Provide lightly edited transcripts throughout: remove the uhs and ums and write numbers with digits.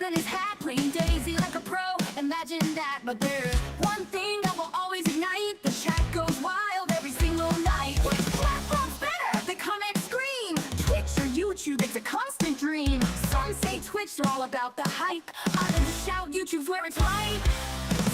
in his hat, playing DayZ like a pro. Imagine that, but there's one thing that will always ignite. The chat goes wild every single night. Which platform's better? They comment scream. Twitch or YouTube, it's a constant dream. Some say Twitch, they're all about the hype. Others shout YouTube's where it's right.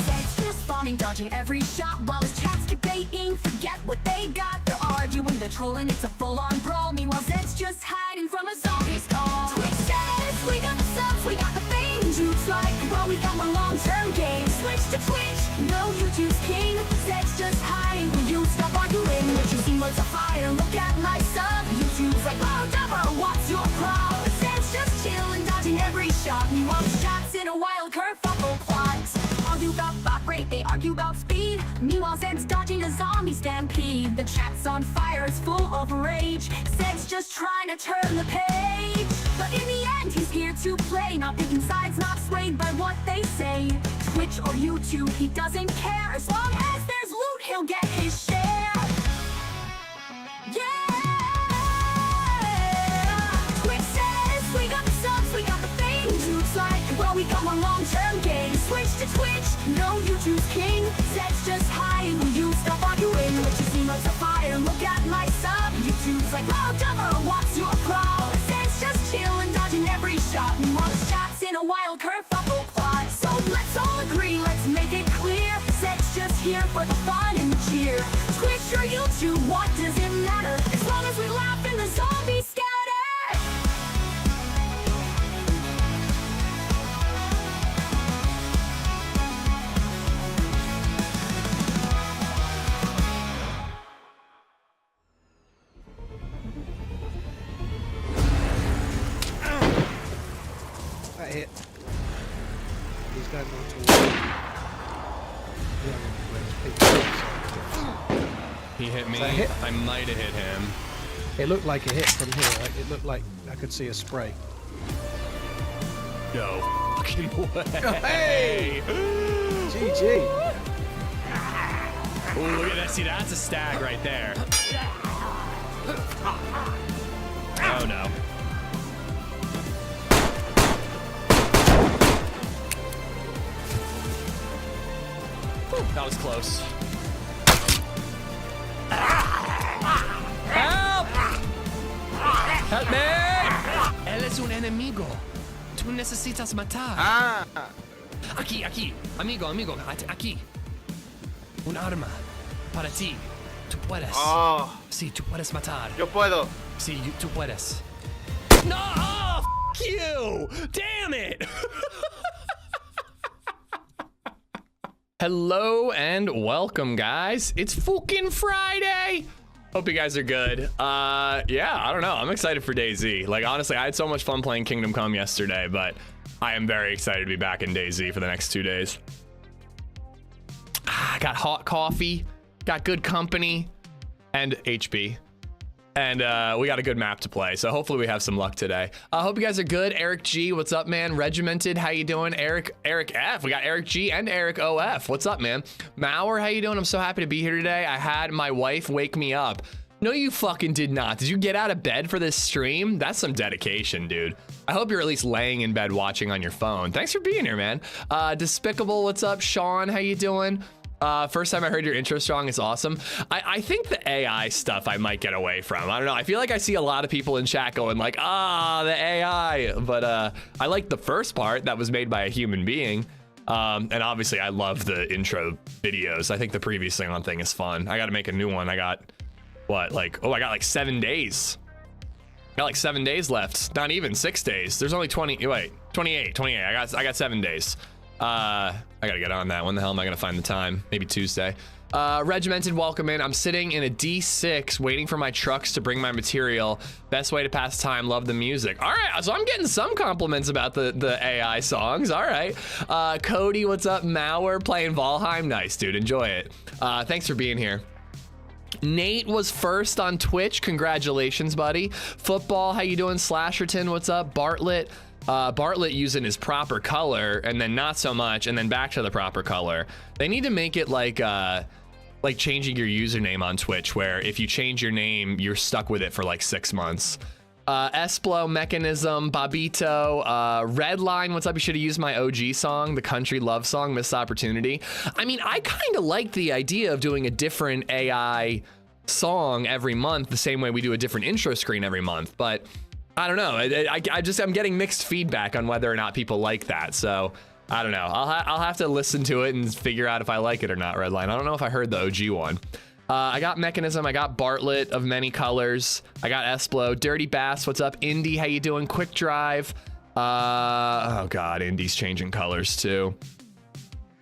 Zed's just bombing, dodging every shot while his chat's debating. Forget what they got, they're arguing, they're trolling, it's a full-on brawl. Meanwhile, Zed's just hiding from a zombie's call. Twitch says, we got the subs, we got the fame. YouTube's like, well, we got more long-term games. Switch to Twitch, no YouTube's king. Zed's just hiding, will you stop arguing? Twitch's emotes are fire, look at my sub. YouTube's like, oh, double, what's your problem? Zed's just chilling, dodging every shot. Meanwhile, his chat's in a wild kerfuffle plot. Argue about bot rate, they argue about speed. Meanwhile, Zed's dodging a zombie stampede. The chat's on fire, it's full of rage. Zed's just trying to turn the page. But in the end, he's here to play. Not picking sides, not swayed by what they say. Twitch or YouTube, he doesn't care. As long as there's loot, he'll get his share. Yeah! Twitch says, we got the subs, we got the fame. YouTube's like, well, we got more long-term games. Switch to Twitch, no YouTube's king. Zed's just hiding, will you stop arguing? Twitch's emotes are fire, look at my sub. YouTube's like, well, double, what's your problem? Zed's just chilling, dodging every shot. Meanwhile, his chat's in a wild kerfuffle plot. So let's all agree, let's make it clear. Zed's just here for the fun and the cheer. Twitch or YouTube, what does it matter? As long as we laugh and the zombies scatter. That hit. He's going on towards. He hit me. Was that a hit? I might have hit him. It looked like a hit from here. Like, it looked like I could see a spray. No fucking way. Hey! GG. Oh, look at that. See, that's a stag right there. Oh, no. That was close. Help! Help me! Él es un enemigo. Tú necesitas matar. Ah, Aquí, aquí. Amigo, amigo. Aquí. Un arma. Para ti. Tú puedes. oh, Sí, tú puedes matar. yo puedo. Sí, tú puedes. No! Oh, f you! Damn it! Hello and welcome, guys. It's fucking Friday. Hope you guys are good. Yeah, I don't know. I'm excited for DayZ. Like, honestly, I had so much fun playing Kingdom Come yesterday, but I am very excited to be back in DayZ for the next 2 days. Got hot coffee, got good company, and HP. And we got a good map to play, so hopefully we have some luck today. I hope you guys are good. Eric G, what's up, man? Regimented, how you doing? Eric F, we got Eric G and Eric OF. What's up, man? Mauer, how you doing? I'm so happy to be here today. I had my wife wake me up. No, you fucking did not. Did you get out of bed for this stream? That's some dedication, dude. I hope you're at least laying in bed watching on your phone. Thanks for being here, man. Despicable, what's up? Sean, how you doing? First time I heard your intro song, it's awesome. I think the AI stuff I might get away from. I don't know. I feel like I see a lot of people in chat going like, ah, the AI. But I like the first part that was made by a human being. And obviously I love the intro videos. I think the previously on thing is fun. I got to make a new one. I got what, like, oh, I got like 7 days. Got like 7 days left. Not even 6 days. There's only 28. I got 7 days. I gotta get on that. When the hell am I gonna find the time? Maybe Tuesday. Regimented, welcome in. I'm sitting in a D6 waiting for my trucks to bring my material. Best way to pass time. Love the music. All right, so I'm getting some compliments about the AI songs. All right. Cody, what's up? Mauer playing Valheim. Nice, dude. Enjoy it. Thanks for being here. Nate was first on Twitch. Congratulations, buddy. Football, how you doing? Slasherton, what's up? Bartlett. Bartlett using his proper color and then not so much and then back to the proper color. They need to make it like changing your username on Twitch, where if you change your name, you're stuck with it for like 6 months. Esplo, Mechanism, Babito, Redline, what's up? You should have used my OG song, the country love song, Missed Opportunity. I mean, I kind of like the idea of doing a different AI song every month, the same way we do a different intro screen every month, but I don't know. I'm getting mixed feedback on whether or not people like that, so I don't know. I'll have to listen to it and figure out if I like it or not, Redline. I don't know if I heard the OG one. I got Mechanism, I got Bartlett of many colors, I got Esplo, Dirty Bass, what's up? Indy, how you doing? Quick Drive. Oh god, Indy's changing colors too.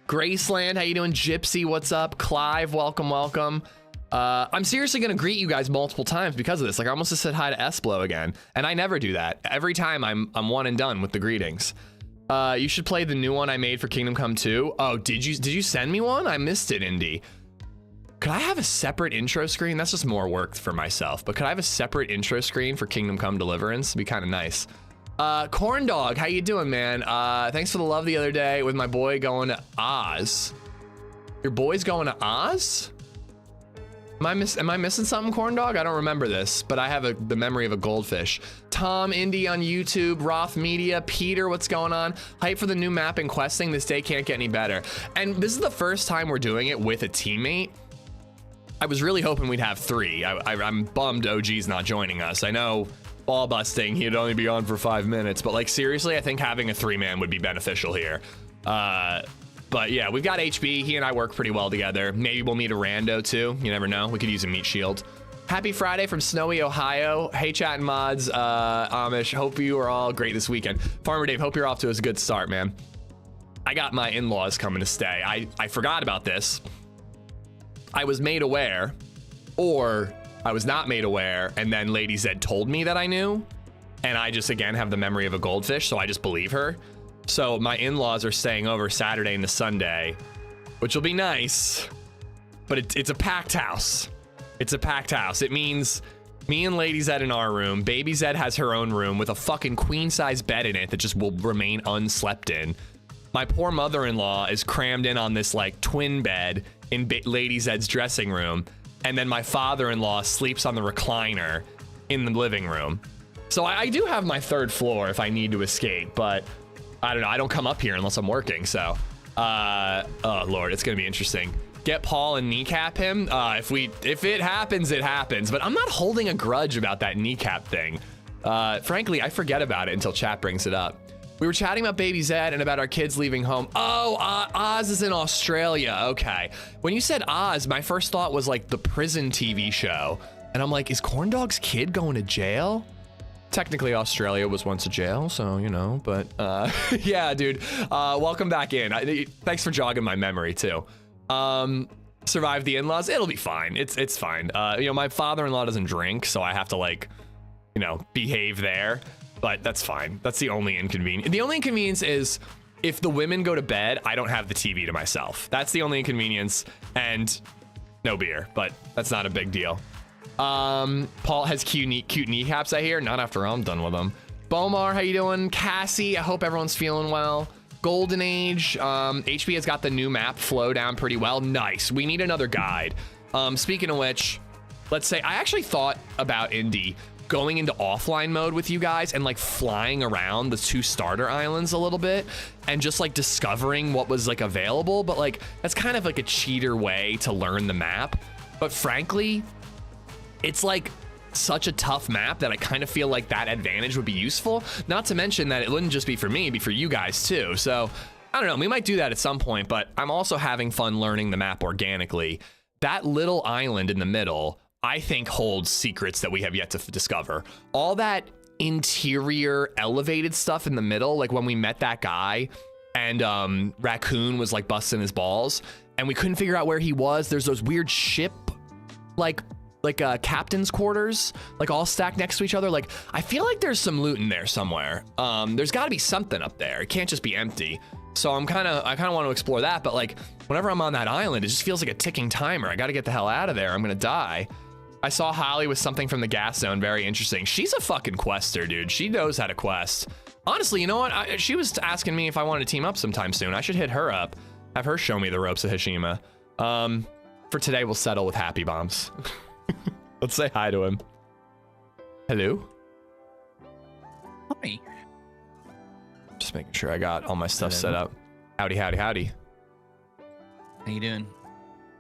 Graceland, how you doing? Gypsy, what's up? Clive, welcome, welcome. I'm seriously gonna greet you guys multiple times because of this. Like, I almost just said hi to Esplo again, and I never do that. Every time I'm one and done with the greetings. You should play the new one I made for Kingdom Come 2. Oh, did you send me one? I missed it, Indy. Could I have a separate intro screen? That's just more work for myself, but could I have a separate intro screen for Kingdom Come Deliverance? It'd be kind of nice. Corn Dog, how you doing, man? Thanks for the love the other day with my boy going to Oz. Your boy's going to Oz? Am I missing something, Corn Dog? I don't remember this, but I have the memory of a goldfish. Tom, Indy on YouTube, Roth Media, Peter, what's going on? Hype for the new map and questing. This day can't get any better. And this is the first time we're doing it with a teammate. I was really hoping we'd have 3. I'm bummed OG's not joining us. I know ball busting, he'd only be on for 5 minutes, but like seriously, I think having a 3-man would be beneficial here. But yeah, we've got HB. He and I work pretty well together. Maybe we'll meet a rando too. You never know. We could use a meat shield. Happy Friday from snowy Ohio. Hey, chat and mods, Amish. Hope you are all great this weekend. Farmer Dave, hope you're off to a good start, man. I got my in-laws coming to stay. I forgot about this. I was made aware, or I was not made aware, and then LadyZed told me that I knew, and I just, again, have the memory of a goldfish, so I just believe her. So my in-laws are staying over Saturday into Sunday, which will be nice, but it's a packed house. It's a packed house. It means me and LadyZed in our room. Baby Zed has her own room with a fucking queen-size bed in it that just will remain unslept in. My poor mother-in-law is crammed in on this like twin bed in LadyZed's dressing room, and then my father-in-law sleeps on the recliner in the living room. So I do have my 3rd floor if I need to escape, but I don't know. I don't come up here unless I'm working, so oh lord, it's gonna be interesting. Get Paul and kneecap him. If it happens, it happens. But I'm not holding a grudge about that kneecap thing. Frankly, I forget about it until chat brings it up. We were chatting about Baby Zed and about our kids leaving home. Oh, Oz is in Australia. Okay. When you said Oz, my first thought was like the prison TV show. And I'm like, is Corn Dog's kid going to jail? Technically, Australia was once a jail, so, you know, but yeah, dude. Welcome back in. Thanks for jogging my memory, too. Survive the in-laws. It'll be fine. It's fine. You know, my father-in-law doesn't drink, so I have to, like, you know, behave there. But that's fine. That's the only inconvenience. The only inconvenience is if the women go to bed, I don't have the TV to myself. That's the only inconvenience, and no beer, but that's not a big deal. Paul has cute kneecaps, I hear. Not after I'm done with them. Bomar, how you doing? Cassie, I hope everyone's feeling well. Golden Age, HB has got the new map flow down pretty well. Nice. We need another guide. Speaking of which, let's say I actually thought about Indy going into offline mode with you guys and like flying around the 2 starter islands a little bit and just like discovering what was like available, but like that's kind of like a cheater way to learn the map. But frankly, it's like such a tough map that I kind of feel like that advantage would be useful. Not to mention that it wouldn't just be for me, it'd be for you guys too. So I don't know, we might do that at some point, but I'm also having fun learning the map organically. That little island in the middle, I think, holds secrets that we have yet to discover. All that interior elevated stuff in the middle, like when we met that guy and Raccoon was like busting his balls and we couldn't figure out where he was. There's those weird ship like captain's quarters, like all stacked next to each other. Like I feel like there's some loot in there somewhere. There's got to be something up there. It can't just be empty. So I kind of want to explore that, but like whenever I'm on that island, it just feels like a ticking timer. I got to get the hell out of there. I'm gonna die. I saw Holly with something from the gas zone. Very interesting. She's a fucking quester, dude. She knows how to quest. Honestly, you know what? She was asking me if I wanted to team up sometime soon. I should hit her up. Have her show me the ropes of Hashima. For today, we'll settle with Happy Bombs. Let's say hi to him. Hello? Hey. Just making sure I got all my stuff set up. Howdy, howdy, howdy. How you doing?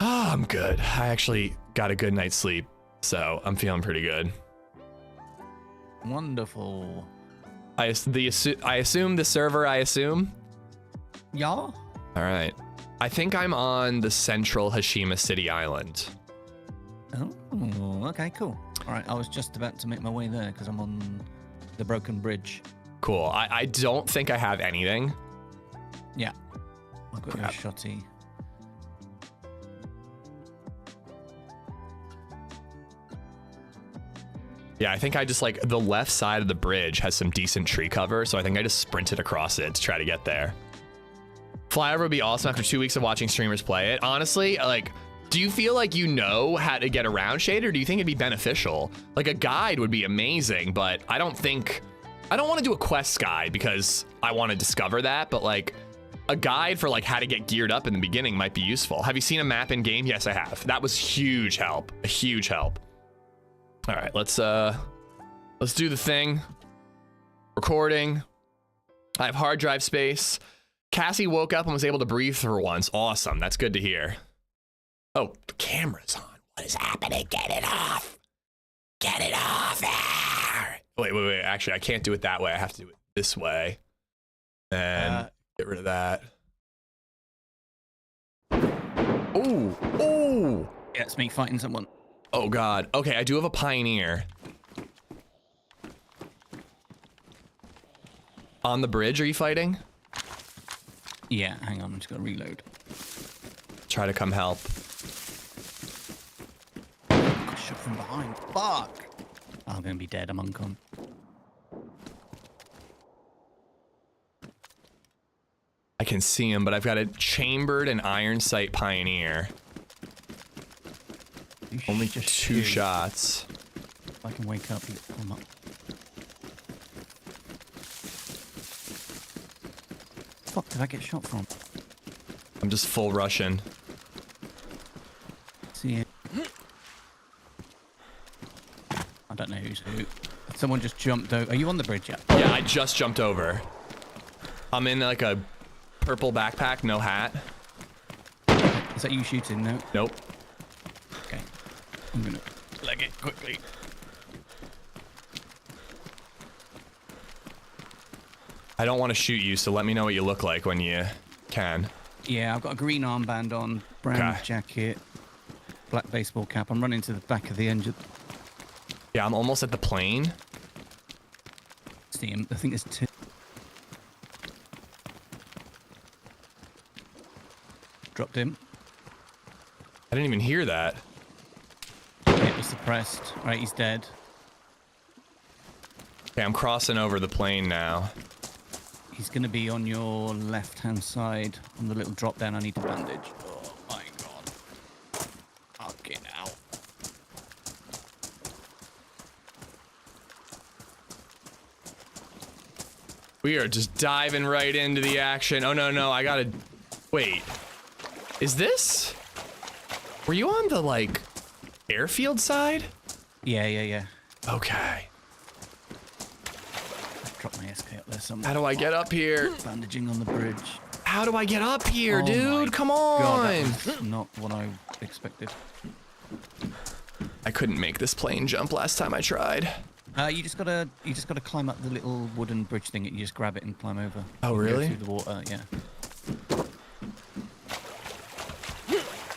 Oh, I'm good. I actually got a good night's sleep, so I'm feeling pretty good. Wonderful. I assume the server, I assume? Yeah? All right. I think I'm on the central Hashima City Island. Oh, okay, cool. All right, I was just about to make my way there because I'm on the broken bridge. Cool. I don't think I have anything. Yeah. I've got your shotty. Yeah, I think I just like the left side of the bridge has some decent tree cover, so I think I just sprinted across it to try to get there. Flyover would be awesome after 2 weeks of watching streamers play it. Honestly, like, do you feel like you know how to get around Shade, or do you think it'd be beneficial? Like a guide would be amazing, but I don't want to do a quest guide because I want to discover that, but like a guide for like how to get geared up in the beginning might be useful. Have you seen a map in game? Yes, I have. That was huge help, a huge help. All right, let's do the thing. Recording. I have hard drive space. Cassie woke up and was able to breathe for once. Awesome. That's good to hear. Oh, the camera's on. What is happening? Get it off. Get it off. Wait. Actually, I can't do it that way. I have to do it this way. And get rid of that. Ooh. Yeah, it's me fighting someone. Oh, God. Okay, I do have a pioneer. On the bridge, are you fighting? Yeah, hang on. I'm just going to reload. Try to come help. Got shot from behind. Fuck. Oh, I'm going to be dead. I'm uncon. I can see him, but I've got a chambered and iron sight pioneer. Only just 2 shots. If I can wake up, you pull him up. Fuck, did I get shot from? I'm just full Russian. See it. I don't know who's who. Someone just jumped over. Are you on the bridge yet? Yeah, I just jumped over. I'm in like a purple backpack, no hat. Is that you shooting? No. Nope. Okay. I'm gonna leg it quickly. I don't want to shoot you, so let me know what you look like when you can. Yeah, I've got a green armband on, brown Okay. jacket, black baseball cap. I'm running to the back of the engine. Yeah, I'm almost at the plane. See him. I think there's 2. Dropped him. I didn't even hear that. Hit was suppressed. Right, he's dead. Okay, I'm crossing over the plane now. He's going to be on your left-hand side on the little drop down. I need to bandage. Oh my god. Fucking hell. We are just diving right into the action. Oh, no, I gotta... Wait. Is this... Were you on the, like, airfield side? Yeah. Okay. Drop my SK up there somewhere. How do I get up here? Bandaging on the bridge. How do I get up here, Oh dude? my Come God, on! that was not what I expected. I couldn't make this plane jump last time I tried. You just gotta climb up the little wooden bridge thing. You just grab it and climb over. Oh, You can go really? through the water, yeah.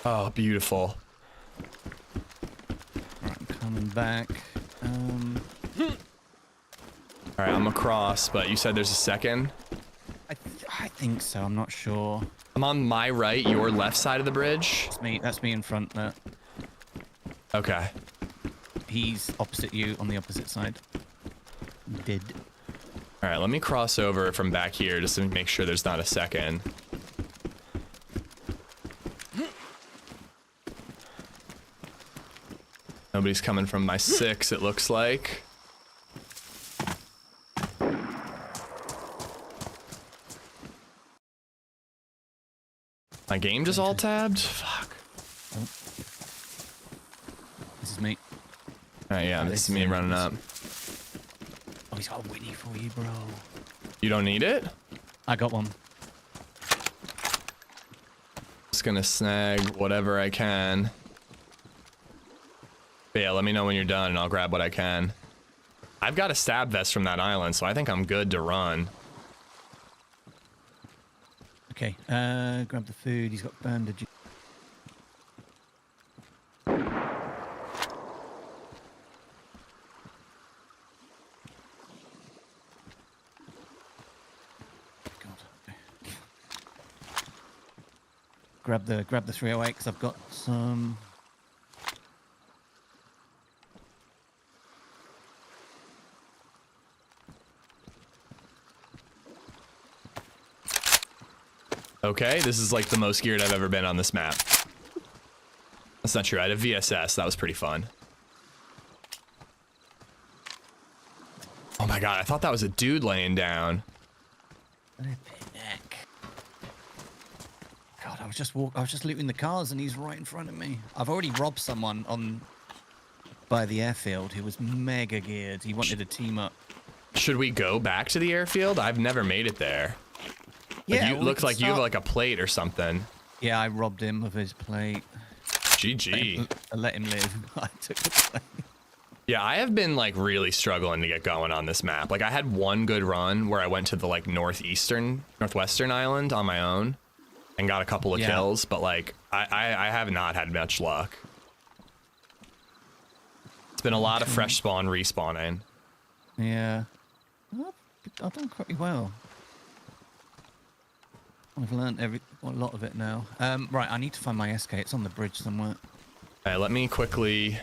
Oh, beautiful. Right, I'm coming back. All right, I'm across, but you said there's a second? I think so. I'm not sure. I'm on my right, your left side of the bridge? That's me in front there. Okay. He's opposite you on the opposite side. Dead. All right, let me cross over from back here just to make sure there's not a second. Nobody's coming from my 6, it looks like. My game just all tabbed? Fuck. Oh. This is me. All right, yeah, this is me running up. Oh, he's got a Winnie for you, bro. You don't need it? I got one. Just gonna snag whatever I can. But yeah, let me know when you're done and I'll grab what I can. I've got a stab vest from that island, so I think I'm good to run. Okay, grab the food. He's got bandages. Grab the 308 because I've got some. Okay, this is like the most geared I've ever been on this map. That's not true. I had a VSS. That was pretty fun. Oh my god, I thought that was a dude laying down. God, I was just looting the cars and he's right in front of me. I've already robbed someone by the airfield who was mega geared. He wanted to team up. Should we go back to the airfield? I've never made it there. Yeah, Like, looks like you have like a plate or something. Yeah, I robbed him of his plate. GG. I let him live. I took the plate. Yeah, I have been like really struggling to get going on this map. Like I had one good run where I went to the like northwestern island on my own and got a couple of kills, but like I have not had much luck. It's been a lot of fresh spawn respawning. Yeah. Well, I've done pretty well. I've learned a lot of it now. Right, I need to find my SK. It's on the bridge somewhere. Alright, let me quickly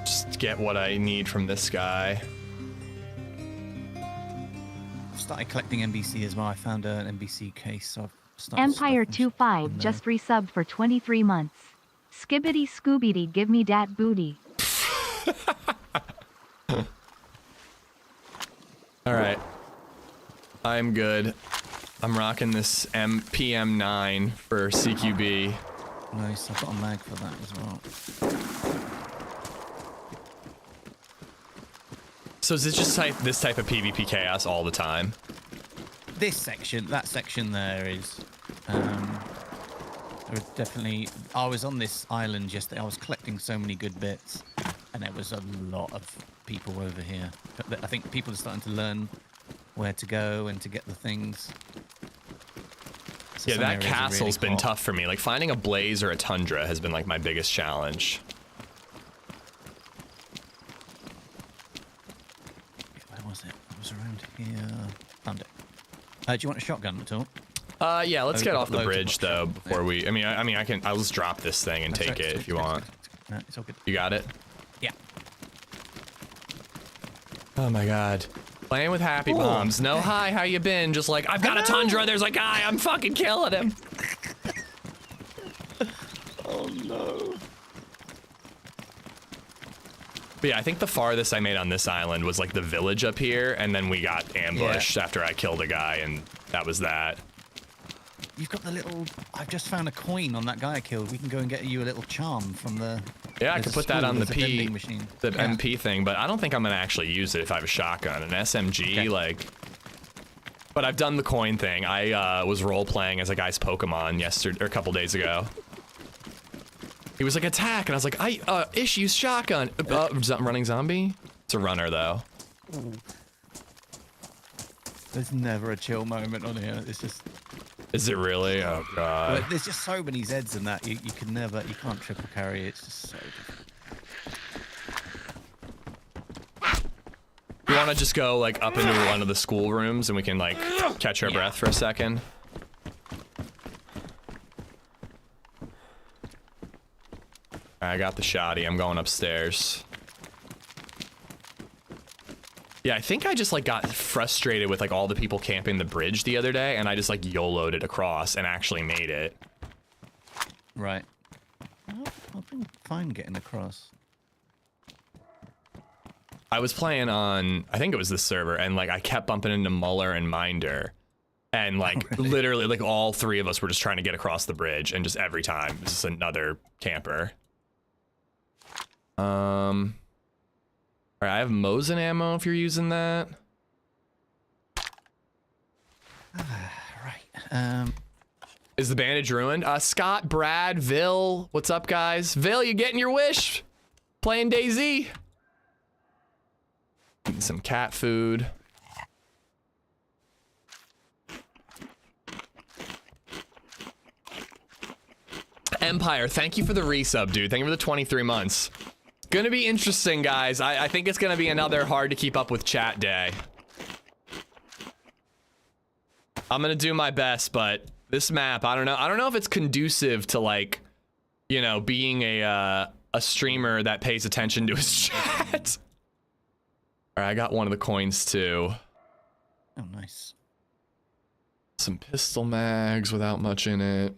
just get what I need from this guy. I've started collecting NBC as well. I found an NBC case, so I've started Empire stuffing 25 in just resubbed for 23 months. Skibbity Scooby give me dat booty. Alright. I'm good. I'm rocking this PM9 for CQB. Nice, I've got a mag for that as well. So is it just this type of PvP chaos all the time? This section, that section there is... there was definitely... I was on this island yesterday. I was collecting so many good bits. And there was a lot of people over here. But I think people are starting to learn where to go and to get the things. So Yeah, some that areas are castle's really been hot. tough for me. Like finding a blaze or a tundra has been like my biggest challenge. Where was it? It was around here. Found it. Do you want a shotgun at all? Yeah, let's Oh, get we've off got the loads of bridge though options. before we. I'll just drop this thing and That's take right, it if you want. No, it's all good. You got it? Yeah. Oh my god. Playing with happy bombs. No, hi, how you been? Just like, I've got a tundra, there's a guy, I'm fucking killing him. Oh no. But yeah, I think the farthest I made on this island was like the village up here, and then we got ambushed after I killed a guy, and that was that. You've got the little... I've just found a coin on that guy I killed. We can go and get you a little charm from the... Yeah, I there's could a put that school, on the there's a P, vending machine. the Yeah. MP thing, but I don't think I'm gonna actually use it if I have a shotgun. An SMG, like... But I've done the coin thing. I was role-playing as a guy's Pokemon yesterday, or a couple days ago. He was like, attack, and I was like, use shotgun. Running zombie? It's a runner, though. There's never a chill moment on here. It's just... Is it really? Oh, God. But there's just so many Zeds in that. You can never... You can't triple carry. It's just so difficult. You want to just go, like, up into one of the school rooms, and we can, like, catch our breath for a second? I got the shotty. I'm going upstairs. Yeah, I think I just like got frustrated with like all the people camping the bridge the other day, and I just like YOLO'd it across and actually made it. Right. I've been fine getting across. I was playing on, I think it was this server, and like I kept bumping into Muller and Minder, and like literally like all three of us were just trying to get across the bridge, and just every time it was just another camper. All right, I have Mosin ammo if you're using that. Right. Is the bandage ruined? Scott, Brad, Vil, what's up, guys? Vil, you getting your wish? Playing DayZ. Eating some cat food. Empire, thank you for the resub, dude. Thank you for the 23 months. Gonna be interesting, guys. I think it's gonna be another hard to keep up with chat day. I'm gonna do my best, but this map, I don't know. I don't know if it's conducive to, like, you know, being a streamer that pays attention to his chat. All right, I got one of the coins too. Oh, nice. Some pistol mags without much in it.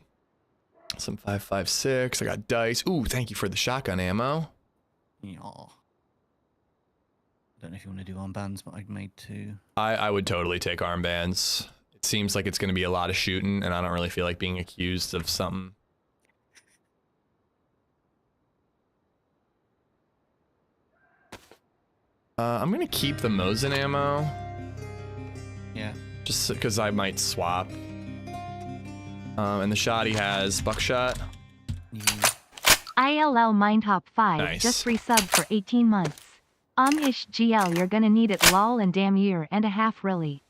Some 5.56. I got dice. Ooh, thank you for the shotgun ammo. Yeah. Don't know if you want to do armbands, but I've made 2. I would totally take armbands. It seems like it's going to be a lot of shooting, and I don't really feel like being accused of something. I'm going to keep the Mosin ammo. Yeah. Just because I might swap. And the shotty has buckshot. Yeah. ILL Mindhop 5 Nice. just resubbed for 18 months. Ish GL, you're gonna need it lol and damn year and a half really.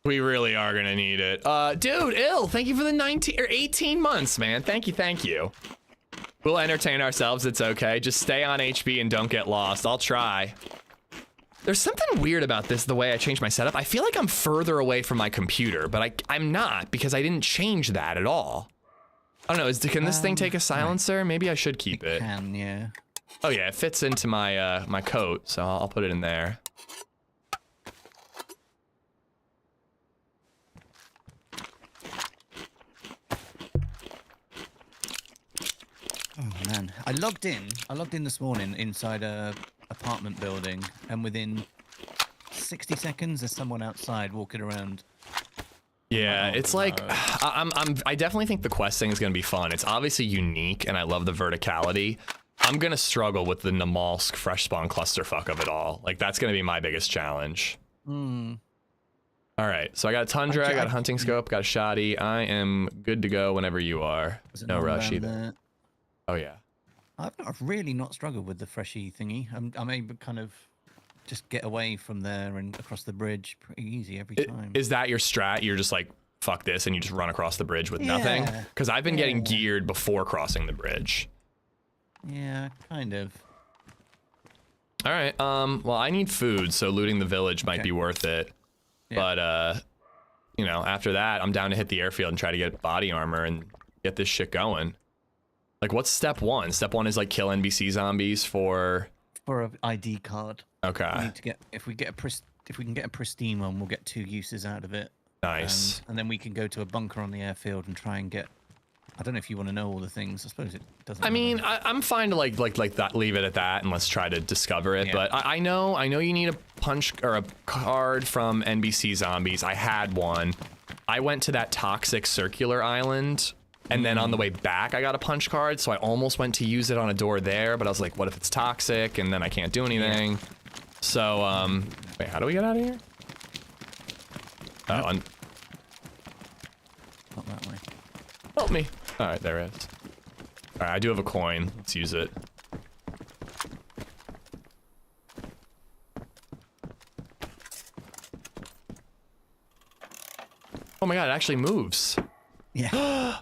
We really are gonna need it. Dude, ill, thank you for the 19 or 18 months, man. Thank you. We'll entertain ourselves, it's okay. Just stay on HP and don't get lost. I'll try. There's something weird about this, the way I changed my setup. I feel like I'm further away from my computer, but I'm not, because I didn't change that at all. I don't know, can this thing take a silencer? Maybe I should keep it. Can, yeah. Oh yeah, it fits into my my coat, so I'll put it in there. Oh man, I logged in this morning inside a apartment building, and within 60 seconds there's someone outside walking around. Yeah, Oh, it's like no. I definitely think the quest thing is gonna be fun. It's obviously unique, and I love the verticality. I'm gonna struggle with the Namalsk fresh spawn clusterfuck of it all. Like, that's gonna be my biggest challenge. Hmm. All right, so I got a tundra, I got a hunting scope, got a shotty. I am good to go whenever you are. There's an No armband rush either. there. Oh yeah. I've really not struggled with the freshy thingy. I'm able to kind of just get away from there and across the bridge pretty easy every time. Is that your strat? You're just like, fuck this, and you just run across the bridge with nothing? Yeah. Because I've been getting Yeah. geared before crossing the bridge. Yeah, kind of. All right, well, I need food, so looting the village might Okay. be worth it. Yeah. But, you know, after that, I'm down to hit the airfield and try to get body armor and get this shit going. Like, what's step 1? Step 1 is, like, kill NBC zombies for... For an ID card. We Okay, need to get if we can get a pristine one, we'll get 2 uses out of it. nice. And then we can go to a bunker on the airfield and try and get. I don't know if you want to know all the things. I suppose it doesn't. I mean, matter. I'm fine to like that, leave it at that, and let's try to discover it. Yeah. But I know you need a punch or a card from NBC zombies. I had one. I went to that toxic circular island, and then on the way back, I got a punch card. So I almost went to use it on a door there, but I was like, what if it's toxic, and then I can't do anything? So wait, how do we get out of here? Oh, Not that way. help me. All right, there it is. All right, I do have a coin. Let's use it. Oh my god, it actually moves. Yeah.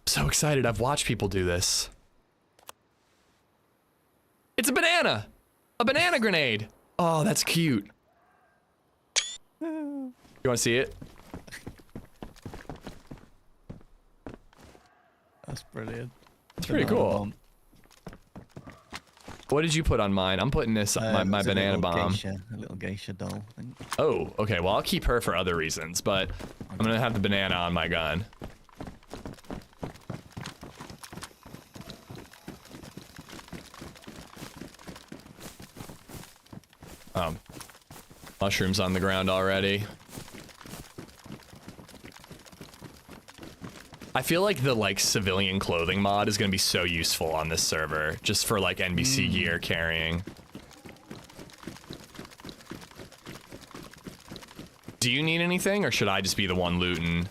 So excited. I've watched people do this. It's a banana. A banana grenade. Oh, that's cute. You want to see it? That's brilliant. It's pretty cool. What did you put on mine? I'm putting this my banana bomb. A little geisha doll. I think. Oh, okay. Well, I'll keep her for other reasons, but I'm gonna have the banana on my gun. Mushrooms on the ground already. I feel like the civilian clothing mod is gonna be so useful on this server, just for NBC gear carrying. Do you need anything, or should I just be the one looting?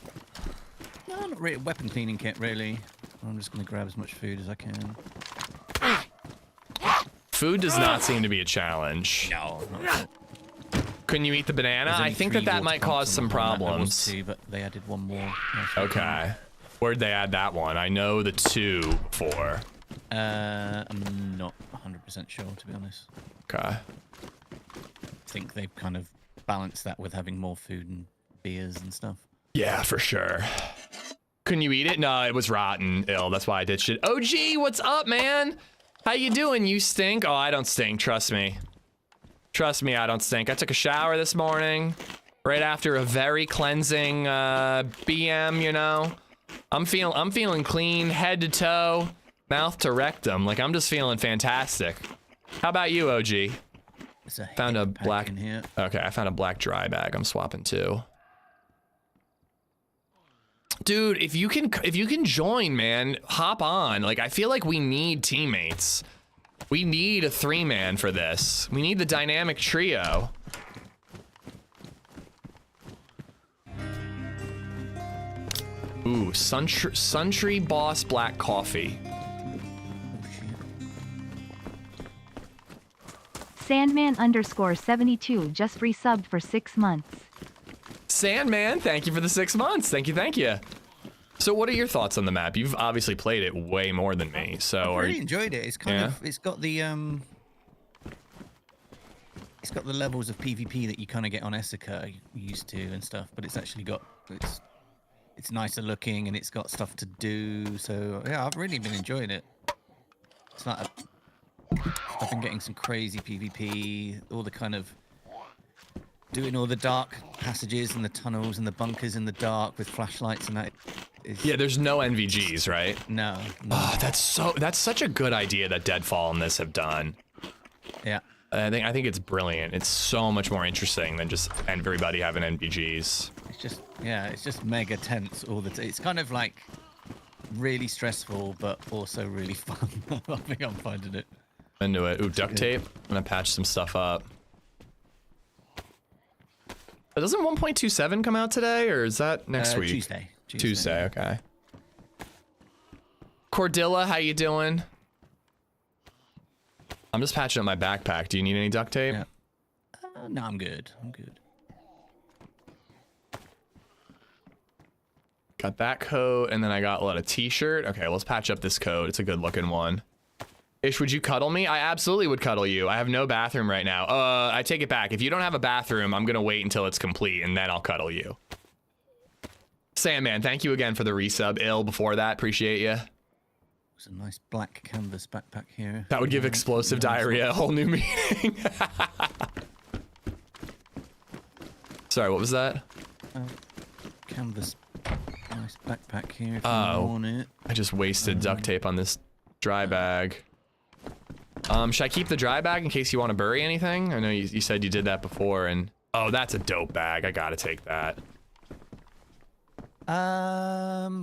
No, not really. Weapon cleaning kit, really. I'm just going to grab as much food as I can. Food does not seem to be a challenge. No, not at all. Couldn't you eat the banana? There's I only think 3 that water might pumps cause on some the whole map. There was problems. 2, but they added 1 more. Okay. Where'd they add that one? I know the 2 before. I'm not 100% sure, to be honest. Okay. I think they've kind of balanced that with having more food and beers and stuff. Yeah, for sure. Couldn't you eat it? No, it was rotten. Ill. That's why I ditched it. OG, what's up, man? How you doing? You stink? Oh, I don't stink. Trust me. Trust me, I don't stink. I took a shower this morning, right after a very cleansing BM. You know, I'm feeling clean, head to toe, mouth to rectum. Like I'm just feeling fantastic. How about you, OG? Found a black. In here. Okay, I found a black dry bag. I'm swapping too. Dude, if you can join, man, hop on. Like I feel like we need teammates. We need a 3-man for this. We need the dynamic trio. Ooh, Suntree Boss Black Coffee. Oh, shit. Sandman_72 just resubbed for 6 months. Sandman, thank you for the 6 months. Thank you. So what are your thoughts on the map? You've obviously played it way more than me. So I really enjoyed it. It's kind Yeah? of, it's got the levels of PvP that you kind of get on Essica used to and stuff, but it's actually got, it's nicer looking and it's got stuff to do. So yeah, I've really been enjoying it. It's not I've been getting some crazy PvP, all the kind of doing all the dark passages and the tunnels and the bunkers in the dark with flashlights and that. yeah, there's no NVGs, right? No. Oh, that's such a good idea that Deadfall and this have done. Yeah. I think it's brilliant. It's so much more interesting than just everybody having NVGs. It's just mega tense all the time. It's kind of like really stressful, but also really fun. I think I'm finding it. Into it. Ooh, duct tape. I'm gonna patch some stuff up. But doesn't 1.27 come out today, or is that next week? Tuesday. Okay. Cordilla, how you doing? I'm just patching up my backpack. Do you need any duct tape? Yeah. No, I'm good. Got that coat, and then I got a t-shirt. Okay, let's patch up this coat. It's a good looking one. Ish, would you cuddle me? I absolutely would cuddle you. I have no bathroom right now. I take it back. If you don't have a bathroom, I'm gonna wait until it's complete, and then I'll cuddle you. Sandman, thank you again for the resub. Ill before that, appreciate you. There's a nice black canvas backpack here. That would give explosive diarrhea a whole new meaning. Sorry, what was that? Canvas, nice backpack here. If you want it. I just wasted duct tape on this dry bag. Should I keep the dry bag in case you want to bury anything? I know you said you did that before, and oh, that's a dope bag. I gotta take that. Nah,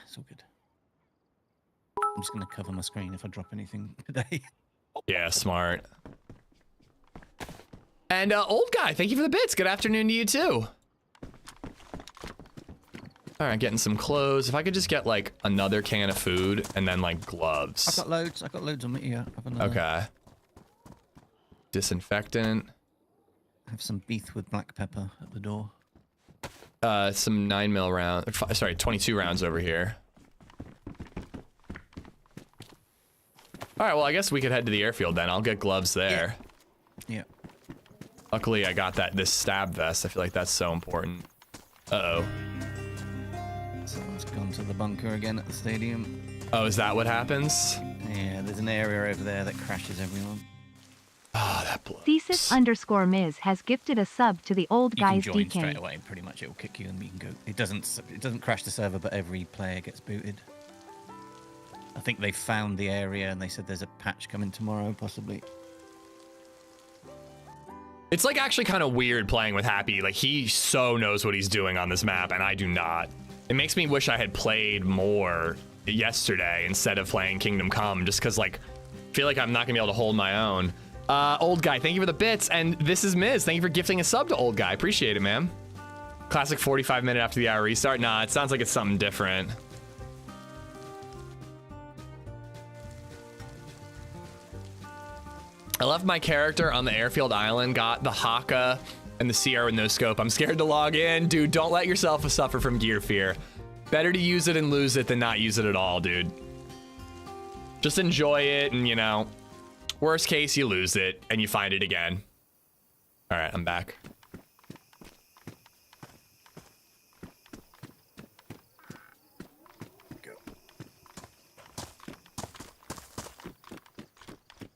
it's all good. I'm just gonna cover my screen if I drop anything today. Yeah, smart. And old guy, thank you for the bits. Good afternoon to you too. All right, getting some clothes. If I could just get like another can of food and then like gloves. I've got loads on me here. Okay. Disinfectant. Have some beef with black pepper at the door. Some 9mm round. Sorry, 22 rounds over here. All right, well, I guess we could head to the airfield then. I'll get gloves there. Yeah. Luckily, I got this stab vest. I feel like that's so important. Uh-oh. Someone's gone to the bunker again at the stadium. Oh, is that what happens? Yeah, there's an area over there that crashes everyone. Oh, that blows. Thesis_Ms has gifted a sub to the old You can guys join DK. straight away. Pretty much, it will kick you and you can go. It doesn't crash the server, but every player gets booted. I think they found the area and they said there's a patch coming tomorrow, possibly. It's like actually kind of weird playing with Happy. Like he so knows what he's doing on this map, and I do not. It makes me wish I had played more yesterday instead of playing Kingdom Come, just because like I feel like I'm not gonna be able to hold my own. Old Guy, thank you for the bits. And this is Miz. Thank you for gifting a sub to Old Guy. Appreciate it, man. Classic 45-minute after the hour restart. Nah, it sounds like it's something different. I left my character on the Airfield Island, got the Haka and the CR with no scope. I'm scared to log in. Dude, don't let yourself suffer from gear fear. Better to use it and lose it than not use it at all, dude. Just enjoy it and, you know, worst case, you lose it and you find it again. All right, I'm back.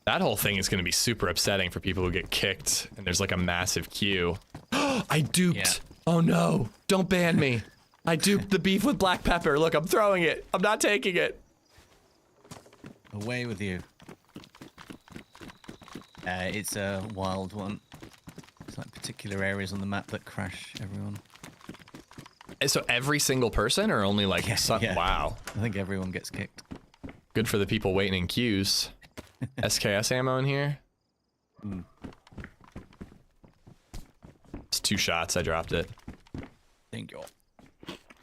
That whole thing is going to be super upsetting for people who get kicked and there's like a massive queue. I duped. Yeah. Oh no, don't ban me. I duped the beef with black pepper. Look, I'm throwing it. I'm not taking it. Away with you. It's a wild one. It's like particular areas on the map that crash everyone. So every single person or only like some? Yeah. Wow. I think everyone gets kicked. Good for the people waiting in queues. SKS ammo in here. It's 2 shots. I dropped it. Thank you.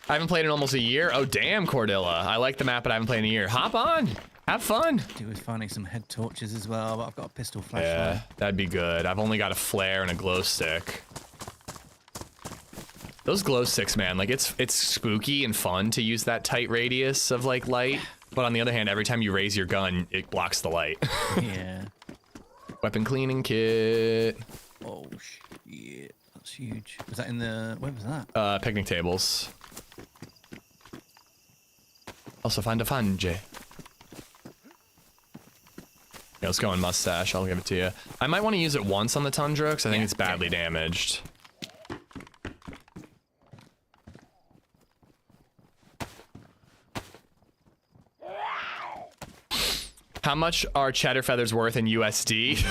I haven't played in almost a year. Oh, damn, Cordilla. I like the map, but I haven't played in a year. Hop on. Have fun. Do with finding some head torches as well, but I've got a pistol flashlight. Yeah, that'd be good. I've only got a flare and a glow stick. Those glow sticks, man, like it's spooky and fun to use that tight radius of like light. But on the other hand, every time you raise your gun, it blocks the light. Yeah. Weapon cleaning kit. Oh, shit. That's huge. Was that in the... Where was that? Picnic tables. Also find a fungi. Yeah, let's go in mustache. I'll give it to you. I might want to use it once on the Tundra, because I think it's badly damaged. How much are cheddar feathers worth in USD?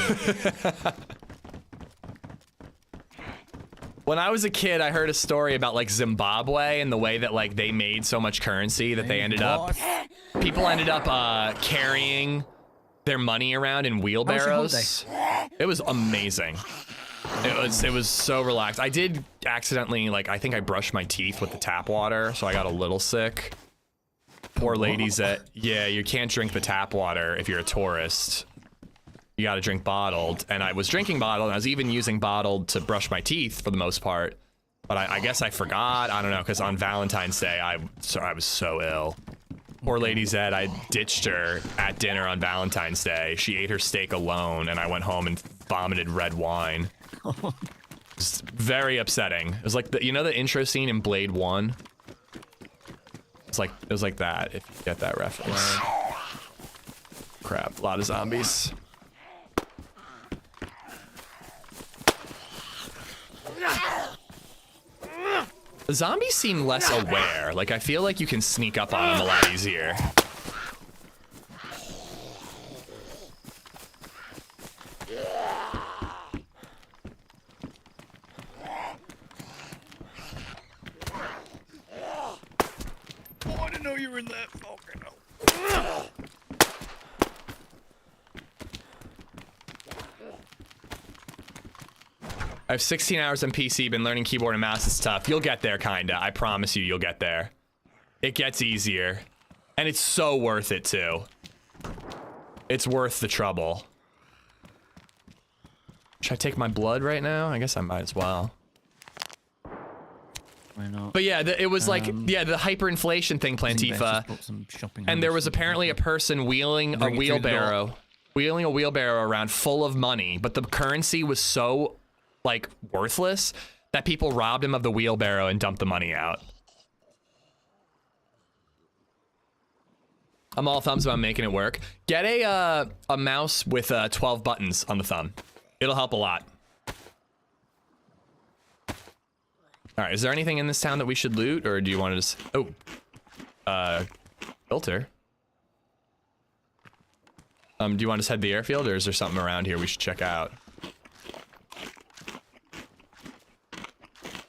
When I was a kid, I heard a story about like Zimbabwe and the way that like they made so much currency that they ended up, people ended up carrying their money around in wheelbarrows. It was amazing. It was so relaxed. I did accidentally, like, I think I brushed my teeth with the tap water, so I got a little sick. Poor LadyZed. Yeah, you can't drink the tap water if you're a tourist. You gotta drink bottled. And I was drinking bottled, and I was even using bottled to brush my teeth for the most part. But I guess I forgot. I don't know, because on Valentine's Day, I was so ill. Poor LadyZed, I ditched her at dinner on Valentine's Day. She ate her steak alone, and I went home and vomited red wine. It was very upsetting. It was like the, you know the intro scene in Blade 1? It was like that, if you get that reference. Crap, a lot of zombies. The zombies seem less aware. Like, I feel like you can sneak up on them a lot easier. Oh, I didn't know you were in there. Okay, no. I have 16 hours on PC, been learning keyboard and mouse. It's tough. You'll get there, kinda. I promise you, you'll get there. It gets easier. And it's so worth it, too. It's worth the trouble. Should I take my blood right now? I guess I might as well. Why not? But yeah, it was like, yeah, the hyperinflation thing, Plantifa. And there was apparently a person wheeling a wheelbarrow. Wheeling a wheelbarrow around full of money. But the currency was so, like, worthless that people robbed him of the wheelbarrow and dumped the money out. I'm all thumbs about making it work. Get a mouse with 12 buttons on the thumb. It'll help a lot. All right, is there anything in this town that we should loot, or do you want to just... Oh. Filter. Do you want to just head to the airfield, or is there something around here we should check out?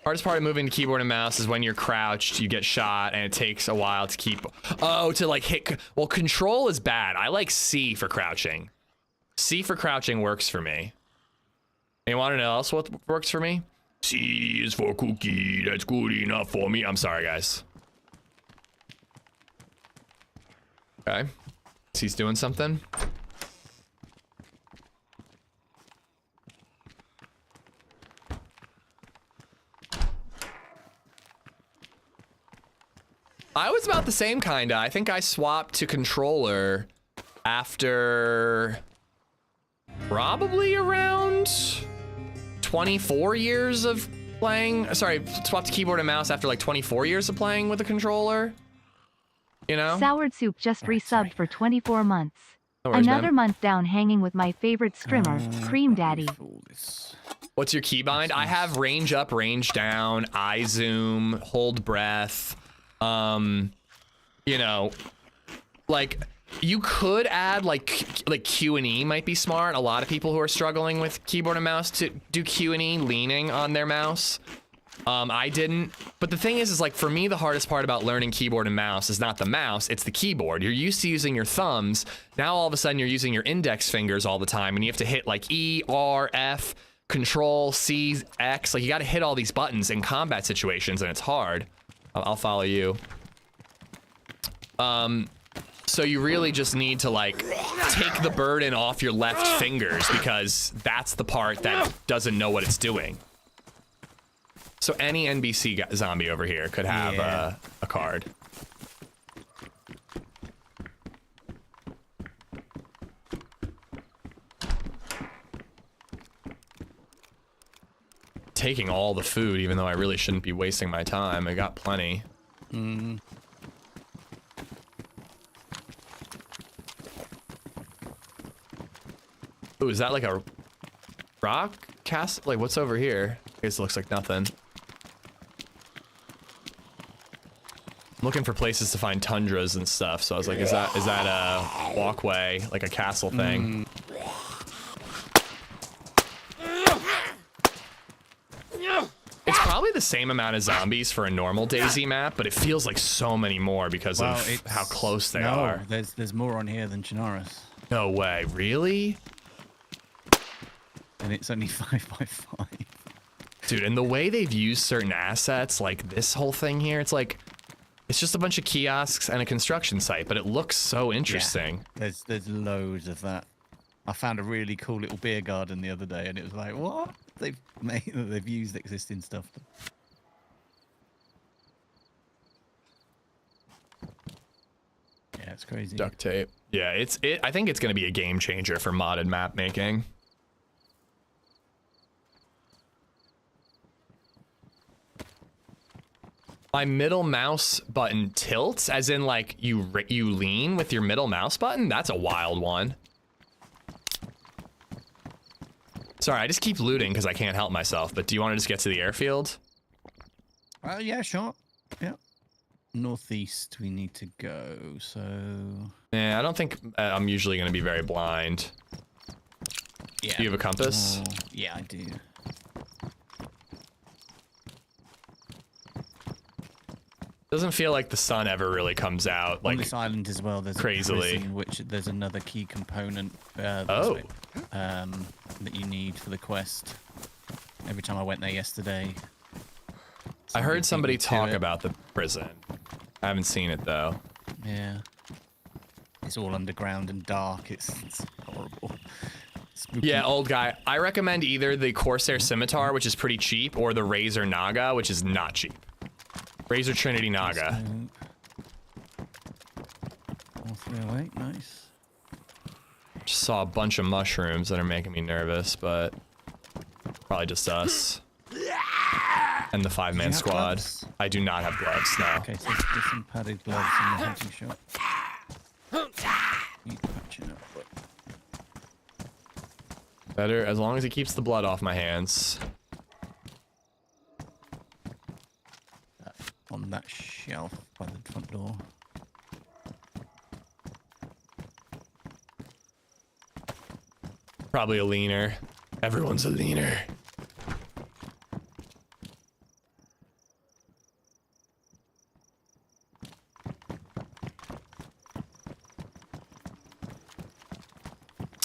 Hardest part of moving the keyboard and mouse is when you're crouched, you get shot, and it takes a while to keep... Oh, to like hit... Well, control is bad. I like C for crouching. C for crouching works for me. You want to know else what works for me? C is for cookie. That's good enough for me. I'm sorry, guys. Okay. C's doing something. I was about the same kinda. I think I swapped to controller after probably around 24 years of playing. Sorry, swapped to keyboard and mouse after like 24 years of playing with a controller. You know? Soured Soup just resubbed for 24 months. No worries, Another man. month down hanging with my favorite scrimmer, Cream Daddy. What's your keybind? I have range up, range down, eye zoom, hold breath. You know, like you could add like Q and E might be smart. A lot of people who are struggling with keyboard and mouse to do Q and E leaning on their mouse. I didn't, but the thing is like for me, the hardest part about learning keyboard and mouse is not the mouse, it's the keyboard. You're used to using your thumbs. Now all of a sudden you're using your index fingers all the time and you have to hit like E, R, F, Control, C, X. Like you got to hit all these buttons in combat situations and it's hard. I'll follow you. So you really just need to like take the burden off your left fingers because that's the part that doesn't know what it's doing. So any NBC zombie over here could have a card. Taking all the food, even though I really shouldn't be wasting my time. I got plenty. Ooh, is that like a rock cast? Like what's over here? I guess it looks like nothing. I'm looking for places to find tundras and stuff, so I was like, is that a walkway, like a castle thing? It's probably the same amount of zombies for a normal DayZ map, but it feels like so many more because of how close they are. There's more on here than Chernarus. No way, really? And it's only 5x5. Dude, and the way they've used certain assets, like this whole thing here, it's like, it's just a bunch of kiosks and a construction site, but it looks so interesting. Yeah, there's loads of that. I found a really cool little beer garden the other day, and it was like, what? They've used existing stuff. Yeah, it's crazy. Duct tape. Yeah, I think it's gonna be a game changer for modded map making. My middle mouse button tilts, as in like you lean with your middle mouse button. That's a wild one. Sorry, I just keep looting because I can't help myself. But do you want to just get to the airfield? Yeah, sure. Yeah. Northeast we need to go, so... Yeah, I don't think I'm usually going to be very blind. Yeah. Do you have a compass? Yeah, I do. Doesn't feel like the sun ever really comes out. Like on this island as well, there's crazily. a prison, which there's another key component that you need for the quest. Every time I went there yesterday, I heard somebody talk it. about the prison. I haven't seen it though. Yeah, it's all underground and dark. It's horrible. Spooky. Yeah, old guy. I recommend either the Corsair Scimitar, which is pretty cheap, or the Razor Naga, which is not cheap. Razor Trinity Naga. 4308, nice. Just saw a bunch of mushrooms that are making me nervous, but probably just us. And the 5-man squad. Gloves? I do not have gloves, no. Okay, so there's some padded gloves in the hunting shop. Need patching up, but... Better, as long as it keeps the blood off my hands. On that shelf by the front door. Probably a leaner. Everyone's a leaner.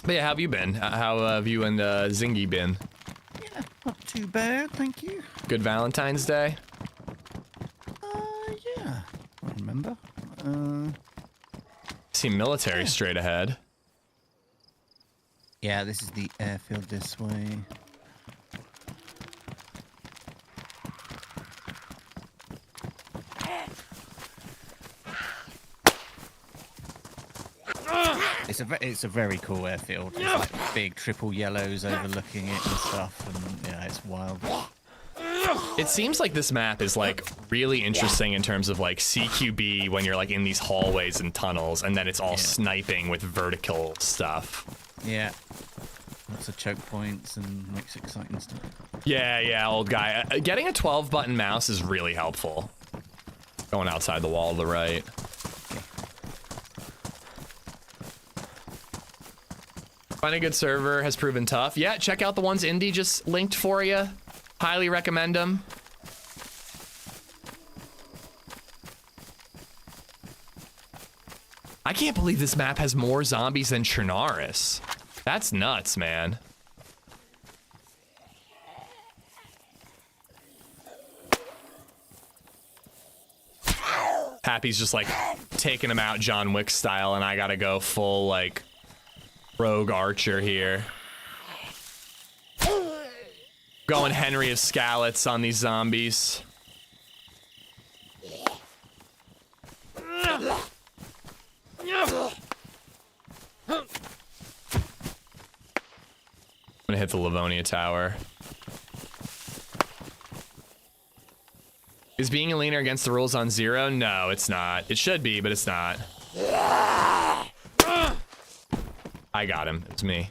But yeah, how have you been? How have you and Zingy been? Yeah, not too bad, thank you. Good Valentine's Day? Yeah. I remember. See military straight ahead. Yeah, this is the airfield this way. It's a very cool airfield. It's like big triple yellows overlooking it and stuff, and yeah, it's wild. It seems like this map is like really interesting in terms of like CQB when you're like in these hallways and tunnels, and then it's all sniping with vertical stuff. Yeah. Lots of choke points and makes it exciting stuff. Yeah, old guy. Getting a 12-button mouse is really helpful. Going outside the wall to the right. Finding a good server has proven tough. Yeah, check out the ones Indy just linked for you. Highly recommend them. I can't believe this map has more zombies than Chernarus. That's nuts, man. Happy's just like taking him out John Wick style, and I gotta go full like rogue archer here. Going Henry of Scallots on these zombies. I'm gonna hit the Livonia Tower. Is being a leaner against the rules on zero? No, it's not. It should be, but it's not. I got him. It's me.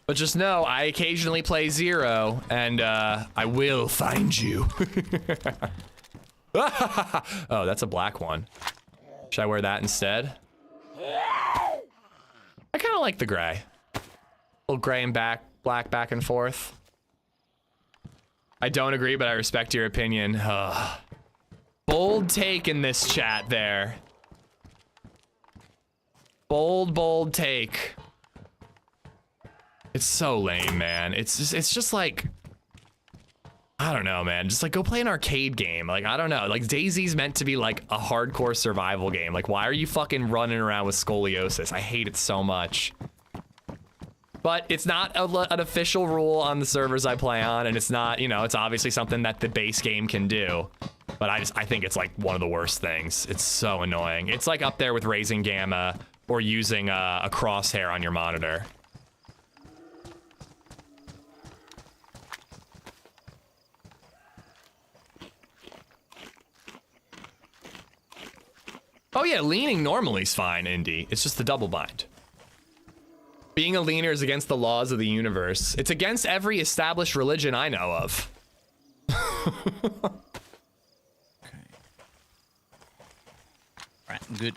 But just know, I occasionally play zero, and I will find you. Oh, that's a black one. Should I wear that instead? I kind of like the gray. A little gray and black back and forth. I don't agree, but I respect your opinion. Bold take in this chat there. Bold take. It's so lame, man. It's just like, I don't know, man. Just like go play an arcade game. Like, I don't know. Like DayZ's meant to be like a hardcore survival game. Like, why are you fucking running around with scoliosis? I hate it so much. But it's not an official rule on the servers I play on, and it's not, you know, it's obviously something that the base game can do. But I think it's like one of the worst things. It's so annoying. It's like up there with raising gamma or using a crosshair on your monitor. Oh yeah, leaning normally is fine, Indy. It's just the double bind. Being a leaner is against the laws of the universe. It's against every established religion I know of. Okay. Right, I'm good.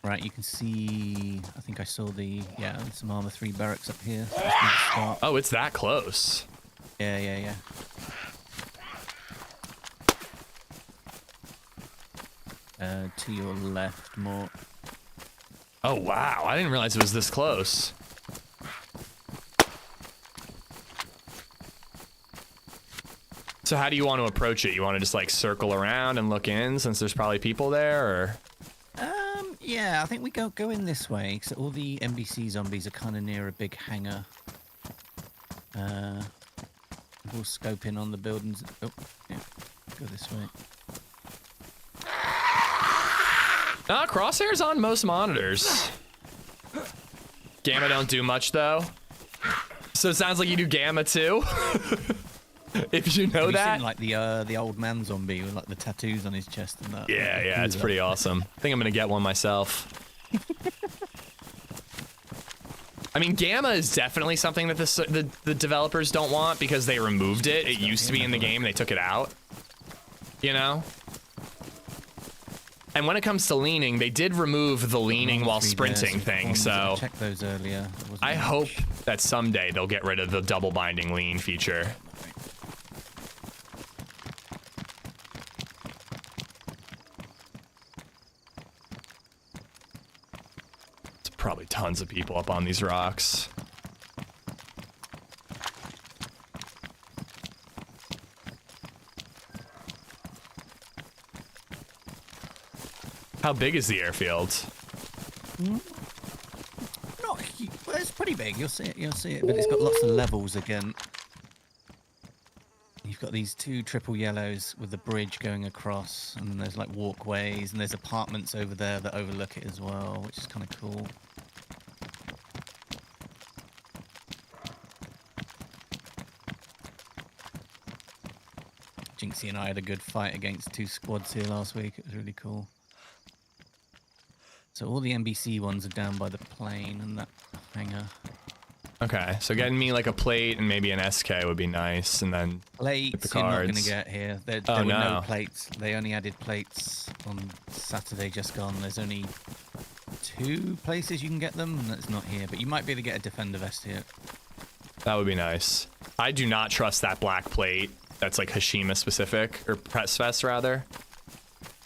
Right, you can see, I think I saw the, yeah, some Armor 3 barracks up here. So start. Oh, it's that close. Yeah. To your left more. Oh, wow. I didn't realize it was this close. So how do you want to approach it? You want to just like circle around and look in since there's probably people there, or? Yeah, I think we go in this way because all the NBC zombies are kind of near a big hangar. We'll scope in on the buildings. Oh, yeah, go this way. Nah, crosshairs on most monitors. Gamma don't do much though. So it sounds like you do gamma too. If you know Have that. you seen, like the old man zombie with like the tattoos on his chest and that? Yeah, it's pretty awesome. I think I'm gonna get one myself. I mean, gamma is definitely something that the developers don't want because they removed it. It used to be in the game, they took it out. You know? And when it comes to leaning, they did remove the leaning while sprinting thing, so I checked those earlier. I hope that someday they'll get rid of the double binding lean feature. probably tons of people up on these rocks. How big is the airfield? Not huge. Well, it's pretty big. You'll see it. You'll see it. But it's got lots of levels again. You've got these 2 triple yellows with the bridge going across, and then there's like walkways, and there's apartments over there that overlook it as well, which is kind of cool. Jinxie and I had a good fight against 2 squads here last week. It was really cool. So all the NBC ones are down by the plane and that hangar. Okay, so getting me like a plate and maybe an SK would be nice, and then Plates the you're not cards. going to get here. There Oh, were no. no plates. They only added plates on Saturday just gone. There's only 2 places you can get them, and that's not here. But you might be able to get a Defender vest here. That would be nice. I do not trust that black plate. That's like Hashima specific, or Press Fest rather.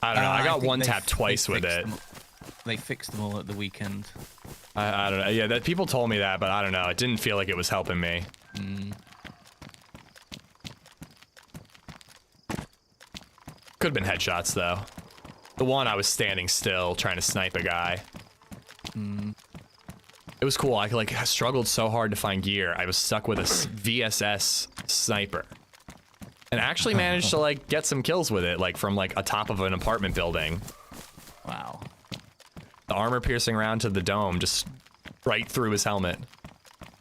I don't know. I got think one they tap twice with fixed it. They fixed them all at the weekend. I don't know. Yeah, that people told me that, but I don't know. It didn't feel like it was helping me. Could have been headshots though. The one I was standing still trying to snipe a guy. It was cool. I like struggled so hard to find gear. I was stuck with a VSS sniper, and actually managed to like get some kills with it, like from like atop of an apartment building. Wow. The armor piercing around to the dome, just right through his helmet.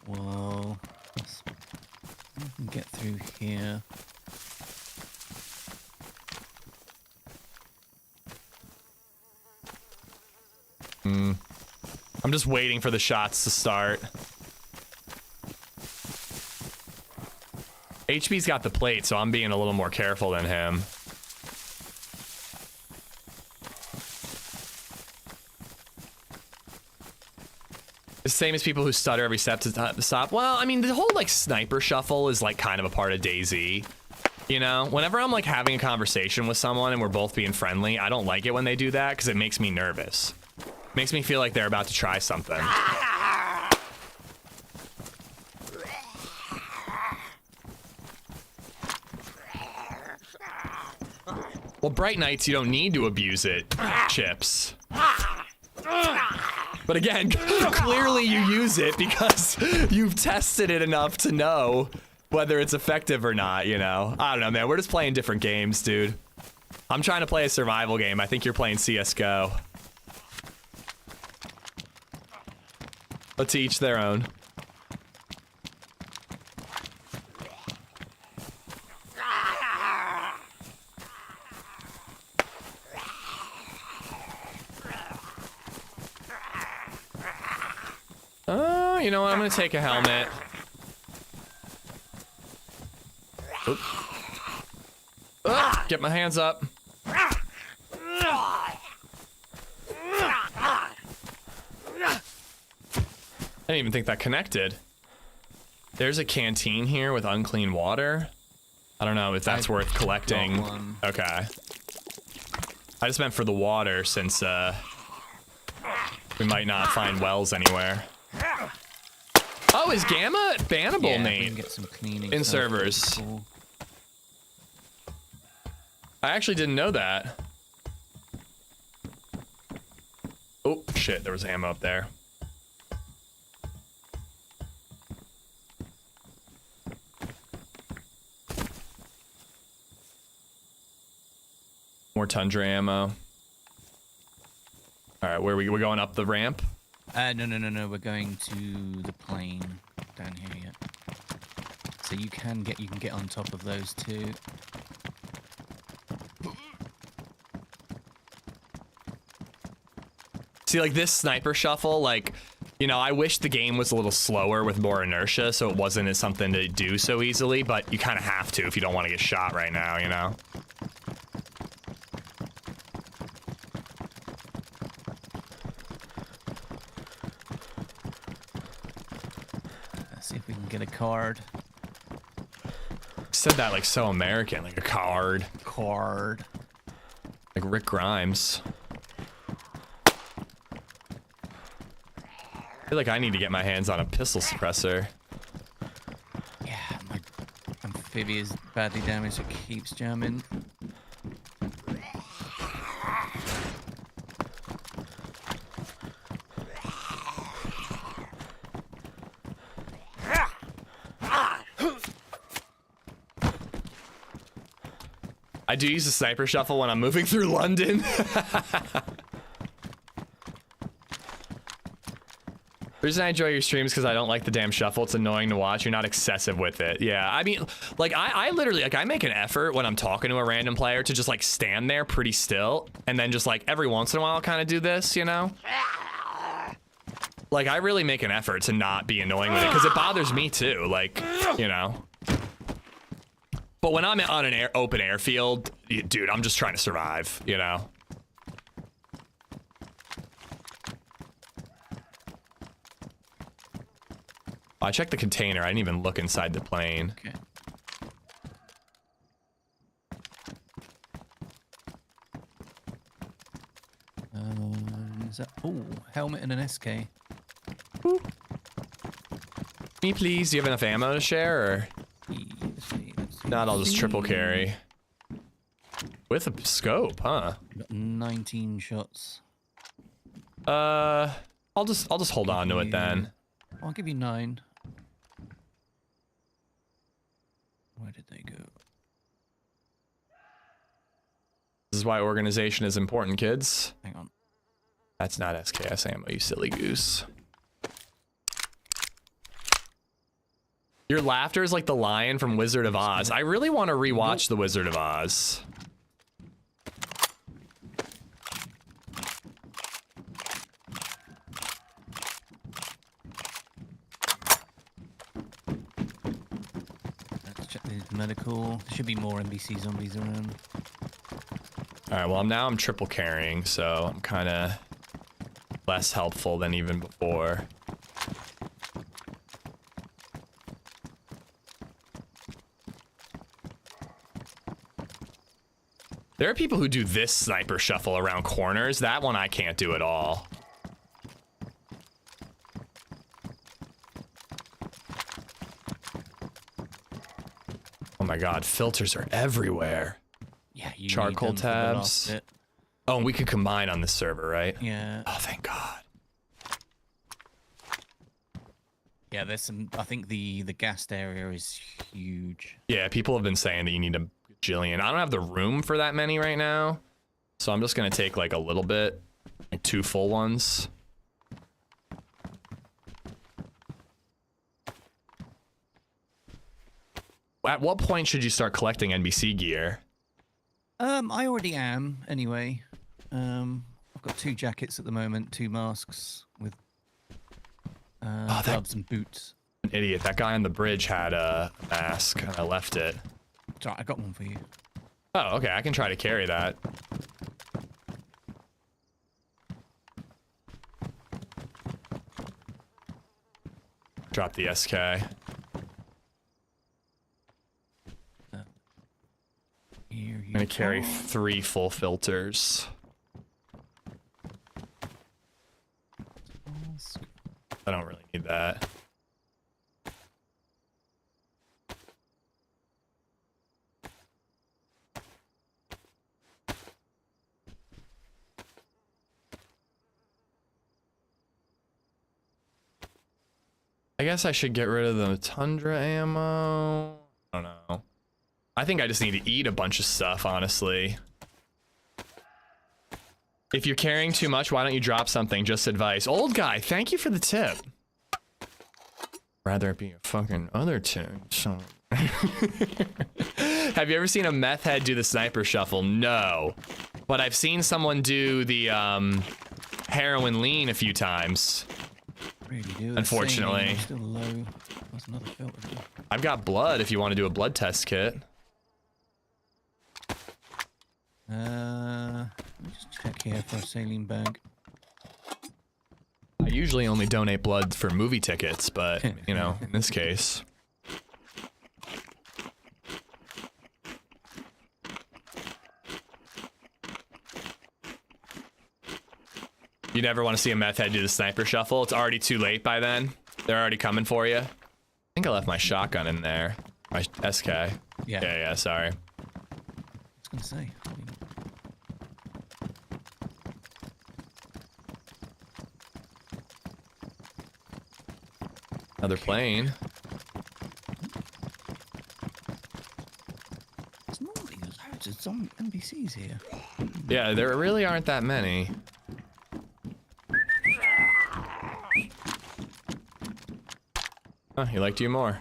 Whoa. Let's get through here. I'm just waiting for the shots to start. HB's got the plate, so I'm being a little more careful than him. The same as people who stutter every step to stop. Well, I mean, the whole like sniper shuffle is like kind of a part of DayZ. You know, whenever I'm like having a conversation with someone and we're both being friendly, I don't like it when they do that because it makes me nervous. Makes me feel like they're about to try something. Well, Bright Nights, you don't need to abuse it, Chips. But again, clearly you use it because you've tested it enough to know whether it's effective or not, you know? I don't know, man. We're just playing different games, dude. I'm trying to play a survival game. I think you're playing CSGO. But to each their own. Oh, you know what? I'm gonna take a helmet. Oop. Get my hands up. I didn't even think that connected. There's a canteen here with unclean water. I don't know if that's worth collecting. got one. Okay. I just meant for the water since we might not find wells anywhere. Oh, is Gamma bannable, Yeah, we Nate? can get some cleaning In stuff. servers. Cool. I actually didn't know that. Oh, shit, there was ammo up there. More Tundra ammo. All right, where we're going up the ramp? No. We're going to the plane down here yet. So you can get on top of those two. See, like this sniper shuffle, like, you know, I wish the game was a little slower with more inertia so it wasn't as something to do so easily, but you kind of have to if you don't want to get shot right now, you know? Let's see if we can get a card. Said that like so American, like a card. Card. Like Rick Grimes. feel like I need to get my hands on a pistol suppressor. Yeah, my amphibious badly damaged. It keeps jamming. I do use a sniper shuffle when I'm moving through London. The reason I enjoy your streams because I don't like the damn shuffle. It's annoying to watch. You're not excessive with it. Yeah, I mean, like, I literally, like, I make an effort when I'm talking to a random player to just, like, stand there pretty still. And then just, like, every once in a while kind of do this, you know? Like, I really make an effort to not be annoying with it because it bothers me, too. Like, you know? But when I'm on an open airfield, dude, I'm just trying to survive, you know? I checked the container. I didn't even look inside the plane. Okay. Is that... Oh, helmet and an SK. Me, please. Do you have enough ammo to share, or? Let's see. Not, I'll just triple carry. With a scope, huh? Got 19 shots. I'll just hold on to it then. I'll give you 9. Where did they go? This is why organization is important, kids. Hang on. That's not SKS ammo, you silly goose. Your laughter is like the lion from Wizard of Oz. I really want to rewatch The Wizard of Oz. Let's check the medical. There should be more NBC zombies around. All right, well, now I'm triple carrying, so I'm kind of less helpful than even before. There are people who do this sniper shuffle around corners. That one I can't do at all. Oh my god, filters are everywhere. Yeah, you Charcoal need them for the last tabs. bit. Oh, and we can combine on this server, right? Yeah. Oh, thank god. Yeah, there's some... I think the gassed area is huge. Yeah, people have been saying that you need a bajillion. I don't have the room for that many right now, so I'm just gonna take like a little bit, like 2 full ones. At what point should you start collecting NBC gear? I already am, anyway. I've got 2 jackets at the moment, 2 masks with gloves and boots. An idiot. That guy on the bridge had a mask, and I left it. Sorry, I got one for you. Oh, okay. I can try to carry that. Drop the SK. Here I'm you gonna carry go. 3 full filters. Mask. I don't really need that. I guess I should get rid of the Tundra ammo. I don't know. I think I just need to eat a bunch of stuff, honestly. If you're carrying too much, why don't you drop something? Just advice. Old guy, thank you for the tip. Rather it be a fucking other tune. So. Have you ever seen a meth head do the sniper shuffle? No. But I've seen someone do the heroin lean a few times. Really do. Unfortunately. Still low. That's another filter. I've got blood if you want to do a blood test kit. Let me just check here for a saline bag. I usually only donate blood for movie tickets, but, you know, in this case. You never want to see a meth head do the sniper shuffle. It's already too late by then. They're already coming for you. I think I left my shotgun in there. My SK. Yeah, sorry. I was gonna say. Another plane. There's normally loads of some NPCs here. Yeah, there really aren't that many. Oh, he liked you more.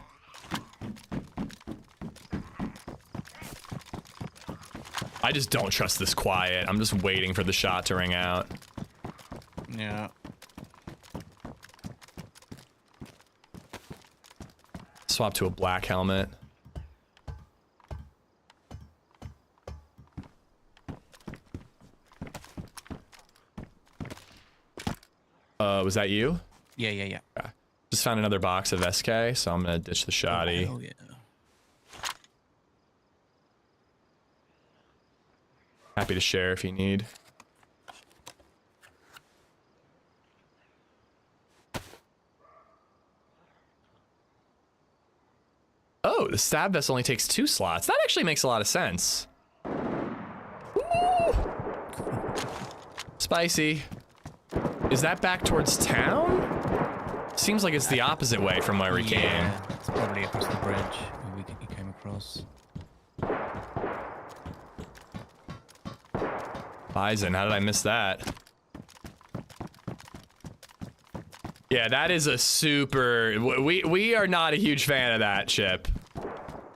I just don't trust this quiet. I'm just waiting for the shot to ring out. Yeah. Swap to a black helmet. Was that you? Yeah. Okay. Just found another box of SK, so I'm gonna ditch the shoddy. Oh, yeah. Happy to share if you need. Oh, the stab vest only takes 2 slots. That actually makes a lot of sense. Ooh. Spicy. Is that back towards town? Seems like it's the opposite way from where we came. Yeah, it's probably across the bridge where you came across. Bison, how did I miss that? Yeah, that is a super... We are not a huge fan of that ship.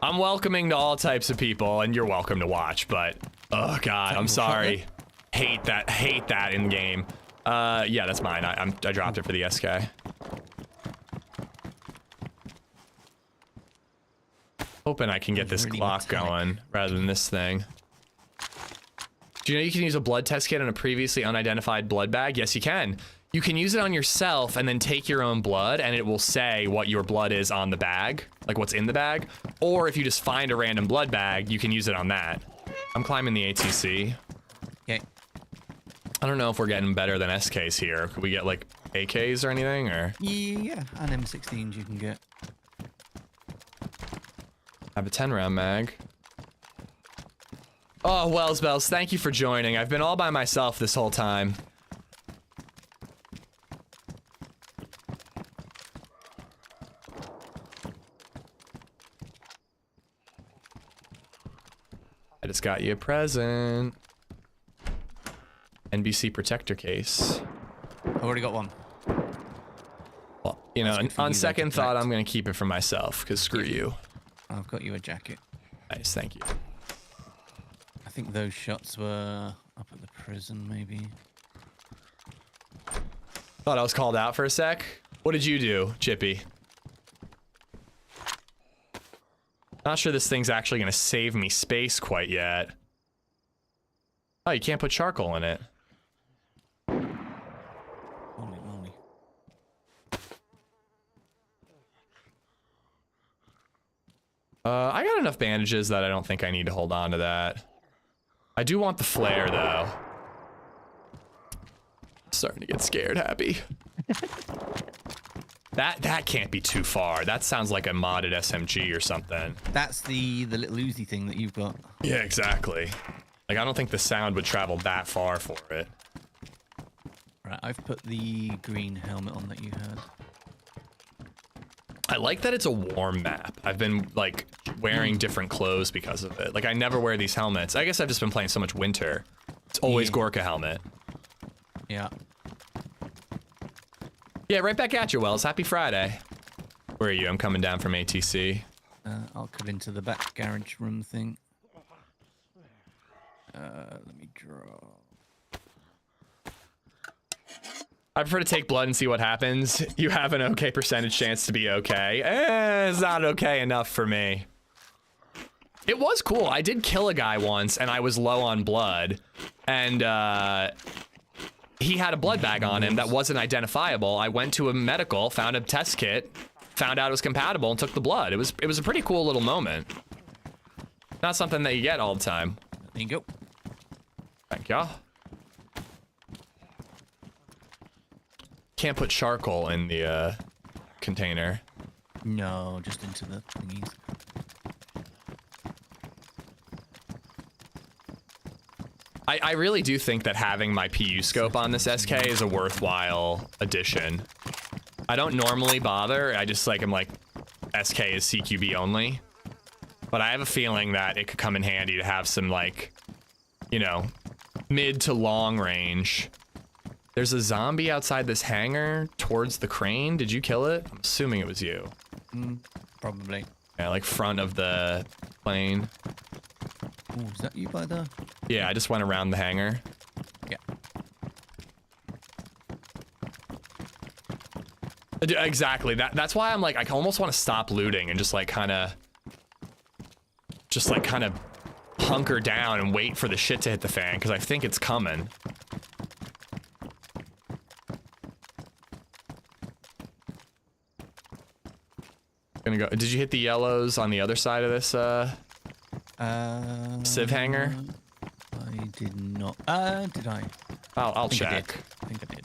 I'm welcoming to all types of people, and you're welcome to watch, but... Oh, God, I'm sorry. Hate that in game. Yeah, that's mine. I dropped it for the SK. Hoping I can get this Really clock metallic. going rather than this thing. Do you know you can use a blood test kit on a previously unidentified blood bag? Yes, you can. You can use it on yourself and then take your own blood, and it will say what your blood is on the bag, like what's in the bag. Or if you just find a random blood bag, you can use it on that. I'm climbing the ATC. Okay. I don't know if we're getting better than SKs here. Could we get like AKs or anything, or? Yeah, and M16s you can get. I have a 10-round mag. Oh, Wells Bells, thank you for joining. I've been all by myself this whole time. I just got you a present. NBC protector case. I've already got one. Well, you know, That's good for on you, though, second to thought, collect. I'm gonna keep it for myself, because screw you. I've got you a jacket. Nice, thank you. I think those shots were up at the prison, maybe. Thought I was called out for a sec. What did you do, Chippy? Not sure this thing's actually gonna save me space quite yet. Oh, you can't put charcoal in it. Holy moly. I got enough bandages that I don't think I need to hold on to that. I do want the flare, though. Starting to get scared, Happy. That can't be too far. That sounds like a modded SMG or something. That's the little Uzi thing that you've got. Yeah, exactly. Like, I don't think the sound would travel that far for it. Right, I've put the green helmet on that you had. I like that it's a warm map. I've been, like, wearing different clothes because of it. Like, I never wear these helmets. I guess I've just been playing so much winter. It's always Yeah. Gorka helmet. Yeah. Yeah, right back at you, Wells. Happy Friday. Where are you? I'm coming down from ATC. I'll cut into the back garage room thing. Let me draw. I prefer to take blood and see what happens. You have an okay percentage chance to be okay. It's not okay enough for me. It was cool. I did kill a guy once, and I was low on blood. And, he had a blood bag on him that wasn't identifiable. I went to a medical, found a test kit, found out it was compatible, and took the blood. It was a pretty cool little moment. Not something that you get all the time. There you go. Thank y'all. can't put charcoal in the container. No, just into the thingies. I really do think that having my PU scope on this SK is a worthwhile addition. I don't normally bother. I just like, I'm like, SK is CQB only. But I have a feeling that it could come in handy to have some, like, you know, mid to long range. There's a zombie outside this hangar towards the crane. Did you kill it? I'm assuming it was you. Probably. Yeah, like front of the plane. Oh, is that you by the? Yeah, I just went around the hangar. Yeah. Exactly. That's why I'm like, I almost want to stop looting and just like kind of hunker down and wait for the shit to hit the fan, because I think it's coming. Gonna go. Did you hit the yellows on the other side of this Civ hangar? I did not. Did I? I'll I think I check. did. I think I did.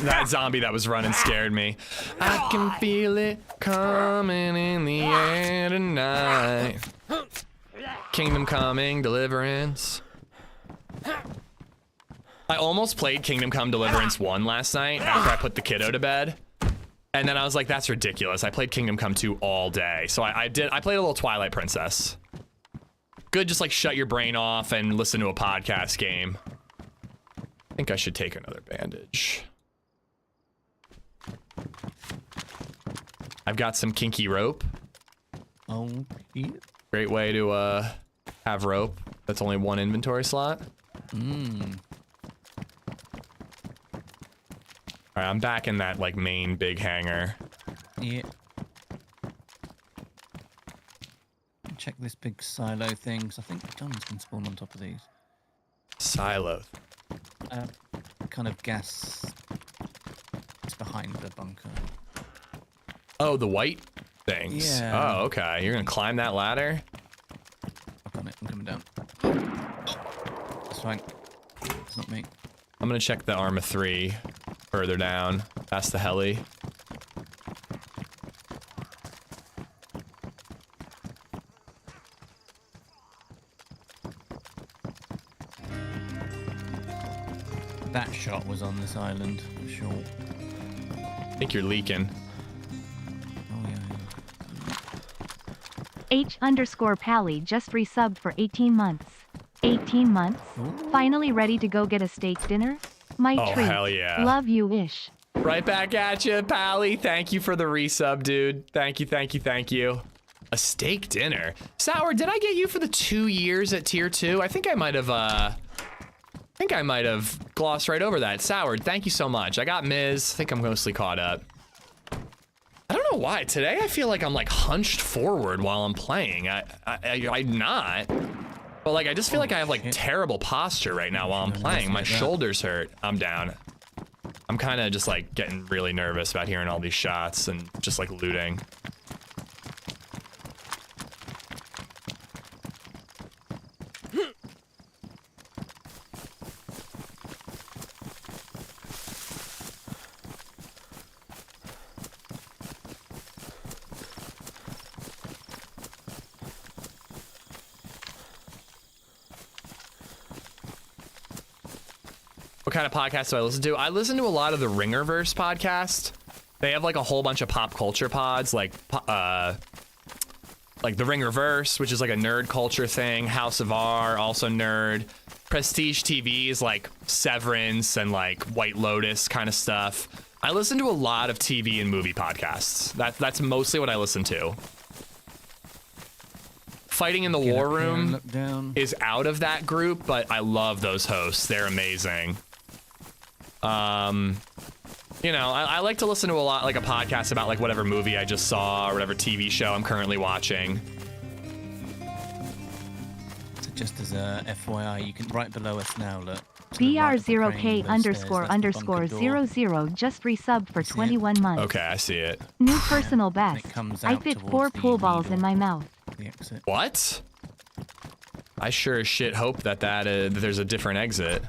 That zombie that was running scared me. I can feel it coming in the air tonight. Kingdom Coming Deliverance. I almost played Kingdom Come Deliverance 1 last night after I put the kiddo to bed. And then I was like, that's ridiculous. I played Kingdom Come 2 all day. So I played a little Twilight Princess. Good, just like shut your brain off and listen to a podcast game. I think I should take another bandage. I've got some kinky rope. Oh, yeah. Great way to have rope. That's only one inventory slot. All right, I'm back in that like main big hangar. Yeah. Check this big silo thing, 'cause I think guns can spawn on top of these. Silo. Kind of gas. It's behind the bunker. Oh, the white things. Yeah. Oh, okay. You're gonna climb that ladder? I've done it. I'm coming down. That's fine. It's not me. I'm gonna check the Arma 3 further down, past the heli. That shot was on this island, for sure. I think you're leaking. Oh, yeah. H_Pally just resubbed for 18 months. 18 months? Finally ready to go get a steak dinner? My Oh, treat. hell yeah. Love you-ish. Right back at you, Pally. Thank you for the resub, dude. Thank you, thank you, thank you. A steak dinner. Sour, did I get you for the 2 years at tier 2? I think I might have glossed right over that. Sour, thank you so much. I got Miz. I think I'm mostly caught up. I don't know why. Today I feel like I'm like hunched forward while I'm playing. I'm not. But like I just feel like I have like terrible posture right now while I'm playing. My shoulders hurt. I'm down. I'm kind of just like getting really nervous about hearing all these shots and just like looting. What kind of podcasts do I listen to? I listen to a lot of the Ringerverse podcast. They have like a whole bunch of pop culture pods, like the Ringerverse, which is like a nerd culture thing. House of R, also nerd. Prestige TV is like Severance and like White Lotus kind of stuff. I listen to a lot of TV and movie podcasts. That's mostly what I listen to. Fighting in the War Room is out of that group, but I love those hosts. They're amazing. You know, I like to listen to a lot, like a podcast about like whatever movie I just saw or whatever TV show I'm currently watching. So just as a FYI, you can right below us now, look. BR0K__00 just resubbed for 21 months. Okay, I see it. New personal And best. it comes I out fit towards 4 the pool balls needle. in my mouth. the exit. What? I sure as shit hope that there's a different exit.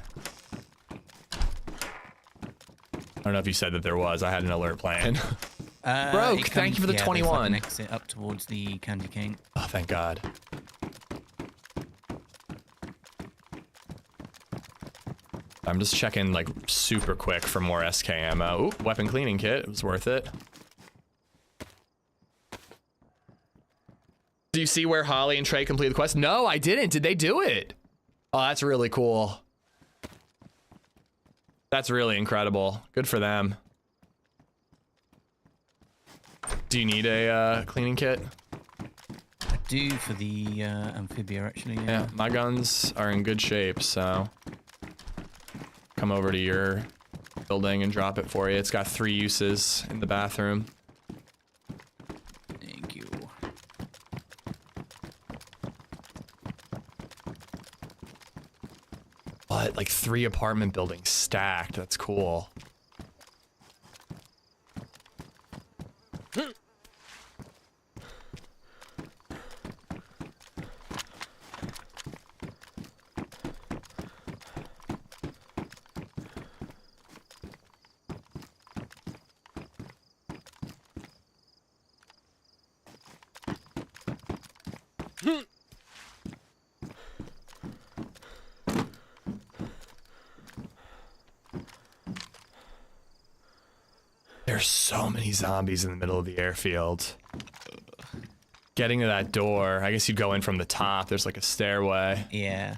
I don't know if you said that there was. I had an alert playing. Broke, thank you for the 21. There's like an exit up towards the candy cane. Oh, thank God. I'm just checking like super quick for more SK ammo. Ooh, weapon cleaning kit. It was worth it. Do you see where Holly and Trey completed the quest? No, I didn't. Did they do it? Oh, that's really cool. That's really incredible. Good for them. Do you need a cleaning kit? I do for the amphibia, actually. Yeah, my guns are in good shape, so come over to your building and drop it for you. It's got 3 uses in the bathroom. Thank you. What? Like 3 apartment buildings stacked. That's cool. There's so many zombies in the middle of the airfield. Getting to that door, I guess you go in from the top. There's like a stairway. Yeah.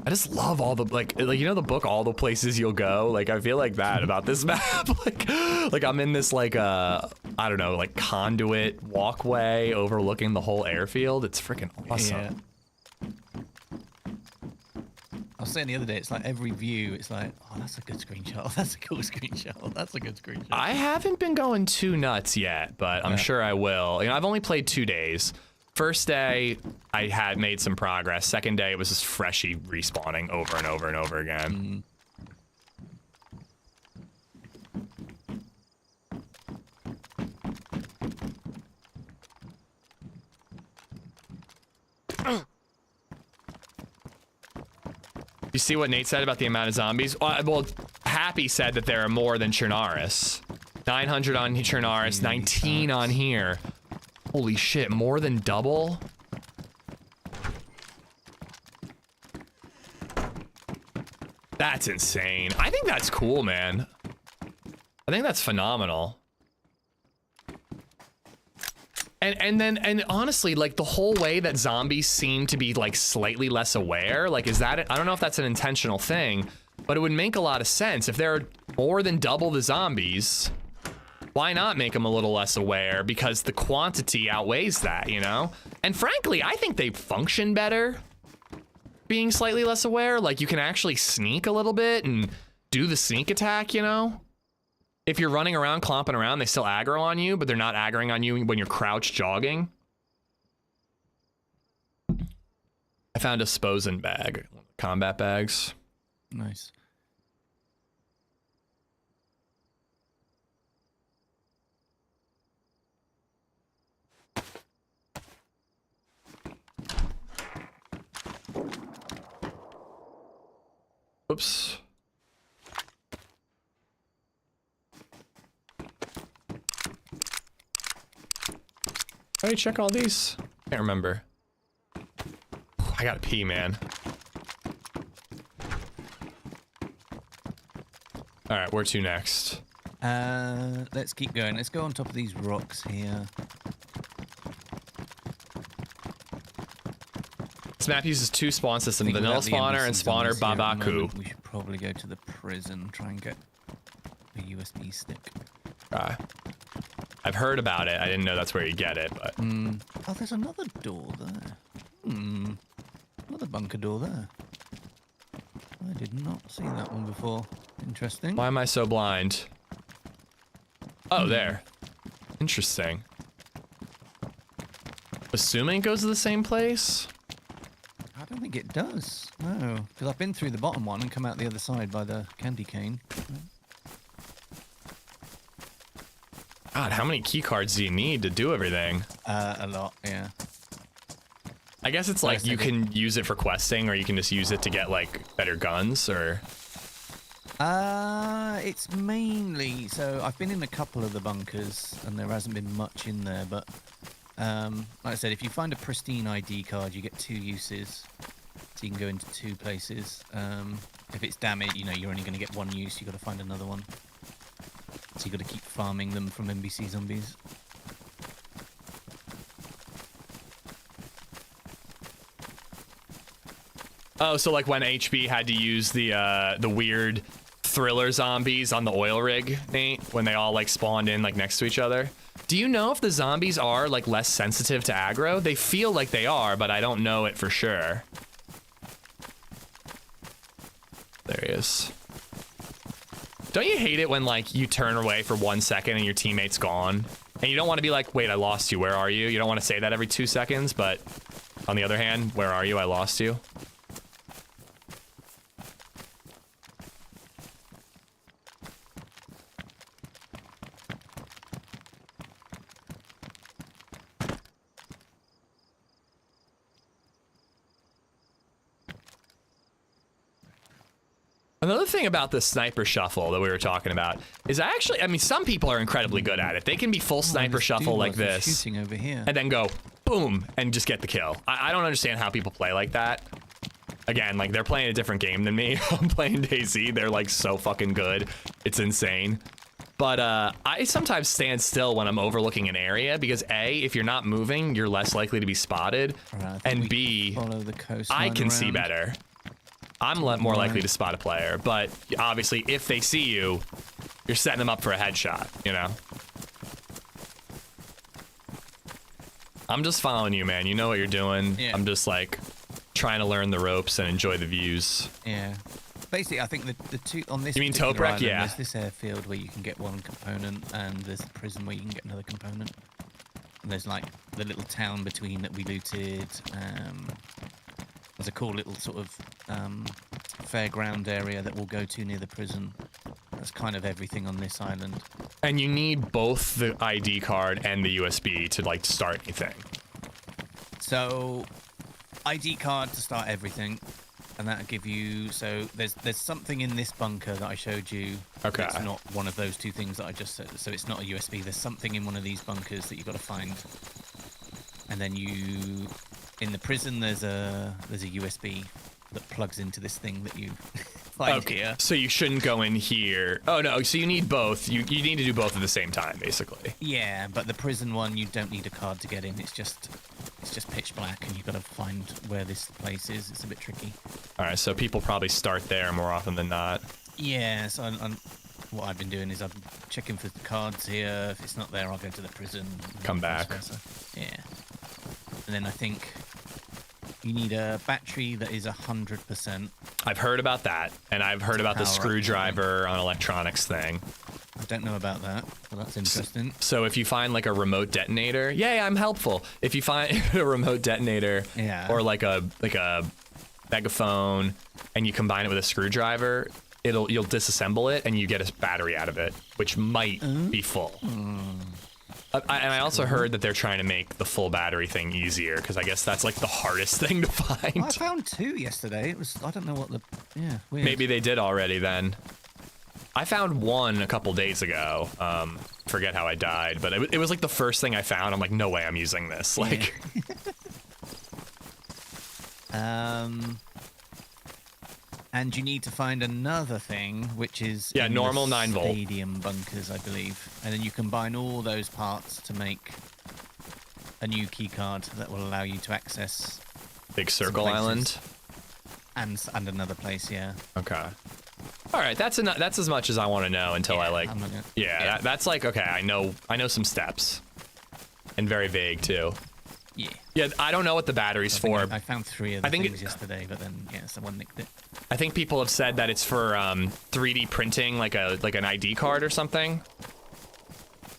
I just love all the like you know the book All the Places You'll Go. Like I feel like that about this map. like I'm in this like I don't know, like conduit walkway overlooking the whole airfield. It's freaking awesome. Yeah. I was saying the other day, it's like every view, it's like, oh, that's a good screenshot. Oh, that's a cool screenshot. Oh, that's a good screenshot. I haven't been going too nuts yet, but I'm sure I will. You know, I've only played 2 days. First day, I had made some progress. Second day, it was just freshy respawning over and over and over again. You see what Nate said about the amount of zombies? Well, Happy said that there are more than Chernarus. 900 on Chernarus, 19 on here. Holy shit, more than double? That's insane. I think that's cool, man. I think that's phenomenal. And honestly, like the whole way that zombies seem to be like slightly less aware, like is that, I don't know if that's an intentional thing, but it would make a lot of sense. If there are more than double the zombies, why not make them a little less aware? Because the quantity outweighs that, you know? And frankly, I think they function better being slightly less aware. Like you can actually sneak a little bit and do the sneak attack, you know? If you're running around, clomping around, they still aggro on you, but they're not aggroing on you when you're crouched jogging. I found a Sposen bag, combat bags. Nice. Oops. How do you check all these? Can't remember. I gotta pee, man. All right, where to next? Let's keep going. Let's go on top of these rocks here. This map uses 2 spawn systems, Thinking vanilla about the spawner and NPCs on spawner this here at the Babaku. moment, we should probably go to the prison, try and get a USB stick. I've heard about it. I didn't know that's where you get it, but Oh, there's another door there. Another bunker door there. I did not see that one before. Interesting. why am I so blind? Oh, there. Interesting. Assuming it goes to the same place? I don't think it does. No, because I've been through the bottom one and come out the other side by the candy cane. God, how many key cards do you need to do everything? A lot, yeah. I guess it's like you can use it for questing, or you can just use it to get like better guns, or. It's mainly, so I've been in a couple of the bunkers and there hasn't been much in there, but like I said, if you find a pristine ID card, you get 2 uses, so you can go into 2 places. If it's damaged, you know, you're only going to get 1 use, you've got to find another one. So you've got to keep farming them from NBC zombies. Oh, so like when HB had to use the weird thriller zombies on the oil rig, Nate, when they all like spawned in like next to each other. Do you know if the zombies are like less sensitive to aggro? They feel like they are, but I don't know it for sure. There he is. Don't you hate it when like you turn away for 1 second and your teammate's gone? And you don't want to be like, wait, I lost you, where are you? You don't want to say that every 2 seconds, but on the other hand, where are you? I lost you. Another thing about the sniper shuffle that we were talking about is I mean, some people are incredibly good at it. They can be full sniper shuffle like this, shooting over here, and then go boom and just get the kill. I don't understand how people play like that. Again, like they're playing a different game than me. I'm playing DayZ. They're like so fucking good. It's insane. But I sometimes stand still when I'm overlooking an area because A, if you're not moving, you're less likely to be spotted, and B, follow the coast. I can see better. I'm more likely to spot a player, but obviously if they see you, you're setting them up for a headshot, you know? I'm just following you, man. You know what you're doing. Yeah. I'm just like trying to learn the ropes and enjoy the views. Yeah. Basically, I think the two on this. You mean Toprek? Island, yeah. There's this airfield where you can get one component, and there's a prison where you can get another component. And there's like the little town between that we looted. There's a cool little sort of fairground area that we'll go to near the prison. That's kind of everything on this island. And you need both the ID card and the USB to like start anything. So, ID card to start everything, and that'll give you. So there's something in this bunker that I showed you. Okay. It's not one of those 2 things that I just said. So it's not a USB. There's something in one of these bunkers that you've got to find, and then you. In the prison, there's a USB that plugs into this thing that you find here. So you shouldn't go in here. Oh no, so you need both. You need to do both at the same time, basically. Yeah, but the prison one, you don't need a card to get in. It's just pitch black, and you've got to find where this place is. It's a bit tricky. All right, so people probably start there more often than not. Yeah, so what I've been doing is I'm checking for the cards here. If it's not there, I'll go to the prison. Come back. Yeah. And then I think you need a battery that is 100%. I've heard about that, and I've heard about the screwdriver on electronics thing. I don't know about that, but that's interesting. So if you find like a remote detonator, yeah, I'm helpful. If you find a remote detonator, or like a megaphone, and you combine it with a screwdriver, you'll disassemble it, and you get a battery out of it, which might be full. And I also heard that they're trying to make the full battery thing easier, because I guess that's like the hardest thing to find. Well, I found 2 yesterday. It was, I don't know what the, weird. Maybe they did already then. I found 1 a couple days ago. Forget how I died, but it was like the first thing I found. I'm like, no way I'm using this. Like, and you need to find another thing, which is normal 9-volt stadium bunkers, I believe, and then you combine all those parts to make a new key card that will allow you to access Big Circle Island and another place. Yeah. Okay. All right, that's enough. That's as much as I want to know until I like. That's like okay. I know some steps, and very vague too. Yeah. Yeah, I don't know what the battery's for. I found 3 of the things yesterday, but then someone nicked it. I think people have said that it's for 3D printing, like an ID card or something.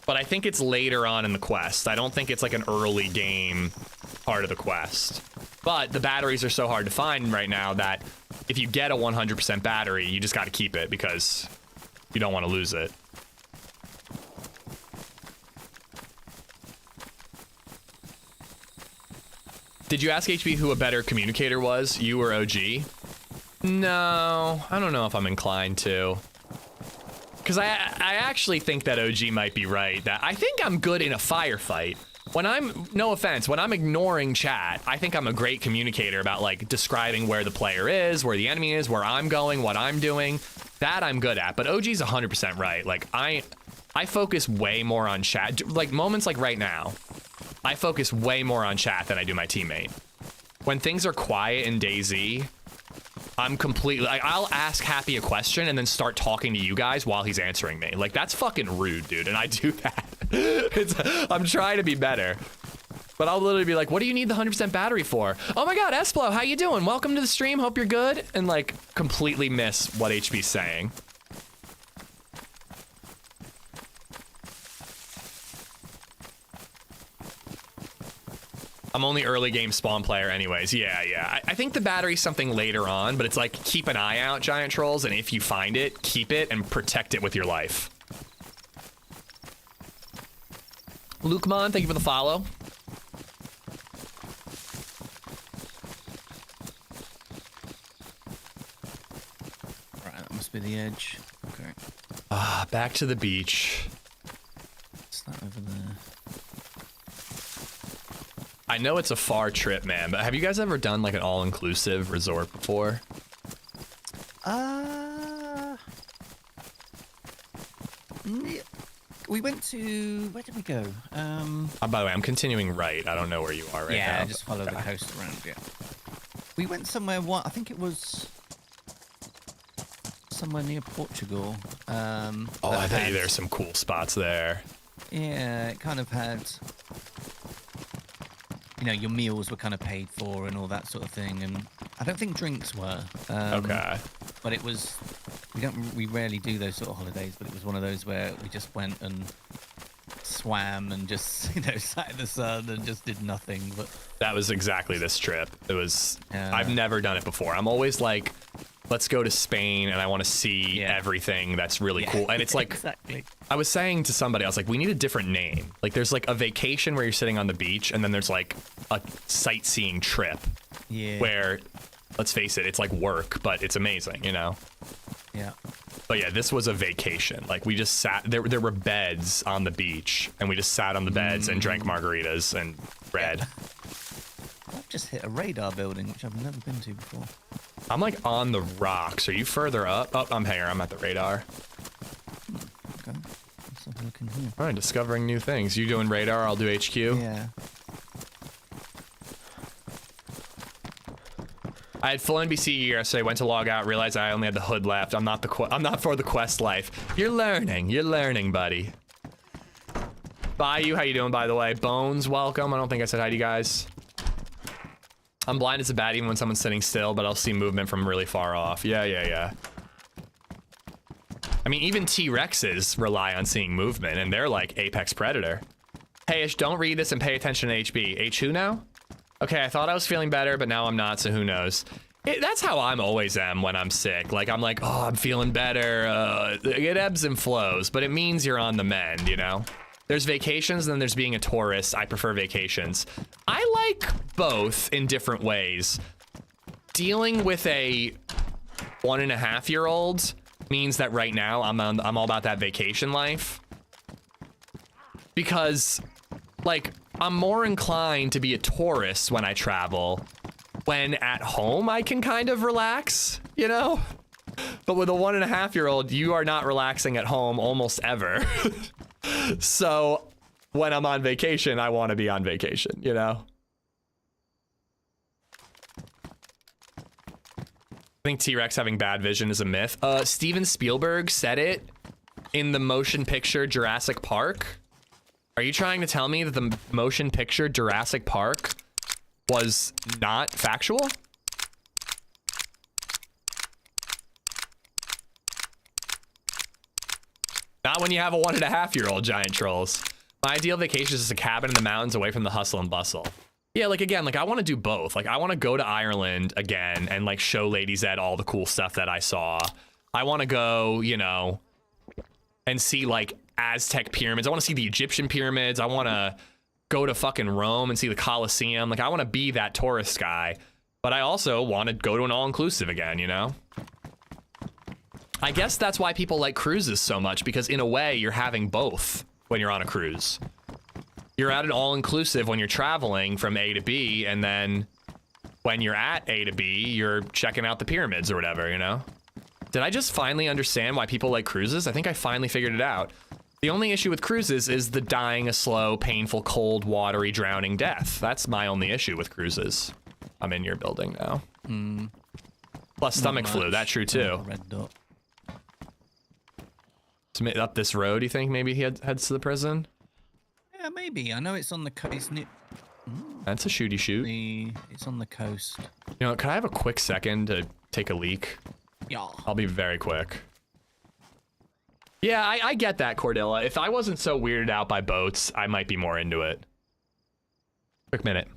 But I think it's later on in the quest. I don't think it's like an early game part of the quest. But the batteries are so hard to find right now that if you get a 100% battery, you just got to keep it because you don't want to lose it. Did you ask HB who a better communicator was, you or OG? No, I don't know if I'm inclined to. Because I actually think that OG might be right. That I think I'm good in a firefight. When I'm, no offense, when I'm ignoring chat, I think I'm a great communicator about like describing where the player is, where the enemy is, where I'm going, what I'm doing. That I'm good at. But OG's 100% right. Like I focus way more on chat. Like moments like right now, I focus way more on chat than I do my teammate. When things are quiet in DayZ, I'm completely, like, I'll ask Happy a question and then start talking to you guys while he's answering me. Like, that's fucking rude, dude, and I do that. I'm trying to be better. But I'll literally be like, what do you need the 100% battery for? Oh my god, Esplo, how you doing? Welcome to the stream, hope you're good. And, like, completely miss what HB's saying. I'm only early game spawn player anyways. Yeah. I think the battery's something later on, but it's like, keep an eye out, Giant Trolls, and if you find it, keep it and protect it with your life. Lukemon, thank you for the follow. Right, that must be the edge. Okay. Back to the beach. What's that over there? I know it's a far trip, man, but have you guys ever done like an all-inclusive resort before? We went to, where did we go? By the way, I'm continuing right. I don't know where you are right now. Yeah, just follow the coast around, yeah. We went somewhere, I think it was somewhere near Portugal. Oh, I bet you there's some cool spots there. Yeah, it kind of had, you know, your meals were kind of paid for and all that sort of thing, and I don't think drinks were. Okay. But it was, we rarely do those sort of holidays, but it was one of those where we just went and swam and just, you know, sat in the sun and just did nothing. But that was exactly this trip. It was, I've never done it before. I'm always like, let's go to Spain and I want to see everything that's really cool. And it's like, exactly. I was saying to somebody, I was like, we need a different name. Like there's like a vacation where you're sitting on the beach, and then there's like a sightseeing trip where, let's face it, it's like work, but it's amazing, you know? Yeah. But yeah, this was a vacation. Like we just sat, there were beds on the beach, and we just sat on the beds and drank margaritas and read. I've just hit a radar building, which I've never been to before. I'm like on the rocks. Are you further up? Oh, I'm here. I'm at the radar. Okay. Let's have a look in here. All right, discovering new things. You doing radar? I'll do HQ. Yeah. I had full NBC yesterday. Went to log out. Realized I only had the hood left. I'm not for the quest life. You're learning, buddy. Bayou, how you doing? By the way, Bones, welcome. I don't think I said hi to you guys. I'm blind as a bat even when someone's sitting still, but I'll see movement from really far off. Yeah. I mean, even T-Rexes rely on seeing movement, and they're like apex predator. Hey, Ish, don't read this and pay attention to HB. H who now? Okay, I thought I was feeling better, but now I'm not, so who knows? That's how I'm always am when I'm sick. Like, I'm like, oh, I'm feeling better. It ebbs and flows, but it means you're on the mend, you know? There's vacations, and then there's being a tourist. I prefer vacations. I like both in different ways. Dealing with a 1.5-year-old means that right now I'm all about that vacation life. Because, like, I'm more inclined to be a tourist when I travel. When at home, I can kind of relax, you know? But with a 1.5-year-old, you are not relaxing at home almost ever. So when I'm on vacation, I want to be on vacation, you know? I think T-Rex having bad vision is a myth. Steven Spielberg said it in the motion picture Jurassic Park. Are you trying to tell me that the motion picture Jurassic Park was not factual? Not when you have a 1.5-year-old, Giant Trolls. My ideal vacation is a cabin in the mountains away from the hustle and bustle. Yeah, like again, like I want to do both. Like I want to go to Ireland again and like show LadyZed all the cool stuff that I saw. I want to go, you know, and see like Aztec pyramids. I want to see the Egyptian pyramids. I want to go to fucking Rome and see the Colosseum. Like, I want to be that tourist guy, but I also want to go to an all-inclusive again, you know? I guess that's why people like cruises so much, because in a way you're having both when you're on a cruise. You're at an all-inclusive when you're traveling from A to B, and then when you're at A to B, you're checking out the pyramids or whatever, you know? Did I just finally understand why people like cruises? I think I finally figured it out. The only issue with cruises is the dying a slow, painful, cold, watery, drowning death. That's my only issue with cruises. I'm in your building now. Plus stomach flu, that's true too. Red dot. So up this road, you think maybe he heads to the prison? Yeah, maybe. I know it's on the coast. That's a shooty shoot. It's on the coast. You know, could I have a quick second to take a leak? Yeah. I'll be very quick. Yeah, I get that, Cordilla. If I wasn't so weirded out by boats, I might be more into it. Quick minute.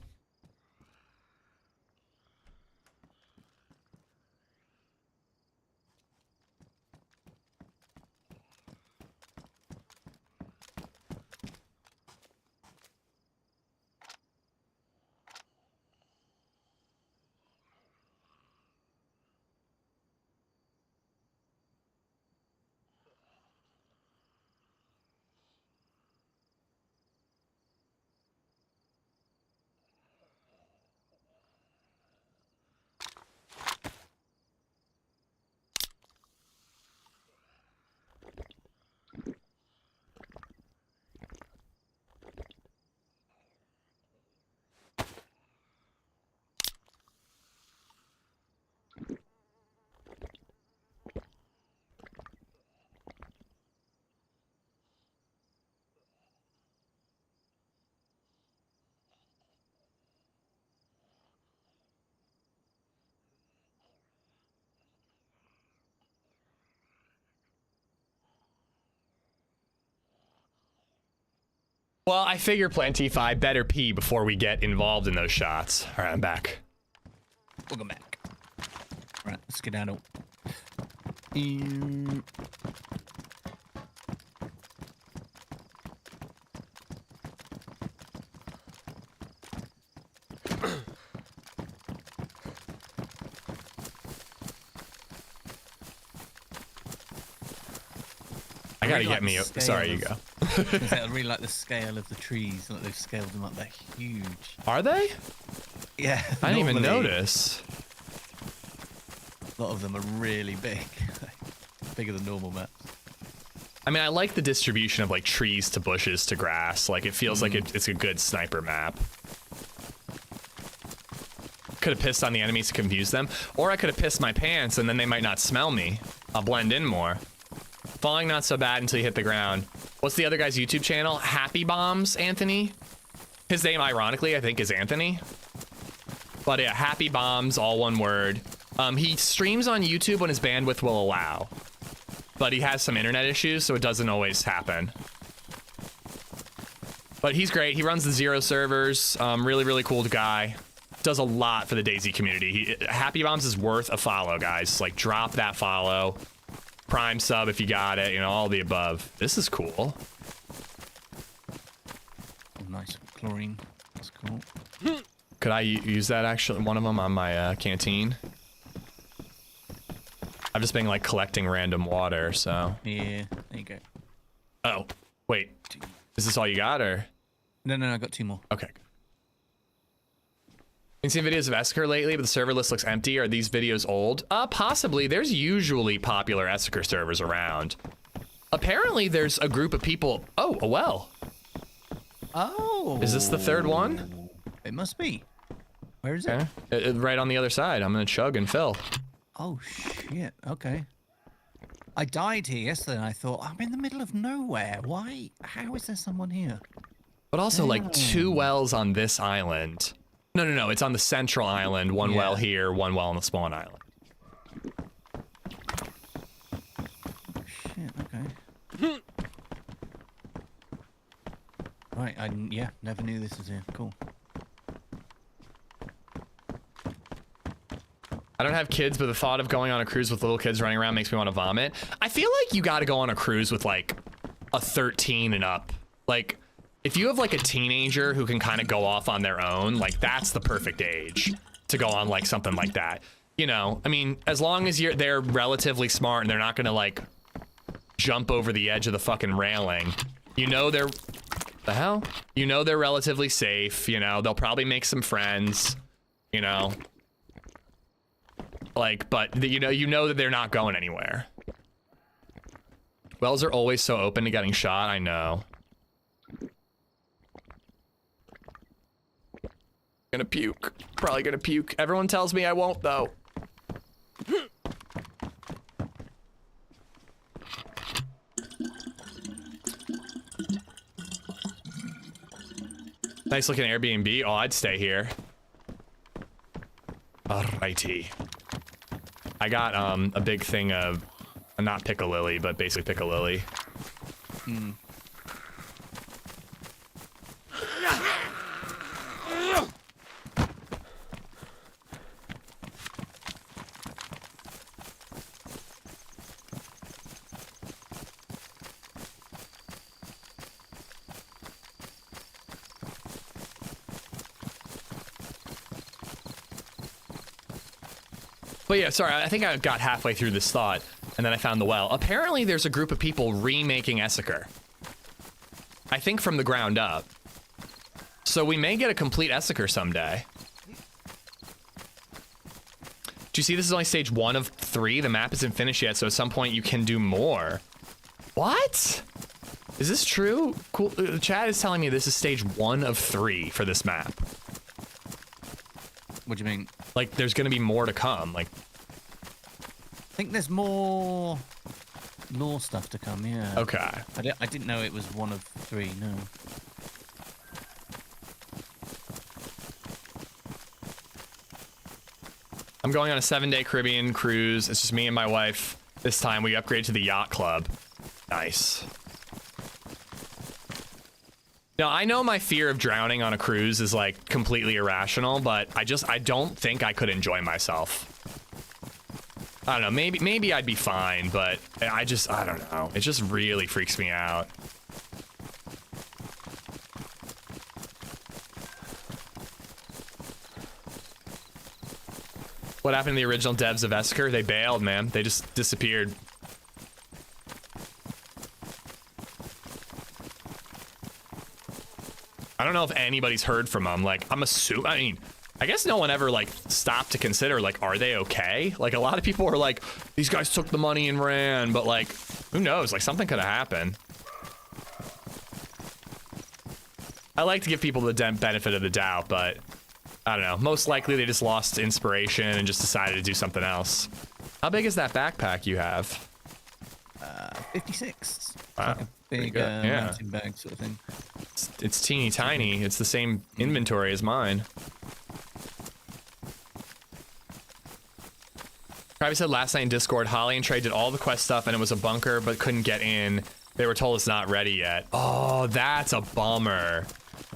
Well, I figure Plantifa, I better pee before we get involved in those shots. All right, I'm back. Welcome back. Right, let's get out. I gotta get me. Sorry, you go. I really like the scale of the trees. Like they've scaled them up. They're huge. Are they? Yeah. I didn't even notice. A lot of them are really big. Bigger than normal maps. I mean, I like the distribution of like trees to bushes to grass. Like it feels like it's a good sniper map. Could have pissed on the enemies to confuse them, or I could have pissed my pants and then they might not smell me. I'll blend in more. Falling not so bad until you hit the ground. What's the other guy's YouTube channel? Happy Bombs, Anthony? His name, ironically, I think is Anthony. But yeah, Happy Bombs, all one word. He streams on YouTube when his bandwidth will allow. But he has some internet issues, so it doesn't always happen. But he's great. He runs the Zero servers. Really, really cool guy. Does a lot for the DayZ community. Happy Bombs is worth a follow, guys. Like, drop that follow. Prime sub if you got it, you know, all the above. This is cool. Oh, nice chlorine. That's cool. Could I use that actually? One of them on my canteen. I've just been like collecting random water, so. Yeah, there you go. Oh, wait. Is this all you got, or? No, I got 2 more. Okay. Been seeing videos of Escher lately, but the server list looks empty. Are these videos old? Possibly. There's usually popular Escher servers around. Apparently, there's a group of people. Oh, a well. Oh. Is this the 3rd one? It must be. Where is it? Right on the other side. I'm gonna chug and fill. Oh, shit. Okay. I died here yesterday and I thought, I'm in the middle of nowhere. Why? How is there someone here? But also, like, 2 wells on this island. No. It's on the central island. One well here, 1 well on the spawn island. Shit, okay. Right, yeah, never knew this was here. Cool. I don't have kids, but the thought of going on a cruise with little kids running around makes me want to vomit. I feel like you got to go on a cruise with like a 13 and up. Like, if you have like a teenager who can kind of go off on their own, like that's the perfect age to go on like something like that. You know, I mean, as long as they're relatively smart and they're not gonna like jump over the edge of the fucking railing, you know, the hell? You know, they're relatively safe, you know, they'll probably make some friends, you know, like, but you know that they're not going anywhere. Wells are always so open to getting shot. I know. Gonna puke. Probably gonna puke. Everyone tells me I won't though. Nice looking Airbnb. Oh, I'd stay here. Alrighty. I got a big thing of not piccalilli, but basically piccalilli. Hmm. But yeah, sorry, I think I got halfway through this thought, and then I found the well. Apparently, there's a group of people remaking Essaker. I think from the ground up. So we may get a complete Essaker someday. Do you see this is only stage 1 of 3? The map isn't finished yet, so at some point you can do more. What? Is this true? Cool. The chat is telling me this is stage 1 of 3 for this map. What do you mean? Like, there's gonna be more to come. Like, I think there's more stuff to come. Yeah. okay. I didn't know it was 1 of 3. No. I'm going on a 7-day Caribbean cruise. It's just me and my wife. This time we upgrade to the yacht club. Nice. Now, I know my fear of drowning on a cruise is like completely irrational, but I don't think I could enjoy myself. I don't know, maybe I'd be fine, but I don't know. It just really freaks me out. What happened to the original devs of Essaker? They bailed, man. They just disappeared. I don't know if anybody's heard from them. Like, I mean, I guess no one ever, like, stopped to consider, like, are they okay? Like, a lot of people are like, these guys took the money and ran, but, like, who knows? Like, something could have happened. I like to give people the benefit of the doubt, but I don't know. Most likely they just lost inspiration and just decided to do something else. How big is that backpack you have? 56. Wow. Like a big mountain bag sort of thing. It's teeny tiny. It's the same inventory as mine. Travis said last night in Discord, Holly and Trey did all the quest stuff and it was a bunker but couldn't get in. They were told it's not ready yet. Oh, that's a bummer.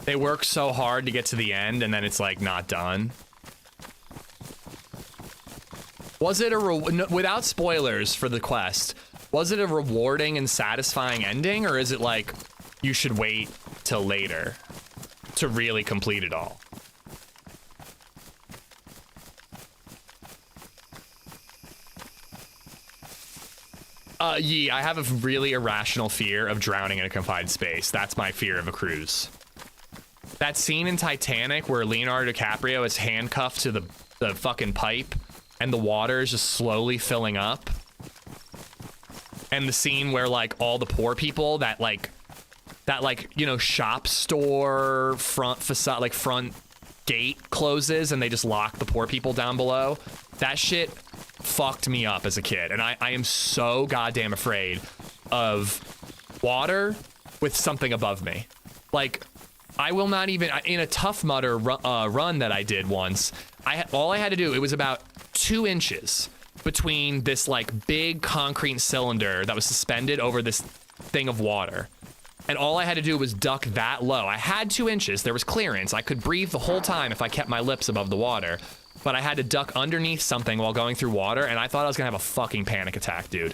They work so hard to get to the end and then it's like not done. Was it without spoilers for the quest, was it a rewarding and satisfying ending, or is it like you should wait till later to really complete it all? I have a really irrational fear of drowning in a confined space. That's my fear of a cruise. That scene in Titanic where Leonardo DiCaprio is handcuffed to the fucking pipe and the water is just slowly filling up. And the scene where like all the poor people that you know, shop store front facade, like front gate closes and they just lock the poor people down below. That shit fucked me up as a kid. And I am so goddamn afraid of water with something above me. Like, I will not even, in a Tough Mudder run that I did once, all I had to do, it was about 2 inches between this like big concrete cylinder that was suspended over this thing of water. And all I had to do was duck that low. I had 2 inches, there was clearance. I could breathe the whole time if I kept my lips above the water. But I had to duck underneath something while going through water, and I thought I was gonna have a fucking panic attack, dude.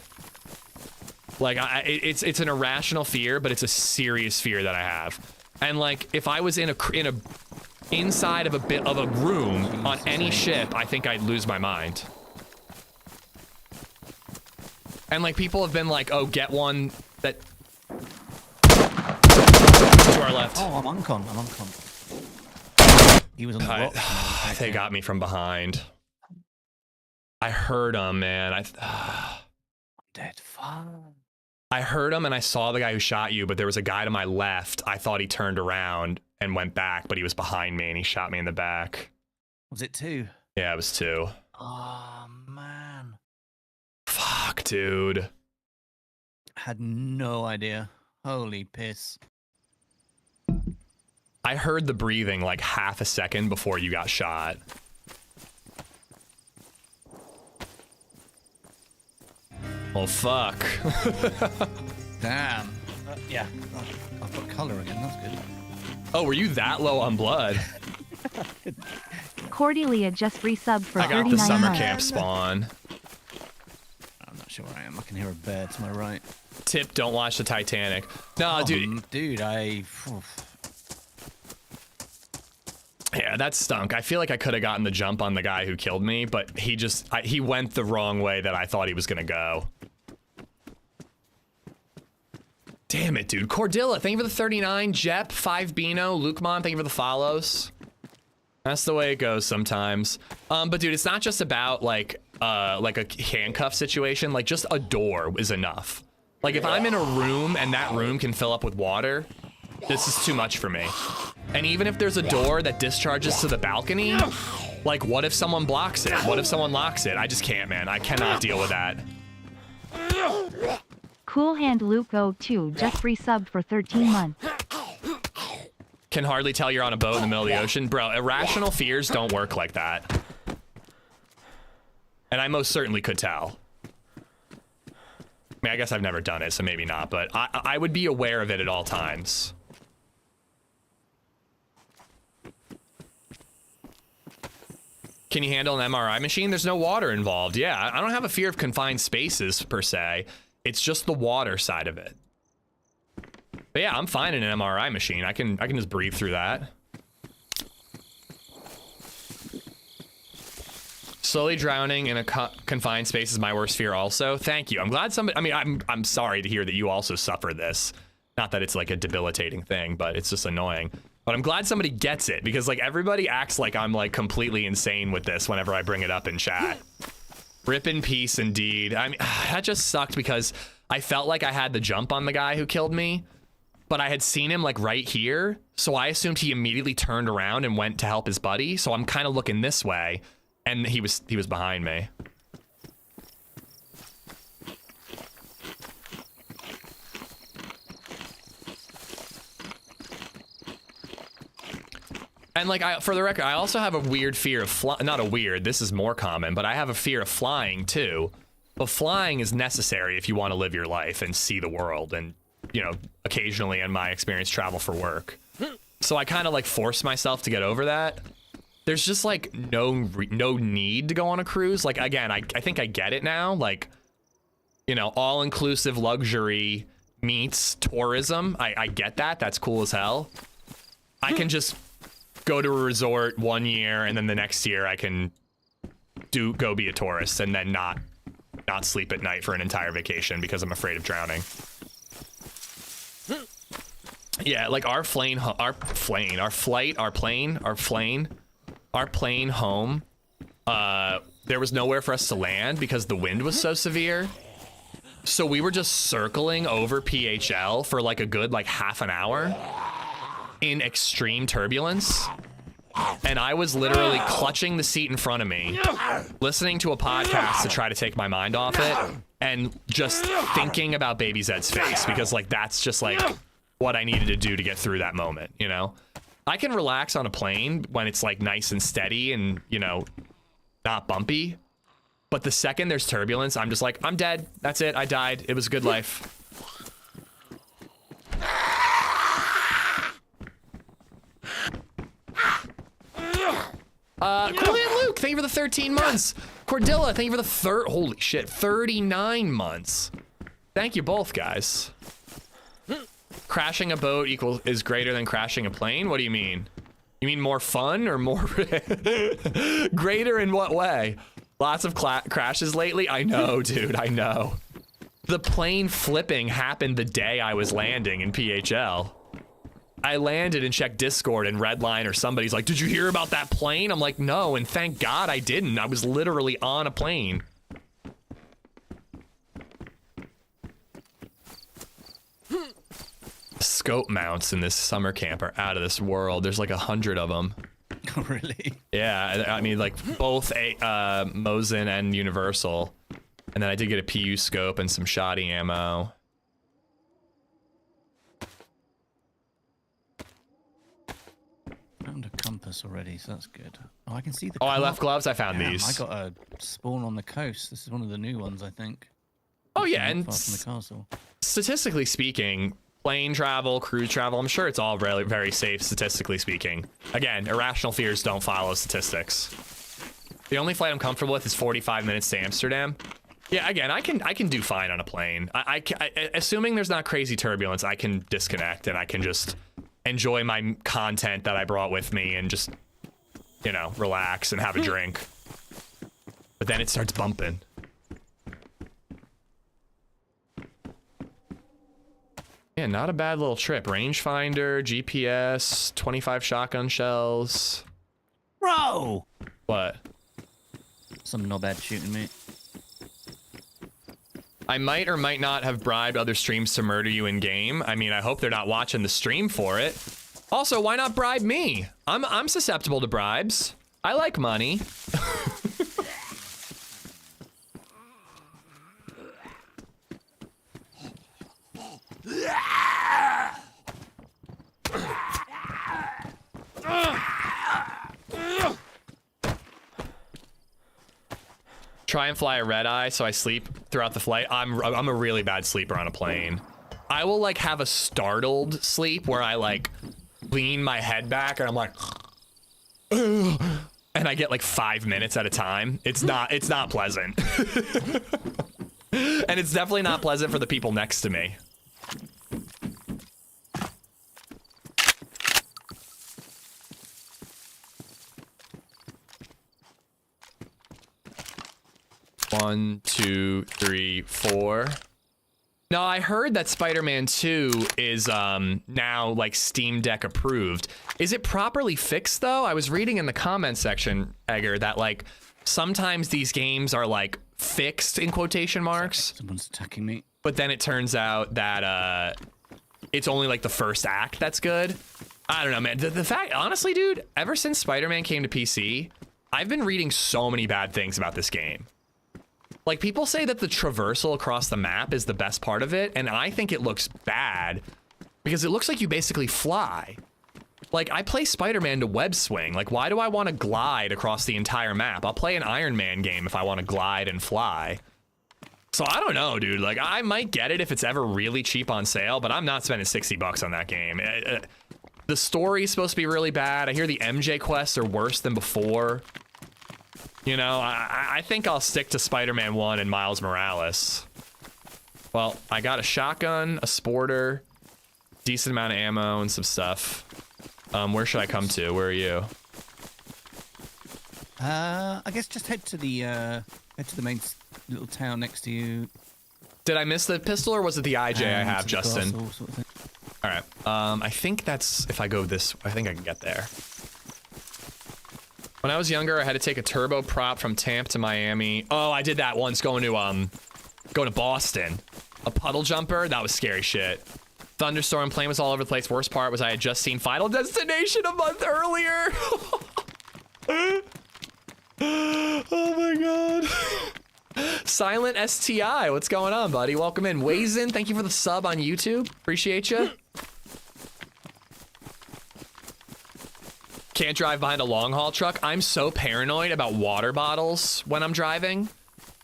Like, it's an irrational fear, but it's a serious fear that I have. And like, if I was in a inside of a bit of a room on any ship, I think I'd lose my mind. And like, people have been like, oh, get one that to our left. Oh, I'm on con. He was on the rock. They got me from behind. I heard him, man. I'm dead. Fuck. I heard him and I saw the guy who shot you, but there was a guy to my left. I thought he turned around and went back, but he was behind me and he shot me in the back. Was it 2? Yeah, it was 2. Oh, man. Fuck, dude. Had no idea. Holy piss. I heard the breathing like half a second before you got shot. Well, fuck. Damn. Yeah. I've got color again. That's good. Oh, were you that low on blood? Cordelia just resubbed for I got 39 the summer months. camp spawn. I'm not sure where I am. I can hear a bear to my right. Tip, don't watch the Titanic. No, dude. Dude, Yeah, that stunk. I feel like I could have gotten the jump on the guy who killed me, but he went the wrong way that I thought he was gonna go. Damn it, dude. Cordilla, thank you for the 39. Jep, 5 Bino, Lukemon, thank you for the follows. That's the way it goes sometimes. But dude, it's not just about like a handcuff situation. Like, just a door is enough. Like, if I'm in a room and that room can fill up with water, this is too much for me. And even if there's a door that discharges to the balcony, like, what if someone blocks it? What if someone locks it? I just can't, man. I cannot deal with that. Cool Hand Luke 02 just resubbed for 13 months. Can hardly tell you're on a boat in the middle of the ocean. Bro, irrational fears don't work like that. And I most certainly could tell. I mean, I guess I've never done it, so maybe not, but I would be aware of it at all times. Can you handle an MRI machine? There's no water involved. Yeah, I don't have a fear of confined spaces per se. It's just the water side of it. But yeah, I'm fine in an MRI machine. I can just breathe through that. Slowly drowning in a confined space is my worst fear also. Thank you. I'm glad somebody, I mean, I'm sorry to hear that you also suffer this. Not that it's like a debilitating thing, but it's just annoying. But I'm glad somebody gets it, because like everybody acts like I'm like completely insane with this whenever I bring it up in chat. Rip in peace indeed. I mean, that just sucked because I felt like I had the jump on the guy who killed me, but I had seen him like right here. So I assumed he immediately turned around and went to help his buddy. So I'm kind of looking this way and he was behind me. And like, for the record, I also have a weird fear of not a weird, this is more common, but I have a fear of flying too. But flying is necessary if you want to live your life and see the world and, you know, occasionally in my experience, travel for work. So I kind of like force myself to get over that. There's just like no need to go on a cruise. Like, again, I think I get it now. Like, you know, all-inclusive luxury meets tourism. I get that. That's cool as hell. I can just go to a resort 1 year and then the next year I can go be a tourist and then not sleep at night for an entire vacation because I'm afraid of drowning. Yeah, like our plane home, there was nowhere for us to land because the wind was so severe. So we were just circling over PHL for like a good like half an hour in extreme turbulence. And I was literally clutching the seat in front of me, listening to a podcast to try to take my mind off it, and just thinking about Baby Zed's face, because like that's just like what I needed to do to get through that moment, you know? I can relax on a plane when it's like nice and steady and, you know, not bumpy. But the second there's turbulence, I'm just like, I'm dead. That's it. I died. It was a good life. Cooley and Luke, thank you for the 13 months. Cordilla, thank you for the holy shit, 39 months. Thank you both, guys. crashing a boat is greater than crashing a plane? What do you mean? You mean more fun or more greater in what way? Lots of crashes lately? I know, dude, I know. The plane flipping happened the day I was landing in PHL. I landed and checked Discord and Redline or somebody's like, did you hear about that plane? I'm like, no, and thank God I didn't. I was literally on a plane. Scope mounts in this summer camp are out of this world. There's like 100 of them. Oh, really? Yeah, I mean, like both Mosin and Universal. And then I did get a PU scope and some shoddy ammo. Found a compass already, so that's good. Oh, I can see the. Oh, I left gloves. I found Damn, these. I got a spawn on the coast. This is one of the new ones, I think. Oh yeah, Not and far from the castle. statistically speaking, plane travel, cruise travel, I'm sure it's all really very safe statistically speaking. Again, irrational fears don't follow statistics. The only flight I'm comfortable with is 45 minutes to Amsterdam. Yeah, again, I can do fine on a plane. I assuming there's not crazy turbulence, I can disconnect and I can just enjoy my content that I brought with me and just, you know, relax and have a drink. But then it starts bumping. Yeah, not a bad little trip. Rangefinder, GPS, 25 shotgun shells. Bro! What? Some knobhead shooting me. I might or might not have bribed other streams to murder you in game. I mean, I hope they're not watching the stream for it. Also, why not bribe me? I'm susceptible to bribes. I like money. Try and fly a red eye so I sleep throughout the flight. I'm a really bad sleeper on a plane. I will like have a startled sleep where I like lean my head back and I'm like, and I get like 5 minutes at a time. It's not pleasant. And it's definitely not pleasant for the people next to me. One, 2, 3, 4. No, I heard that Spider-Man 2 is now like Steam Deck approved. Is it properly fixed though? I was reading in the comment section, Egger, that like sometimes these games are like fixed in quotation marks. Someone's attacking me. But then it turns out that it's only like the first act that's good. I don't know, man. The fact, honestly, dude, ever since Spider-Man came to PC, I've been reading so many bad things about this game. Like, people say that the traversal across the map is the best part of it, and I think it looks bad because it looks like you basically fly. Like, I play Spider-Man to web swing. Like, why do I want to glide across the entire map? I'll play an Iron Man game if I want to glide and fly. So I don't know, dude. Like, I might get it if it's ever really cheap on sale, but I'm not spending 60 bucks on that game. The story is supposed to be really bad. I hear the MJ quests are worse than before. You know, I think I'll stick to Spider-Man 1 and Miles Morales. Well, I got a shotgun, a sporter, decent amount of ammo, and some stuff. Where should I come to? Where are you? I guess just head to the main little town next to you. Did I miss the pistol, or was it the IJ I have, To the Justin? castle sort of thing. All right. I think that's, if I go this, I think I can get there. When I was younger, I had to take a turbo prop from Tampa to Miami. Oh, I did that once going to Boston. A puddle jumper, that was scary shit. Thunderstorm, plane was all over the place. Worst part was I had just seen Final Destination a month earlier. Oh my god. Silent STI, what's going on, buddy? Welcome in. Wazin, thank you for the sub on YouTube. Appreciate you. Can't drive behind a long haul truck. I'm so paranoid about water bottles when I'm driving.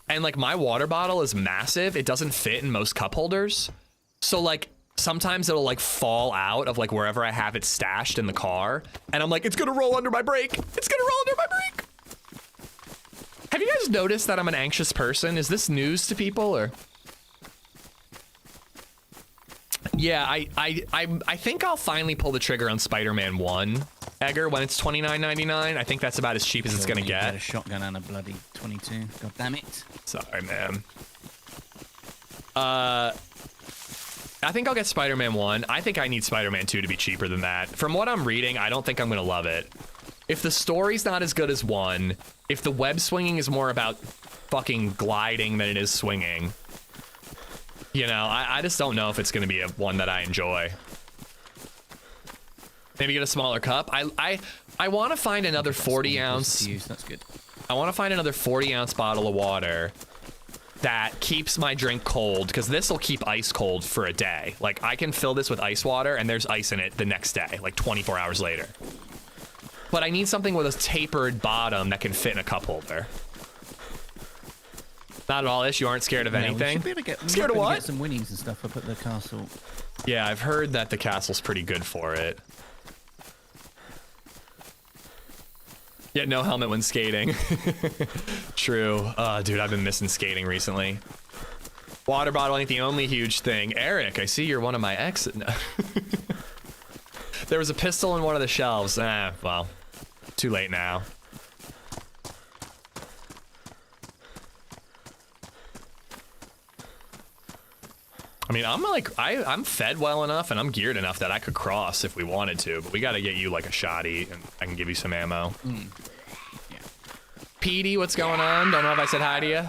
And like my water bottle is massive. It doesn't fit in most cup holders. So like sometimes it'll like fall out of like wherever I have it stashed in the car. And I'm like, it's gonna roll under my brake. It's gonna roll under my brake. Have you guys noticed that I'm an anxious person? Is this news to people or? Yeah, I think I'll finally pull the trigger on Spider-Man 1, Edgar, when it's $29.99. I think that's about as cheap as it's gonna get. A shotgun and a bloody 22. God damn it. Sorry, man. I think I'll get Spider-Man 1. I think I need Spider-Man 2 to be cheaper than that. From what I'm reading, I don't think I'm gonna love it. If the story's not as good as 1, if the web swinging is more about fucking gliding than it is swinging, you know, I just don't know if it's gonna be one that I enjoy. Maybe get a smaller cup. I want to find another 40 ounce. That's good. I want to find another 40 ounce bottle of water that keeps my drink cold, because this will keep ice cold for a day. Like, I can fill this with ice water and there's ice in it the next day, like 24 hours later. But I need something with a tapered bottom that can fit in a cup holder. Not at all, Ish. You aren't scared of anything? We should be able to Scared of what? Get some winnings and stuff up at the castle. Yeah, I've heard that the castle's pretty good for it. Yeah, no helmet when skating. True. Dude, I've been missing skating recently. Water bottle ain't the only huge thing. Eric, I see you're one of my exes. No. There was a pistol in one of the shelves. Well, too late now. I mean, I'm fed well enough and I'm geared enough that I could cross if we wanted to, but we got to get you like a shotty and I can give you some ammo. Yeah. Petey, what's going on? Don't know if I said hi to you.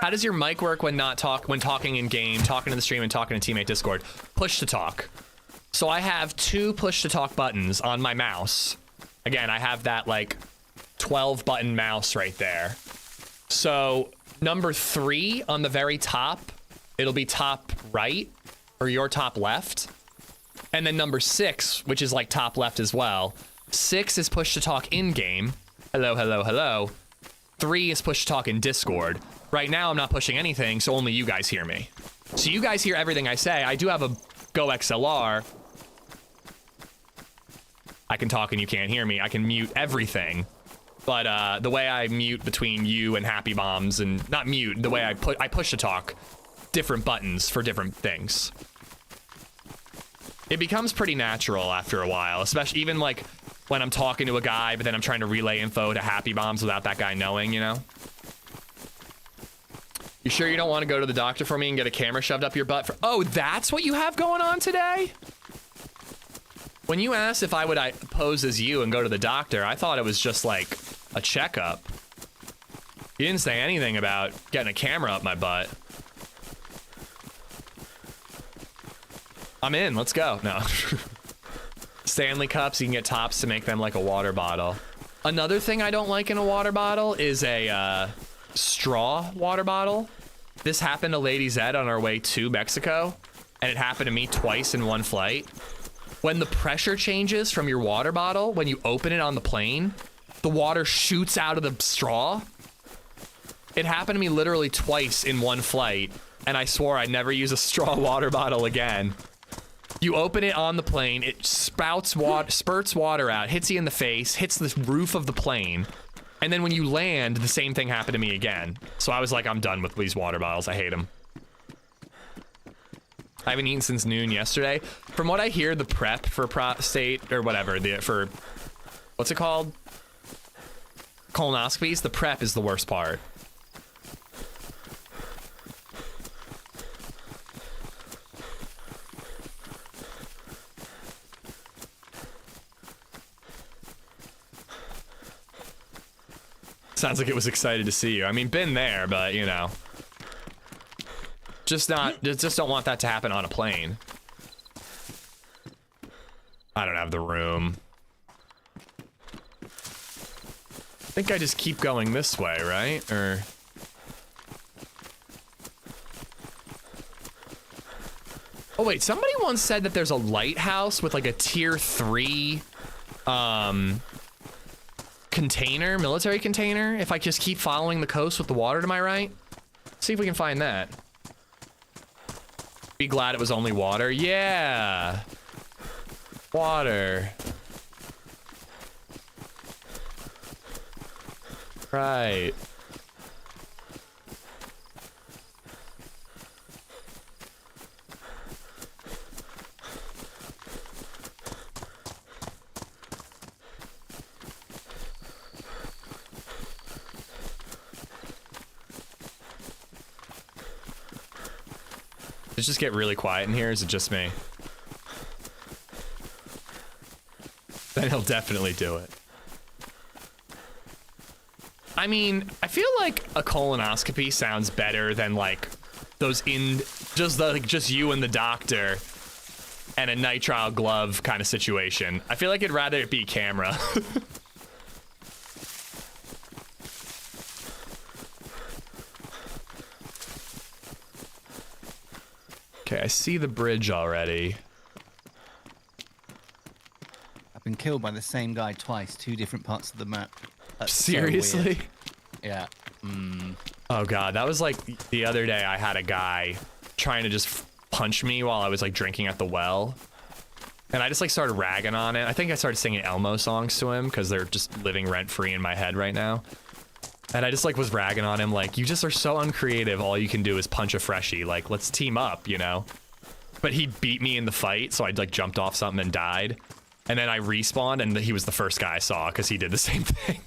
How does your mic work when talking in game, talking to the stream and talking to teammate Discord? Push to talk. So I have 2 push to talk buttons on my mouse. Again, I have that like 12 button mouse right there. So number 3 on the very top, it'll be top right or your top left. And then number 6, which is like top left as well. 6 is push to talk in game. Hello, hello, hello. 3 is push to talk in Discord. Right now I'm not pushing anything, so only you guys hear me. So you guys hear everything I say. I do have a Go XLR. I can talk and you can't hear me. I can mute everything. But the way I mute between you and Happy Bombs, and not mute, the way I push to talk, different buttons for different things. It becomes pretty natural after a while, especially even like when I'm talking to a guy, but then I'm trying to relay info to Happy Bombs without that guy knowing, you know? You sure you don't want to go to the doctor for me and get a camera shoved up your butt? Oh, that's what you have going on today? When you asked if I would pose as you and go to the doctor, I thought it was just like a checkup. You didn't say anything about getting a camera up my butt. I'm in, let's go. No. Stanley cups, you can get tops to make them like a water bottle. Another thing I don't like in a water bottle is a straw water bottle. This happened to LadyZed on our way to Mexico, and it happened to me twice in one flight. When the pressure changes from your water bottle, when you open it on the plane, the water shoots out of the straw. It happened to me literally twice in one flight, and I swore I'd never use a straw water bottle again. You open it on the plane, it spurts water out, hits you in the face, hits the roof of the plane, and then when you land, the same thing happened to me again. So I was like, I'm done with these water bottles. I hate them. I haven't eaten since noon yesterday. From what I hear, the prep for prostate or whatever, for what's it called? Colonoscopies, the prep is the worst part. Sounds like it was excited to see you. I mean, been there, but you know. Just don't want that to happen on a plane. I don't have the room. I think I just keep going this way, right? Or... Oh wait, somebody once said that there's a lighthouse with like a tier 3 container, military container, if I just keep following the coast with the water to my right. See if we can find that. Be glad it was only water. Yeah. Water. Right. Does it just get really quiet in here? Is it just me? Then he'll definitely do it. I mean, I feel like a colonoscopy sounds better than like those just you and the doctor and a nitrile glove kind of situation. I feel like I'd rather it be camera. Okay, I see the bridge already. I've been killed by the same guy twice, 2 different parts of the map. That's so Seriously? weird. Yeah. Oh god, that was like the other day I had a guy trying to just punch me while I was like drinking at the well. And I just like started ragging on it. I think I started singing Elmo songs to him because they're just living rent free in my head right now. And I just like was ragging on him like, you just are so uncreative. All you can do is punch a freshie. Like, let's team up, you know? But he beat me in the fight, so I like jumped off something and died. And then I respawned and he was the first guy I saw because he did the same thing.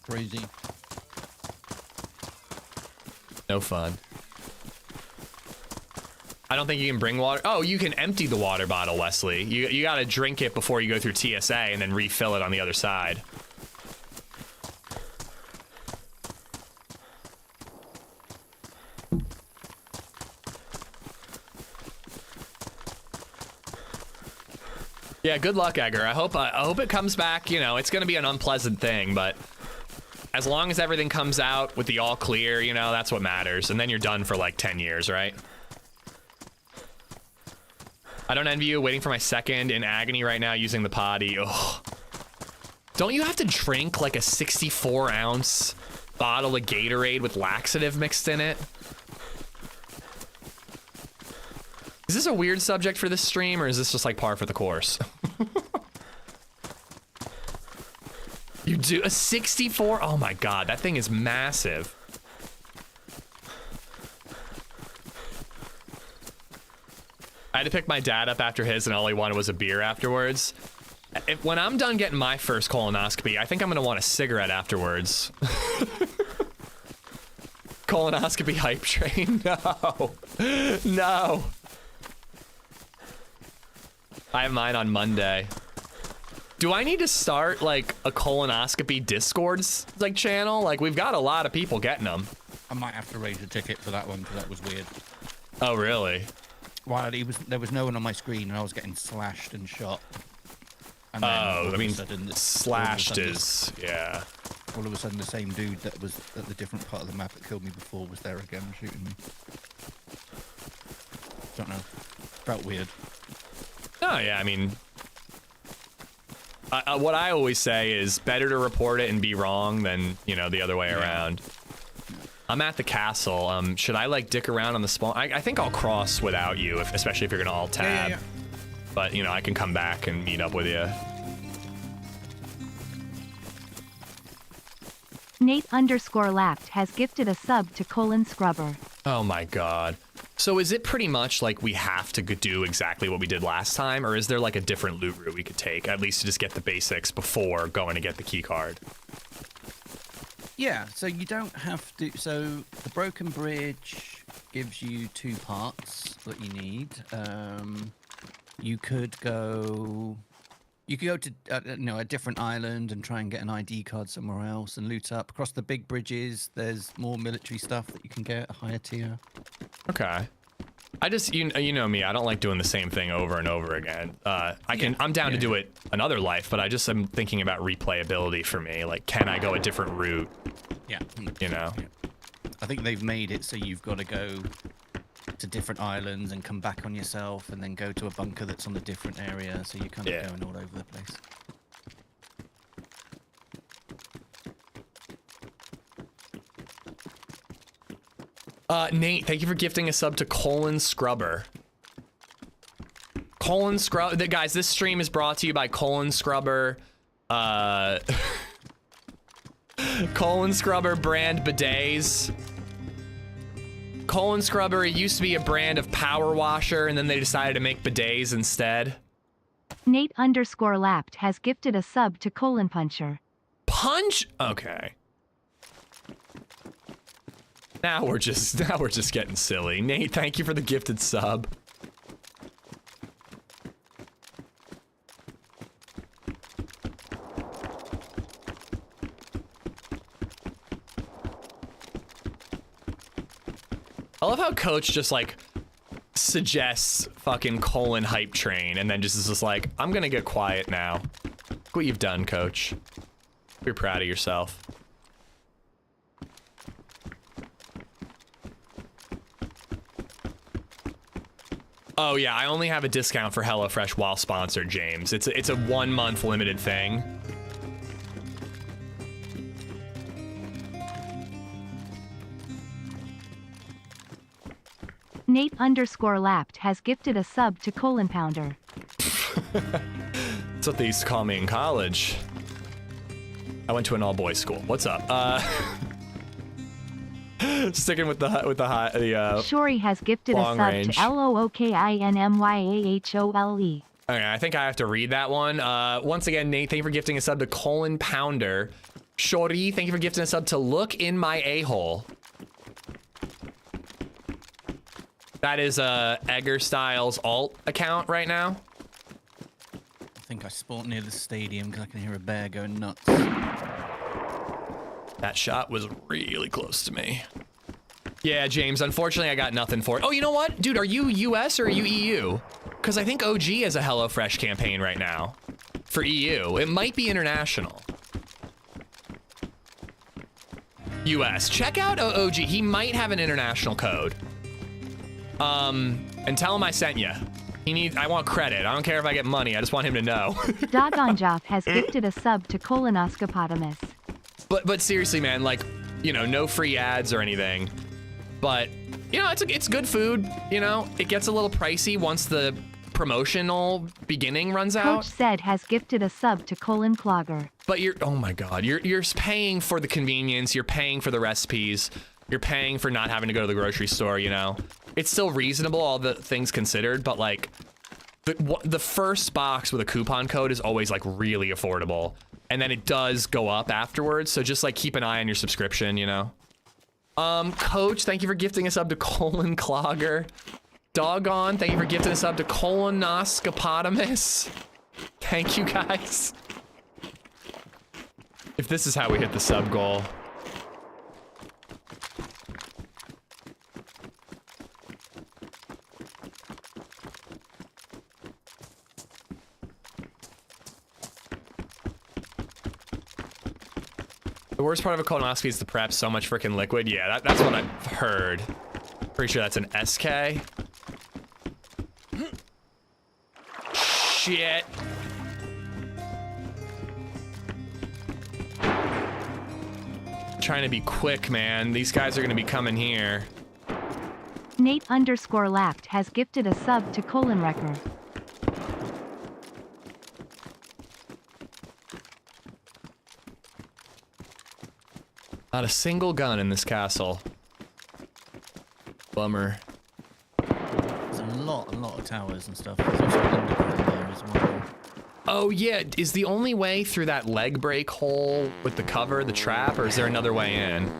Crazy. No fun. I don't think you can bring water. Oh, you can empty the water bottle, Wesley. You gotta drink it before you go through TSA and then refill it on the other side. Yeah, good luck, Edgar. I hope it comes back. You know, it's gonna be an unpleasant thing, but as long as everything comes out with the all clear, you know, that's what matters. And then you're done for like 10 years, right? I don't envy you. Waiting for my second in agony right now using the potty. Ugh. Don't you have to drink like a 64-ounce bottle of Gatorade with laxative mixed in it? Is this a weird subject for this stream, or is this just like par for the course? You do a 64? Oh my god, that thing is massive. I had to pick my dad up after his, and all he wanted was a beer afterwards. When I'm done getting my first colonoscopy, I think I'm gonna want a cigarette afterwards. Colonoscopy hype train? No. No. I have mine on Monday. Do I need to start like a colonoscopy Discord like channel? Like we've got a lot of people getting them. I might have to raise a ticket for that one because that was weird. Oh really? While there was no one on my screen and I was getting slashed and shot. And then Oh, I mean, sudden, slashed is, yeah. All of a sudden the same dude that was at the different part of the map that killed me before was there again shooting me. Don't know. Felt weird. Oh yeah, I mean, what I always say is better to report it and be wrong than, you know, the other way around. I'm at the castle. Should I like dick around on the spawn? I think I'll cross without you, especially if you're gonna all tab. Yeah. But you know, I can come back and meet up with you. Nate_lapped has gifted a sub to Scrubber. Oh my god. So is it pretty much like we have to do exactly what we did last time, or is there like a different loot route we could take, at least to just get the basics before going to get the key card? Yeah, so you don't have to. So the broken bridge gives you 2 parts that you need. You could go to a different island and try and get an ID card somewhere else and loot up. Across the big bridges, there's more military stuff that you can get, a higher tier. Okay. I just, you know me, I don't like doing the same thing over and over again. I'm down to do it another life, but I just am thinking about replayability for me. Like, can I go a different route? Yeah. You know? Yeah. I think they've made it so you've got to go to different islands and come back on yourself and then go to a bunker that's on a different area, so you're kind of going all over the place. Nate, thank you for gifting a sub to Scrubber. Guys, this stream is brought to you by Scrubber. Scrubber brand bidets. Scrubber, it used to be a brand of power washer, and then they decided to make bidets instead. Nate_lapped has gifted a sub to Puncher. Punch? Okay. Now we're just getting silly. Nate, thank you for the gifted sub. I love how Coach just like suggests fucking colon hype train and then just is just like, I'm gonna get quiet now. Look what you've done, Coach. You're proud of yourself. Oh yeah, I only have a discount for HelloFresh while sponsored, James. It's a 1 month limited thing. Nate_lapped has gifted a sub to Colon Pounder. That's what they used to call me in college. I went to an all-boys school. What's up? Sticking with the Shori has gifted a long sub range. to LOOKINMYAHOLE. Okay, I think I have to read that one. Once again, Nate, thank you for gifting a sub to Colon Pounder. Shori, thank you for gifting a sub to Look in My A-Hole. That is Egger Styles alt account right now. I think I spawned near the stadium because I can hear a bear going nuts. That shot was really close to me. Yeah, James, unfortunately I got nothing for it. Oh, you know what? Dude, are you US or are you EU? Because I think OG has a HelloFresh campaign right now for EU. It might be international. US. Check out OG. He might have an international code. And tell him I sent you. I want credit. I don't care if I get money. I just want him to know. Dogonjoff has gifted a sub to Colonoscopotamus. But seriously, man, like, you know, no free ads or anything. But, you know, it's good food, you know? It gets a little pricey once the promotional beginning runs out. Coach Zed has gifted a sub to Colon Clogger. But oh my God, you're paying for the convenience, you're paying for the recipes, you're paying for not having to go to the grocery store, you know? It's still reasonable, all the things considered, but like, the first box with a coupon code is always like really affordable. And then it does go up afterwards, so just like keep an eye on your subscription, you know? Coach, thank you for gifting us up to Colon Clogger. Doggone, thank you for gifting us up to Colonoscopotamus. Thank you, guys. If this is how we hit the sub goal. The worst part of a colonoscopy is the prep, so much freaking liquid. Yeah, that's what I've heard. Pretty sure that's an SK. Shit. Trying to be quick, man. These guys are gonna be coming here. Nate_lapped has gifted a sub to Colon Wrecker. Not a single gun in this castle. Bummer. There's a lot of towers and stuff. There's also underground there as well. Oh yeah, is the only way through that leg break hole with the cover, the trap, or is there another way in? No,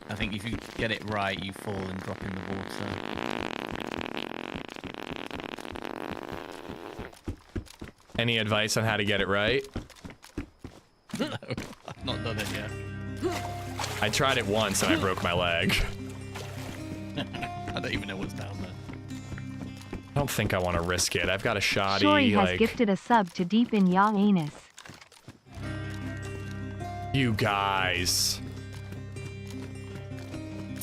I think if you get it right, you fall and drop in the water. Any advice on how to get it right? No, I've not done it yet. I tried it once and I broke my leg. I don't even know what's down there. I don't think I want to risk it. I've got a shoddy, Shori has like... gifted a sub to Deep in Ya Anus. You guys.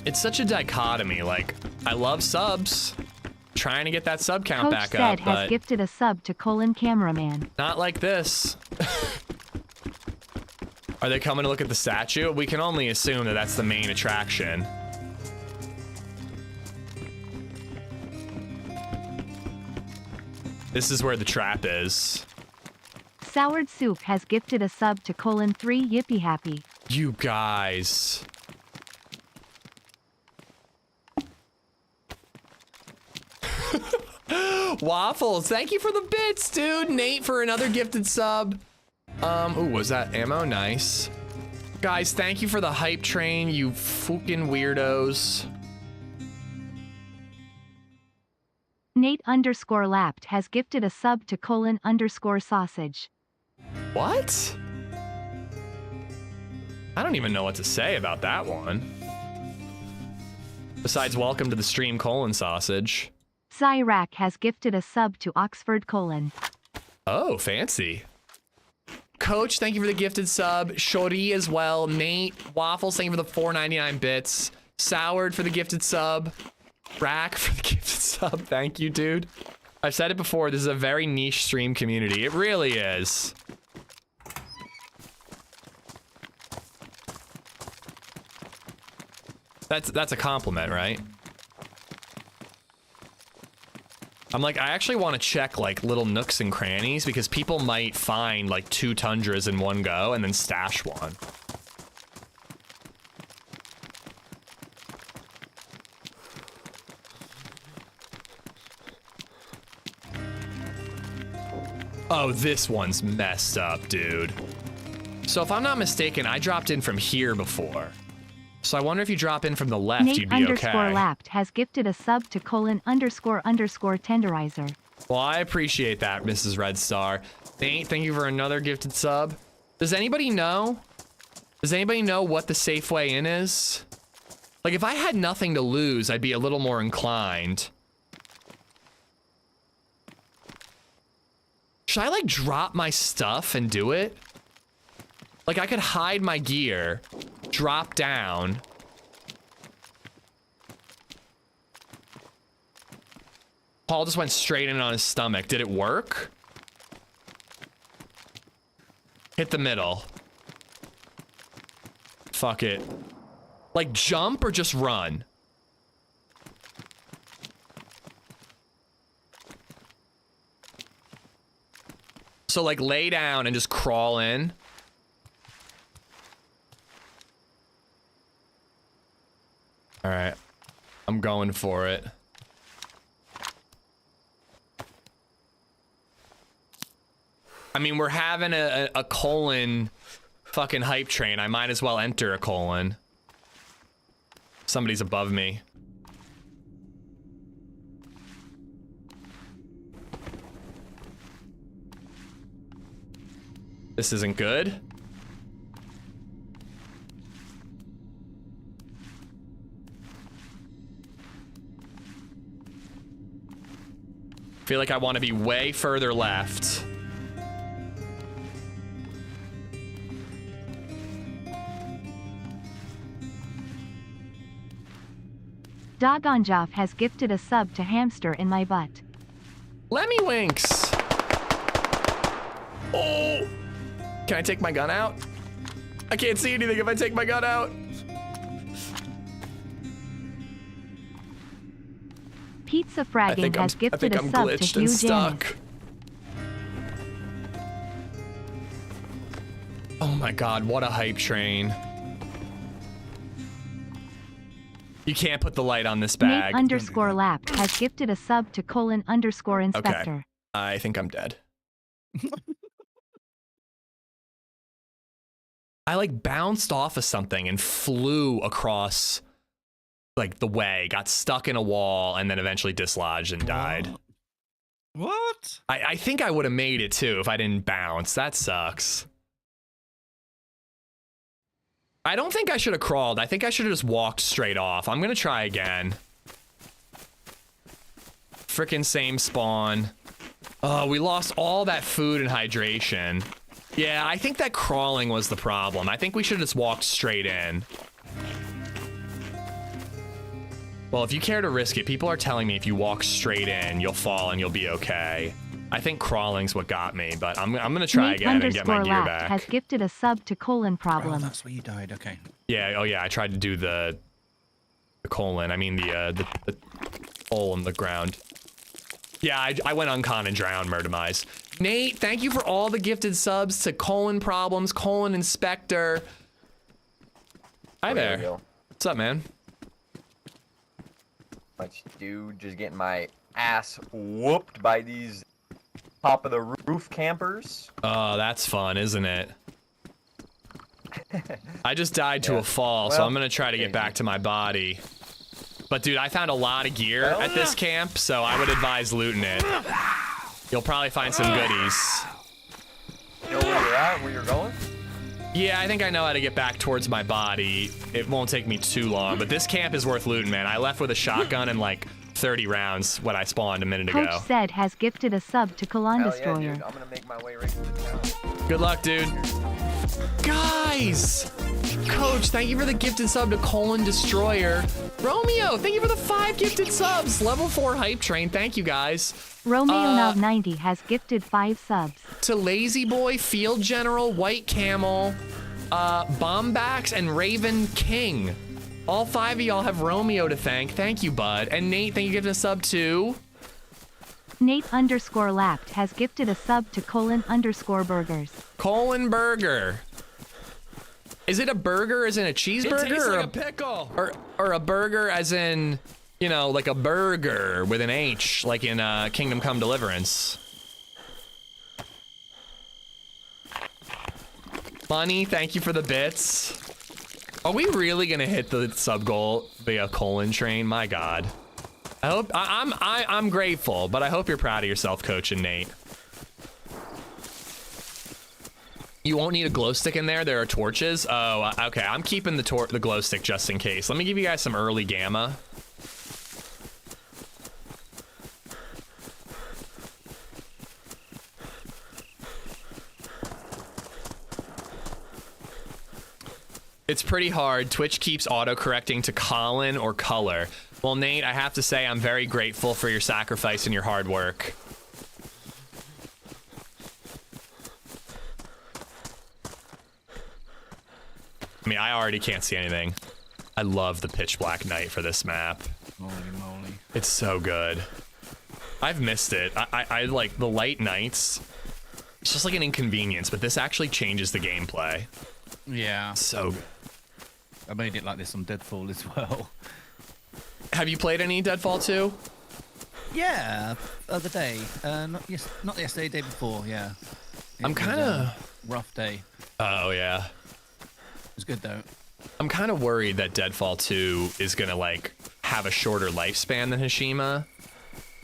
It's such a dichotomy. Like, I love subs. Trying to get that sub count Coach back Zed up, has but gifted a sub to Colon Cameraman. not like this. Are they coming to look at the statue? We can only assume that that's the main attraction. This is where the trap is. Soured Soup has gifted a sub to Colon 3 Yippee Happy. You guys. Waffles, thank you for the bits, dude. Nate for another gifted sub. Ooh, was that ammo? Nice. Guys, thank you for the hype train, you fucking weirdos. Nate_lapped has gifted a sub to _sausage. What? I don't even know what to say about that one. Besides, welcome to the stream, sausage. Cyrac has gifted a sub to Oxford . Oh, fancy. Coach, thank you for the gifted sub. Shori as well. Nate, Waffles, thank you for the 4.99 bits. Soured for the gifted sub. Rack for the gifted sub. Thank you, dude. I've said it before, this is a very niche stream community. It really is. That's a compliment, right? I'm like, I actually want to check like little nooks and crannies because people might find like 2 tundras in one go and then stash one. Oh, this one's messed up, dude. So if I'm not mistaken, I dropped in from here before. So I wonder if you drop in from the left, you'd be okay. Nate_lapped has gifted a sub to _tenderizer. Well, I appreciate that, Mrs. Red Star. Nate, thank you for another gifted sub. Does anybody know? Does anybody know what the safe way in is? Like, if I had nothing to lose, I'd be a little more inclined. Should I, like, drop my stuff and do it? Like, I could hide my gear, drop down. Paul just went straight in on his stomach. Did it work? Hit the middle. Fuck it. Like, jump or just run? So, like, lay down and just crawl in. All right, I'm going for it. I mean, we're having a colon fucking hype train. I might as well enter a colon. Somebody's above me. This isn't good. I feel like I want to be way further left. Dogonjoff has gifted a sub to hamster in my butt. Let me winks. Oh, can I take my gun out? I can't see anything if I take my gun out. Pizza Fragging has gifted a sub to Hugh Janis. Oh my god, what a hype train. You can't put the light on this bag. Nate_lapped has gifted a sub to _inspector. Okay. I think I'm dead. I like bounced off of something and flew across like the way, got stuck in a wall, and then eventually dislodged and died. What? I think I would have made it too if I didn't bounce. That sucks. I don't think I should have crawled. I think I should have just walked straight off. I'm gonna try again. Frickin' same spawn. Oh, we lost all that food and hydration. Yeah, I think that crawling was the problem. I think we should have just walked straight in. Well, if you care to risk it, people are telling me if you walk straight in, you'll fall and you'll be okay. I think crawling's what got me, but I'm gonna try again and get my gear back. Has gifted a sub to problem. Oh, that's where you died. Okay. Yeah. Oh yeah. I tried to do the colon. I mean the hole in the ground. Yeah. I went uncon and drowned. Murdermise. Nate, thank you for all the gifted subs to problems, inspector. Hi there. What's up, man? Much dude, just getting my ass whooped by these top of the roof campers. Oh, that's fun, isn't it? I just died to a fall, so Well, I'm gonna try to get back to my body. But dude, I found a lot of gear at this camp, so I would advise looting it. You'll probably find some goodies. You know where you're at, where you're going? Yeah, I think I know how to get back towards my body. It won't take me too long, but this camp is worth looting, man. I left with a shotgun and like 30 rounds when I spawned a minute ago. Coach Zed has gifted a sub to Colon Hell Destroyer. yeah, dude. I'm gonna make my way right to the town. Good luck, dude. Guys! Coach, thank you for the gifted sub to Colon Destroyer. Romeo, thank you for the 5 gifted subs. Level 4 hype train, thank you guys. Romeo Now 90 has gifted 5 subs. To Lazy Boy, Field General, White Camel, Bombax, and Raven King. All 5 of y'all have Romeo to thank. Thank you, bud. And Nate, thank you for giving a sub to... Nate_lapped has gifted a sub to Colon_burgers. Colon Burger. Is it a burger as in a cheeseburger? It tastes or like a pickle. Or a burger as in, you know, like a burger with an H, like in Kingdom Come Deliverance. Bunny, thank you for the bits. Are we really gonna hit the sub goal via Colon train? My God. I hope I'm grateful, but I hope you're proud of yourself, Coach and Nate. You won't need a glow stick in there. There are torches. Oh, okay. I'm keeping the glow stick just in case. Let me give you guys some early gamma. It's pretty hard. Twitch keeps auto-correcting to Colin or color. Well, Nate, I have to say I'm very grateful for your sacrifice and your hard work. I mean, I already can't see anything. I love the pitch black night for this map. Holy moly. It's so good. I've missed it. I like the light nights. It's just like an inconvenience, but this actually changes the gameplay. Yeah. So good. I made it like this on Deadfall as well. Have you played any Deadfall 2? Yeah, other day. Not yesterday, day before, yeah. I'm kind of... rough day. Oh, yeah. It was good, though. I'm kind of worried that Deadfall 2 is going to, like, have a shorter lifespan than Hashima.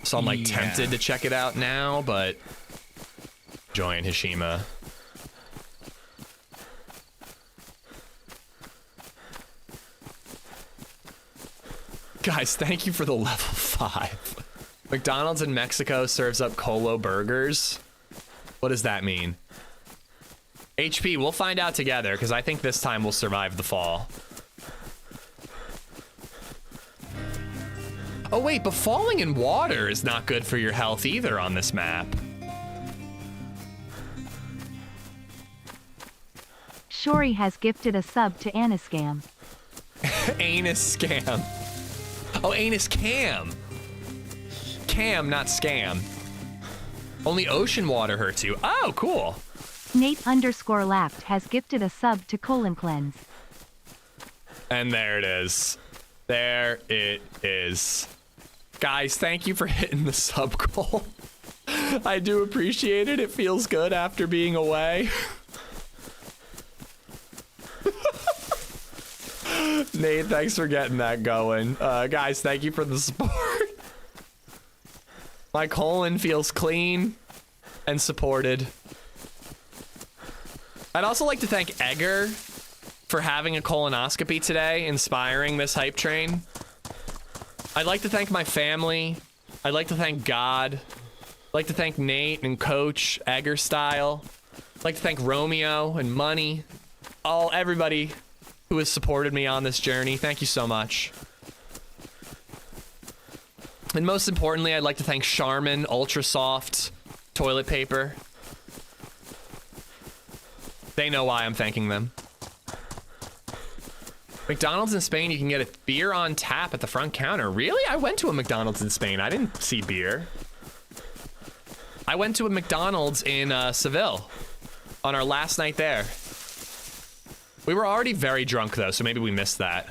So I'm, like, tempted to check it out now, but... enjoying Hashima. Guys, thank you for the level 5. McDonald's in Mexico serves up Colo burgers. What does that mean? HP, we'll find out together, because I think this time we'll survive the fall. Oh wait, but falling in water is not good for your health either on this map. Shori has gifted a sub to Anascam. Anus scam. Oh, anus cam. Cam, not scam. Only ocean water hurts you. Oh, cool. Nate_lapped has gifted a sub to Colon Cleanse. And there it is. There it is. Guys, thank you for hitting the sub goal. I do appreciate it. It feels good after being away. Nate, thanks for getting that going. Guys, thank you for the support. My colon feels clean and supported. I'd also like to thank Egger for having a colonoscopy today, inspiring this hype train. I'd like to thank my family. I'd like to thank God. I'd like to thank Nate and Coach, Egger style. I'd like to thank Romeo and Money. Everybody who has supported me on this journey. Thank you so much. And most importantly, I'd like to thank Charmin Ultra Soft toilet paper. They know why I'm thanking them. McDonald's in Spain, you can get a beer on tap at the front counter. Really? I went to a McDonald's in Spain. I didn't see beer. I went to a McDonald's in Seville on our last night there. We were already very drunk though, so maybe we missed that.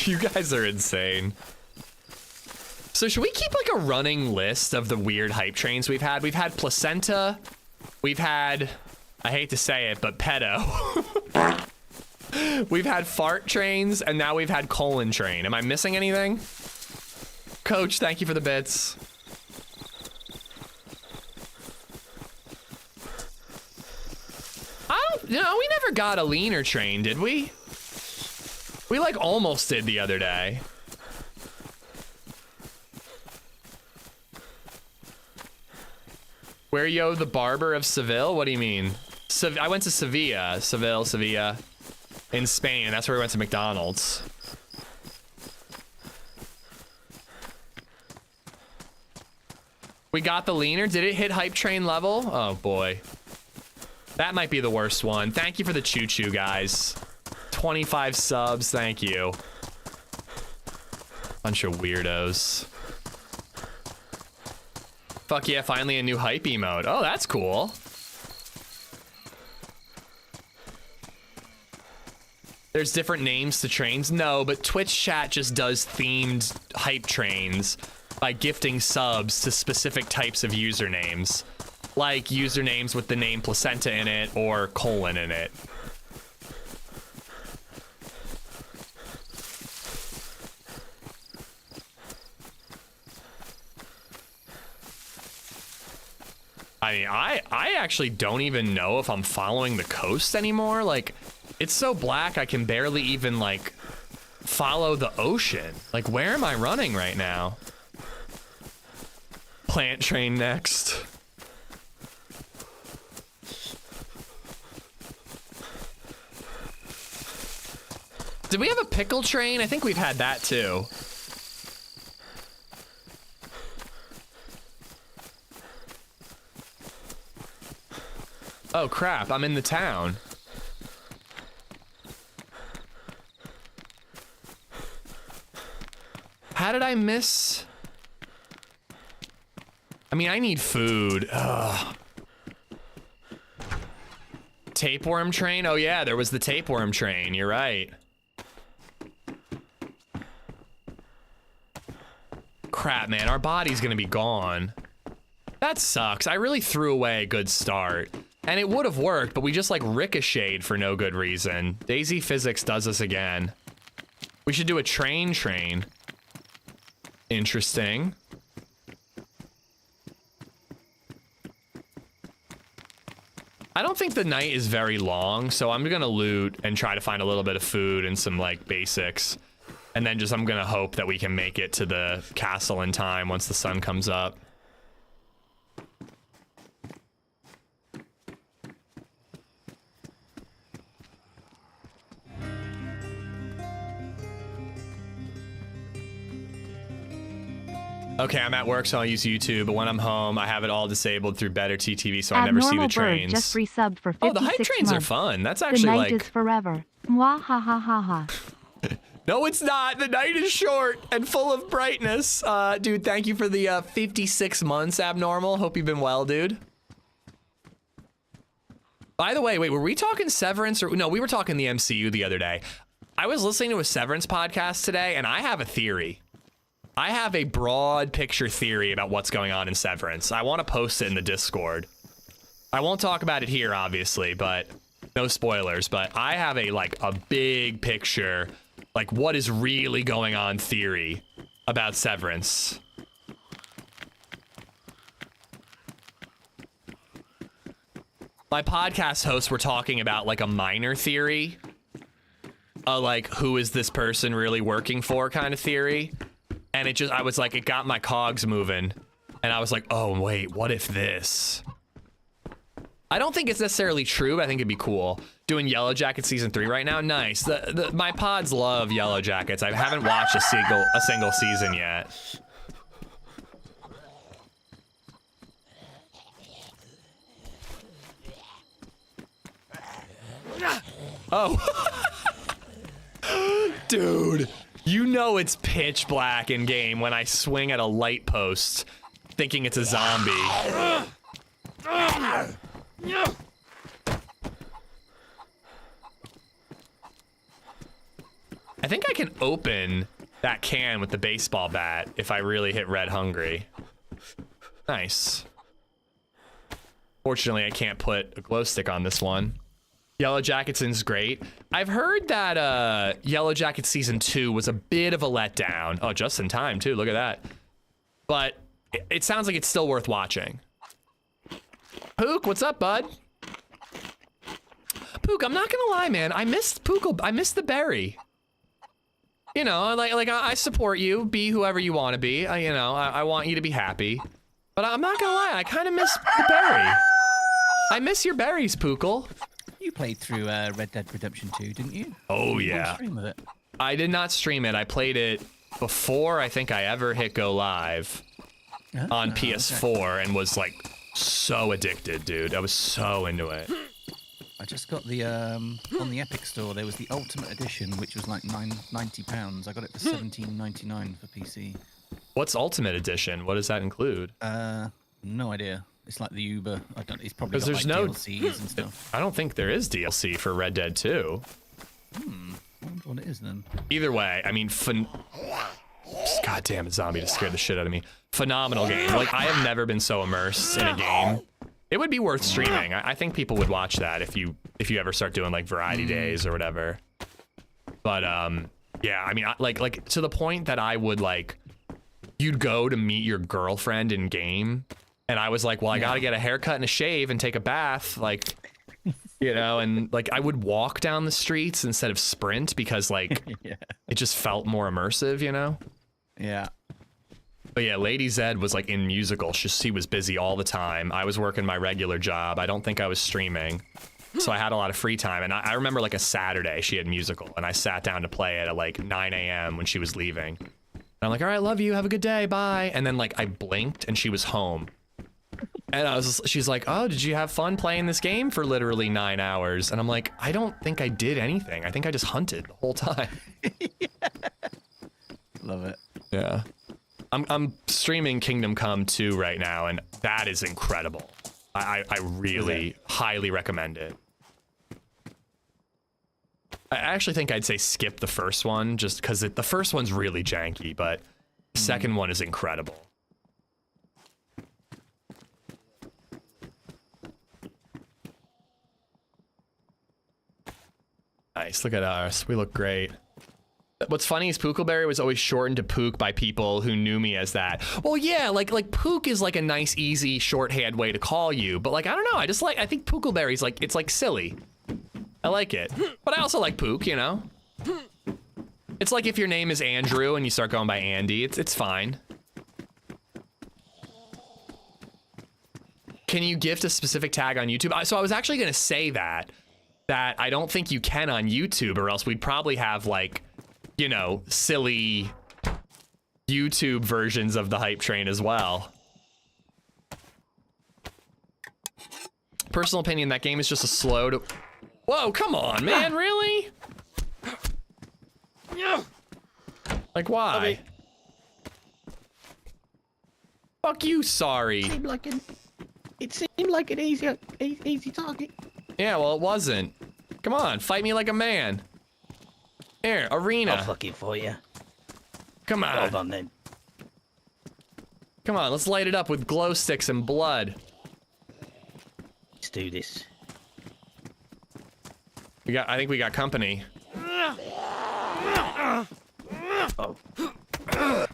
You guys are insane. So should we keep like a running list of the weird hype trains we've had? We've had placenta. We've had, I hate to say it, but pedo. We've had fart trains, and now we've had colon train. Am I missing anything? Coach, thank you for the bits. You know, we never got a leaner train, did we? We like almost did the other day. Where yo, the barber of Seville? What do you mean? I went to Sevilla, in Spain, and that's where we went to McDonald's. We got the leaner. Did it hit hype train level? Oh boy. That might be the worst one. Thank you for the choo-choo, guys. 25 subs, thank you. Bunch of weirdos. Fuck yeah, finally a new hype emote. Oh, that's cool. There's different names to trains? No, but Twitch chat just does themed hype trains by gifting subs to specific types of usernames. Like usernames with the name placenta in it or colon in it. I mean, I actually don't even know if I'm following the coast anymore. Like, it's so black I can barely even like follow the ocean. Like, where am I running right now? Plant train next. Did we have a pickle train? I think we've had that too. Oh crap, I'm in the town. How did I miss? I mean, I need food. Ugh. Tapeworm train? Oh yeah, there was the tapeworm train, you're right. Crap, man, our body's gonna be gone. That sucks. I really threw away a good start. And it would have worked, but we just like ricocheted for no good reason. DayZ Physics does this again. We should do a train. Interesting. I don't think the night is very long, so I'm gonna loot and try to find a little bit of food and some like basics. And then I'm gonna hope that we can make it to the castle in time once the sun comes up. Okay, I'm at work, so I'll use YouTube, but when I'm home, I have it all disabled through Better TTV, so I never see the trains. Just resubbed for 56 oh, the hype trains months. are fun. That's actually the night like... is forever. Mwah ha ha ha ha. No, it's not. The night is short and full of brightness. Dude, thank you for the 56 months, Abnormal. Hope you've been well, dude. By the way, wait, were we talking Severance or... No, we were talking the MCU the other day. I was listening to a Severance podcast today, and I have a theory. I have a broad picture theory about what's going on in Severance. I want to post it in the Discord. I won't talk about it here, obviously, but no spoilers. But I have a big picture, like what is really going on theory about Severance. My podcast hosts were talking about like a minor theory, like who is this person really working for kind of theory. And I was like, it got my cogs moving. And I was like, oh, wait, what if this? I don't think it's necessarily true, but I think it'd be cool. Doing Yellow Jackets season 3 right now, nice. My pods love Yellow Jackets. I haven't watched a single season yet. Oh. Dude. You know it's pitch black in game when I swing at a light post thinking it's a zombie. I think I can open that can with the baseball bat if I really hit red hungry. Nice. Fortunately, I can't put a glow stick on this one. Yellow Jacketson's great. I've heard that Yellow Jacket Season 2 was a bit of a letdown. Oh, just in time, too. Look at that. But it sounds like it's still worth watching. Pook, what's up, bud? Pook, I'm not gonna lie, man. I missed Pook. I missed the berry. You know, like I support you. Be whoever you want to be. I want you to be happy. But I'm not gonna lie, I kind of miss the berry. I miss your berries, Pookle. You played through Red Dead Redemption 2, didn't you? Oh, You yeah. stream with it. I did not stream it. I played it before I think I ever hit go live on PS4 and was like so addicted, dude. I was so into it. I just got the on the Epic Store. There was the Ultimate Edition, which was like £90. I got it for $17.99 for PC. What's Ultimate Edition? What does that include? No idea. It's like the Uber. I don't. It's probably 'Cause got there's like no- DLCs and stuff. I don't think there is DLC for Red Dead 2. I wonder what it is then. Either way, I mean, God damn it, zombie just scared the shit out of me. Phenomenal game. Like, I have never been so immersed in a game. It would be worth streaming. I think people would watch that if you ever start doing like variety days or whatever. But yeah, I mean, like to the point that I would like, you'd go to meet your girlfriend in game, and I was like, well, I gotta get a haircut and a shave and take a bath, like, you know, and like I would walk down the streets instead of sprint because like it just felt more immersive, you know? Yeah. But yeah, LadyZed was like in musical. She was busy all the time. I was working my regular job. I don't think I was streaming. So I had a lot of free time. And I remember like a Saturday she had musical and I sat down to play it at like 9 a.m. when she was leaving. And I'm like, all right, love you. Have a good day. Bye. And then like I blinked and she was home. And she's like, oh, did you have fun playing this game for literally 9 hours? And I'm like, I don't think I did anything. I think I just hunted the whole time. Love it. Yeah. I'm streaming Kingdom Come 2 right now, and that is incredible. I really highly recommend it. I actually think I'd say skip the first one, just because the first one's really janky, but the second one is incredible. Nice, look at us. We look great. What's funny is Pookleberry was always shortened to Pook by people who knew me as that. Well, yeah, like Pook is like a nice, easy shorthand way to call you, but like, I don't know, I think Pookleberry's like, it's like silly. I like it, but I also like Pook, you know? It's like if your name is Andrew and you start going by Andy, it's fine. Can you gift a specific tag on YouTube? So I was actually gonna say that I don't think you can on YouTube, or else we'd probably have like, you know, silly YouTube versions of the hype train as well. Personal opinion, that game is just a slow to... Whoa, come on, man, really? Like, why? Fuck you, sorry. It seemed like an easy target. Yeah, well, it wasn't. Come on, fight me like a man. Here, arena. I'll fuck it for you. Come on. Hold on then. Come on, let's light it up with glow sticks and blood. Let's do this. I think we got company. Oh. Oh,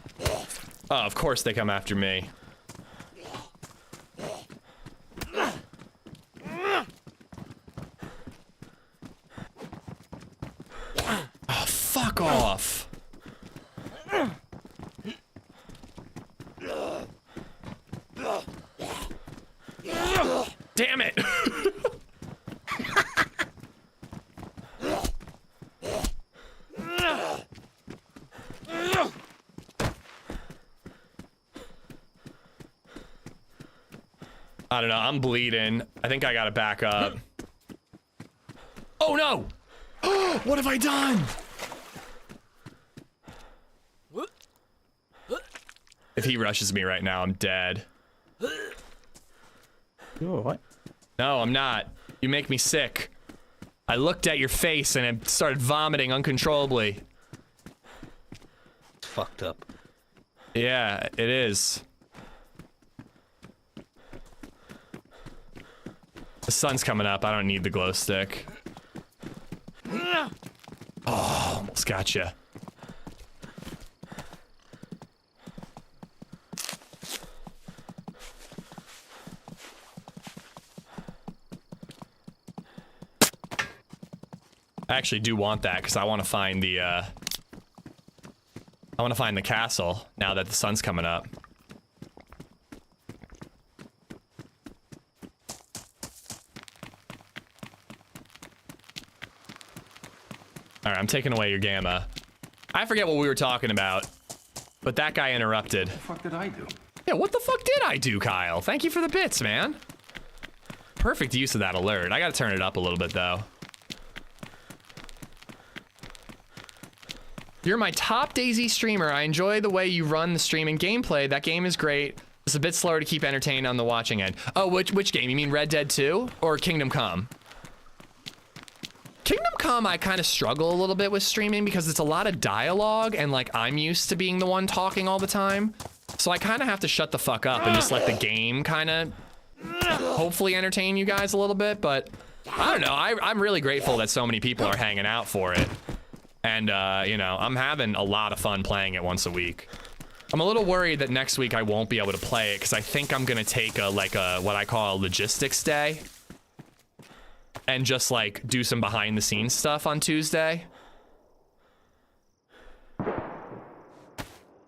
of course they come after me. Oh, fuck off. Damn it. I don't know, I'm bleeding. I think I gotta back up. Oh no! What have I done? If he rushes me right now, I'm dead. You alright? No, I'm not. You make me sick. I looked at your face and it started vomiting uncontrollably. fucked up. Yeah, it is. The sun's coming up. I don't need the glow stick. Oh, almost gotcha. I actually do want that because I want to find the castle now that the sun's coming up. All right, I'm taking away your gamma. I forget what we were talking about, but that guy interrupted. What the fuck did I do? Yeah, what the fuck did I do, Kyle? Thank you for the bits, man. Perfect use of that alert. I gotta turn it up a little bit, though. You're my top DayZ streamer. I enjoy the way you run the stream and gameplay. That game is great. It's a bit slower to keep entertained on the watching end. Oh, which game? You mean Red Dead 2 or Kingdom Come? Kingdom Come, I kind of struggle a little bit with streaming because it's a lot of dialogue and like I'm used to being the one talking all the time. So I kind of have to shut the fuck up and just let the game kind of hopefully entertain you guys a little bit. But I don't know. I'm really grateful that so many people are hanging out for it. And, you know, I'm having a lot of fun playing it once a week. I'm a little worried that next week I won't be able to play it because I think I'm going to take what I call a logistics day and just like do some behind the scenes stuff on Tuesday.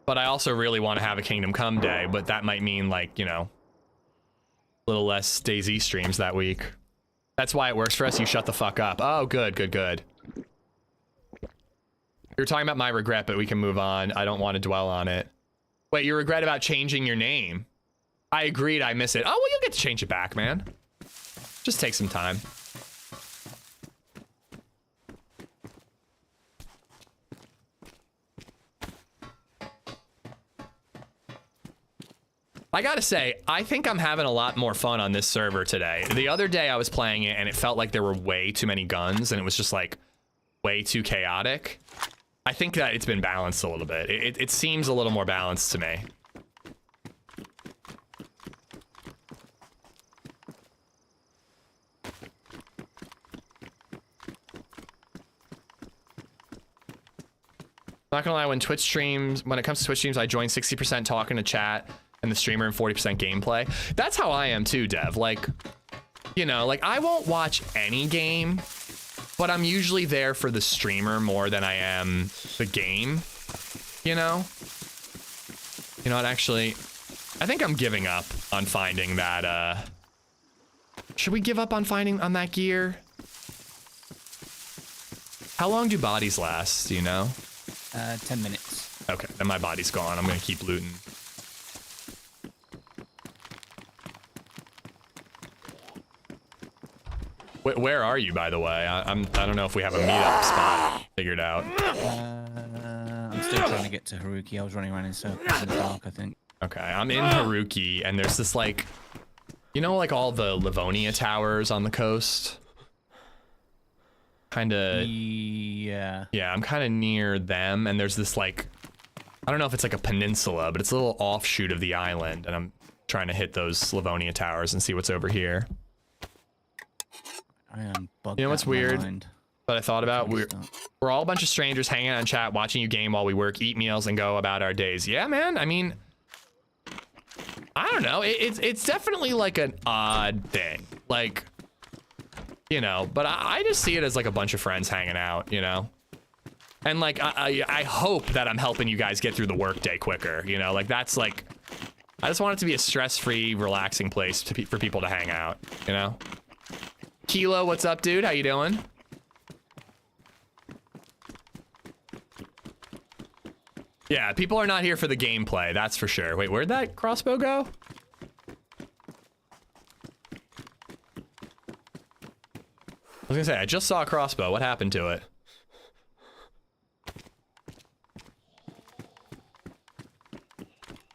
But I also really want to have a Kingdom Come day, but that might mean like, you know, a little less DayZ streams that week. That's why it works for us. You shut the fuck up. Oh, good, good, good. You're talking about my regret, but we can move on. I don't want to dwell on it. Wait, your regret about changing your name? I agreed, I miss it. Oh, well, you'll get to change it back, man. Just take some time. I gotta say, I think I'm having a lot more fun on this server today. The other day I was playing it and it felt like there were way too many guns and it was just like way too chaotic. I think that it's been balanced a little bit. It seems a little more balanced to me. Not gonna lie, when it comes to Twitch streams, I join 60% talking to chat and the streamer and 40% gameplay. That's how I am too, Dev. Like, you know, like I won't watch any game, but I'm usually there for the streamer more than I am the game, you know? You know what, actually, I think I'm giving up on finding that, should we give up on finding on that gear? How long do bodies last, do you know? 10 minutes. Okay, then my body's gone. I'm gonna keep looting. Where are you, by the way? I don't know if we have a meetup spot figured out. I'm still trying to get to Haruki. I was running around in circles in the dark, I think. Okay, I'm in Haruki, and there's this, like, you know, like all the Livonia towers on the coast? Kinda... Yeah. Yeah, I'm kinda near them, and there's this, like, I don't know if it's like a peninsula, but it's a little offshoot of the island, and I'm trying to hit those Livonia towers and see what's over here. I am bugged. You know what's weird? Mind. But I thought about, we're all a bunch of strangers hanging out in chat, watching you game while we work, eat meals, and go about our days. Yeah, man. I mean, I don't know. It's definitely like an odd thing. Like, you know, but I just see it as like a bunch of friends hanging out, you know? And like, I hope that I'm helping you guys get through the workday quicker, you know? Like, that's like, I just want it to be a stress-free, relaxing place for people to hang out, you know? Kilo, what's up, dude? How you doing? Yeah, people are not here for the gameplay, that's for sure. Wait, where'd that crossbow go? I was gonna say, I just saw a crossbow. What happened to it?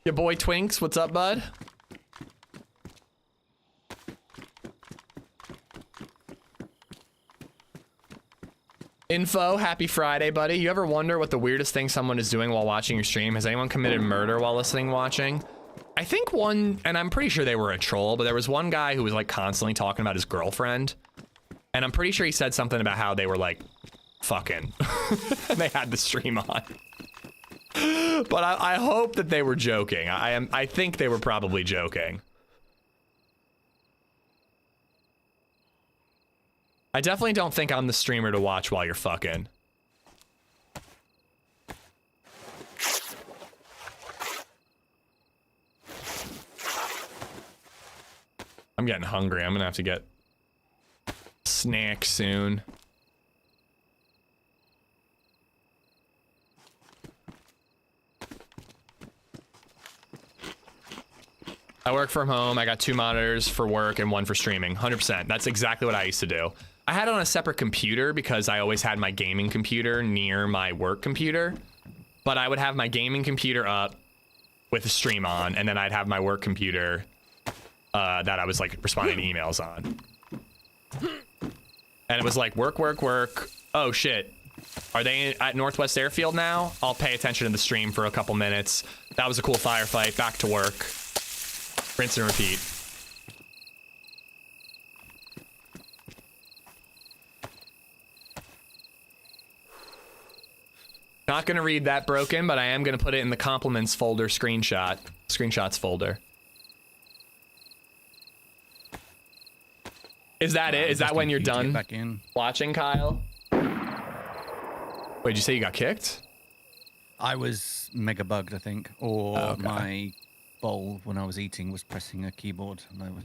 Your boy Twinks, what's up, bud? Info, happy Friday, buddy. You ever wonder what the weirdest thing someone is doing while watching your stream? Has anyone committed murder while listening, watching? I think one, and I'm pretty sure they were a troll, but there was one guy who was like constantly talking about his girlfriend. And I'm pretty sure he said something about how they were like fucking and they had the stream on. But I hope that they were joking. I think they were probably joking. I definitely don't think I'm the streamer to watch while you're fucking. I'm getting hungry. I'm gonna have to get snack soon. I work from home. I got 2 monitors for work and 1 for streaming. 100%. That's exactly what I used to do. I had it on a separate computer because I always had my gaming computer near my work computer. But I would have my gaming computer up with a stream on, and then I'd have my work computer that I was like responding to emails on. And it was like work, work, work. Oh shit. Are they at Northwest Airfield now? I'll pay attention to the stream for a couple minutes. That was a cool firefight. Back to work. Rinse and repeat. Not gonna read that broken, but I am gonna put it in the compliments folder screenshots folder. Is that it? Is that when you're done back in. watching, Kyle? Wait, did you say you got kicked? I was mega bugged, I think, or Okay. my bowl when I was eating was pressing a keyboard, and I was.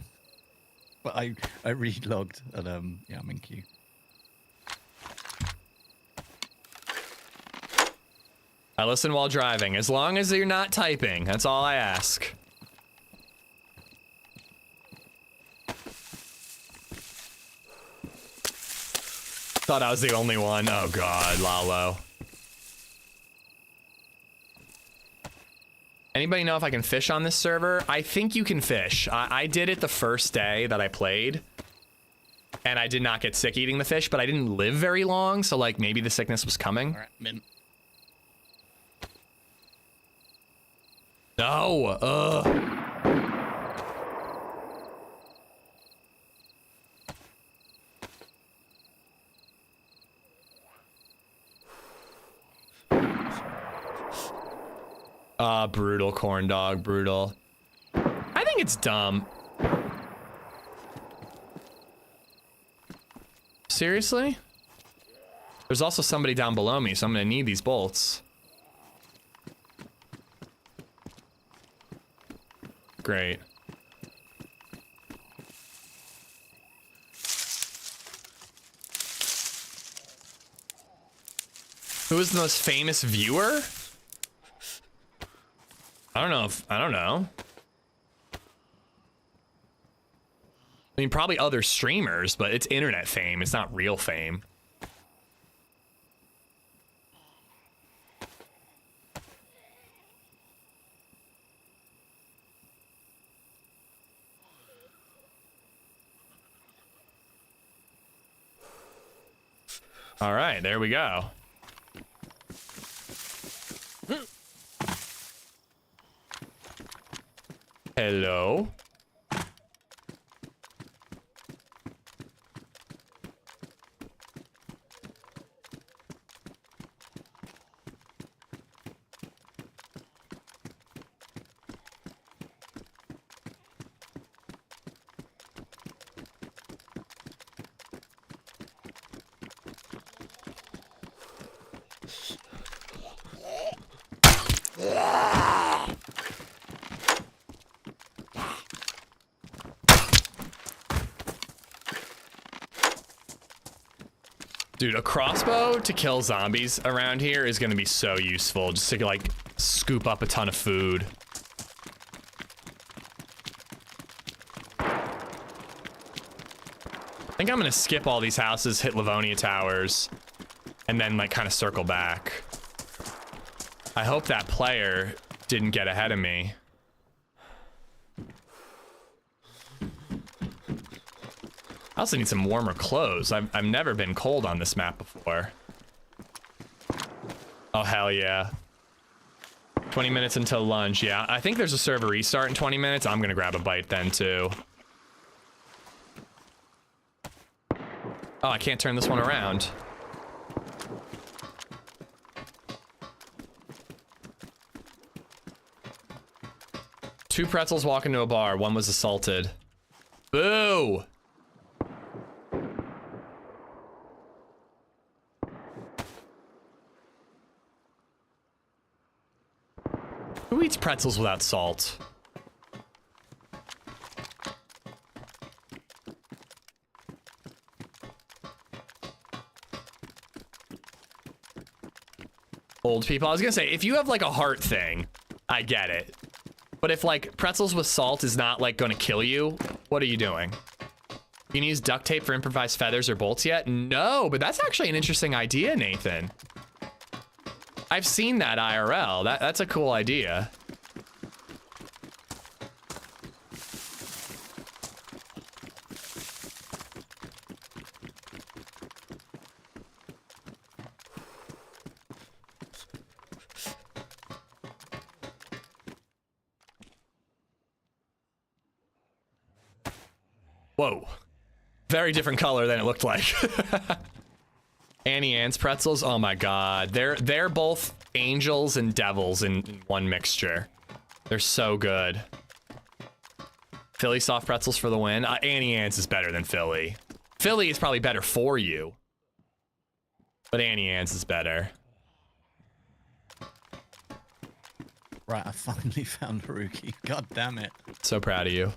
But I re-logged, and yeah, I'm in queue. I listen while driving, as long as you're not typing. That's all I ask. Thought I was the only one. Oh god, Lalo. Anybody know if I can fish on this server? I think you can fish. I did it the first day that I played. And I did not get sick eating the fish, but I didn't live very long, so like maybe the sickness was coming. All right, mint. No, brutal corn dog, brutal. I think it's dumb. Seriously? There's also somebody down below me, so I'm gonna need these bolts. Great. Who is the most famous viewer? I don't know. I mean, probably other streamers, but it's internet fame. It's not real fame. All right, there we go. Hello. Dude, a crossbow to kill zombies around here is gonna be so useful, just to like scoop up a ton of food. I think I'm gonna skip all these houses, hit Livonia Towers, and then like kind of circle back. I hope that player didn't get ahead of me. I also need some warmer clothes. I've never been cold on this map before. Oh, hell yeah. 20 minutes until lunch. Yeah, I think there's a server restart in 20 minutes. I'm gonna grab a bite then too. Oh, I can't turn this one around. Two pretzels walk into a bar. One was assaulted. Boo! Who eats pretzels without salt? Old people. I was gonna say, if you have like a heart thing, I get it. But if like pretzels with salt is not like gonna kill you, what are you doing? You can use duct tape for improvised feathers or bolts yet? No, but that's actually an interesting idea, Nathan. I've seen that IRL. That's a cool idea. Whoa. Very different color than it looked like. Annie Ann's pretzels. Oh my god. They're both angels and devils in one mixture. They're so good. Philly soft pretzels for the win. Annie Ann's is better than Philly. Philly is probably better for you. But Annie Ann's is better. Right, I finally found Haruki. God damn it. So proud of you.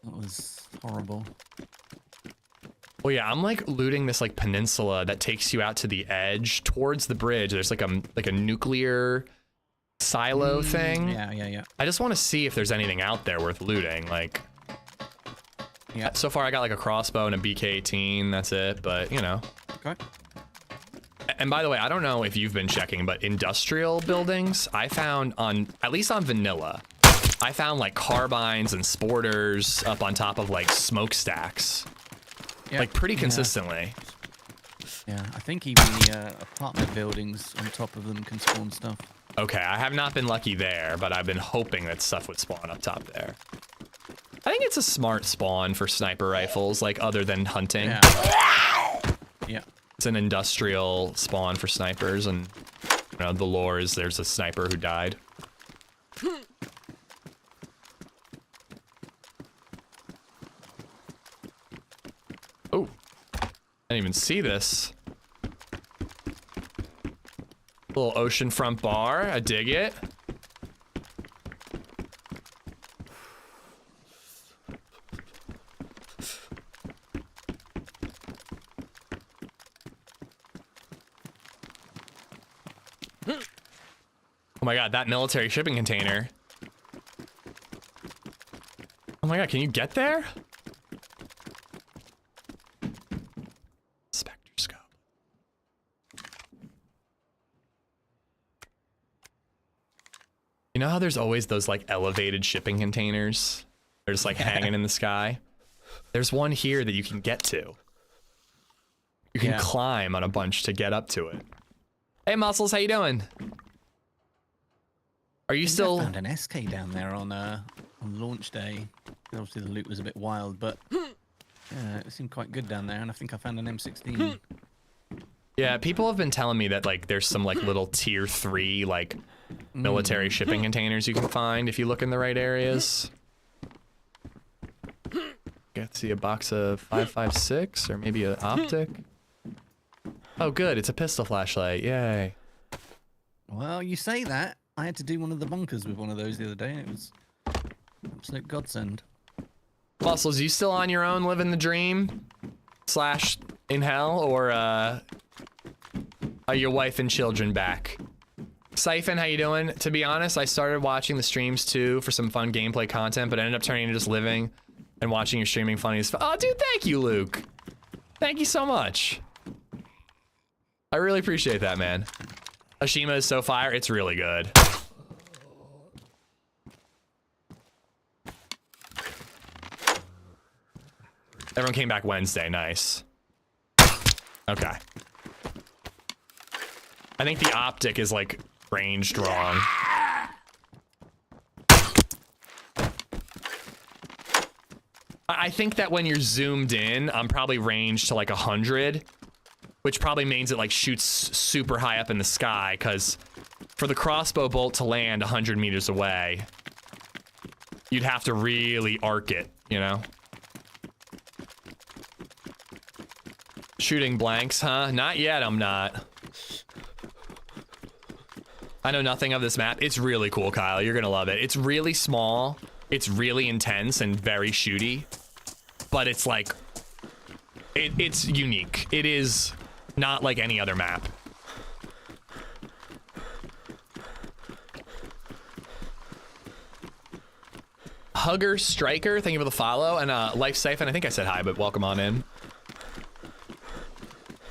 That was horrible. Well, yeah, I'm like looting this like peninsula that takes you out to the edge towards the bridge. There's like a nuclear silo thing. Yeah. I just want to see if there's anything out there worth looting. Like, Yeah. so far I got like a crossbow and a BK-18. That's it. But you know. Okay. And by the way, I don't know if you've been checking, but industrial buildings, I found on, at least on vanilla, I found like carbines and sporters up on top of like smokestacks. Yeah. Like pretty consistently. Yeah, I think even the apartment buildings on top of them can spawn stuff. Okay, I have not been lucky there, but I've been hoping that stuff would spawn up top there. I think it's a smart spawn for sniper rifles, like other than hunting. Yeah. It's an industrial spawn for snipers, and you know, the lore is there's a sniper who died. Oh, I didn't even see this. Little oceanfront bar, I dig it. Oh my god, that military shipping container. Oh my god, can you get there? Spectre scope. You know how there's always those like elevated shipping containers? They're just like hanging in the sky. There's one here that you can get to. You can climb on a bunch to get up to it. Hey Muscles, how you doing? Are you still? I found an SK down there on launch day. Obviously the loot was a bit wild, but yeah, it seemed quite good down there. And I think I found an M16. Yeah, people have been telling me that like there's some like little tier 3 like military shipping containers you can find if you look in the right areas. Get to see a box of 5.56 or maybe an optic. Oh, good, it's a pistol flashlight. Yay. Well, you say that. I had to do one of the bunkers with one of those the other day, and it was absolute godsend. Muscles, you still on your own living the dream? Slash in hell, or are your wife and children back? Siphon, how you doing? To be honest, I started watching the streams too for some fun gameplay content, but ended up turning into just living and watching your streaming funny as fuck. Oh, dude, thank you, Luke. Thank you so much. I really appreciate that, man. Oshima is so fire, it's really good. Everyone came back Wednesday, nice. Okay. I think the optic is like ranged wrong. I think that when you're zoomed in, I'm probably ranged to like 100, which probably means it like shoots super high up in the sky, because for the crossbow bolt to land 100 meters away, you'd have to really arc it, you know? Shooting blanks, huh? Not yet, I'm not. I know nothing of this map. It's really cool, Kyle. You're gonna love it. It's really small. It's really intense and very shooty, but it's like, it's unique. It is not like any other map. Hugger Striker, thank you for the follow. And Life Siphon, I think I said hi, but welcome on in.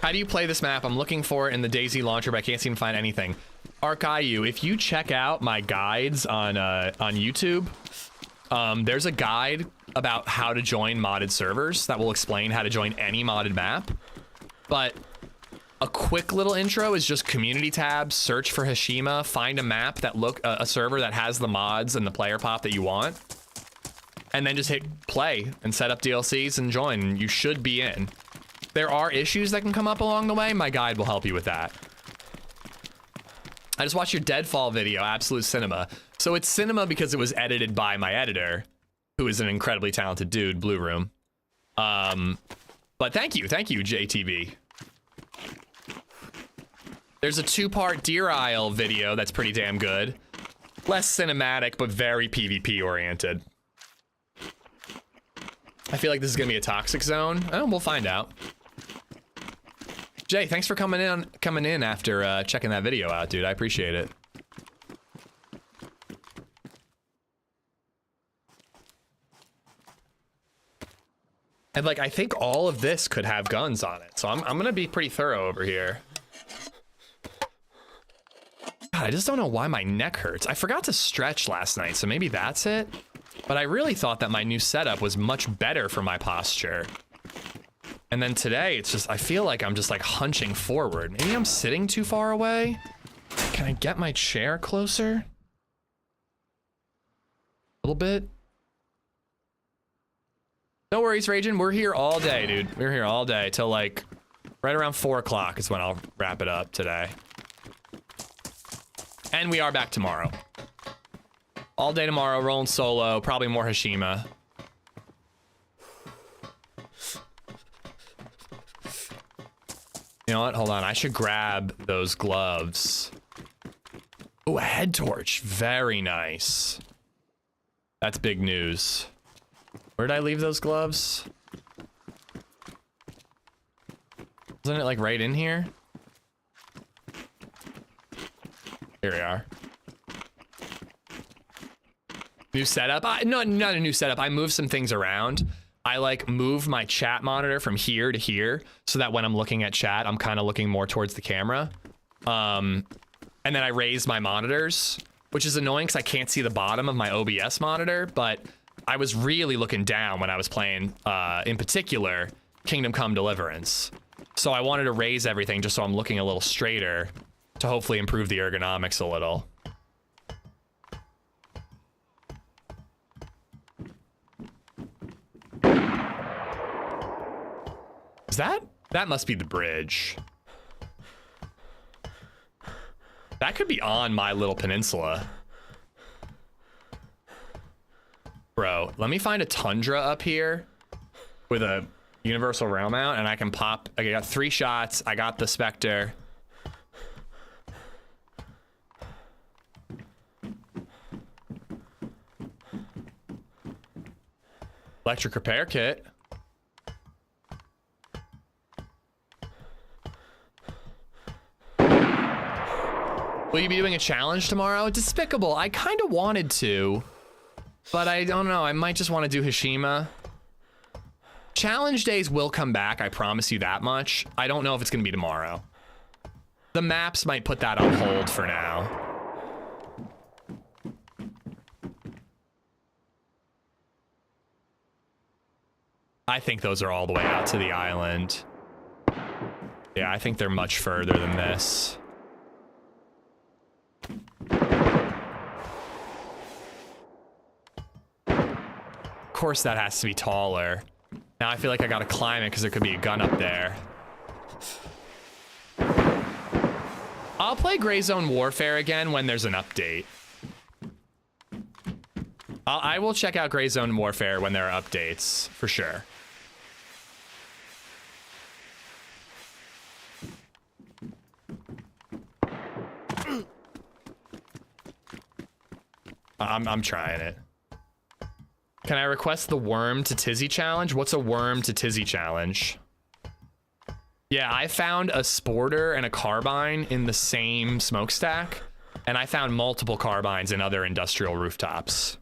How do you play this map? I'm looking for it in the DayZ launcher, but I can't seem to find anything. Archiu, if you check out my guides on YouTube, there's a guide about how to join modded servers that will explain how to join any modded map. But a quick little intro is just community tab, search for Hashima, find a map that a server that has the mods and the player pop that you want, and then just hit play and set up DLCs and join. You should be in. There are issues that can come up along the way. My guide will help you with that. I just watched your Deadfall video, Absolute Cinema. So it's cinema because it was edited by my editor, who is an incredibly talented dude, Blue Room. But thank you, JTB. There's a 2-part Deer Isle video that's pretty damn good. Less cinematic, but very PvP oriented. I feel like this is gonna be a toxic zone. Oh, we'll find out. Jay, thanks for coming in after checking that video out, dude. I appreciate it. And like, I think all of this could have guns on it, so I'm gonna be pretty thorough over here. God, I just don't know why my neck hurts. I forgot to stretch last night, so maybe that's it. But I really thought that my new setup was much better for my posture. And then today, it's just, I feel like I'm just like hunching forward. Maybe I'm sitting too far away? Can I get my chair closer? A little bit? No worries, Ragin. We're here all day, dude. We're here all day till like right around 4 o'clock is when I'll wrap it up today. And we are back tomorrow. All day tomorrow, rolling solo, probably more Hashima. You know what? Hold on. I should grab those gloves. Oh, a head torch. Very nice. That's big news. Where did I leave those gloves? Wasn't it like right in here? Here we are. New setup? No, not a new setup. I moved some things around. I like move my chat monitor from here to here so that when I'm looking at chat, I'm kind of looking more towards the camera. And then I raised my monitors, which is annoying because I can't see the bottom of my OBS monitor, but I was really looking down when I was playing, in particular, Kingdom Come Deliverance. So I wanted to raise everything just so I'm looking a little straighter to hopefully improve the ergonomics a little. Is that must be the bridge. That could be on my little peninsula. Bro, let me find a tundra up here with a universal rail mount and I can pop. Okay, I got 3 shots. I got the Spectre. Electric repair kit. Will you be doing a challenge tomorrow? Despicable. I kind of wanted to, but I don't know. I might just want to do Hashima. Challenge days will come back. I promise you that much. I don't know if it's going to be tomorrow. The maps might put that on hold for now. I think those are all the way out to the island. Yeah, I think they're much further than this. course that has to be taller. Now I feel like I gotta climb it because there could be a gun up there. I'll play Gray Zone Warfare again when there's an update. I will check out Gray Zone Warfare when there are updates, for sure. I'm trying it. Can I request the worm to Tizzy challenge? What's a worm to Tizzy challenge? Yeah, I found a sporter and a carbine in the same smokestack, and I found multiple carbines in other industrial rooftops.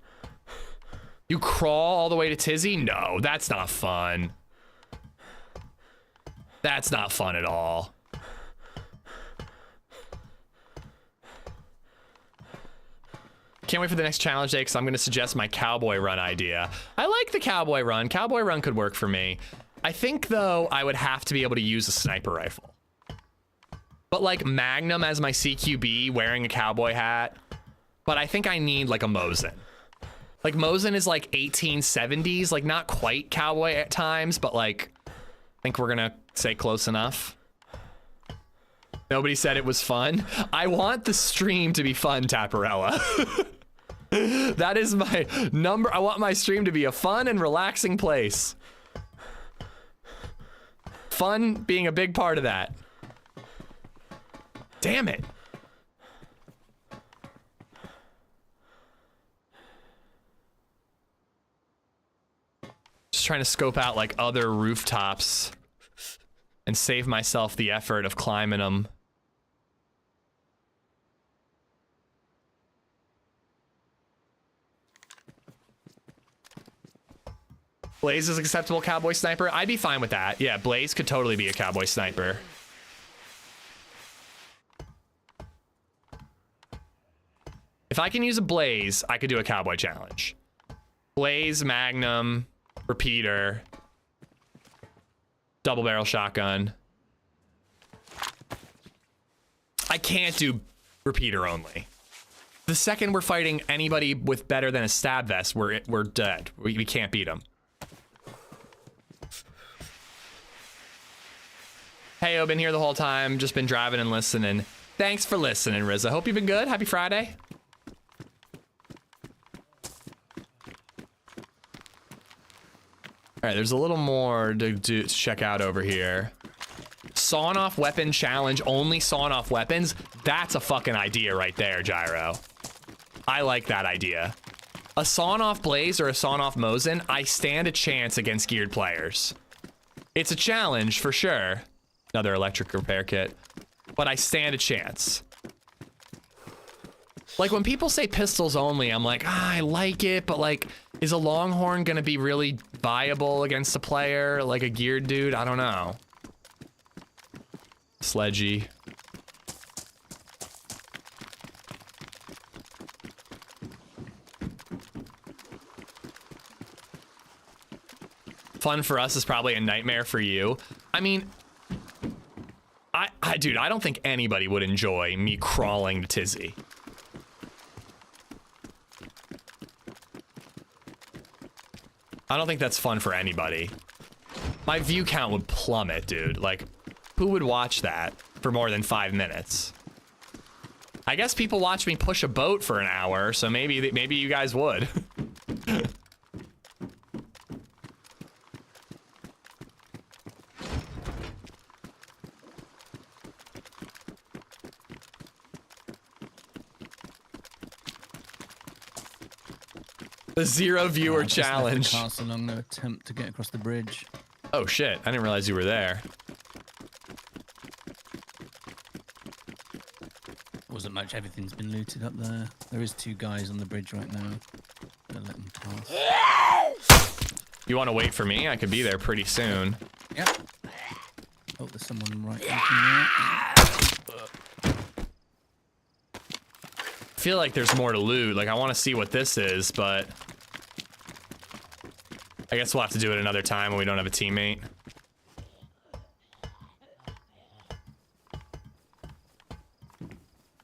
You crawl all the way to Tizzy? No, that's not fun. That's not fun at all. Can't wait for the next challenge day because I'm going to suggest my cowboy run idea. I like the cowboy run. Cowboy run could work for me. I think, though, I would have to be able to use a sniper rifle. But, like, Magnum as my CQB, wearing a cowboy hat. But I think I need, like, a Mosin. Like, Mosin is, like, 1870s. Like, not quite cowboy at times, but, like, I think we're going to say close enough. Nobody said it was fun. I want the stream to be fun, Taparella. That is my number. I want my stream to be a fun and relaxing place. Fun being a big part of that. Damn it. Just trying to scope out like other rooftops and save myself the effort of climbing them. Blaze is acceptable cowboy sniper. I'd be fine with that. Yeah, Blaze could totally be a cowboy sniper. If I can use a Blaze, I could do a cowboy challenge. Blaze, Magnum, repeater, double barrel shotgun. I can't do repeater only. The second we're fighting anybody with better than a stab vest, we're dead. We can't beat them. Hey, I've been here the whole time. Just been driving and listening. Thanks for listening, Riz. I hope you've been good. Happy Friday. All right, there's a little more to check out over here. Sawn off weapon challenge, only sawn off weapons. That's a fucking idea right there, Gyro. I like that idea. A sawn off Blaze or a sawn off Mosin, I stand a chance against geared players. It's a challenge for sure. Another electric repair kit, but I stand a chance. Like when people say pistols only, I'm like, I like it, but like, is a Longhorn gonna be really viable against a player like a geared dude? I don't know. Sledgy. Fun for us is probably a nightmare for you. I mean, dude, I don't think anybody would enjoy me crawling to Tizzy. I don't think that's fun for anybody. My view count would plummet, dude. Like, who would watch that for more than 5 minutes? I guess people watch me push a boat for an hour, so maybe you guys would. The 0 viewer challenge. Castle, I'm gonna attempt to get across the bridge. Oh shit, I didn't realize you were there. Wasn't much, everything's been looted up there. There is 2 guys on the bridge right now. Gonna let them pass. You wanna wait for me? I could be there pretty soon. Yep. Oh, there's someone right there. I feel like there's more to loot. Like, I want to see what this is, but I guess we'll have to do it another time when we don't have a teammate.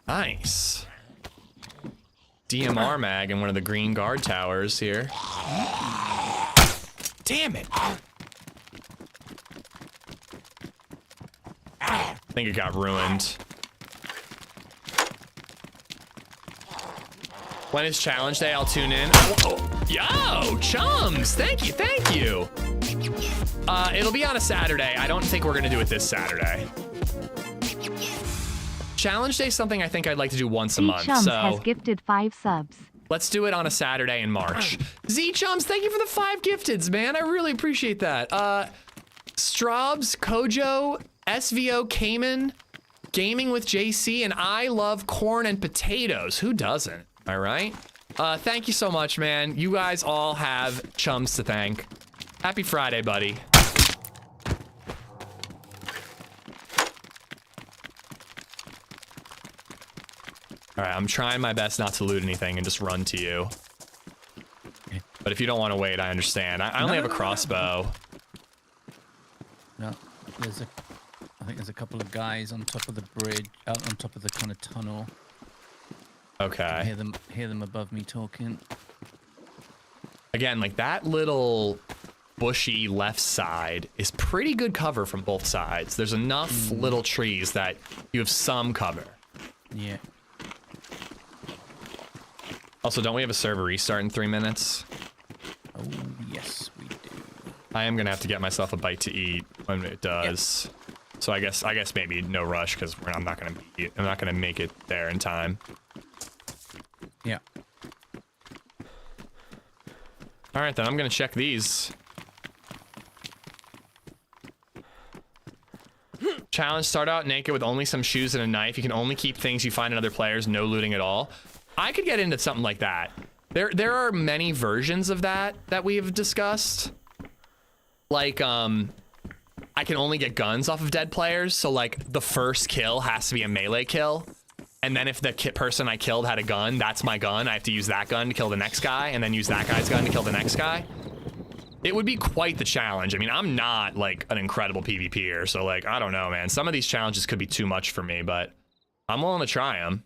Nice. DMR mag in one of the green guard towers here. Damn it. I think it got ruined. When is challenge day? I'll tune in. Yo, chums! Thank you, thank you. It'll be on a Saturday. I don't think we're gonna do it this Saturday. Challenge day is something I think I'd like to do once a month. Chums So has gifted 5 subs. let's do it on a Saturday in March. Z Chums, thank you for the 5 gifteds, man. I really appreciate that. Straubs, Kojo, SVO, Cayman, Gaming with JC, and I love corn and potatoes. Who doesn't? All right. Thank you so much, man. You guys all have chums to thank. Happy Friday, buddy. All right, I'm trying my best not to loot anything and just run to you. But if you don't want to wait, I understand. I only have a crossbow. No, I think there's a couple of guys on top of the bridge, on top of the kind of tunnel. Okay. I hear them above me talking. Again, like that little bushy left side is pretty good cover from both sides. There's enough little trees that you have some cover. Yeah. Also, don't we have a server restart in 3 minutes? Oh, yes, we do. I am gonna have to get myself a bite to eat when it does. Yep. So I guess maybe no rush because I'm not gonna make it there in time. Yeah. All right, then I'm gonna check these. Challenge: start out naked with only some shoes and a knife. You can only keep things you find in other players. No looting at all. I could get into something like that. There are many versions of that we have discussed. Like, I can only get guns off of dead players, so like the first kill has to be a melee kill. And then if the person I killed had a gun, that's my gun. I have to use that gun to kill the next guy, and then use that guy's gun to kill the next guy. It would be quite the challenge. I mean, I'm not like an incredible PvPer, so like, I don't know, man. Some of these challenges could be too much for me, but I'm willing to try them.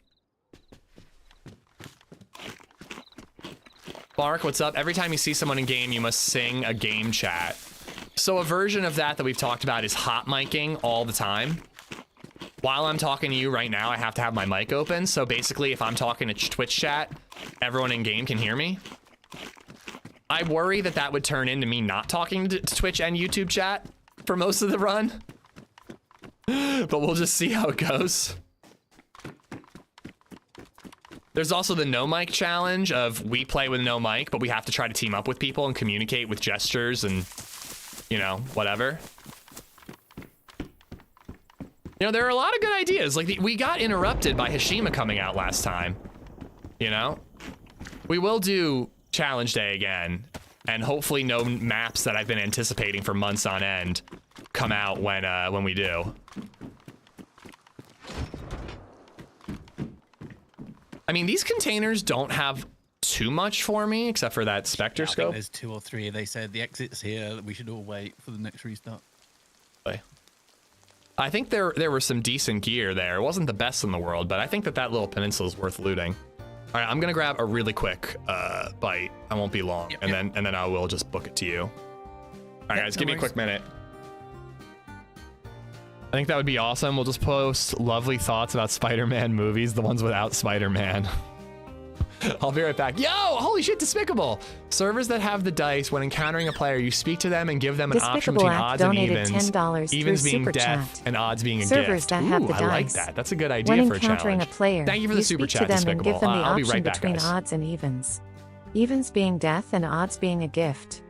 Bark, what's up? Every time you see someone in game, you must sing a game chat. So a version of that we've talked about is hot micing all the time. While I'm talking to you right now, I have to have my mic open. So basically, if I'm talking to Twitch chat, everyone in game can hear me. I worry that would turn into me not talking to Twitch and YouTube chat for most of the run. But we'll just see how it goes. There's also the no mic challenge of we play with no mic, but we have to try to team up with people and communicate with gestures and, you know, whatever. You know, there are a lot of good ideas. Like, we got interrupted by Hashima coming out last time. You know? We will do challenge day again, and hopefully no maps that I've been anticipating for months on end come out when we do. I mean, these containers don't have too much for me, except for that Spectre I think scope. there's 2 or 3. They said the exit's here. We should all wait for the next restart. I think there were some decent gear there. It wasn't the best in the world, but I think that little peninsula is worth looting. All right, I'm gonna grab a really quick bite. I won't be long, and then I will just book it to you. All right, guys, give me a quick minute. I think that would be awesome. We'll just post lovely thoughts about Spider-Man movies, the ones without Spider-Man. I'll be right back. Yo, holy shit, Despicable. Servers that have the dice, when encountering a player, you speak to them and give them an option between odds and evens. Evens being death and odds being a Servers gift. that have the I like dice. that. That's a good idea When for a encountering challenge. a player, Thank you for the super speak chat, to them and Despicable. give them the I'll be option right back, between guys. odds and evens. Evens being death and odds being a gift.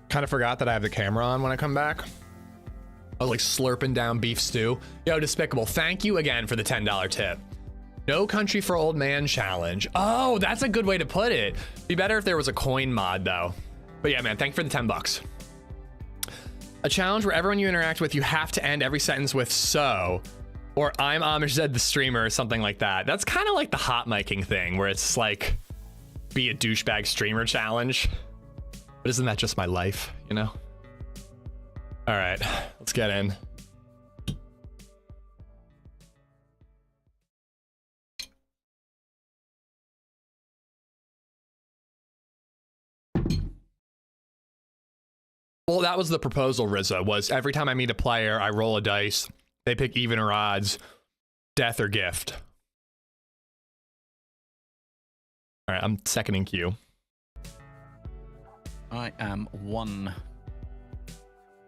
Kind of forgot that I have the camera on when I come back. I was like slurping down beef stew. Yo, Despicable, thank you again for the $10 tip. No Country for Old Man challenge. Oh, that's a good way to put it. Be better if there was a coin mod though. But yeah, man, thank you for the 10 bucks. A challenge where everyone you interact with, you have to end every sentence with "so," or "I'm LadyZed the streamer," or something like that. That's kind of like the hot miking thing where it's like, be a douchebag streamer challenge. But isn't that just my life, you know? All right, let's get in. Well, that was the proposal, Rizza, was every time I meet a player, I roll a dice. They pick even or odds, death or gift. All right, I'm second in queue. I am 1.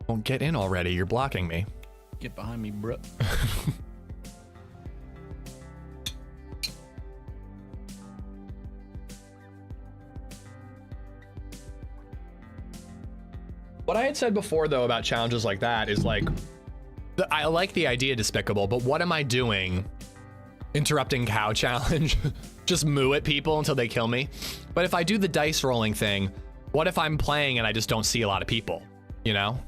Well, get in already. You're blocking me. Get behind me, bro. What I had said before, though, about challenges like that is like, I like the idea, Despicable, but what am I doing? Interrupting cow challenge? Just moo at people until they kill me? But if I do the dice rolling thing, what if I'm playing and I just don't see a lot of people, you know?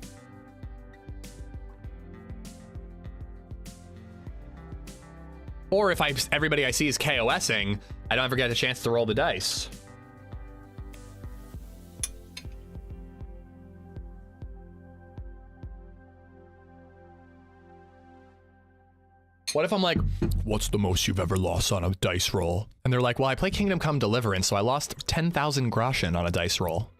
Or if everybody I see is KOSing, I don't ever get a chance to roll the dice. What if I'm like, what's the most you've ever lost on a dice roll? And they're like, well, I play Kingdom Come Deliverance, so I lost 10,000 groschen on a dice roll.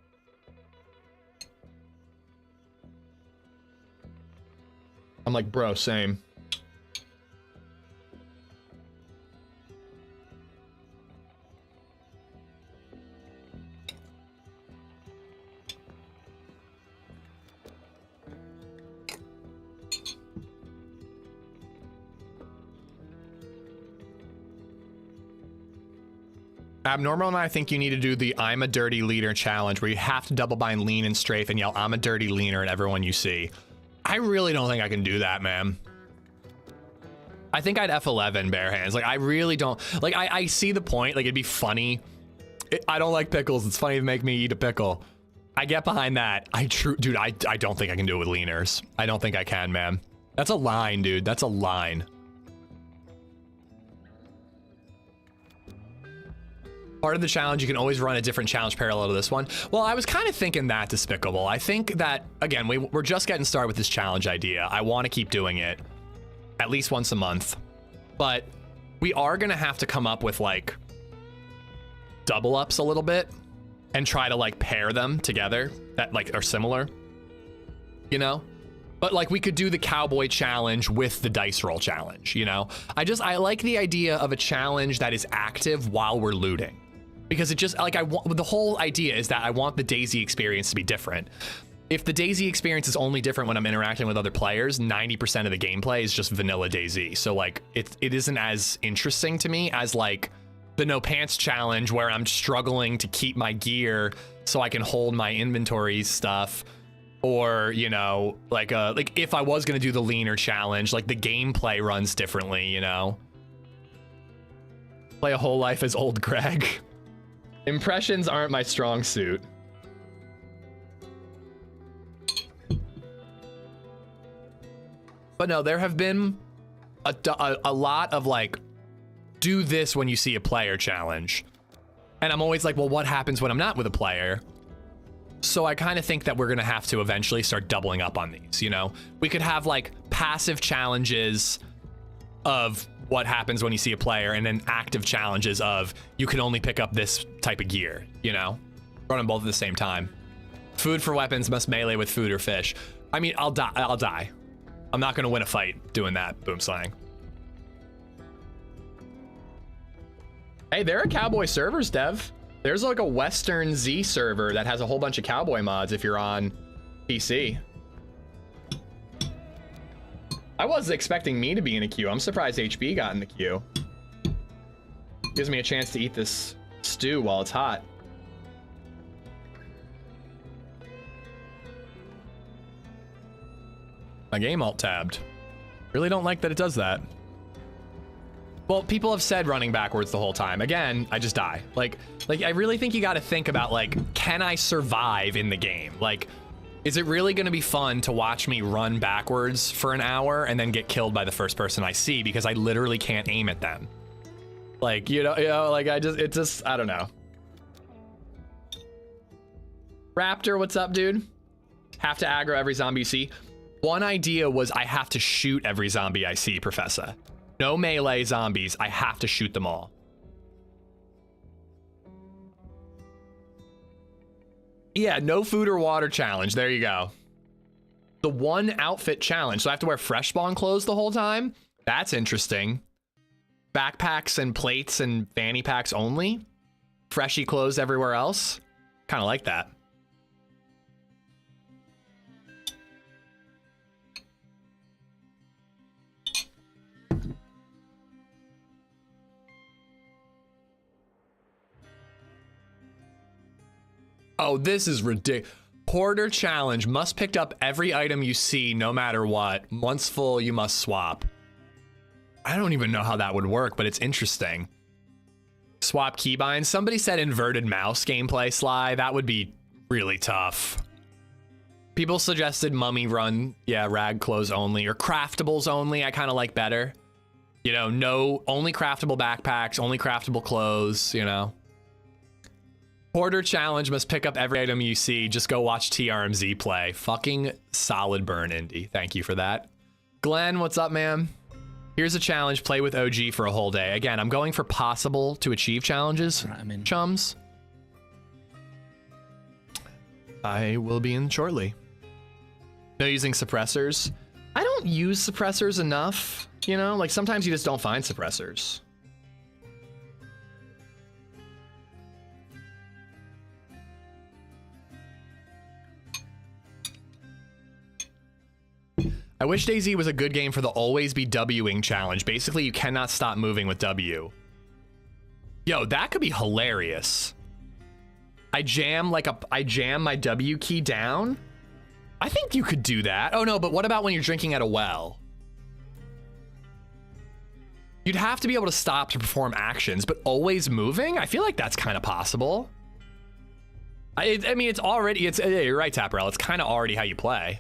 I'm like, bro, same. Abnormal and I think you need to do the I'm a dirty leader challenge where you have to double bind lean and strafe and yell I'm a dirty leaner at everyone you see. I really don't think I can do that, man. I think I'd F11 bare hands. Like, I really don't, like, I see the point. Like, it'd be funny. I don't like pickles. It's funny to make me eat a pickle. I get behind that. Dude, I don't think I can do it with leaners. I don't think I can, man. That's a line, dude. That's a line. Part of the challenge, you can always run a different challenge parallel to this one. Well, I was kind of thinking that, Despicable. I think that, again, we're just getting started with this challenge idea. I want to keep doing it at least once a month. But we are going to have to come up with, like, double ups a little bit and try to, like, pair them together that, like, are similar, you know? But, like, we could do the cowboy challenge with the dice roll challenge, you know? I like the idea of a challenge that is active while we're looting. Because it just, like, the whole idea is that I want the DayZ experience to be different. If the DayZ experience is only different when I'm interacting with other players, 90% of the gameplay is just vanilla DayZ. So, like, it isn't as interesting to me as, like, the no pants challenge where I'm struggling to keep my gear so I can hold my inventory stuff. Or, you know, like if I was going to do the leaner challenge, like, the gameplay runs differently, you know? Play a whole life as old Greg. Impressions aren't my strong suit. But no, there have been a lot of, like, do this when you see a player challenge. And I'm always like, well, what happens when I'm not with a player? So I kind of think that we're going to have to eventually start doubling up on these, you know? We could have, like, passive challenges of what happens when you see a player, and then active challenges of you can only pick up this type of gear, you know? Run them both at the same time. Food for weapons must melee with food or fish. I mean, I'll die. I'm not going to win a fight doing that, boom slang. Hey, there are cowboy servers, Dev. There's like a Western Z server that has a whole bunch of cowboy mods if you're on PC. I was expecting me to be in a queue. I'm surprised HB got in the queue. Gives me a chance to eat this stew while it's hot. My game alt tabbed. Really don't like that it does that. Well, people have said running backwards the whole time. Again, I just die. Like I really think you got to think about, like, can I survive in the game? Like, is it really going to be fun to watch me run backwards for an hour and then get killed by the first person I see because I literally can't aim at them? Like, you know, like I don't know. Raptor, what's up, dude? Have to aggro every zombie you see. One idea was I have to shoot every zombie I see, Professor. No melee zombies. I have to shoot them all. Yeah, no food or water challenge. There you go. The one outfit challenge. So I have to wear fresh spawn clothes the whole time? That's interesting. Backpacks and plates and fanny packs only? Freshy clothes everywhere else? Kind of like that. Oh, this is ridiculous. Porter challenge. Must pick up every item you see no matter what. Once full, you must swap. I don't even know how that would work, but it's interesting. Swap keybinds. Somebody said inverted mouse gameplay, Sly. That would be really tough. People suggested mummy run. Yeah, rag clothes only or craftables only. I kind of like better. You know, no, only craftable backpacks, only craftable clothes, you know. Porter challenge, must pick up every item you see. Just go watch TRMZ play. Fucking solid burn, Indy. Thank you for that. Glenn, what's up, man? Here's a challenge. Play with OG for a whole day. Again, I'm going for possible to achieve challenges. Right, I'm in. Chums. I will be in shortly. No using suppressors. I don't use suppressors enough. You know, like sometimes you just don't find suppressors. I wish DayZ was a good game for the always be Wing challenge. Basically, you cannot stop moving with W. Yo, that could be hilarious. I jam my W key down. I think you could do that. Oh no, but what about when you're drinking at a well? You'd have to be able to stop to perform actions, but always moving? I feel like that's kind of possible. I mean, it's already, you're right, Tapperel. It's kind of already how you play.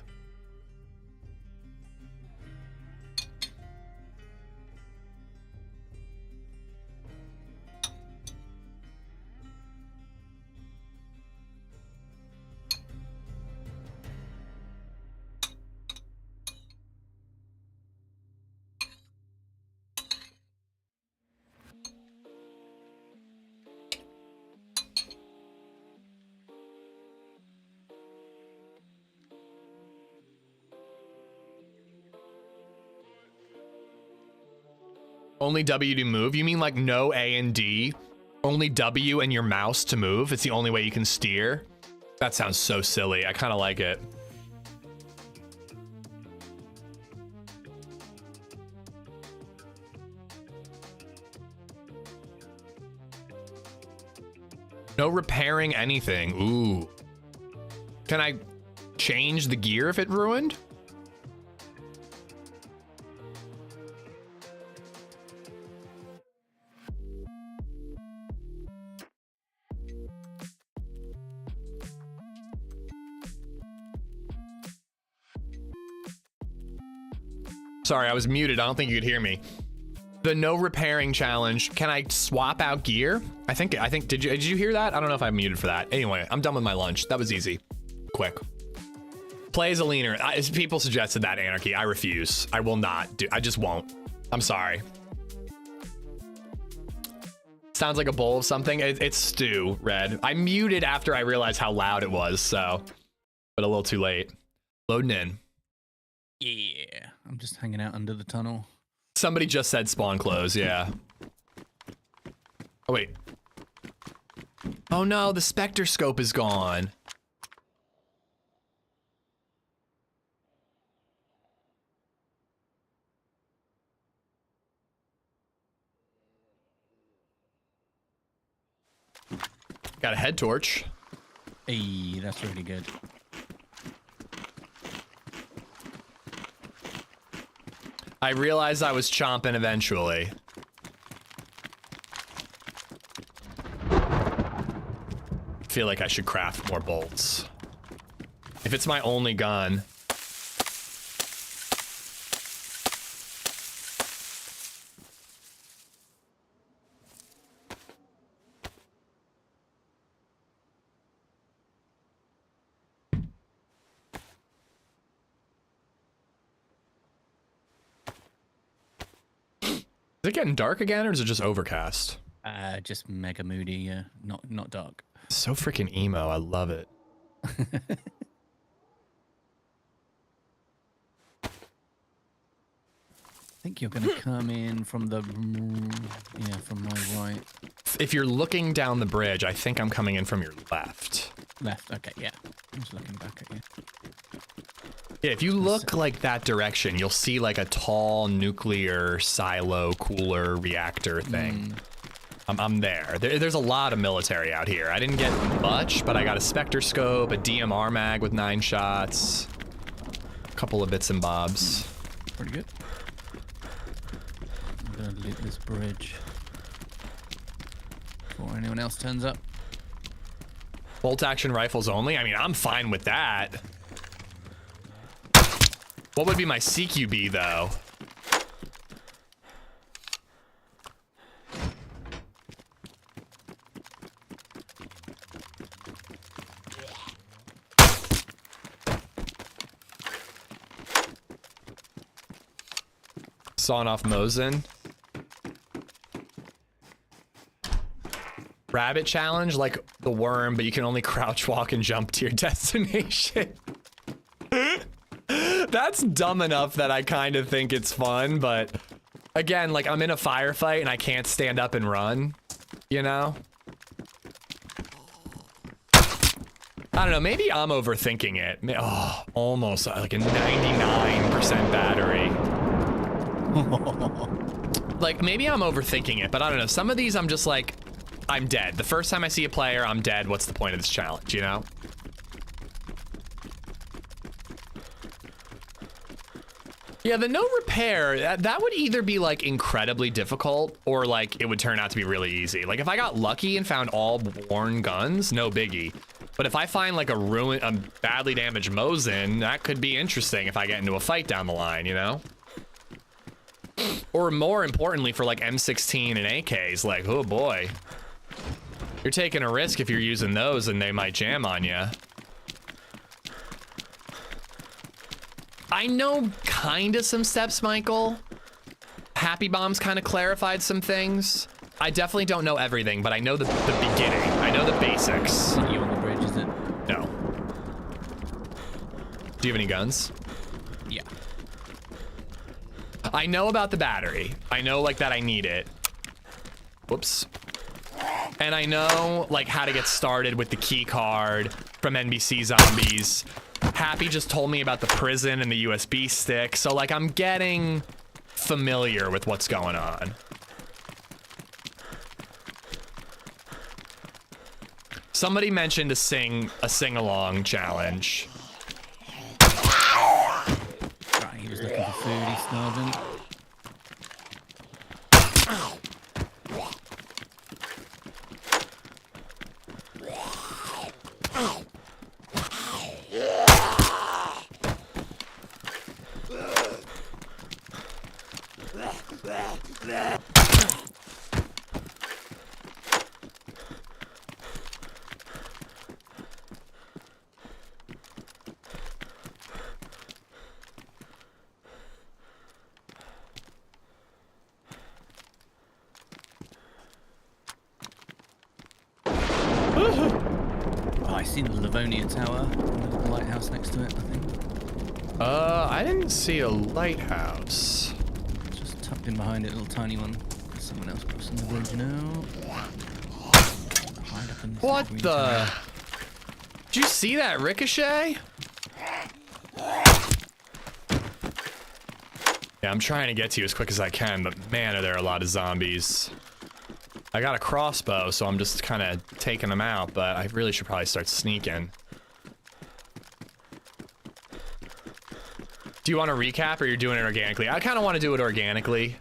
Only W to move? You mean like no A and D? Only W and your mouse to move? It's the only way you can steer? That sounds so silly. I kind of like it. No repairing anything. Ooh. Can I change the gear if it ruined? Sorry, I was muted. I don't think you could hear me. The no repairing challenge. Can I swap out gear? I think did you hear that? I don't know if I'm muted for that. Anyway, I'm done with my lunch. That was easy. Quick. Play as a leaner. People suggested that, Anarchy. I refuse. I will not do. I just won't. I'm sorry. Sounds like a bowl of something. It's stew, Red. I muted after I realized how loud it was, so. But a little too late. Loading in. Yeah, I'm just hanging out under the tunnel. Somebody just said spawn close, yeah. Oh, wait. Oh no, the Spectre scope is gone. Got a head torch. Hey, that's really good. I realized I was chomping eventually. Feel like I should craft more bolts. If it's my only gun. Is it getting dark again, or is it just overcast? Just mega moody, yeah. Not dark. So freaking emo. I love it. I think you're going to come in from the... Yeah, from my right. If you're looking down the bridge, I think I'm coming in from your left. Left, okay, yeah. I'm just looking back at you. Yeah, if you look like that direction, you'll see like a tall nuclear silo cooler reactor thing. I'm there. There's a lot of military out here. I didn't get much, but I got a Spectre scope, a DMR mag with 9 shots, a couple of bits and bobs. Pretty good. I'm gonna loot this bridge before anyone else turns up. Bolt action rifles only? I mean, I'm fine with that. What would be my CQB though? Sawing off Mosin. Rabbit challenge, like the worm, but you can only crouch, walk, and jump to your destination. That's dumb enough that I kind of think it's fun, but again, like I'm in a firefight and I can't stand up and run, you know? I don't know, maybe I'm overthinking it. Oh, almost like a 99% battery. Like maybe I'm overthinking it, but I don't know. Some of these I'm just like, I'm dead. The first time I see a player, I'm dead. What's the point of this challenge, you know? Yeah, the no repair, that would either be like incredibly difficult or like it would turn out to be really easy. Like if I got lucky and found all worn guns, no biggie. But if I find like a badly damaged Mosin, that could be interesting if I get into a fight down the line, you know? Or more importantly for like M16 and AKs, like, oh boy. You're taking a risk if you're using those and they might jam on you. I know kind of some steps, Michael. Happy Bombs kind of clarified some things. I definitely don't know everything, but I know the beginning. I know the basics. You on the bridge, is it? No. Do you have any guns? Yeah. I know about the battery. I know like that I need it. Whoops. And I know like how to get started with the key card from NBC Zombies. Happy just told me about the prison and the USB stick. So like I'm getting familiar with what's going on. Somebody mentioned a sing-along challenge. Right, he was looking for food, he's starving. I seen the Livonia Tower, the lighthouse next to it, I think. I didn't see a lighthouse. Just tucked in behind it, a little tiny one. Someone else crossing the bridge now. Hide up in this What green the? tower. Did you see that ricochet? Yeah, I'm trying to get to you as quick as I can, but man, are there a lot of zombies. I got a crossbow, so I'm just kind of taking them out, but I really should probably start sneaking. Do you want to recap or you're doing it organically? I kind of want to do it organically.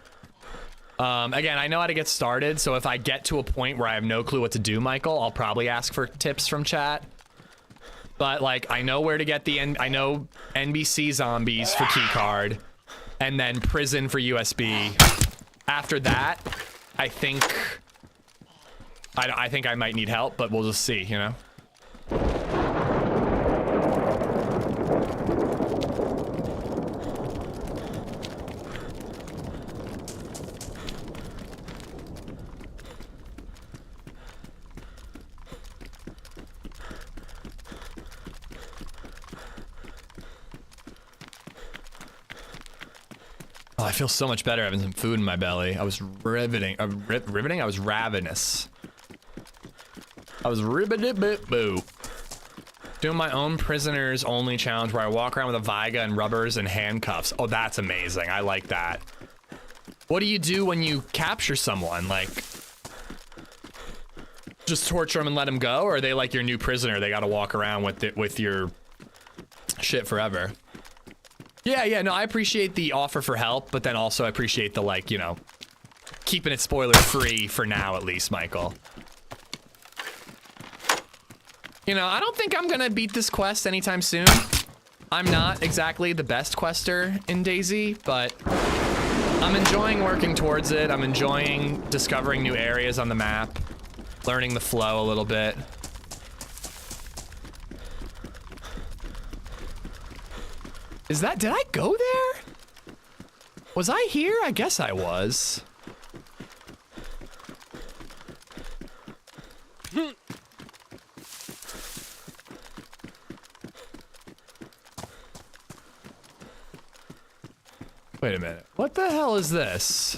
Again, I know how to get started, so if I get to a point where I have no clue what to do, Michael, I'll probably ask for tips from chat. But like, I know where to get I know NBC zombies for keycard, and then prison for USB. After that, I think I might need help, but we'll just see, you know? Oh, I feel so much better having some food in my belly. I was riveting. Riveting? I was ravenous. I was ribbit-bit-boo. Doing my own prisoners only challenge where I walk around with a Viga and rubbers and handcuffs. Oh, that's amazing. I like that. What do you do when you capture someone? Like, just torture them and let them go? Or are they like your new prisoner? They got to walk around with your shit forever. Yeah, no, I appreciate the offer for help, but then also I appreciate the, like, you know, keeping it spoiler free for now at least, Michael. You know, I don't think I'm gonna beat this quest anytime soon. I'm not exactly the best quester in DayZ, but I'm enjoying working towards it. I'm enjoying discovering new areas on the map, learning the flow a little bit. Did I go there? Was I here? I guess I was. Wait a minute. What the hell is this?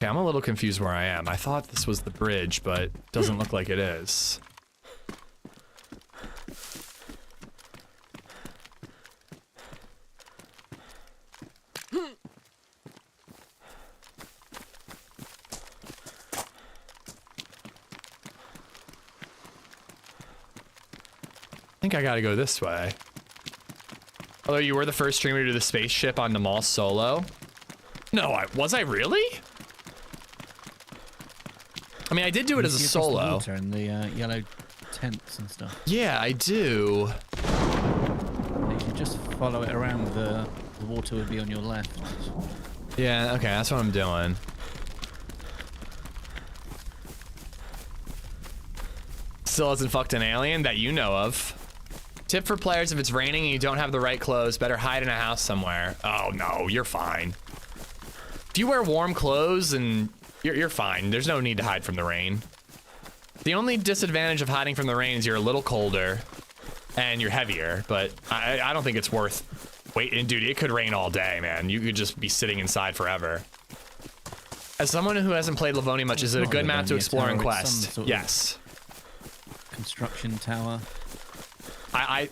Okay, I'm a little confused where I am. I thought this was the bridge, but it doesn't look like it is. I think I gotta go this way. Although you were the first streamer to do the spaceship on the mall solo. No, was I really? I mean, I did do it as a solo. Water and the yellow tents and stuff. Yeah, I do. If you just follow it around, the water would be on your left. Yeah, okay, that's what I'm doing. Still hasn't fucked an alien that you know of. Tip for players: if it's raining and you don't have the right clothes, better hide in a house somewhere. Oh no, you're fine. If you wear warm clothes, and you're fine. There's no need to hide from the rain. The only disadvantage of hiding from the rain is you're a little colder and you're heavier, but I don't think it's worth waiting. Dude, it could rain all day, man. You could just be sitting inside forever. As someone who hasn't played Livonia much, is it a good map to explore and quest? Yes. Construction tower.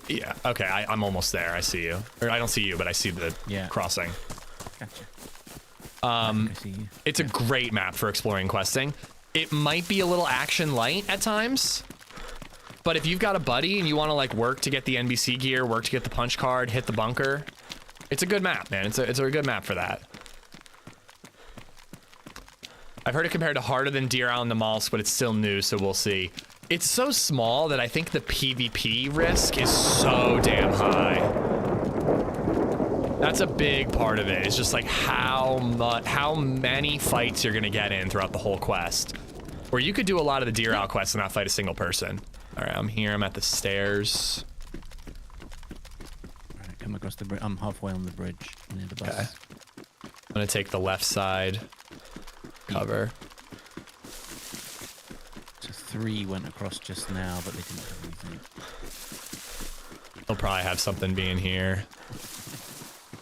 Yeah, okay, I'm almost there. I see you. Or I don't see you, but I see the crossing. Gotcha. It's a great map for exploring and questing. It might be a little action light at times, but if you've got a buddy and you want to like work to get the NBC gear, work to get the punch card, hit the bunker, it's a good map, man. It's a good map for that. I've heard it compared to harder than Deer Island the Malls, but it's still new, so we'll see. It's so small that I think the PvP risk is so damn high. That's a big part of it. It's just like how many fights you're gonna get in throughout the whole quest. Where you could do a lot of the Deer Isle quests and not fight a single person. All right, I'm here. I'm at the stairs. All right, come across the bridge. I'm halfway on the bridge near the bus. Okay. I'm gonna take the left side cover. So 3 went across just now, but they didn't have anything. They'll probably have something being here.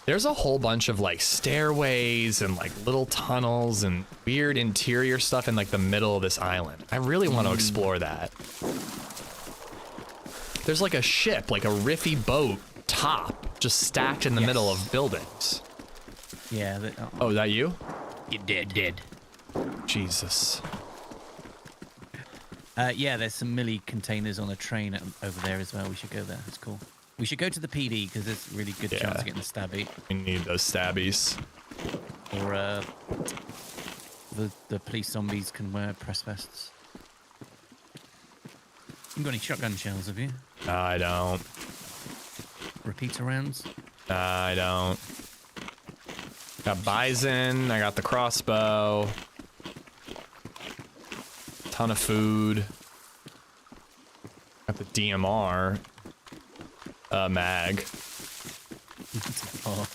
There's a whole bunch of like stairways and like little tunnels and weird interior stuff in like the middle of this island. I really want to explore that. There's like a ship, like a riffy boat top just stacked in the middle of buildings. Yeah. Oh, is that you? You dead. Jesus. Yeah, there's some Millie containers on a train over there as well. We should go there. That's cool. We should go to the PD because there's a really good chance of getting the stabby. We need those stabbies. Or the police zombies can wear press vests. You got any shotgun shells, have you? No, I don't. Repeater rounds? No, I don't. Got bison. I got the crossbow. Ton of food. Got the DMR. Mag. Oh,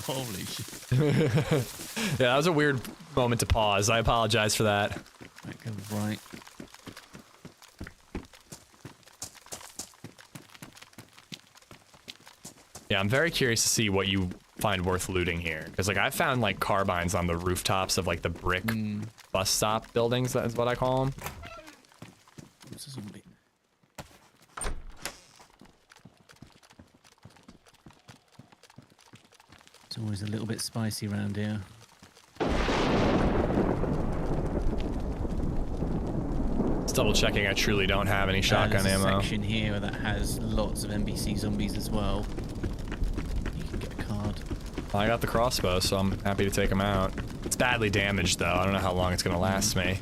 holy shit. Yeah, that was a weird moment to pause. I apologize for that. That goes right. Yeah, I'm very curious to see what you find worth looting here. Because, like, I found, like, carbines on the rooftops of, like, the brick bus stop buildings. That's what I call them. What's a zombie? It's always a little bit spicy around here. Just double checking. I truly don't have any shotgun There's a ammo. section here that has lots of NBC zombies as well. You can get a card. I got the crossbow, so I'm happy to take them out. It's badly damaged, though. I don't know how long it's gonna last me.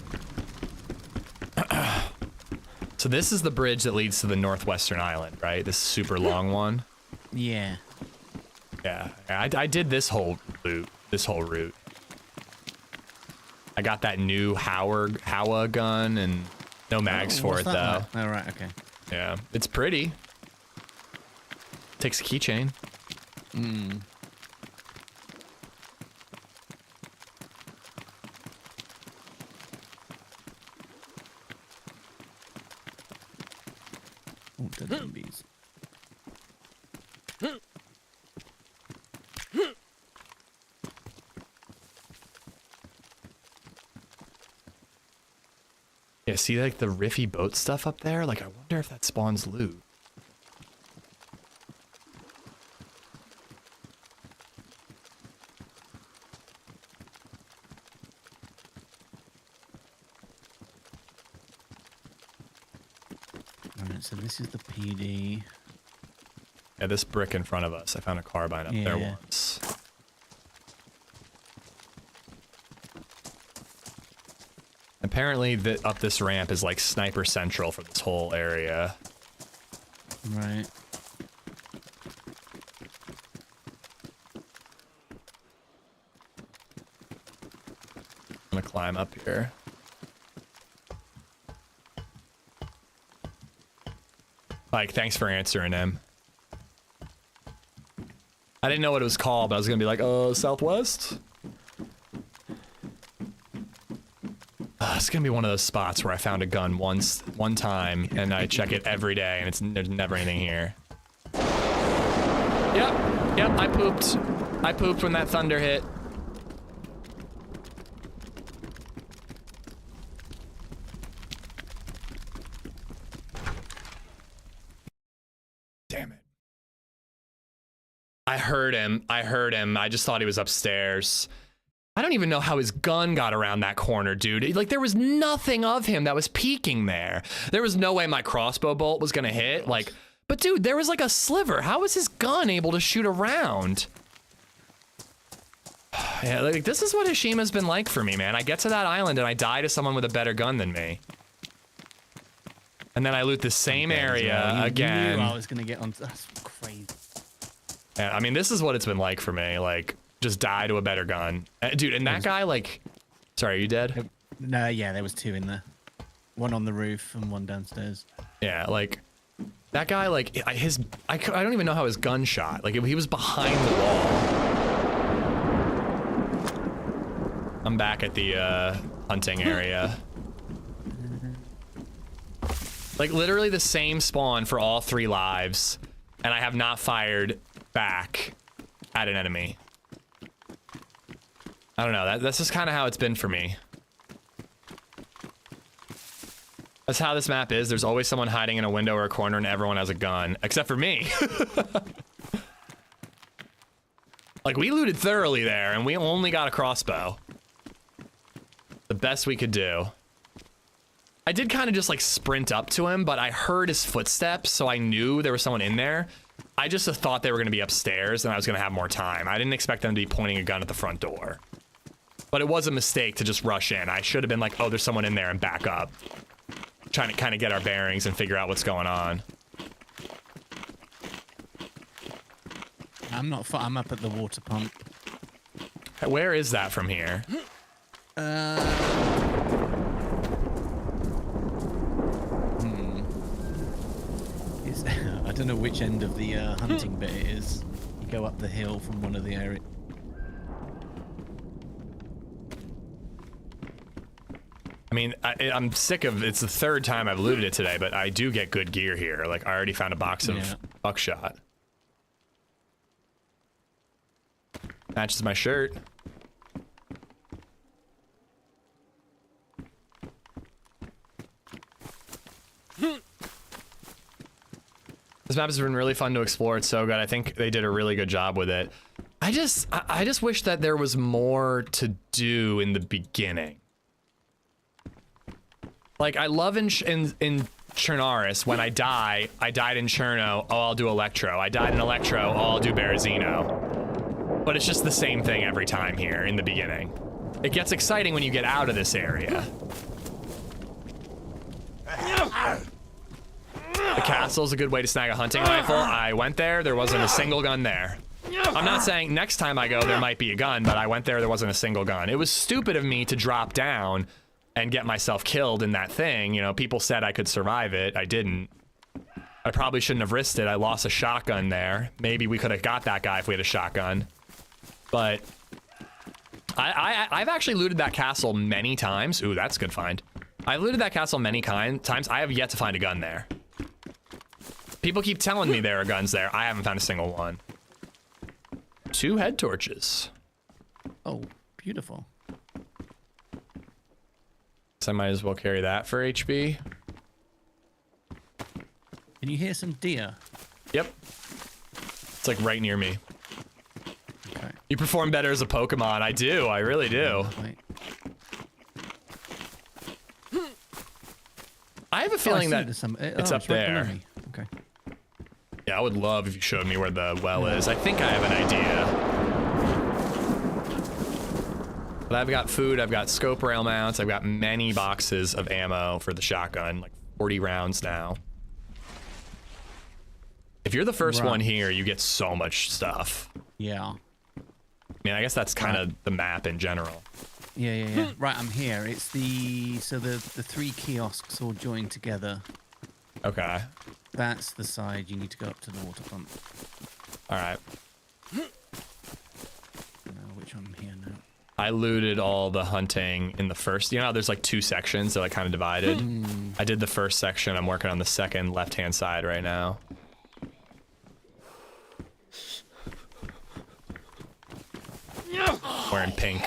So this is the bridge that leads to the northwestern island, right? This super long one. Yeah. Yeah, I did this whole route. I got that new Howa gun and no mags for it though. Oh, right, okay. Yeah, it's pretty. Takes a keychain. Mm. Oh, dead zombies. Yeah, see like the riffy boat stuff up there? Like I wonder if that spawns loot. Alright, so this is the PD. Yeah, this brick in front of us. I found a carbine up there once. Apparently, up this ramp is like sniper central for this whole area. Right. I'm gonna climb up here. Like, thanks for answering him. I didn't know what it was called, but I was gonna be like, Southwest? It's gonna be one of those spots where I found a gun one time, and I check it every day, and there's never anything here. Yep, I pooped. I pooped when that thunder hit. Damn it. I heard him. I just thought he was upstairs. I don't even know how his gun got around that corner, dude. Like, there was nothing of him that was peeking there. There was no way my crossbow bolt was gonna hit. Like, but dude, there was like a sliver. How was his gun able to shoot around? Yeah, like, this is what Hishima's been like for me, man. I get to that island and I die to someone with a better gun than me. And then I loot the same area again. You knew I was gonna get on. That's crazy. Yeah, I mean, this is what it's been like for me. Like, just die to a better gun. Dude, and that guy, like... Sorry, are you dead? No, yeah, there was two in there. One on the roof and one downstairs. Yeah, like... That guy, like, I don't even know how his gun shot. Like, he was behind the wall. I'm back at the, hunting area. Like, literally the same spawn for all 3 lives. And I have not fired back at an enemy. I don't know, that's just kind of how it's been for me. That's how this map is. There's always someone hiding in a window or a corner and everyone has a gun, except for me. Like, we looted thoroughly there and we only got a crossbow. The best we could do. I did kind of just like sprint up to him, but I heard his footsteps, so I knew there was someone in there. I just thought they were going to be upstairs and I was going to have more time. I didn't expect them to be pointing a gun at the front door. But it was a mistake to just rush in. I should have been like, oh, there's someone in there, and back up. Trying to kind of get our bearings and figure out what's going on. I'm not far. I'm up at the water pump. Where is that from here? I don't know which end of the hunting bit it is. You go up the hill from one of the areas. I mean, I'm sick of, it's the third time I've looted it today, but I do get good gear here. Like, I already found a box of buckshot. Matches my shirt. This map has been really fun to explore. It's so good. I think they did a really good job with it. I just wish that there was more to do in the beginning. Like, I love in Chernarus, when I died in Cherno, oh, I'll do Electro. I died in Electro, oh, I'll do Berezino. But it's just the same thing every time here in the beginning. It gets exciting when you get out of this area. The castle's a good way to snag a hunting rifle. I went there wasn't a single gun there. I'm not saying next time I go there might be a gun, but I went there wasn't a single gun. It was stupid of me to drop down and get myself killed in that thing. You know, people said I could survive it. I didn't. I probably shouldn't have risked it. I lost a shotgun there. Maybe we could have got that guy if we had a shotgun. But I've actually looted that castle many times. Ooh, that's a good find. I've looted that castle many times. I have yet to find a gun there. People keep telling me there are guns there. I haven't found a single one. 2 head torches. Oh, beautiful. So I might as well carry that for HB. Can you hear some deer? Yep. It's like right near me. Okay. You perform better as a Pokemon. I do. I really do. Wait. I have a feeling that it's up right there. below me. Okay. Yeah, I would love if you showed me where the well is. I think I have an idea. But I've got food, I've got scope rail mounts, I've got many boxes of ammo for the shotgun, like 40 rounds now. If you're the first one here, you get so much stuff. Yeah. I mean, I guess that's kind of the map in general. Yeah. Right, I'm here. It's the 3 kiosks all joined together. Okay. That's the side you need to go up to the water pump. All right. Which I'm here now. I looted all the hunting in the first, you know, there's like 2 sections that I kind of divided. I did the first section. I'm working on the second left-hand side right now. Wearing pink.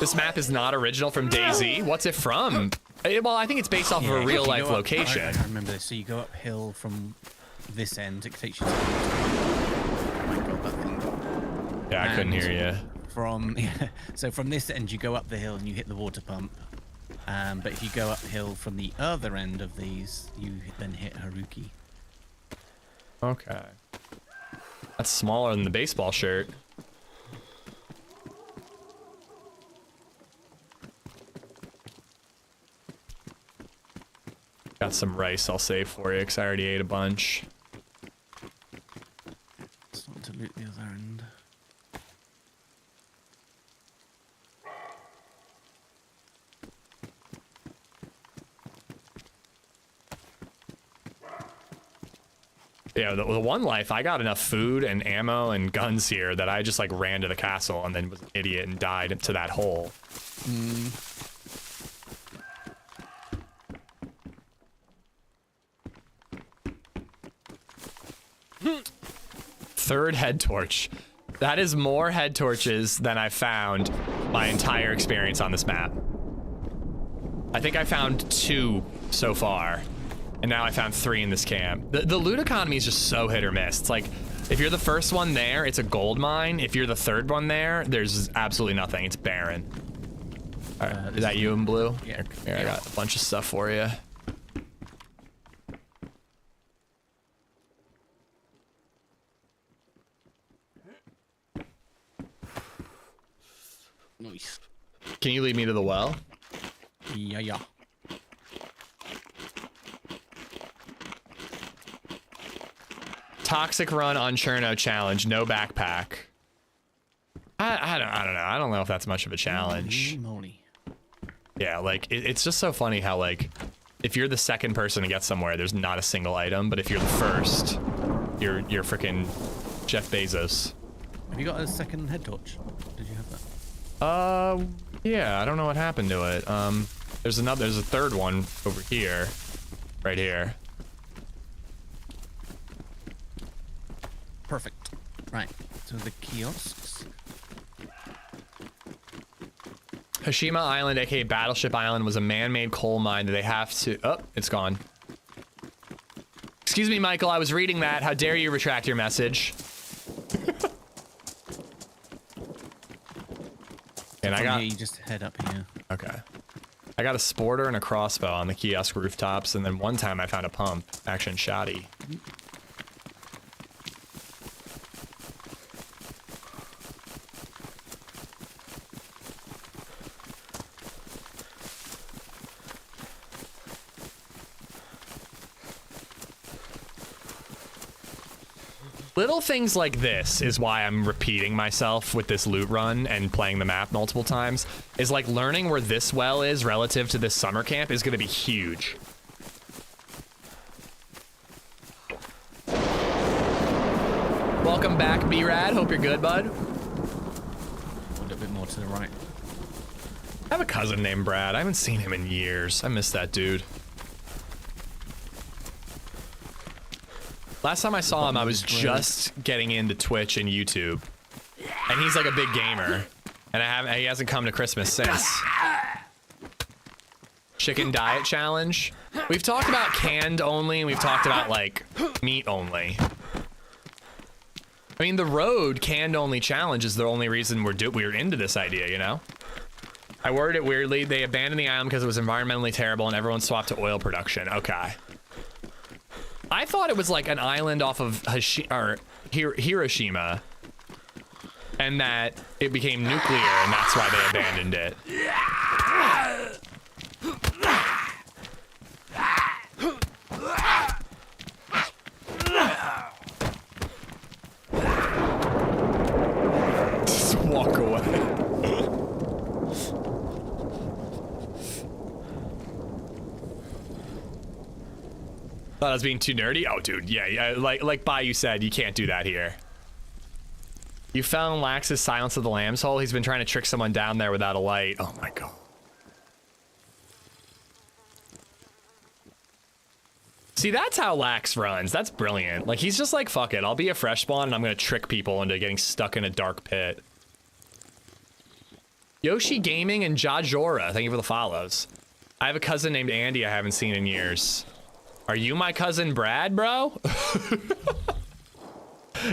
This map is not original from DayZ. What's it from? Well, I think it's based off of a real-life location. I remember this. So you go uphill from this end. It takes you to... Oh my god, that thing. Yeah, I couldn't hear you. So from this end, you go up the hill and you hit the water pump. But if you go uphill from the other end of these, you then hit Haruki. Okay. That's smaller than the baseball shirt. Got some rice I'll save for you because I already ate a bunch. Starting to loot the other end. Yeah, the one life, I got enough food and ammo and guns here that I just like ran to the castle and then was an idiot and died into that hole. Third head torch. That is more head torches than I found my entire experience on this map. I think I found 2 so far. And now I found 3 in this camp. The loot economy is just so hit or miss. It's like, if you're the first one there, it's a gold mine. If you're the third one there, there's absolutely nothing. It's barren. All right, is that you in blue? Yeah. Here, I got a bunch of stuff for you. Nice. Can you lead me to the well? Yeah. Toxic run on Cherno challenge, no backpack. I don't know. I don't know if that's much of a challenge. Holy moly. Yeah, like it's just so funny how like if you're the second person to get somewhere, there's not a single item, but if you're the first, you're freaking Jeff Bezos. Have you got a second head torch? Did you have that? Yeah, I don't know what happened to it. There's a third one over here, right here. Perfect. Right. So the kiosks. Hashima Island, aka Battleship Island, was a man-made coal mine that they have to... Oh, it's gone. Excuse me, Michael, I was reading that. How dare you retract your message? And I got... Here, you just head up here. Okay. I got a sporter and a crossbow on the kiosk rooftops, and then one time I found a pump. Action shoddy. Little things like this is why I'm repeating myself with this loot run and playing the map multiple times, is like learning where this well is relative to this summer camp is going to be huge. Welcome back, B-Rad. Hope you're good, bud. A little bit more to the right. I have a cousin named Brad. I haven't seen him in years. I miss that dude. Last time I saw him, I was just getting into Twitch and YouTube. And he's like a big gamer. And he hasn't come to Christmas since. Chicken diet challenge. We've talked about canned only, and we've talked about like meat only. I mean, the road canned only challenge is the only reason we're into this idea, you know? I worded it weirdly. They abandoned the island because it was environmentally terrible and everyone swapped to oil production. Okay. I thought it was like an island off of Hiroshima, and that it became nuclear, and that's why they abandoned it. Just walk away. Thought I was being too nerdy? Oh, dude, yeah, like Bayou said, you can't do that here. You found Lax's Silence of the Lambs hole? He's been trying to trick someone down there without a light. Oh my god. See, that's how Lax runs. That's brilliant. Like, he's just like, fuck it, I'll be a fresh spawn and I'm gonna trick people into getting stuck in a dark pit. Yoshi Gaming and Jajora, thank you for the follows. I have a cousin named Andy I haven't seen in years. Are you my cousin Brad, bro?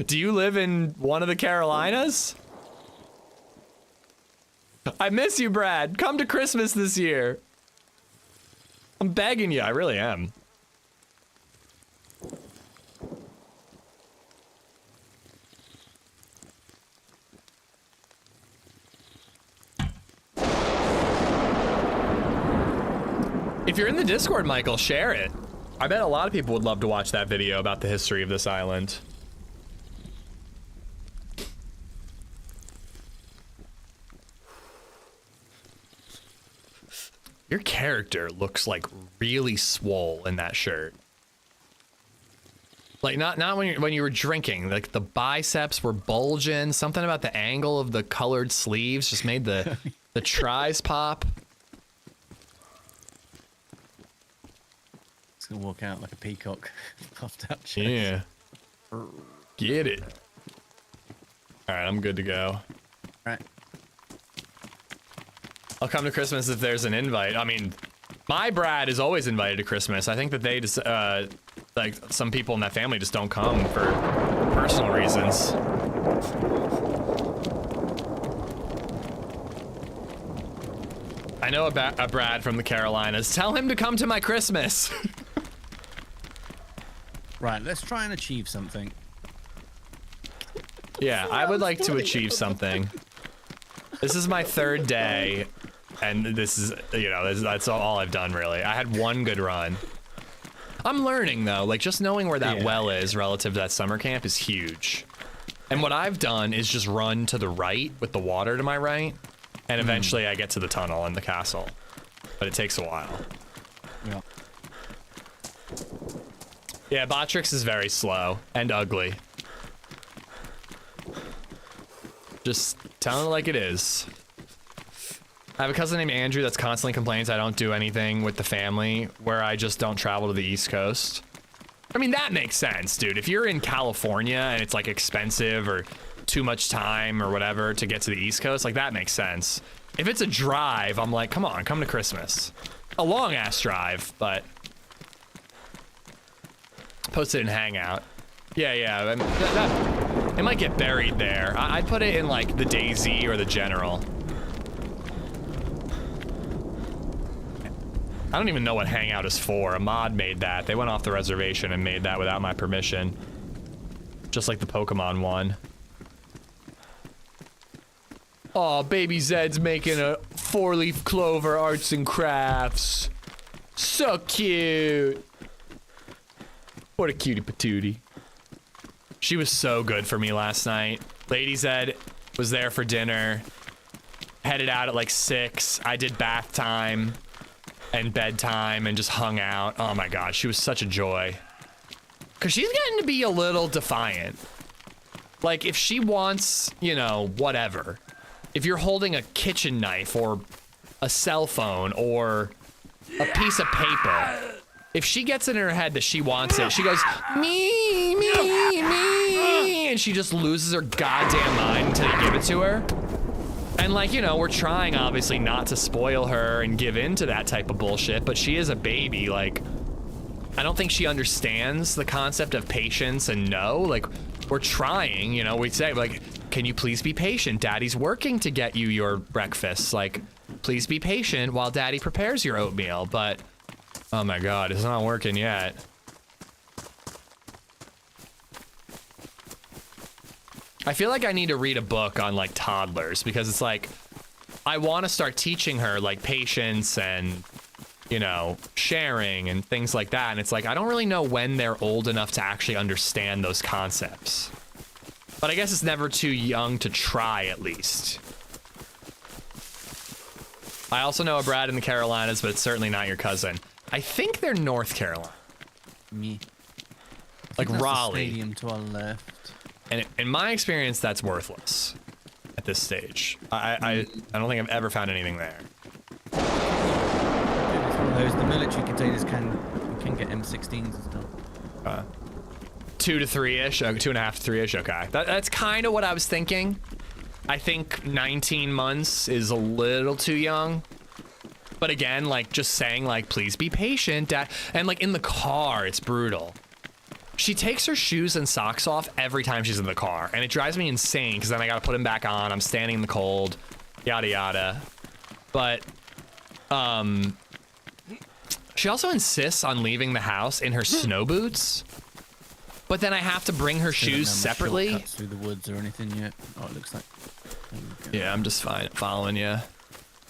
Do you live in one of the Carolinas? I miss you, Brad. Come to Christmas this year. I'm begging you. I really am. If you're in the Discord, Michael, share it. I bet a lot of people would love to watch that video about the history of this island. Your character looks like really swole in that shirt. Like not when you were drinking, like the biceps were bulging, something about the angle of the colored sleeves just made the tries pop. Gonna walk out like a peacock, puffed out chest. Yeah. Get it. All right, I'm good to go. Right. I'll come to Christmas if there's an invite. I mean, my Brad is always invited to Christmas. I think that they just, like, some people in that family just don't come for personal reasons. I know a Brad from the Carolinas. Tell him to come to my Christmas. Right, let's try and achieve something. Yeah, I would like to achieve something. This is my 3rd day, and this is, you know, that's all I've done really. I had 1 good run. I'm learning though, like just knowing where that well is relative to that summer camp is huge. And what I've done is just run to the right with the water to my right, and eventually I get to the tunnel and the castle. But it takes a while. Yeah. Yeah, Botrix is very slow and ugly. Just telling it like it is. I have a cousin named Andrew that's constantly complains I don't do anything with the family, where I just don't travel to the East Coast. I mean, that makes sense, dude. If you're in California and it's like expensive or too much time or whatever to get to the East Coast, like that makes sense. If it's a drive, I'm like, come on, come to Christmas. A long ass drive, but post it in Hangout. Yeah, I mean, it might get buried there. I'd put it in like the DayZ or the General. I don't even know what Hangout is for. A mod made that. They went off the reservation and made that without my permission. Just like the Pokemon one. Oh, baby Zed's making a 4-leaf clover arts and crafts. So cute. What a cutie patootie. She was so good for me last night. LadyZed was there for dinner. Headed out at like 6. I did bath time and bedtime and just hung out. Oh my god, she was such a joy. Cause she's getting to be a little defiant. Like if she wants, you know, whatever. If you're holding a kitchen knife or a cell phone or a piece of paper, if she gets it in her head that she wants it, she goes, me, and she just loses her goddamn mind until you give it to her. And like, you know, we're trying obviously not to spoil her and give in to that type of bullshit, but she is a baby. Like, I don't think she understands the concept of patience and no. Like, we're trying, you know, we say like, can you please be patient? Daddy's working to get you your breakfast. Like, please be patient while daddy prepares your oatmeal. But, oh my God, it's not working yet. I feel like I need to read a book on like toddlers because it's like, I want to start teaching her like patience and, you know, sharing and things like that. And it's like, I don't really know when they're old enough to actually understand those concepts. But I guess it's never too young to try, at least. I also know a Brad in the Carolinas, but it's certainly not your cousin. I think they're North Carolina. Me. Like That's Raleigh. The stadium to our left. And in my experience, that's worthless at this stage. I don't think I've ever found anything there. It's one of those, the military containers can get M16s and stuff. 2 to 3-ish, 2.5 to 3-ish, okay. That's kind of what I was thinking. I think 19 months is a little too young. But again, like just saying like, please be patient, Dad. And like in the car, it's brutal. She takes her shoes and socks off every time she's in the car, and it drives me insane because then I gotta put them back on. I'm standing in the cold, yada yada. But she also insists on leaving the house in her snow boots. But then I have to bring her shoes separately. Shortcuts through the woods or anything yet? Oh, it looks like. Yeah, I'm just fine following you.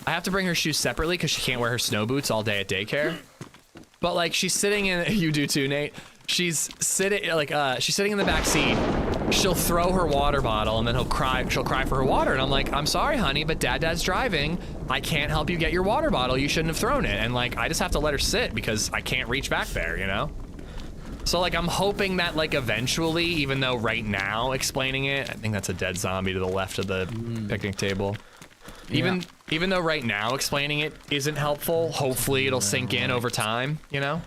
I have to bring her shoes separately because she can't wear her snow boots all day at daycare. But like she's sitting in, you do too, Nate. She's sitting like she's sitting in the back seat. She'll throw her water bottle and then she'll cry for her water. And I'm like, I'm sorry, honey, but Dad's driving. I can't help you get your water bottle. You shouldn't have thrown it. And like, I just have to let her sit because I can't reach back there, you know? So like, I'm hoping that like eventually, even though right now explaining it, I think that's a dead zombie to the left of the picnic table. Even though right now explaining it isn't helpful, hopefully it'll sink in over time, you know?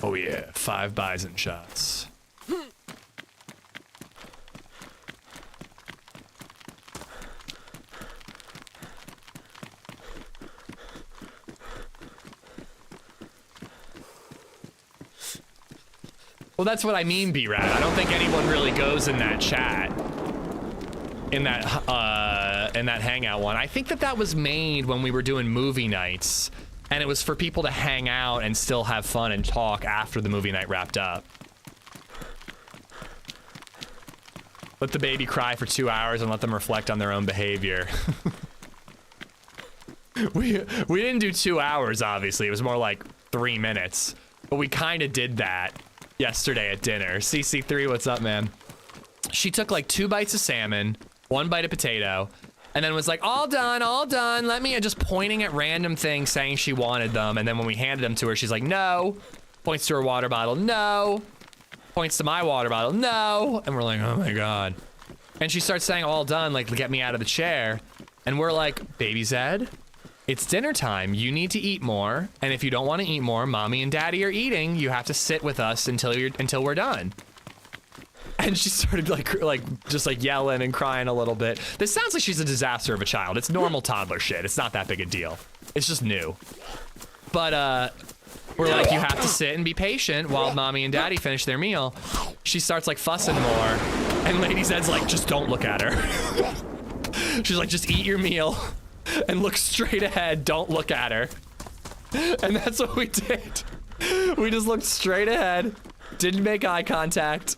Oh yeah, 5 bison shots. Well, that's what I mean, B-Rat. I don't think anyone really goes in that chat. In that hangout one. I think that was made when we were doing movie nights. and it was for people to hang out and still have fun and talk after the movie night wrapped up. Let the baby cry for 2 hours and let them reflect on their own behavior. We didn't do 2 hours, obviously. It was more like 3 minutes. But we kind of did that yesterday at dinner. CC3, what's up, man? She took like 2 bites of salmon, 1 bite of potato, and then was like, all done, let me, just pointing at random things saying she wanted them. And then when we handed them to her, she's like, no. Points to her water bottle, no. Points to my water bottle, no. And we're like, oh my God. And she starts saying all done, like, get me out of the chair. And we're like, Baby Zed, it's dinner time. You need to eat more. And if you don't want to eat more, mommy and daddy are eating. You have to sit with us until we're done. And she started just yelling and crying a little bit. This sounds like she's a disaster of a child. It's normal toddler shit. It's not that big a deal. It's just new. But we're like, you have to sit and be patient while mommy and daddy finish their meal. She starts like fussing more. And LadyZed's like, just don't look at her. She's like, just eat your meal and look straight ahead. Don't look at her. And that's what we did. We just looked straight ahead, didn't make eye contact,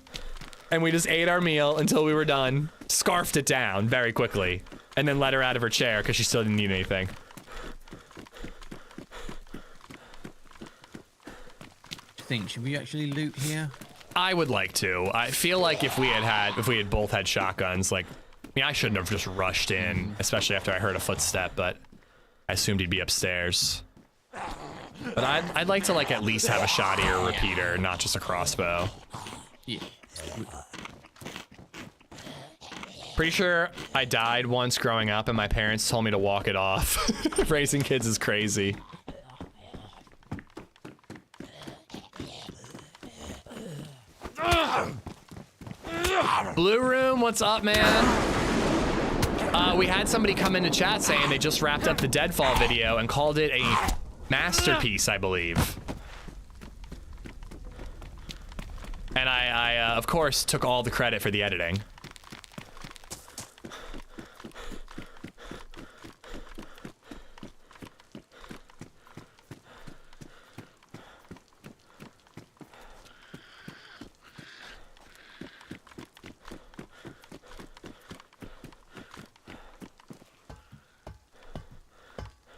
and we just ate our meal until we were done, scarfed it down very quickly, and then let her out of her chair because she still didn't eat anything. Should we actually loot here? I would like to. I feel like if we had both had shotguns, like, I mean, I shouldn't have just rushed in, especially after I heard a footstep, but I assumed he'd be upstairs. But I'd like to, like, at least have a shotty or a repeater, not just a crossbow. Yeah. Pretty sure I died once growing up and my parents told me to walk it off. Raising kids is crazy. Blue Room, what's up, man? We had somebody come into chat saying they just wrapped up the Deadfall video and called it a masterpiece, I believe. And I of course, took all the credit for the editing.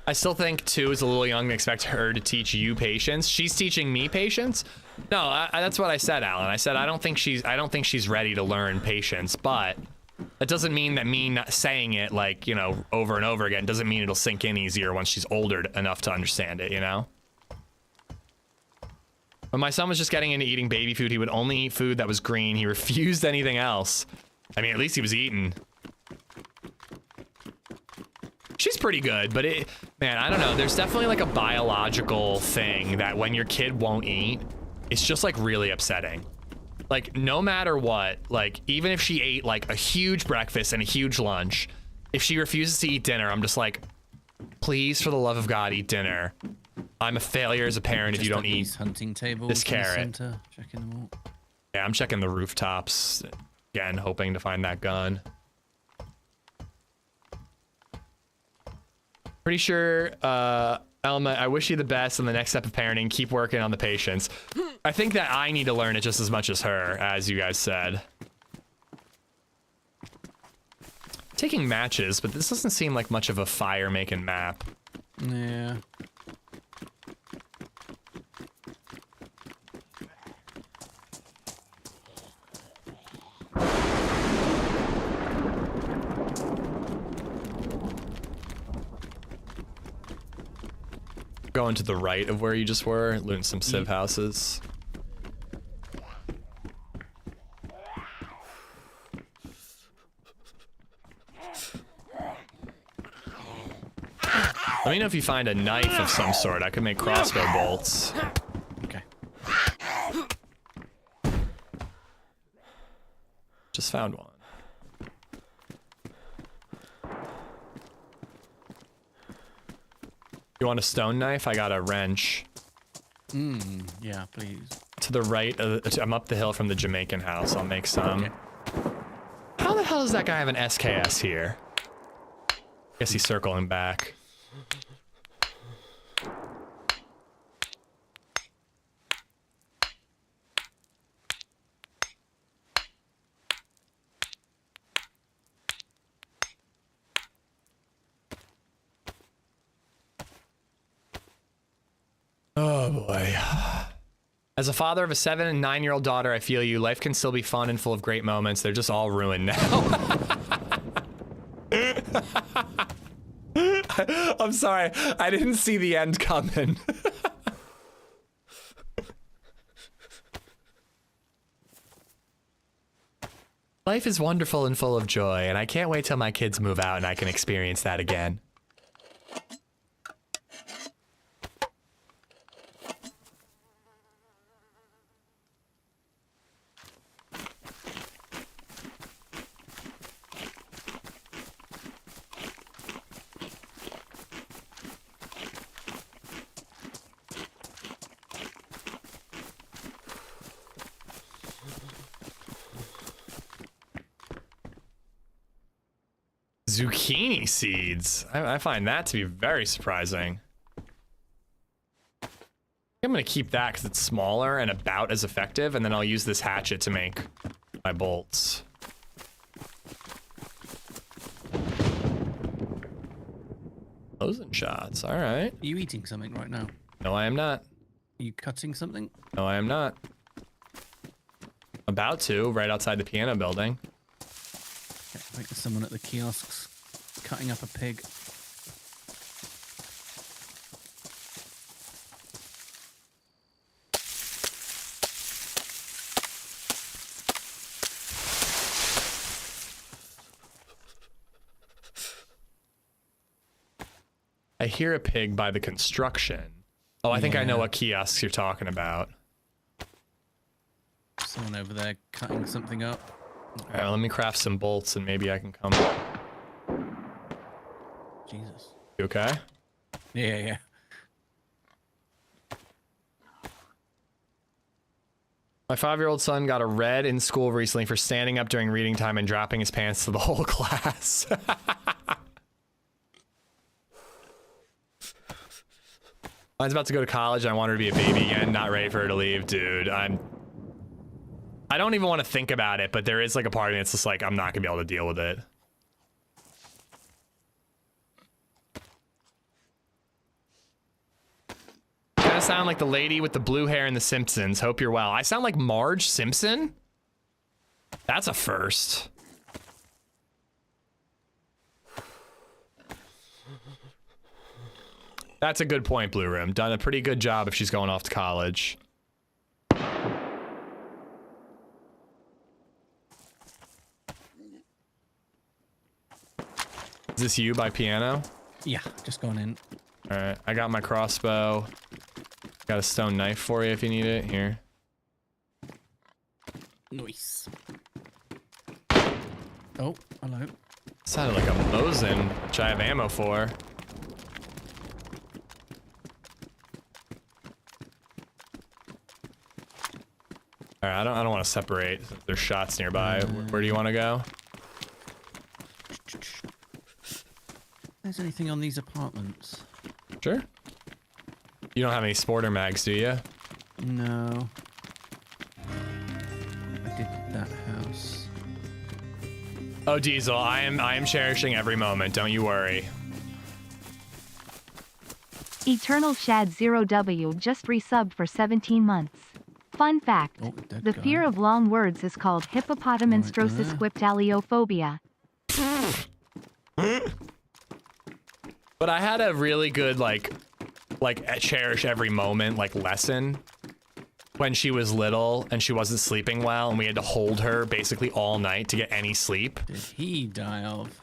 I still think 2 is a little young to expect her to teach you patience. She's teaching me patience. No, that's what I said, Alan. I said I don't think she's ready to learn patience, but that doesn't mean that me not saying it, like, you know, over and over again doesn't mean it'll sink in easier once she's older enough to understand it, you know? When my son was just getting into eating baby food, he would only eat food that was green. He refused anything else. I mean, at least he was eating. She's pretty good, but man, I don't know. There's definitely like a biological thing that when your kid won't eat, it's just like really upsetting. Like no matter what, like even if she ate like a huge breakfast and a huge lunch, if she refuses to eat dinner, I'm just like, please, for the love of God, eat dinner. I'm a failure as a parent if you don't eat hunting tables this carrot. Checking them all. Yeah, I'm checking the rooftops again, hoping to find that gun. Pretty sure, Elma, I wish you the best in the next step of parenting. Keep working on the patience. I think that I need to learn it just as much as her, as you guys said. Taking matches, but this doesn't seem like much of a fire-making map. Yeah. Going to the right of where you just were, looting some civ houses. Let me know if you find a knife of some sort. I could make crossbow bolts. Okay. Just found one. You want a stone knife? I got a wrench. Yeah, please. To the right, I'm up the hill from the Jamaican house. I'll make some. Okay. How the hell does that guy have an SKS here? Guess he's circling back. boy. As a father of a 7 and 9-year-old daughter, I feel you. Life can still be fun and full of great moments. They're just all ruined now. I'm sorry. I didn't see the end coming. Life is wonderful and full of joy, and I can't wait till my kids move out and I can experience that again. Zucchini seeds. I find that to be very surprising. I'm gonna keep that because it's smaller and about as effective, and then I'll use this hatchet to make my bolts. Closing shots. All right. Are you eating something right now? No, I am not. Are you cutting something? No, I am not. About to, right outside the piano building. Okay, I think there's someone at the kiosks cutting up a pig. I hear a pig by the construction. Oh, I think I know what kiosks you're talking about. Someone over there cutting something up. All right, well, let me craft some bolts and maybe I can come. Jesus. You okay? Yeah. My 5-year-old son got a red in school recently for standing up during reading time and dropping his pants to the whole class. Mine's about to go to college and I want her to be a baby again, not ready for her to leave. Dude, I don't even want to think about it, but there is like a part of me that's just like, I'm not gonna be able to deal with it. Kind of sound like the lady with the blue hair in The Simpsons. Hope you're well. I sound like Marge Simpson? That's a first. That's a good point, Blue Room. Done a pretty good job if she's going off to college. Is this you by piano? Yeah, just going in. All right, I got my crossbow. Got a stone knife for you if you need it. Here. Nice. Oh, hello. Sounded like a Mosin, which I have ammo for. All right, I don't want to separate. There's shots nearby. Where do you want to go? There's anything on these apartments? Sure. You don't have any sporter mags, do you? No. I did that house. Oh, Diesel, I am cherishing every moment. Don't you worry. Eternal Shad 0W just resubbed for 17 months. Fun fact, Oh, dead the guy. fear of long words is called hippopotamonstrosis But I had a really good like cherish every moment like lesson when she was little and she wasn't sleeping well and we had to hold her basically all night to get any sleep. Did he die of?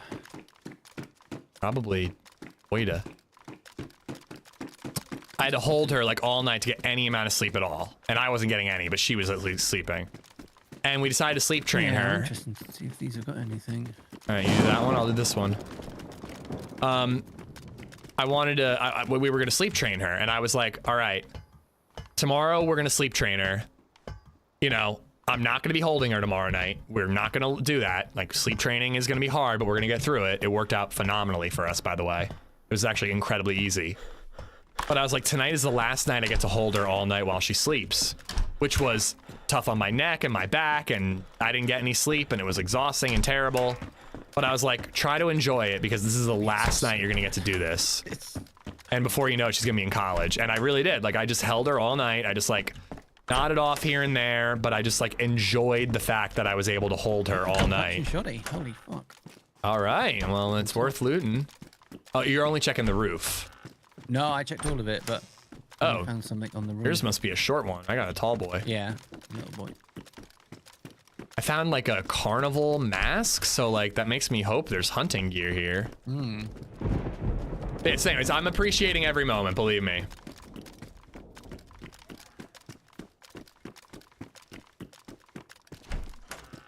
Probably Oida. I had to hold her like all night to get any amount of sleep at all. And I wasn't getting any, but she was at least sleeping. And we decided to sleep train Yeah, her. interesting to see if these have got anything. All right, you do that one, I'll do this one. I wanted to, we were gonna sleep train her and I was like, all right, tomorrow we're gonna sleep train her. You know, I'm not gonna be holding her tomorrow night. We're not gonna do that. Like sleep training is gonna be hard, but we're gonna get through it. It worked out phenomenally for us, by the way. It was actually incredibly easy. But I was like, tonight is the last night I get to hold her all night while she sleeps, which was tough on my neck and my back, and I didn't get any sleep, and it was exhausting and terrible. But I was like, try to enjoy it because this is the last night you're gonna get to do this. And before you know it, she's gonna be in college. And I really did. Like, I just held her all night. I just like nodded off here and there, but I just like enjoyed the fact that I was able to hold her all night. Shoddy. Holy fuck. All right, well, it's worth looting. Oh, you're only checking the roof. No, I checked all of it, but I found something on the roof. Yours must be a short one. I got a tall boy. Yeah, little boy. I found like a carnival mask, so like that makes me hope there's hunting gear here. So anyways, I'm appreciating every moment, believe me.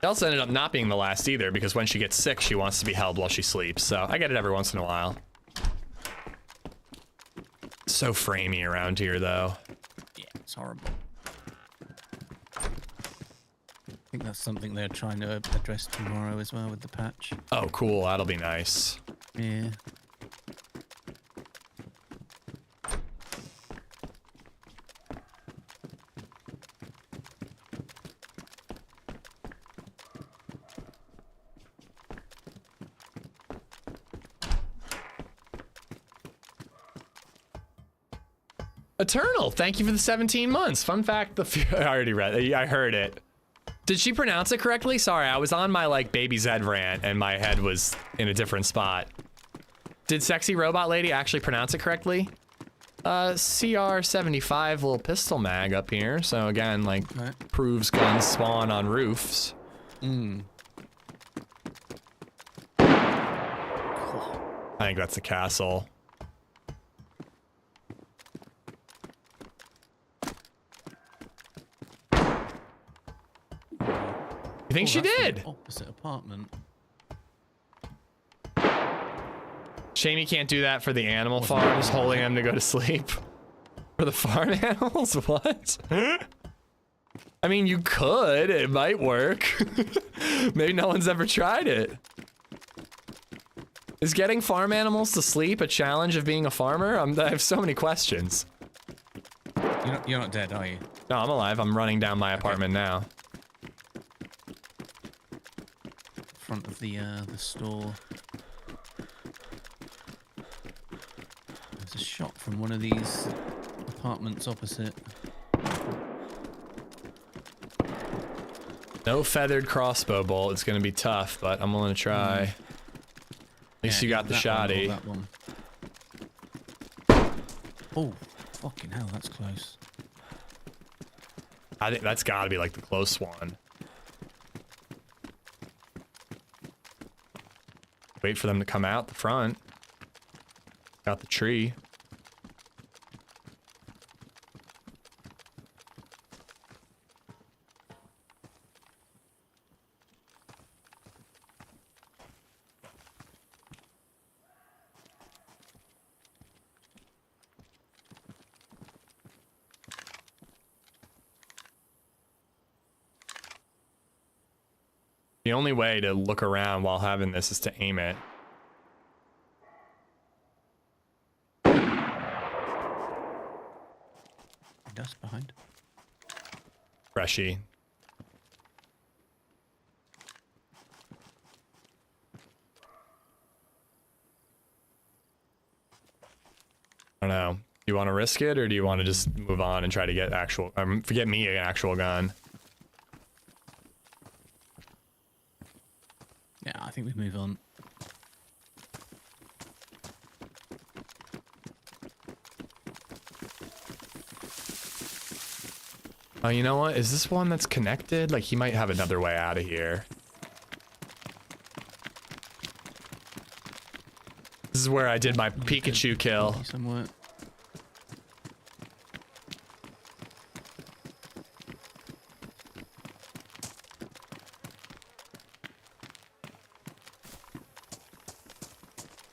It also ended up not being the last either, because when she gets sick, she wants to be held while she sleeps, so I get it every once in a while. So framey around here, though. Yeah, it's horrible. I think that's something they're trying to address tomorrow as well with the patch. Oh, cool. That'll be nice. Yeah. Eternal, thank you for the 17 months. Fun fact, I already read it. I heard it. Did she pronounce it correctly? Sorry, I was on my like LadyZed rant and my head was in a different spot. Did Sexy Robot Lady actually pronounce it correctly? CR75 little pistol mag up here. So again, like proves guns spawn on roofs. I think that's the castle. You think she did? Opposite apartment. Shame you can't do that for the animal farms, holding them to go to sleep. For the farm animals? What? I mean, you could. It might work. Maybe no one's ever tried it. Is getting farm animals to sleep a challenge of being a farmer? I have so many questions. You're not dead, are you? No, I'm alive. I'm running down my apartment now. Front of the store. There's a shot from one of these apartments opposite. No feathered crossbow bolt. It's gonna be tough, but I'm willing to try. At least you got the shoddy. That one. Oh, fucking hell, that's close. I think that's gotta be like the close one. Wait for them to come out the front. Got the tree. The only way to look around while having this is to aim it. Dust behind. Freshy. I don't know. Do you want to risk it, or do you want to just move on and try to get actual, forget me, an actual gun? Yeah, I think we move on. Oh, you know what? Is this one that's connected? Like, he might have another way out of here. This is where I did my Pikachu kill. Somewhere.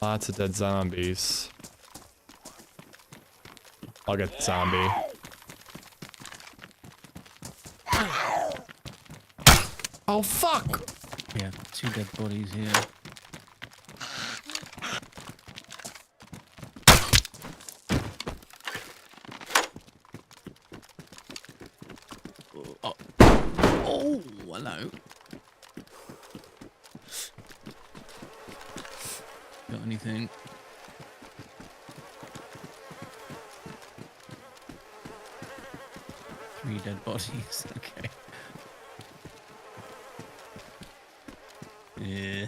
Lots of dead zombies. I'll get the zombie. Oh, fuck! Yeah, 2 dead bodies here. Oh, oh hello. Got anything? 3 dead bodies. Okay. Yeah.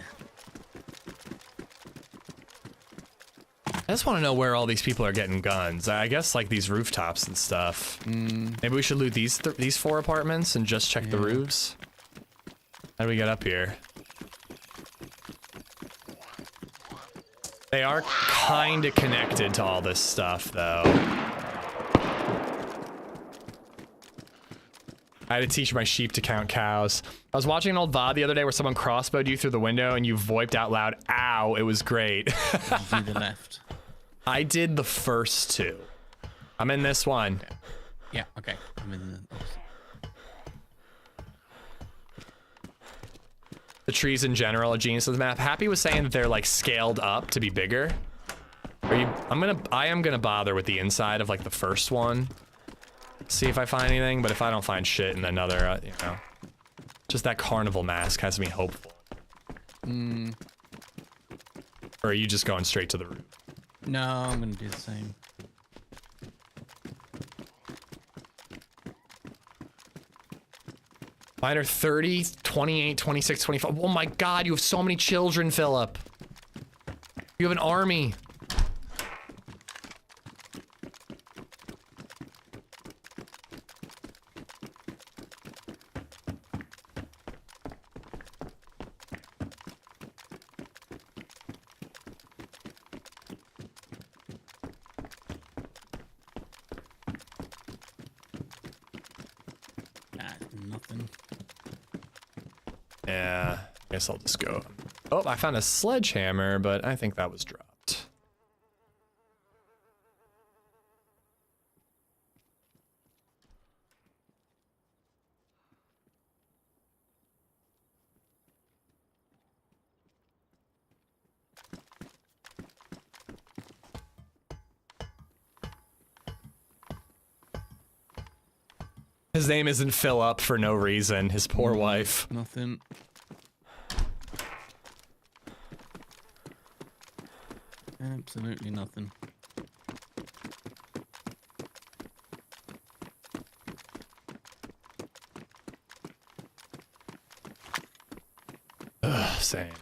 I just want to know where all these people are getting guns. I guess like these rooftops and stuff. Maybe we should loot these 4 apartments and just check the roofs. How do we get up here? They are kind of connected to all this stuff, though. I had to teach my sheep to count cows. I was watching an old VOD the other day where someone crossbowed you through the window and you voiped out loud, "Ow!" It was great. Do the left. I did the first 2. I'm in this one. Okay. Yeah. Okay. I'm in the. The trees in general are genius of the map. Happy was saying that they're like scaled up to be bigger. I am gonna bother with the inside of like the first one. See if I find anything, but if I don't find shit in another, you know, just that carnival mask has me hopeful. Or are you just going straight to the roof? No, I'm gonna do the same. Mine are 30, 28, 26, 25. Oh my god, you have so many children, Philip. You have an army. Nothing. Yeah, I guess I'll just go. Oh, I found a sledgehammer, but I think that was dropped. His name isn't Philip for no reason. His poor wife. Nothing. Absolutely nothing. Ugh, same.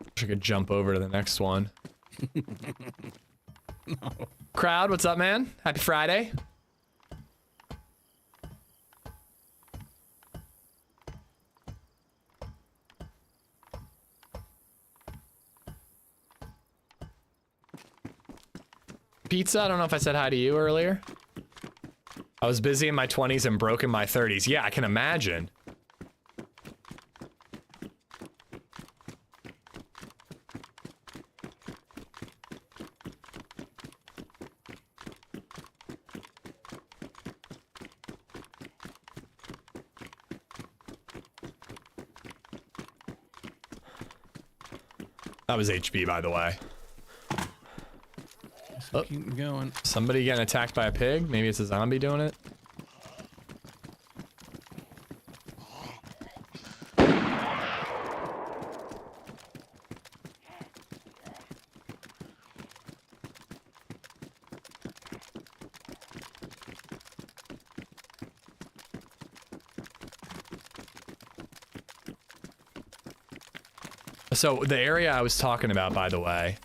Wish I could jump over to the next one. No. Crowd, what's up, man? Happy Friday. Pizza, I don't know if I said hi to you earlier. I was busy in my 20s and broke in my 30s. Yeah, I can imagine. That was HB, by the way. So keep going. Somebody getting attacked by a pig? Maybe it's a zombie doing it? So the area I was talking about, by the way,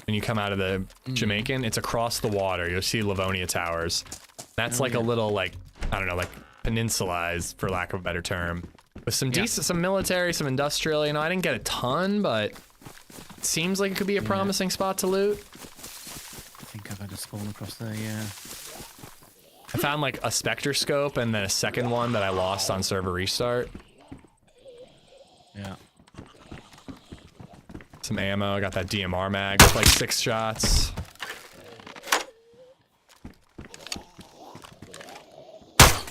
when you come out of the Jamaican, it's across the water. You'll see Livonia Towers. That's like a little, like, I don't know, like peninsulaized, for lack of a better term. With some decent, some military, some industrial. You know, I didn't get a ton, but it seems like it could be a promising spot to loot. I think I've had a spawn across there, yeah. I found like a Spectre scope and then a second one that I lost on server restart. Yeah. Some ammo, I got that DMR mag with like 6 shots.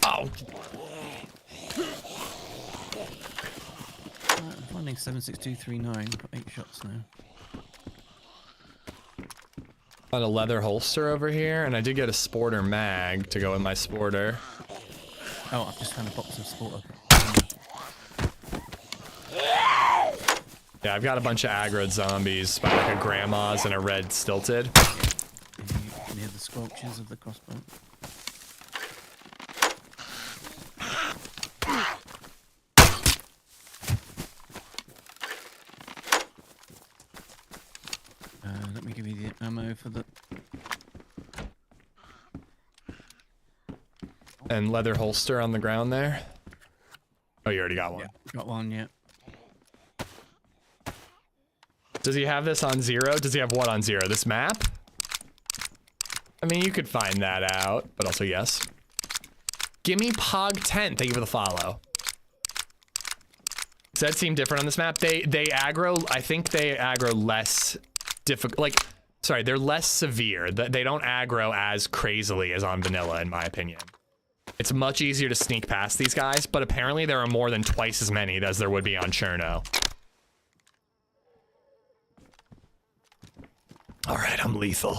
Oh! I'm finding 76239. Got 8 shots now. Got a leather holster over here, and I did get a sporter mag to go with my sporter. Oh, I've just found a box of Sporter. Yeah, I've got a bunch of aggroed zombies by like a grandma's and a red stilted. Near the squelches of the crossbow. Let me give you the ammo for the... And leather holster on the ground there. Oh, you already got one. Yeah, got one, yeah. Does he have this on 0? Does he have what on 0? This map? I mean, you could find that out, but also yes. Gimme Pog 10, thank you for the follow. Does that seem different on this map? They aggro, I think they aggro less difficult, like, sorry, they're less severe. They don't aggro as crazily as on vanilla, in my opinion. It's much easier to sneak past these guys, but apparently there are more than twice as many as there would be on Cherno. All right, I'm lethal.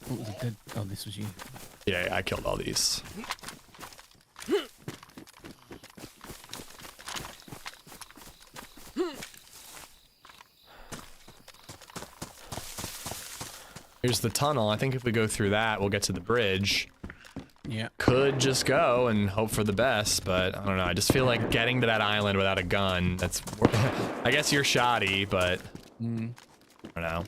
What was it dead? Oh, this was you. Yeah, I killed all these. Here's the tunnel. I think if we go through that, we'll get to the bridge. Yeah. Could just go and hope for the best, but I don't know. I just feel like getting to that island without a gun, that's... I guess you're shoddy, but... I don't know.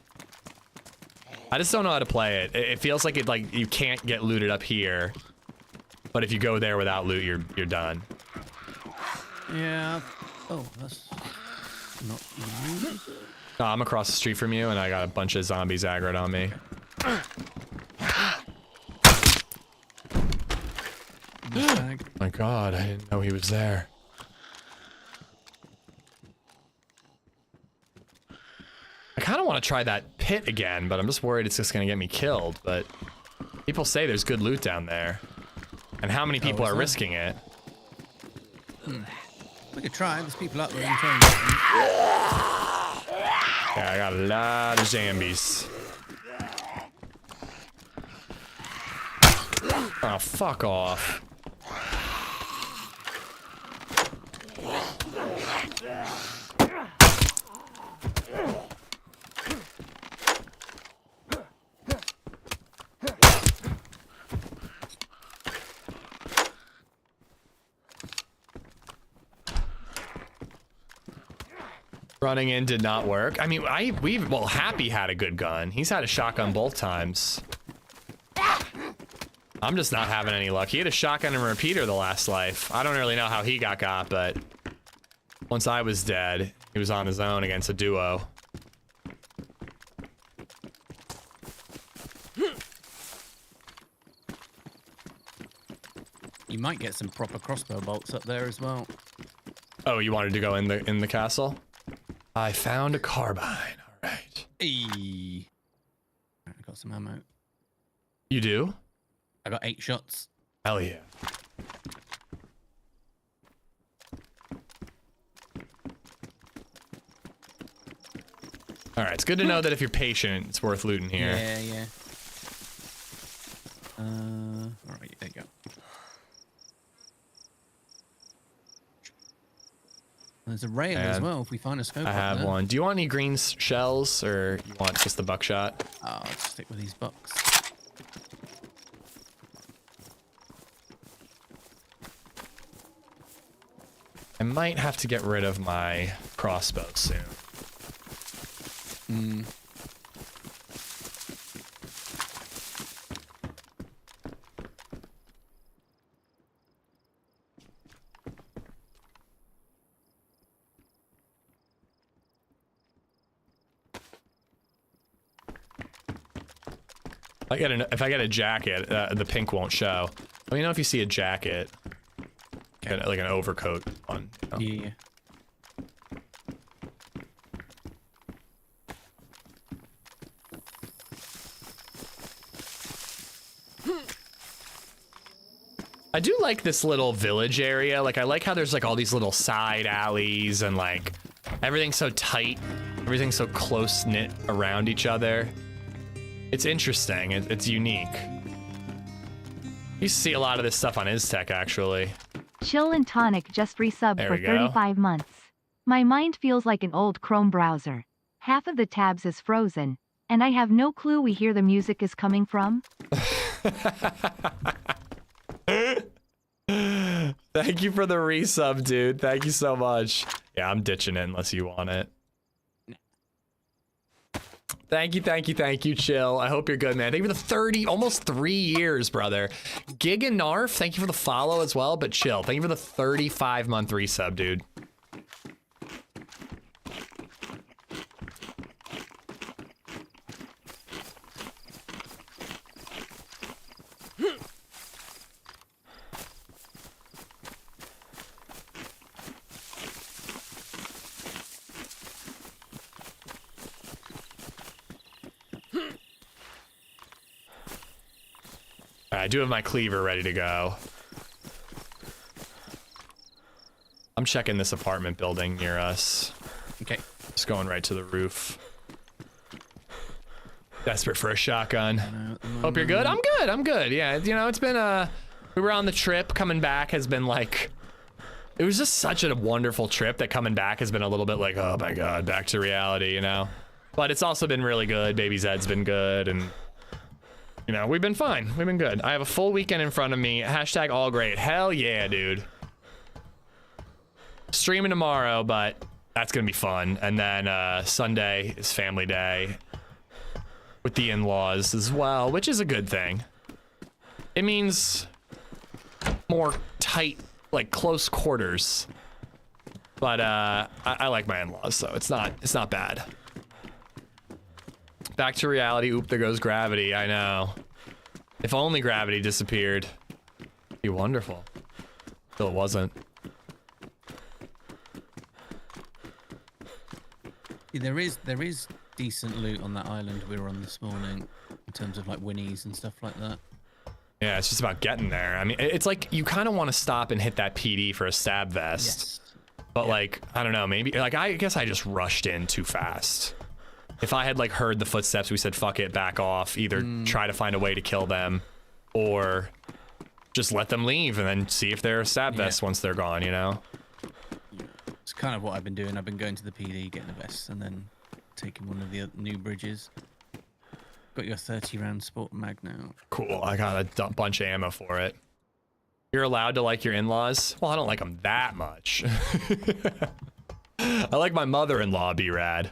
I just don't know how to play it. It feels like you can't get looted up here, but if you go there without loot, you're done. Yeah. Oh, that's not you. No, I'm across the street from you, and I got a bunch of zombies aggroed on me. My God, I didn't know he was there. I kind of want to try that pit again, but I'm just worried it's just going to get me killed. But people say there's good loot down there. And how many people are risking it? We could try. There's people up there. Yeah, I got a lot of zombies. Oh, fuck off. Running in did not work. I mean, well, Happy had a good gun. He's had a shotgun both times. I'm just not having any luck. He had a shotgun and repeater the last life. I don't really know how he got, but once I was dead, he was on his own against a duo. You might get some proper crossbow bolts up there as well. Oh, you wanted to go in the castle? I found a carbine. All right. I got some ammo. You do? I got 8 shots. Hell yeah. All right, it's good to know that if you're patient, it's worth looting here. Yeah, yeah. All right, there you go. There's a rail as well if we find a scope. I have one. Do you want any green shells or you want just the buckshot? I'll stick with these bucks. I might have to get rid of my crossbow soon. If I get a jacket, the pink won't show. Let me know if you see a jacket. Okay. Like an overcoat on. Oh. Yeah. I do like this little village area. Like, I like how there's like all these little side alleys and like everything's so tight. Everything's so close-knit around each other. It's interesting. It's unique. You see a lot of this stuff on Iztech, actually. Chill and Tonic just resubbed There for we go. 35 months. My mind feels like an old Chrome browser. Half of the tabs is frozen, and I have no clue we hear the music is coming from. Thank you for the resub, dude. Thank you so much. Yeah, I'm ditching it unless you want it. Thank you, Chill. I hope you're good, man. Thank you for the almost 3 years, brother. Gig and Narf, thank you for the follow as well, but Chill, thank you for the 35-month resub, dude. I do have my cleaver ready to go. I'm checking this apartment building near us. Okay. Just going right to the roof. Desperate for a shotgun. Hope you're good. I'm good. Yeah, you know, it's been we were on the trip. Coming back has been like, it was just such a wonderful trip that coming back has been a little bit like, oh my God, back to reality, you know? But it's also been really good. LadyZed's been good, and you know, we've been fine. We've been good. I have a full weekend in front of me. Hashtag all great. Hell yeah, dude. Streaming tomorrow, but that's gonna be fun. And then Sunday is family day with the in-laws as well, which is a good thing. It means more tight, like close quarters. But I like my in-laws, so it's not bad. Back to reality. Oop, there goes gravity. I know. If only gravity disappeared. It'd be wonderful. Still it wasn't. Yeah, there is decent loot on that island we were on this morning in terms of like winnies and stuff like that. Yeah, it's just about getting there. I mean, it's like you kind of want to stop and hit that PD for a stab vest. Yes. But like, I don't know, maybe like I guess I just rushed in too fast. If I had like heard the footsteps, we said, fuck it, back off. Either try to find a way to kill them or just let them leave and then see if they're a stab vest once they're gone, you know? It's kind of what I've been doing. I've been going to the PD, getting a vest, and then taking one of the new bridges. Got your 30-round sport mag now. Cool, I got a bunch of ammo for it. You're allowed to like your in-laws? Well, I don't like them that much. I like my mother-in-law, B-Rad.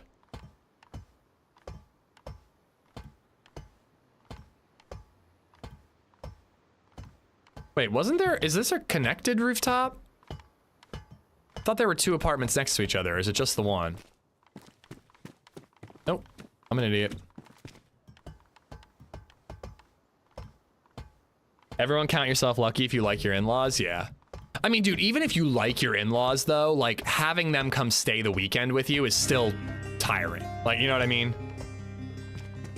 Wait, wasn't there, is this a connected rooftop? I thought there were 2 apartments next to each other. Or is it just the one? Nope, I'm an idiot. Everyone count yourself lucky if you like your in-laws, yeah. I mean, dude, even if you like your in-laws though, like having them come stay the weekend with you is still tiring. Like, you know what I mean?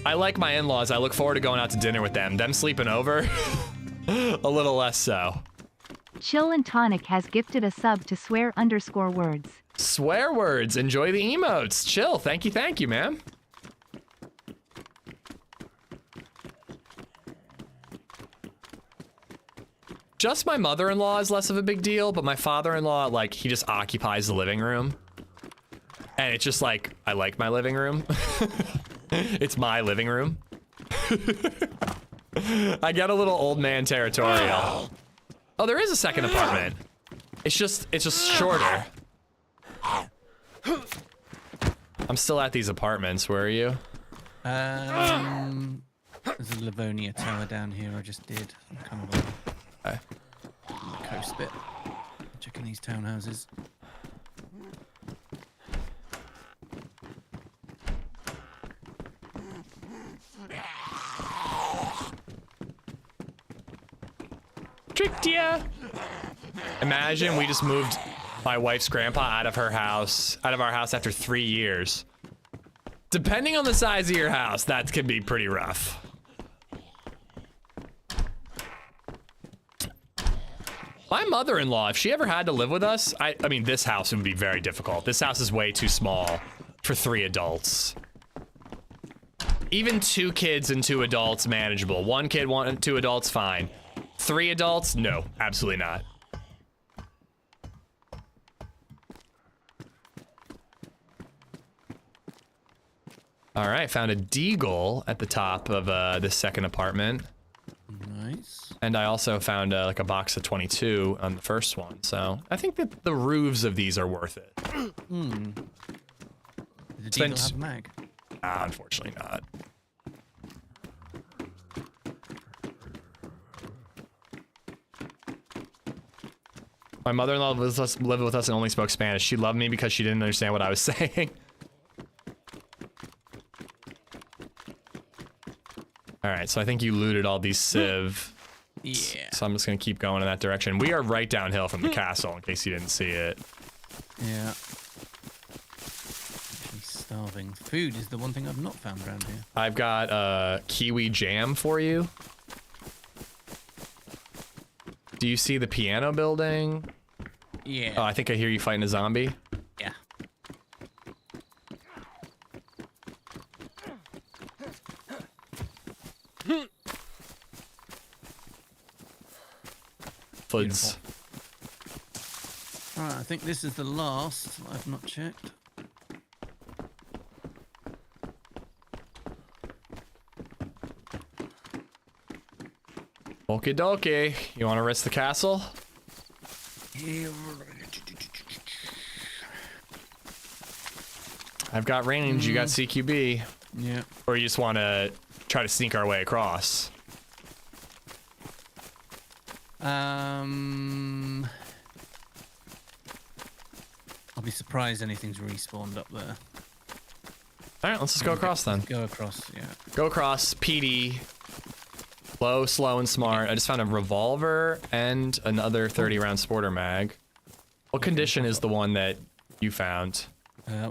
I like my in-laws. I look forward to going out to dinner with them. Them sleeping over, a little less so. Chill and Tonic has gifted a sub to swear_words. Swear words, enjoy the emotes. Chill, thank you, man. Just my mother-in-law is less of a big deal, but my father-in-law, like, he just occupies the living room. And it's just like, I like my living room. It's my living room. I get a little old man territorial. Oh, there is a second apartment. It's just shorter. I'm still at these apartments. Where are you? There's a Livonia tower down here. I just did. I'm kind of on the coast bit. Checking these townhouses. Tricked ya! Imagine we just moved my wife's grandpa out of our house after 3 years. Depending on the size of your house, that could be pretty rough. My mother-in-law, if she ever had to live with us, I mean, this house would be very difficult. This house is way too small for 3 adults. Even 2 kids and 2 adults, manageable. 1 kid, 2 adults, fine. 3 adults, no, absolutely not. All right, found a deagle at the top of this second apartment. Nice. And I also found like a box of 22 on the first one. So I think that the roofs of these are worth it. Hmm. Did the Spent- deagle have a mag? Unfortunately not. My mother-in-law lived with us and only spoke Spanish. She loved me because she didn't understand what I was saying. All right, so I think you looted all these civ. Yeah. So I'm just gonna keep going in that direction. We are right downhill from the castle, in case you didn't see it. Yeah. Actually starving. Food is the one thing I've not found around here. I've got kiwi jam for you. Do you see the piano building? Yeah. Oh, I think I hear you fighting a zombie. Yeah. Foods. Alright, I think this is the last. I've not checked. Okie dokie. You want to risk the castle? I've got range. You got CQB. Yeah. Or you just want to try to sneak our way across? I'll be surprised anything's respawned up there. All right, let's just go across then. Go across, yeah. Go across. PD. Low, slow, and smart. I just found a revolver and another 30-round sporter mag. What condition is the one that you found?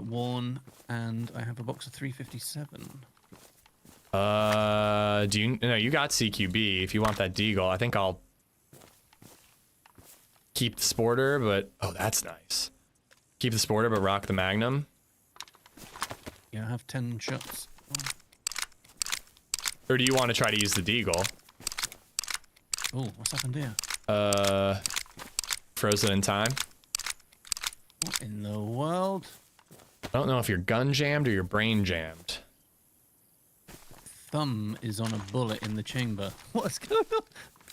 Worn, and I have a box of 357. Do you? No, you got CQB. If you want that deagle, I think I'll keep the sporter, but oh, that's nice. Keep the sporter, but rock the magnum. Yeah, I have 10 shots. Or do you want to try to use the deagle? Oh, what's happened here? Frozen in time. What in the world? I don't know if you're gun jammed or your brain jammed. Thumb is on a bullet in the chamber. What's going on?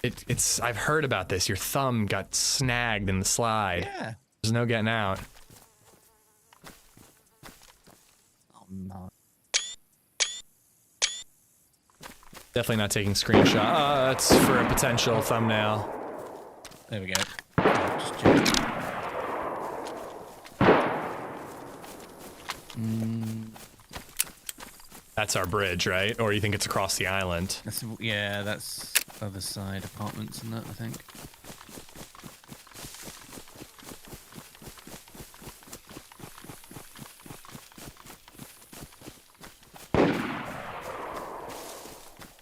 It's. I've heard about this. Your thumb got snagged in the slide. Yeah. There's no getting out. Oh, no. Definitely not taking screenshot. That's for a potential thumbnail. There we go. Just check. That's our bridge, right? Or you think it's across the island? That's, yeah, that's other side apartments and that, I think.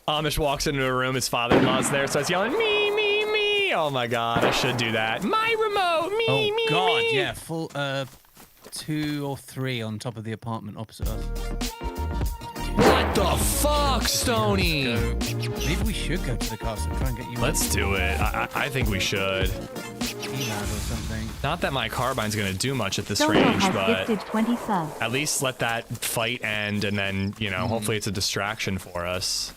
Amish walks into a room, his father-in-law's there, starts yelling, me, me, me. Oh my god, I should do that. My remote, me, Oh me, god, me. yeah, full 2 or 3 on top of the apartment opposite us. What the fuck, Stony? Maybe we should go to the castle and try and get you Let's do it. I think we should. emailed or something. Not that my carbine's gonna do much at this Solo range, has but gifted 20 subs. at least let that fight end, and then, you know, hopefully it's a distraction for us.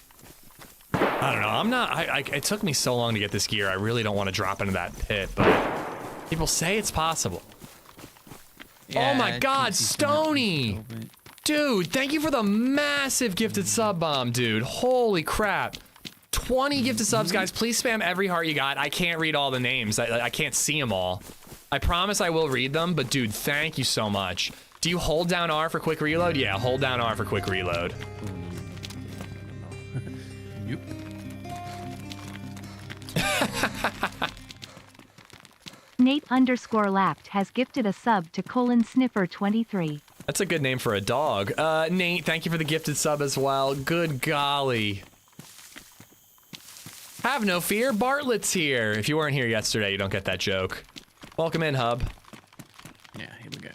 I don't know. I'm not. It took me so long to get this gear. I really don't want to drop into that pit, but people say it's possible. Oh my god, Stony! Dude, thank you for the massive gifted sub bomb, dude. Holy crap. 20 gifted subs, guys. Please spam every heart you got. I can't read all the names. I can't see them all. I promise I will read them, but dude, thank you so much. Do you hold down R for quick reload? Yeah, hold down R for quick reload. Yep. Nate_lapped has gifted a sub to :sniffer23. That's a good name for a dog. Nate, thank you for the gifted sub as well. Good golly. Have no fear, Bartlett's here. If you weren't here yesterday, you don't get that joke. Welcome in, Hub. Yeah, here we go.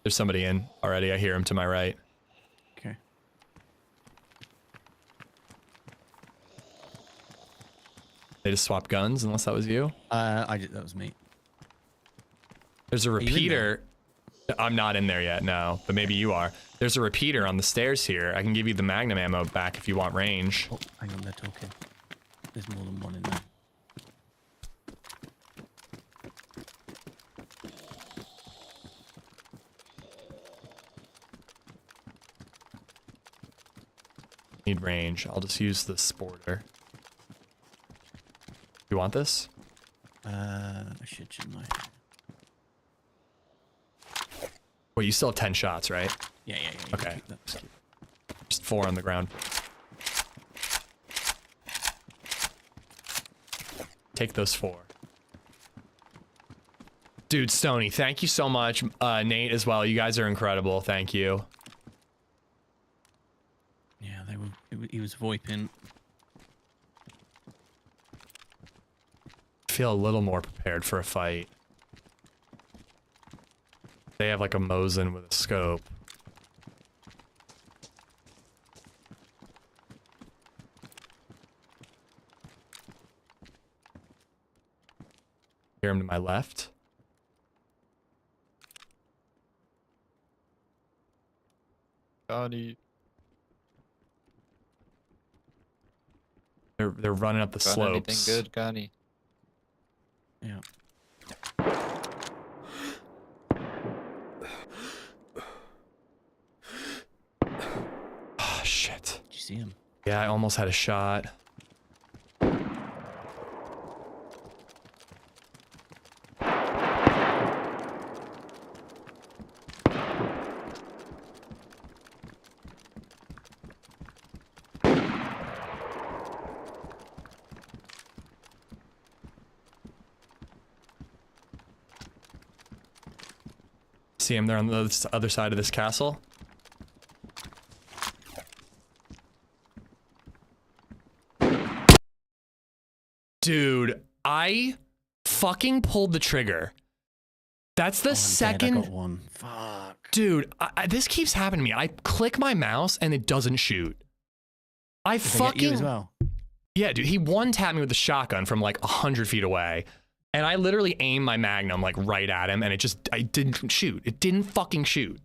There's somebody in already. I hear him to my right. Okay. They just swapped guns, unless that was you. That was me. There's a you in repeater. I'm not in there yet, no. But maybe you are. There's a repeater on the stairs here. I can give you the magnum ammo back if you want range. Oh, hang on, they're talking. There's more than one in there. Need range. I'll just use the sporter. You want this? I shouldn't I? Wait, you still have 10 shots, right? Yeah. Okay. Just 4 on the ground. Take those 4. Dude, Stony, thank you so much. Nate as well. You guys are incredible. Thank you. Yeah, he was VoIPing. I feel a little more prepared for a fight. They have like a Mosin with a scope. Hear him to my left. Gotti. They're running up the Got slopes. anything good, Gotti? Yeah. Oh shit. Did you see him? Yeah, I almost had a shot. See him there on the other side of this castle. Dude, I fucking pulled the trigger. That's the second. I got one. Fuck. Dude, this keeps happening to me. I click my mouse and it doesn't shoot. I Did they get fucking. you as well? Yeah, dude, he one-tapped me with the shotgun from like 100 feet away. And I literally aimed my magnum like right at him and I didn't shoot. It didn't fucking shoot.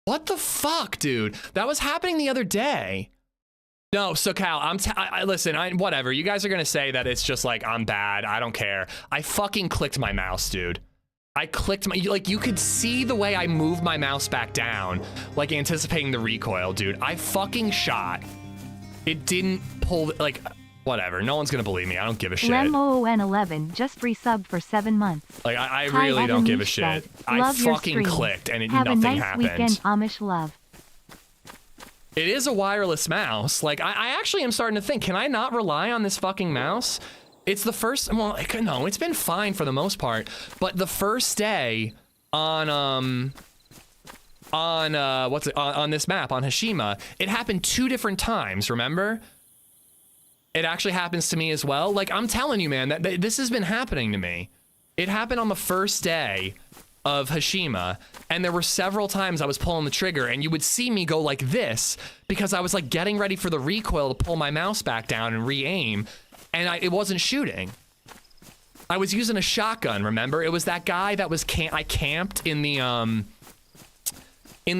What the fuck, dude? That was happening the other day. No, so Cal, listen, whatever. You guys are gonna say that it's just like, I'm bad. I don't care. I fucking clicked my mouse, dude. I clicked my, like you could see the way I moved my mouse back down, like anticipating the recoil, dude. I fucking shot. It didn't pull, like, whatever. No one's gonna believe me. I don't give a shit. LemON11 just resubbed for 7 months. Like, I Hi, really don't give a Adamish shit. said, I "Love your fucking stream. clicked and Have nothing a nice happened. weekend, Amish love." It is a wireless mouse. Like, I actually am starting to think, can I not rely on this fucking mouse? It's the first, well, no, it's been fine for the most part, but the first day on this map, on Hashima, it happened 2 different times, remember? It actually happens to me as well. Like, I'm telling you, man, that this has been happening to me. It happened on the first day of Hashima, and there were several times I was pulling the trigger, and you would see me go like this, because I was like getting ready for the recoil to pull my mouse back down and re-aim, and it wasn't shooting. I was using a shotgun, remember? It was that guy that was I camped in the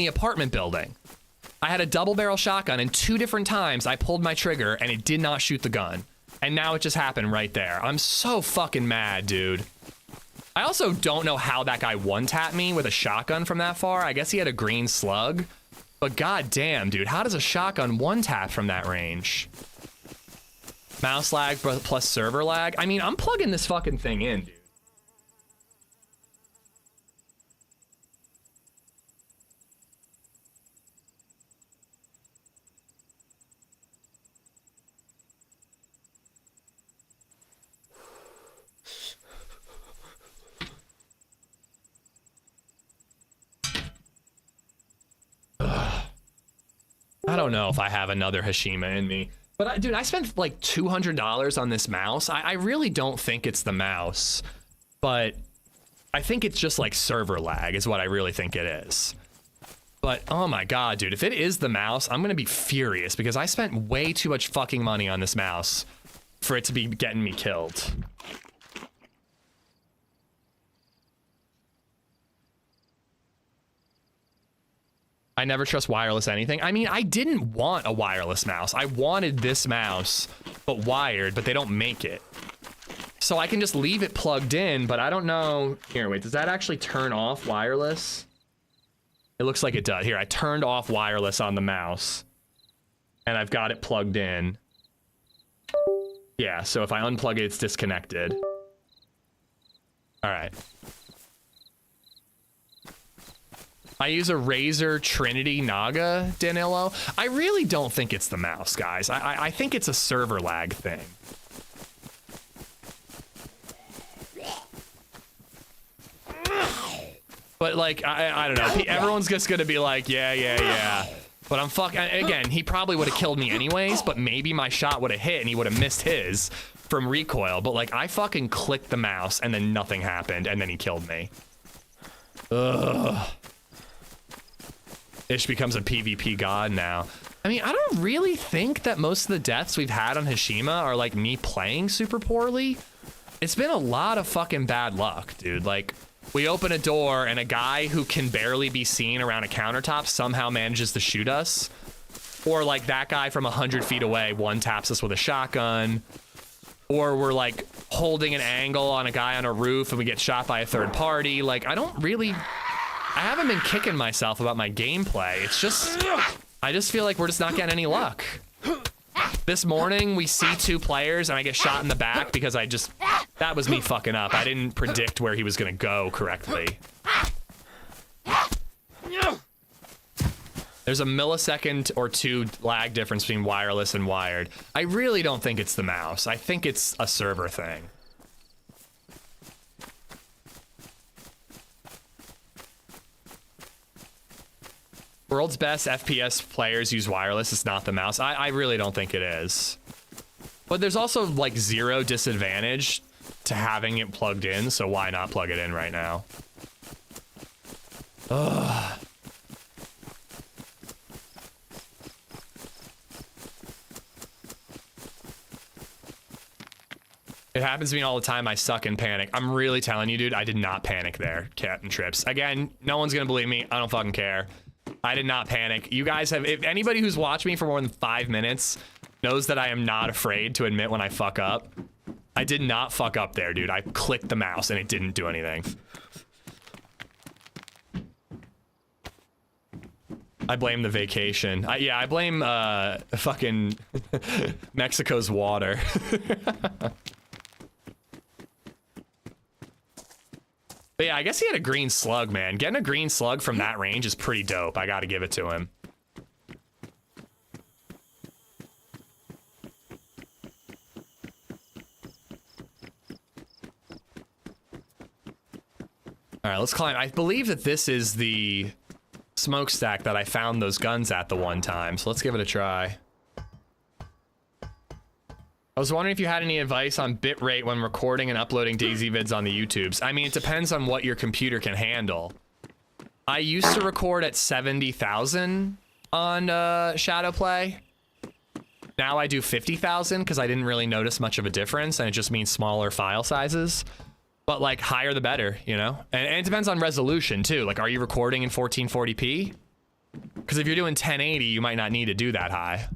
apartment building. I had a double barrel shotgun, and 2 different times I pulled my trigger and it did not shoot the gun. And now it just happened right there. I'm so fucking mad, dude. I also don't know how that guy one-tapped me with a shotgun from that far. I guess he had a green slug. But goddamn, dude, how does a shotgun one-tap from that range? Mouse lag plus server lag. I mean, I'm plugging this fucking thing in, dude. I don't know if I have another Hashima in me. But dude, I spent like $200 on this mouse. I really don't think it's the mouse, but I think it's just like server lag is what I really think it is. But oh my God, dude, if it is the mouse, I'm gonna be furious because I spent way too much fucking money on this mouse for it to be getting me killed. I never trust wireless anything. I mean, I didn't want a wireless mouse. I wanted this mouse, but wired, but they don't make it. So I can just leave it plugged in, but I don't know. Here, wait, does that actually turn off wireless? It looks like it does. Here, I turned off wireless on the mouse, and I've got it plugged in. Yeah, so if I unplug it, it's disconnected. All right. I use a Razer Trinity Naga, Danilo. I really don't think it's the mouse, guys. I think it's a server lag thing. But like, I don't know. Everyone's just gonna be like, yeah. But I'm again, he probably would have killed me anyways, but maybe my shot would have hit and he would have missed his from recoil. But like, I fucking clicked the mouse and then nothing happened and then he killed me. Ugh. Ish becomes a PvP god now. I mean, I don't really think that most of the deaths we've had on Hashima are like me playing super poorly. It's been a lot of fucking bad luck, dude. Like, we open a door and a guy who can barely be seen around a countertop somehow manages to shoot us. Or like that guy from 100 feet away one taps us with a shotgun. Or we're like holding an angle on a guy on a roof and we get shot by a third party. Like, I haven't been kicking myself about my gameplay. It's just, I just feel like we're just not getting any luck. This morning, we see 2 players and I get shot in the back because that was me fucking up. I didn't predict where he was gonna go correctly. There's a millisecond or 2 lag difference between wireless and wired. I really don't think it's the mouse. I think it's a server thing. World's best FPS players use wireless. It's not the mouse. I really don't think it is. But there's also like 0 disadvantage to having it plugged in, so why not plug it in right now? Ugh. It happens to me all the time. I suck and panic. I'm really telling you, dude, I did not panic there, Captain Trips. Again, no one's gonna believe me. I don't fucking care. I did not panic. You guys have, if anybody who's watched me for more than 5 minutes knows that I am not afraid to admit when I fuck up. I did not fuck up there, dude. I clicked the mouse and it didn't do anything. I blame the vacation. Yeah, I blame fucking Mexico's water. But yeah, I guess he had a green slug, man. Getting a green slug from that range is pretty dope. I gotta give it to him. All right, let's climb. I believe that this is the smokestack that I found those guns at the one time, so let's give it a try. I was wondering if you had any advice on bitrate when recording and uploading DayZ vids on the YouTubes. I mean, it depends on what your computer can handle. I used to record at 70,000 on Shadowplay. Now I do 50,000 because I didn't really notice much of a difference, and it just means smaller file sizes. But like higher the better, you know? And it depends on resolution too. Like, are you recording in 1440p? Because if you're doing 1080, you might not need to do that high.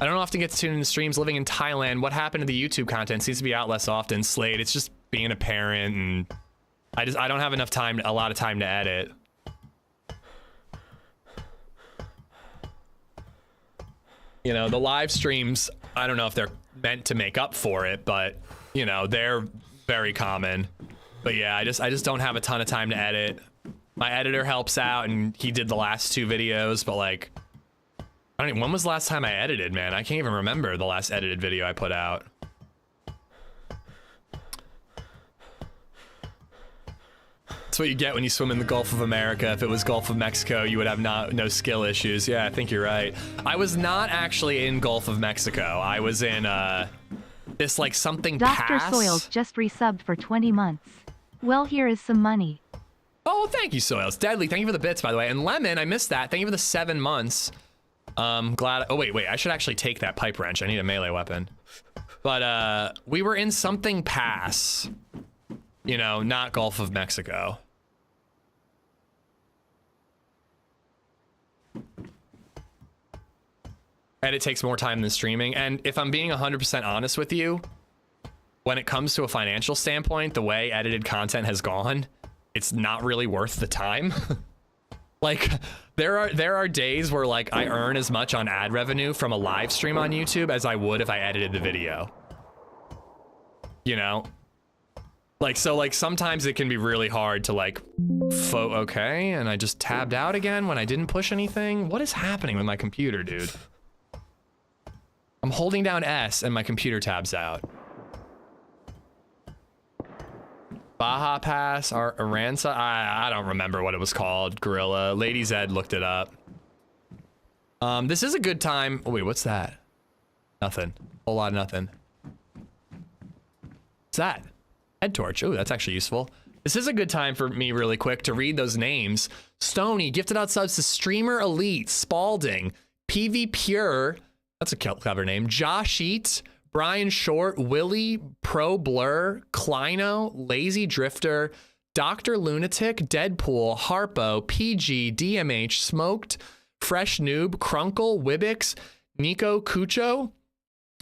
I don't often get to tune into streams living in Thailand. What happened to the YouTube content? Seems to be out less often. Slade, it's just being a parent, and I don't have enough time, a lot of time to edit. You know, the live streams, I don't know if they're meant to make up for it, but you know, they're very common. But yeah, I just don't have a ton of time to edit. My editor helps out, and he did the last 2 videos, but like, I don't even, when was the last time I edited, man? I can't even remember the last edited video I put out. That's what you get when you swim in the Gulf of America. If it was Gulf of Mexico, you would have no skill issues. Yeah, I think you're right. I was not actually in Gulf of Mexico. I was in this like something Dr. pass. Soils just resubbed for 20 months. Well, here is some money. Oh, thank you, Soils. Deadly, thank you for the bits, by the way. And Lemon, I missed that. Thank you for the 7 months. Glad. Oh, wait. I should actually take that pipe wrench. I need a melee weapon. But, we were in something pass. You know, not Gulf of Mexico. and it takes more time than streaming. And if I'm being 100% honest with you, when it comes to a financial standpoint, the way edited content has gone, it's not really worth the time. Like there are days where like I earn as much on ad revenue from a live stream on YouTube as I would if I edited the video. You know? Like, so like sometimes it can be really hard to like, okay, and I just tabbed out again when I didn't push anything. What is happening with my computer, dude? I'm holding down S and my computer tabs out. Baja Pass or Aranza? I don't remember what it was called. Gorilla. LadyZed looked it up. This is a good time. Oh, wait, what's that? Nothing. Whole lot of nothing. What's that? Head torch. Oh, that's actually useful. This is a good time for me really quick to read those names. Stony, gifted out subs to Streamer Elite, Spalding, PV Pure. That's a clever name. Josh Eats, Brian Short, Willie, Pro Blur, Kleino, Lazy Drifter, Dr. Lunatic, Deadpool, Harpo, PG, DMH, Smoked, Fresh Noob, Crunkle, Wibix, Nico Cucho,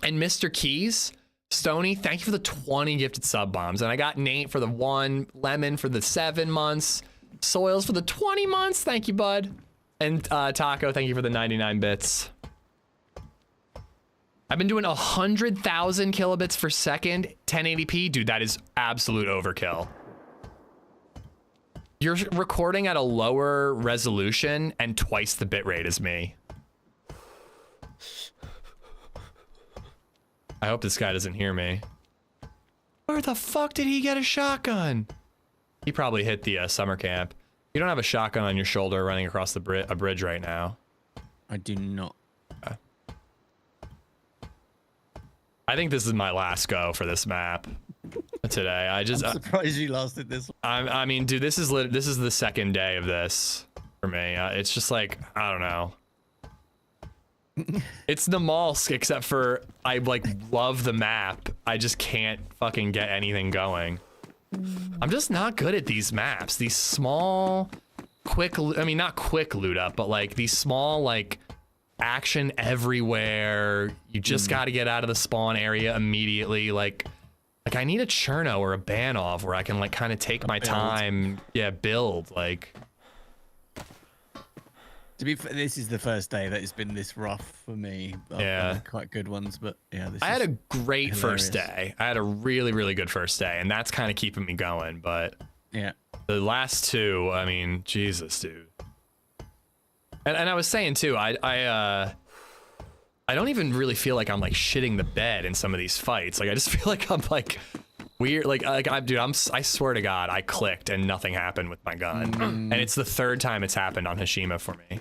and Mr. Keys. Stony, thank you for the 20 gifted sub bombs. And I got Nate for the 1, Lemon for the 7 months, Soils for the 20 months. Thank you, bud. And Taco, thank you for the 99 bits. I've been doing 100,000 kilobits per second, 1080p. Dude, that is absolute overkill. You're recording at a lower resolution and twice the bitrate as me. I hope this guy doesn't hear me. Where the fuck did he get a shotgun? He probably hit the summer camp. You don't have a shotgun on your shoulder running across the a bridge right now. I do not. I think this is my last go for this map today. I'm surprised you lasted this long. I mean, dude, this is the second day of this for me. It's just like, I don't know. It's Newyt, except for I like love the map. I just can't fucking get anything going. I'm just not good at these maps. These small, quick, I mean, not quick loot up, but like these small, like action everywhere. You just got to get out of the spawn area immediately. Like I need a Cherno or a Banov where I can like kind of take my time. Yeah, build like. To be fair, this is the first day that it's been this rough for me. Yeah. I've had quite good ones, but yeah. I had a great first day. I had a really, really good first day, and that's kind of keeping me going. But yeah, the last two, I mean, Jesus, dude. And I was saying too, I don't even really feel like I'm like shitting the bed in some of these fights. Like I just feel like I'm like weird. I swear to God, I clicked and nothing happened with my gun, and it's the third time it's happened on Hashima for me.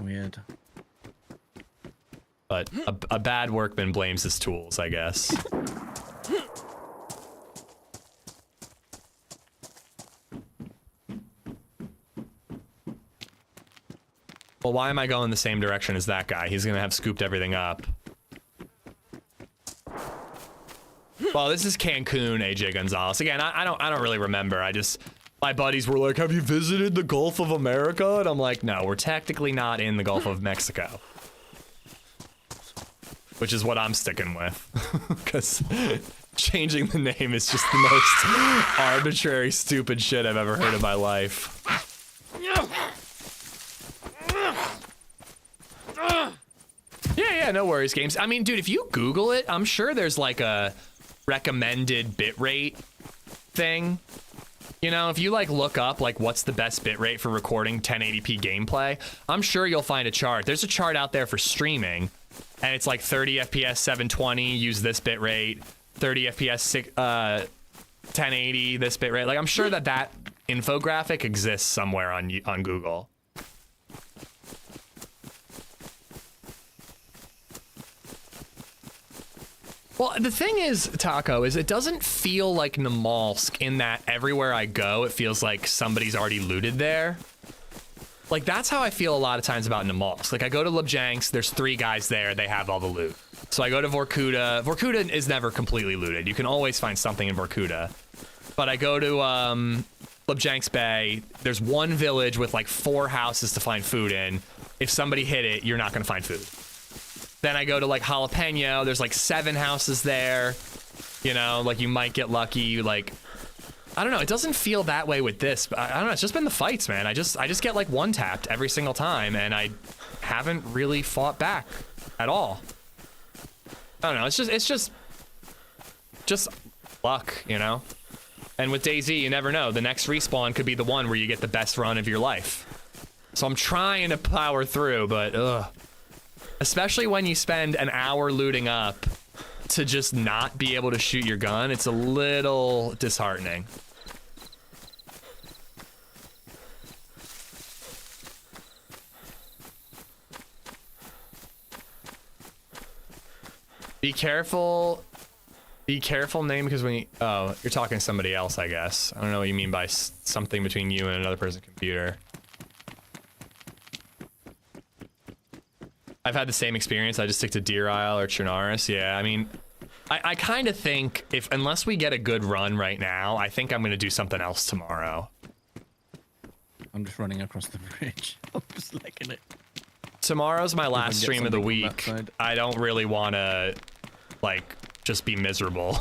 Weird. But a bad workman blames his tools, I guess. Well, why am I going the same direction as that guy? He's gonna have scooped everything up. Well, this is Cancun, AJ Gonzalez. Again, I don't really remember. My buddies were like, have you visited the Gulf of America? And I'm like, no, we're technically not in the Gulf of Mexico. Which is what I'm sticking with. Because changing the name is just the most arbitrary, stupid shit I've ever heard in my life. Yeah, no worries, games. I mean, dude, if you Google it, I'm sure there's like a recommended bitrate thing. You know, if you like look up like what's the best bitrate for recording 1080p gameplay, I'm sure you'll find a chart. There's a chart out there for streaming, and it's like 30 FPS 720, use this bitrate, 30 FPS 1080, this bitrate. Like I'm sure that infographic exists somewhere on Google. Well, the thing is, Taco, is it doesn't feel like Newyt in that everywhere I go, it feels like somebody's already looted there. Like, that's how I feel a lot of times about Newyt. Like, I go to Lubjansk, there's 3 guys there, they have all the loot. So I go to Vorkuta. Vorkuta is never completely looted. You can always find something in Vorkuta. But I go to Lubjansk Bay, there's one village with like 4 houses to find food in. If somebody hit it, you're not gonna find food. Then I go to like Jalapeno. There's like 7 houses there. You know, like you might get lucky. Like, I don't know. It doesn't feel that way with this. But I don't know. It's just been the fights, man. I just get like one tapped every single time, and I haven't really fought back at all. I don't know. It's just luck, you know. And with DayZ, you never know. The next respawn could be the one where you get the best run of your life. So I'm trying to power through, but ugh. Especially when you spend an hour looting up to just not be able to shoot your gun, it's a little disheartening. Be careful, name, because when you, oh, you're talking to somebody else, I guess. I don't know what you mean by something between you and another person's computer. I've had the same experience. I just stick to Deer Isle or Chernarus. Yeah, I mean, I kind of think unless we get a good run right now, I think I'm going to do something else tomorrow. I'm just running across the bridge. I'm just liking it. Tomorrow's my last stream of the week. Side. I don't really want to, like, just be miserable.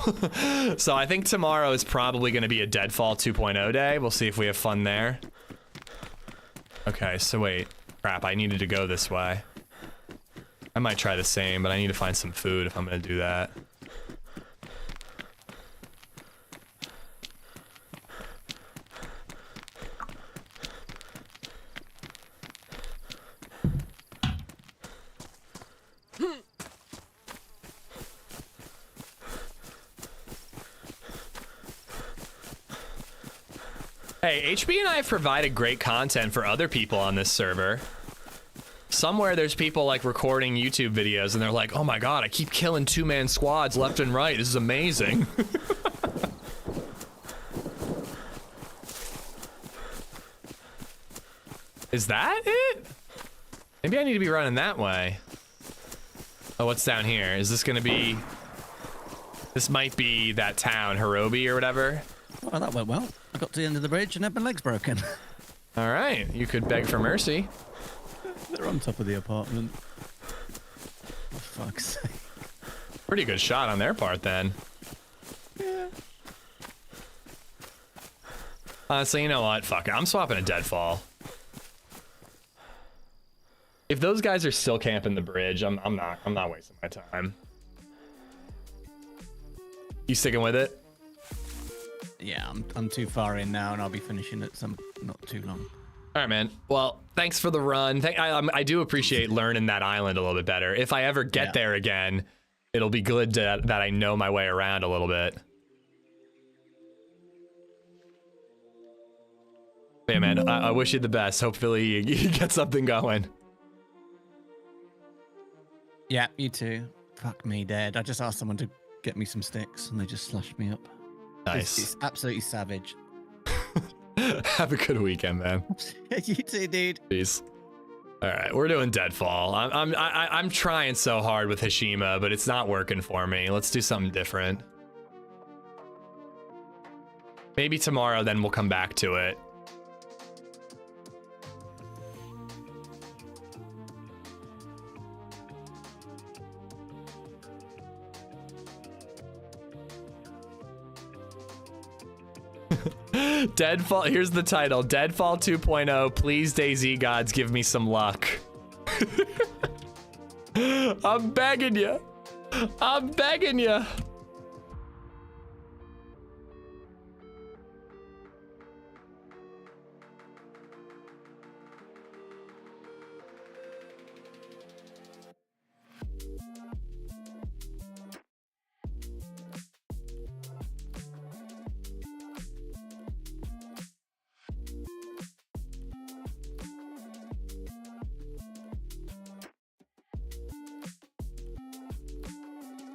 So I think tomorrow is probably going to be a Deadfall 2.0 day. We'll see if we have fun there. Okay, so wait. Crap, I needed to go this way. I might try the same, but I need to find some food if I'm going to do that. Hey, HB and I have provided great content for other people on this server. Somewhere there's people like recording YouTube videos and they're like, oh my god, I keep killing 2-man squads left and right. This is amazing. Is that it? Maybe I need to be running that way. Oh, what's down here? Is this gonna be... This might be that town, Hirobi or whatever. Oh, that went well. I got to the end of the bridge and had my legs broken. All right, you could beg for mercy. They're on top of the apartment. For fuck's sake. Pretty good shot on their part then. Yeah. Honestly, you know what? Fuck it. I'm swapping a Deadfall. If those guys are still camping the bridge, I'm not wasting my time. You sticking with it? Yeah, I'm too far in now, and I'll be finishing at some not too long. All right, man. Well, thanks for the run. I do appreciate learning that island a little bit better. If I ever get there again, it'll be good that I know my way around a little bit. Yeah, man. I wish you the best. Hopefully you get something going. Yeah, you too. Fuck me, dead. I just asked someone to get me some sticks, and they just slashed me up. Nice. It's absolutely savage. Have a good weekend, man. You too, dude. Peace. All right, we're doing Deadfall. I'm trying so hard with Hashima, but it's not working for me. Let's do something different. Maybe tomorrow, then we'll come back to it. Deadfall, here's the title. Deadfall 2.0, please DayZ Gods, give me some luck. I'm begging you. I'm begging you.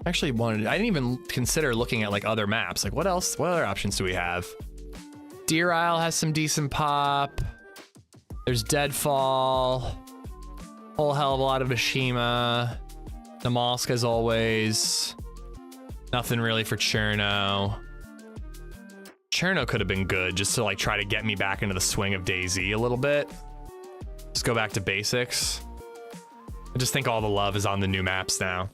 Actually I didn't even consider looking at like other maps. Like what other options do we have? Deer Isle has some decent pop. There's Deadfall. Whole hell of a lot of Mishima. Namalsk as always. Nothing really for Cherno. Cherno could have been good just to like try to get me back into the swing of DayZ a little bit. Just go back to basics. I just think all the love is on the new maps now.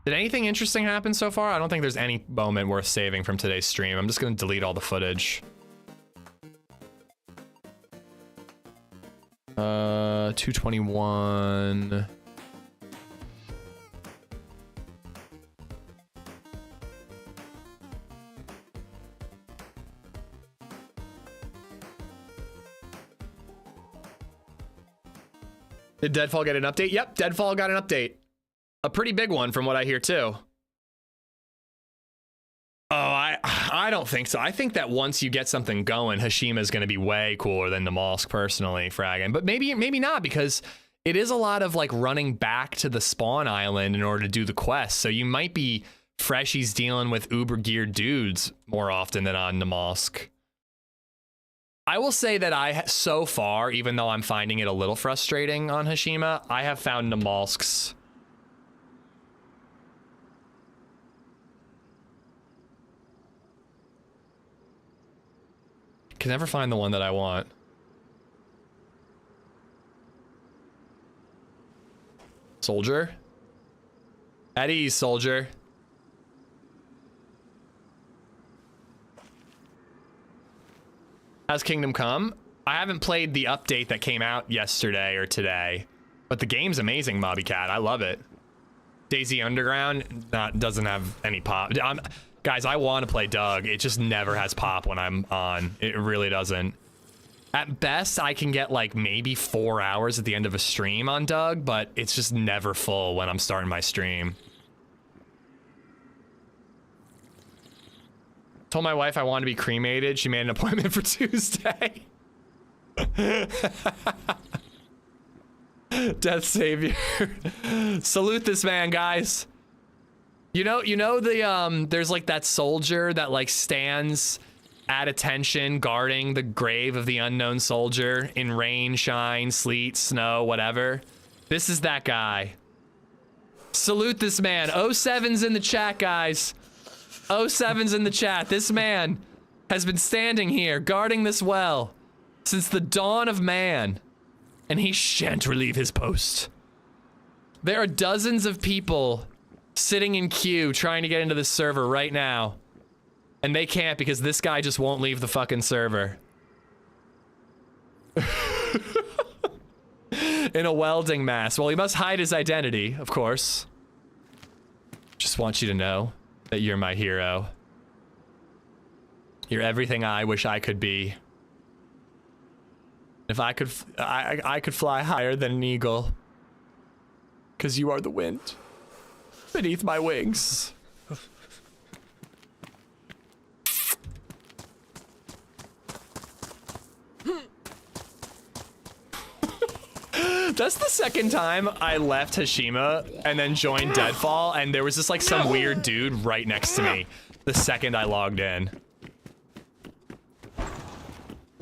Did anything interesting happen so far? I don't think there's any moment worth saving from today's stream. I'm just gonna delete all the footage. 221. Did Deadfall get an update? Yep, Deadfall got an update. A pretty big one from what I hear too. Oh, I don't think so. I think that once you get something going, Hashima is going to be way cooler than Namalsk personally, fragging. But maybe not, because it is a lot of like running back to the spawn island in order to do the quest. So you might be freshies dealing with uber geared dudes more often than on Namalsk. I will say that so far, even though I'm finding it a little frustrating on Hashima, I have found Namalsk's can never find the one that I want. Soldier? At ease, soldier. Has Kingdom Come? I haven't played the update that came out yesterday or today, but the game's amazing, Mobby Cat. I love it. DayZ Underground doesn't have any pop. Guys, I want to play Doug. It just never has pop when I'm on. It really doesn't. At best, I can get like maybe 4 hours at the end of a stream on Doug, but it's just never full when I'm starting my stream. Told my wife I wanted to be cremated. She made an appointment for Tuesday. Death Savior. Salute this man, guys. You know the there's like that soldier that like stands at attention guarding the grave of the unknown soldier in rain, shine, sleet, snow, whatever. This is that guy. Salute this man. 07's in the chat, guys. 07's in the chat. This man has been standing here guarding this well since the dawn of man, and he shan't relieve his post. There are dozens of people sitting in queue trying to get into this server right now, and they can't because this guy just won't leave the fucking server. In a welding mask. Well, he must hide his identity, of course. Just want you to know that you're my hero. You're everything I wish I could be. If I could, I could fly higher than an eagle, because you are the wind beneath my wings. That's the second time I left Hashima and then joined Deadfall, and there was just like some weird dude right next to me the second I logged in.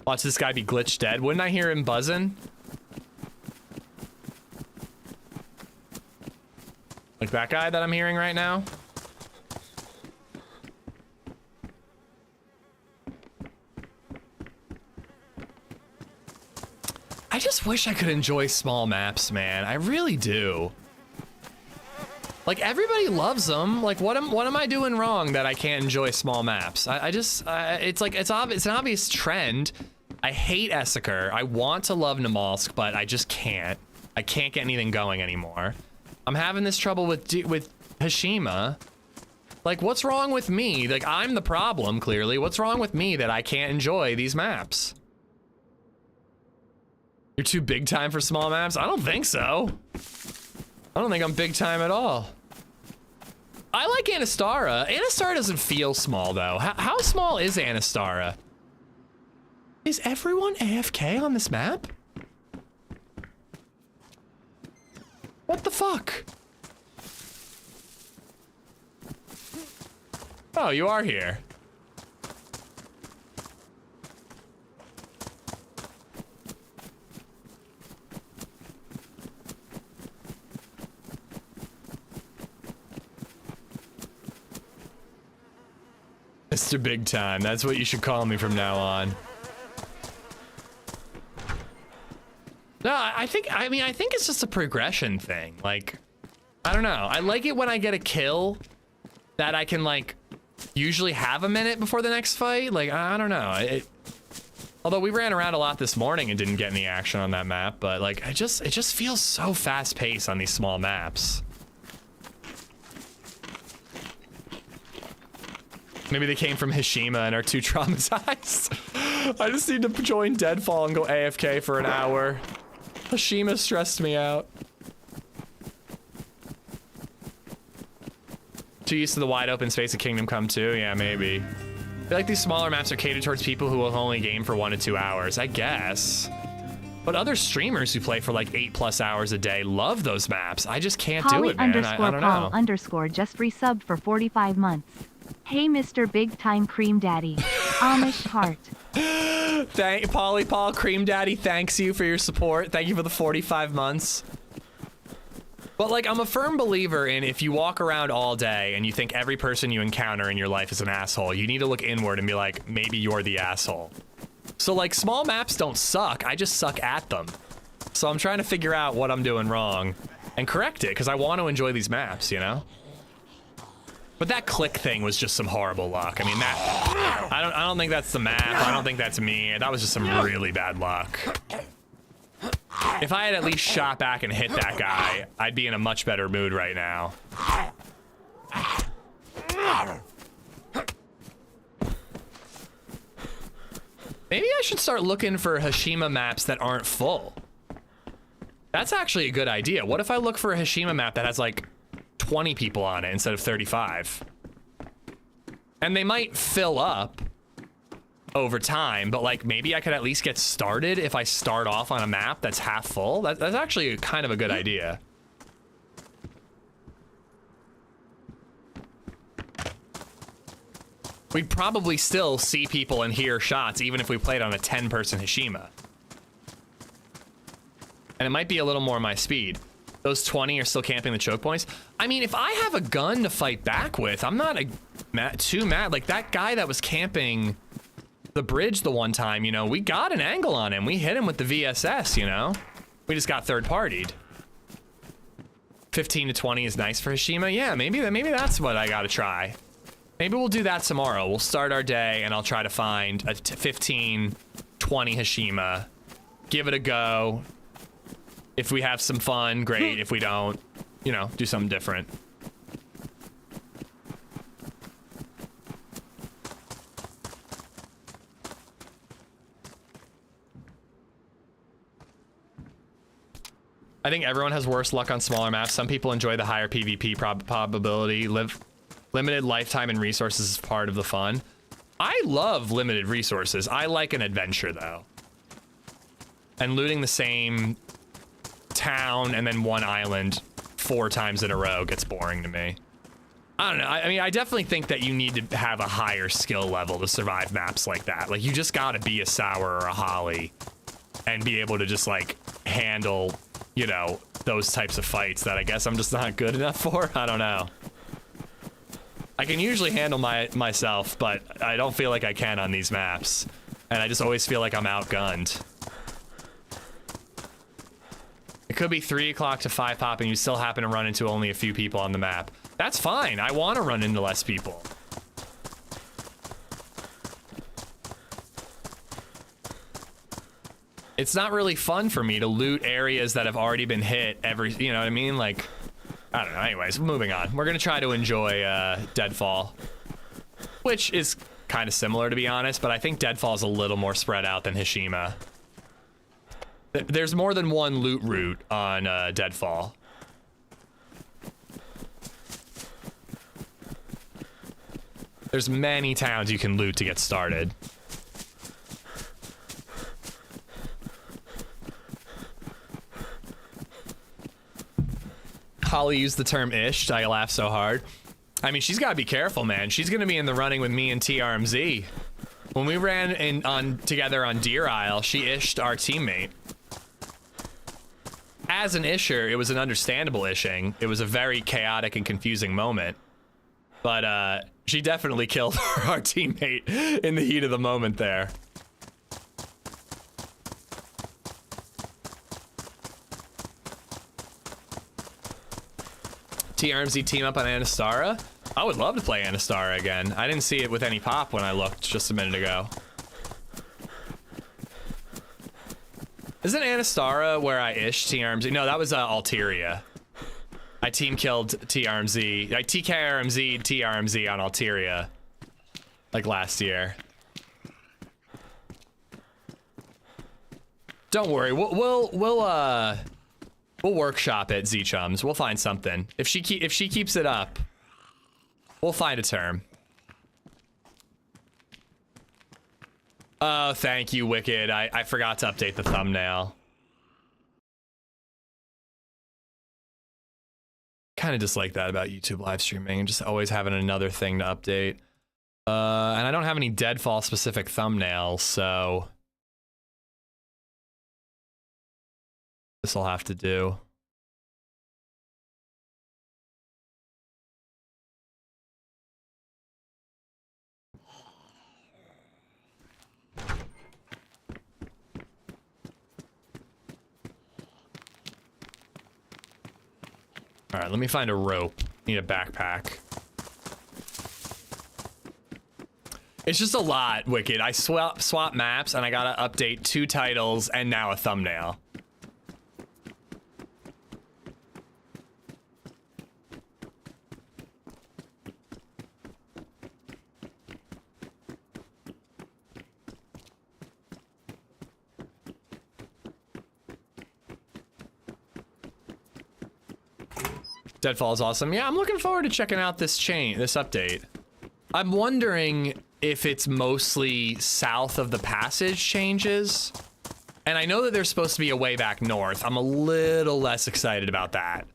Watch this guy be glitch dead. Wouldn't I hear him buzzing? Like that guy that I'm hearing right now? I just wish I could enjoy small maps, man. I really do. Like, everybody loves them. Like, what am I doing wrong that I can't enjoy small maps? It's like, it's an obvious trend. I hate Essaker. I want to love Namalsk, but I just can't. I can't get anything going anymore. I'm having this trouble with Hashima. Like, what's wrong with me? Like, I'm the problem, clearly. What's wrong with me that I can't enjoy these maps? You're too big time for small maps? I don't think so. I don't think I'm big time at all. I like Anastara. Anastara doesn't feel small, though. How small is Anastara? Is everyone AFK on this map? What the fuck? Oh, you are here. Mr. Big Time, that's what you should call me from now on. No, I think it's just a progression thing. Like, I don't know. I like it when I get a kill that I can like usually have a minute before the next fight. Like, I don't know. Although we ran around a lot this morning and didn't get any action on that map, but like it just feels so fast paced on these small maps. Maybe they came from Hishima and are too traumatized. I just need to join Deadfall and go AFK for an hour. Hishima stressed me out. Too used to the wide open space of Kingdom Come 2? Yeah, maybe. I feel like these smaller maps are catered towards people who will only game for 1 to 2 hours, I guess. But other streamers who play for like 8+ hours a day love those maps. I just can't do it, man. I don't know. Paul_ just resubbed for 45 months. Hey, Mr. Big Time Cream Daddy. Amish heart. Paul Cream Daddy thanks you for your support. Thank you for the 45 months. But like, I'm a firm believer in if you walk around all day and you think every person you encounter in your life is an asshole, you need to look inward and be like, maybe you're the asshole. So like, small maps don't suck. I just suck at them. So I'm trying to figure out what I'm doing wrong and correct it because I want to enjoy these maps, you know? But that click thing was just some horrible luck. I mean, that I don't think that's the map. I don't think that's me. That was just some really bad luck. If I had at least shot back and hit that guy, I'd be in a much better mood right now. Maybe I should start looking for Hishima maps that aren't full. That's actually a good idea. What if I look for a Hishima map that has like 20 people on it instead of 35? And they might fill up over time, but like maybe I could at least get started if I start off on a map that's half full. That's actually kind of a good idea. We'd probably still see people and hear shots even if we played on a 10-person Hishima. And it might be a little more my speed. Those 20 are still camping the choke points. I mean, if I have a gun to fight back with, I'm not too mad. Like that guy that was camping the bridge the one time, you know, we got an angle on him. We hit him with the VSS, you know? We just got third-partied. 15 to 20 is nice for Hishima. Yeah, maybe that's what I gotta try. Maybe we'll do that tomorrow. We'll start our day and I'll try to find a 15, 20 Hishima. Give it a go. If we have some fun, great. If we don't, you know, do something different. I think everyone has worse luck on smaller maps. Some people enjoy the higher PvP probability. Limited lifetime and resources is part of the fun. I love limited resources. I like an adventure though. And looting the same town and then one island 4 times in a row gets boring to me. I don't know. I mean, I definitely think that you need to have a higher skill level to survive maps like that. Like, you just gotta be a Sour or a Holly and be able to just like handle, you know, those types of fights that I guess I'm just not good enough for. I don't know. I can usually handle myself, but I don't feel like I can on these maps. And I just always feel like I'm outgunned. It could be 3 o'clock to 5 pop and you still happen to run into only a few people on the map. That's fine. I want to run into less people. It's not really fun for me to loot areas that have already been hit you know what I mean? Like, I don't know. Anyways, moving on. We're going to try to enjoy Deadfall, which is kind of similar, to be honest, but I think Deadfall is a little more spread out than Hishima. There's more than one loot route on Deadfall. There's many towns you can loot to get started. Holly used the term ished. I laughed so hard. I mean, she's got to be careful, man. She's going to be in the running with me and TRMZ. When we ran together on Deer Isle, she ished our teammate. As an isher, it was an understandable ishing. It was a very chaotic and confusing moment. But she definitely killed our teammate in the heat of the moment there. TRMZ team up on Anastara? I would love to play Anastara again. I didn't see it with any pop when I looked just a minute ago. Isn't Anastara where I ish TRMZ? No, that was Alteria. I team killed TRMZ. I TKRMZ TRMZ on Alteria like last year. Don't worry, we'll workshop it, Z-Chums. We'll find something. If she keeps it up, we'll find a term. Oh, thank you, Wicked. I forgot to update the thumbnail. Kind of dislike that about YouTube live streaming, just always having another thing to update. And I don't have any Deadfall specific thumbnails, so this will have to do. All right, let me find a rope. Need a backpack. It's just a lot, Wicked. I swap maps and I gotta update 2 titles and now a thumbnail. Deadfall is awesome. Yeah, I'm looking forward to checking out this update. I'm wondering if it's mostly south of the passage changes. And I know that there's supposed to be a way back north. I'm a little less excited about that.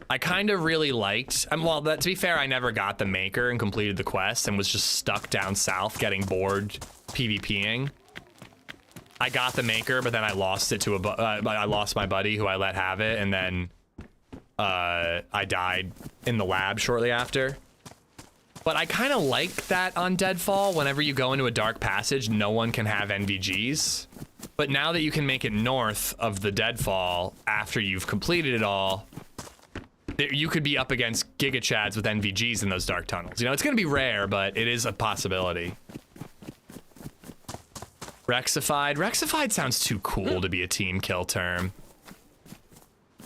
I kind of really liked, well, to be fair, I never got the maker and completed the quest and was just stuck down south getting bored PvPing. I got the maker, but then I lost it to I lost my buddy who I let have it, and then I died in the lab shortly after. But I kind of like that on Deadfall. Whenever you go into a dark passage, no one can have NVGs. But now that you can make it north of the Deadfall after you've completed it all, you could be up against Giga Chads with NVGs in those dark tunnels. You know, it's going to be rare, but it is a possibility. Rexified. Rexified sounds too cool to be a team kill term.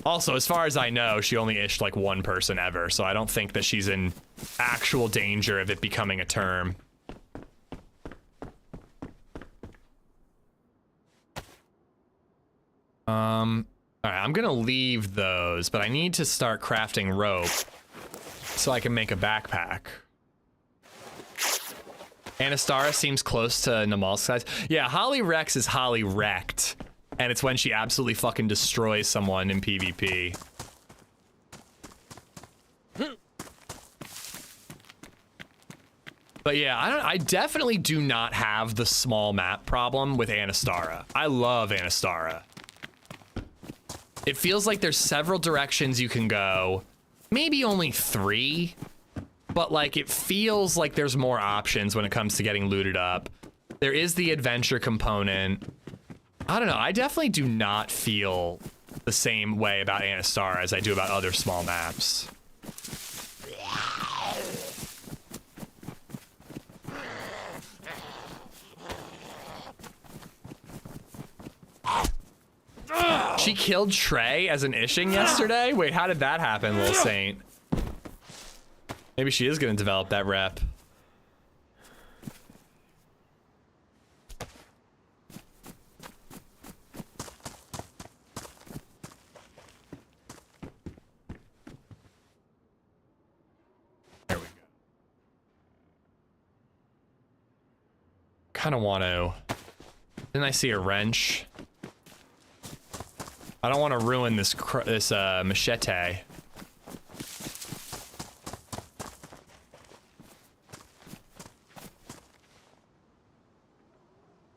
Also, as far as I know, she only ished like 1 person ever, so I don't think that she's in actual danger of it becoming a term. Alright, I'm gonna leave those, but I need to start crafting rope so I can make a backpack. Anastara seems close to Namal's size. Yeah, Holly Rex is Holly Wrecked. And it's when she absolutely fucking destroys someone in PvP. But yeah, I definitely do not have the small map problem with Anastara. I love Anastara. It feels like there's several directions you can go. Maybe only 3. But like, it feels like there's more options when it comes to getting looted up. There is the adventure component. I don't know, I definitely do not feel the same way about Anastara as I do about other small maps. She killed Trey as an ishing yesterday? Wait, how did that happen, Lil Saint? Maybe she is gonna develop that rep. Kind of want to. Didn't I see a wrench? I don't want to ruin this machete.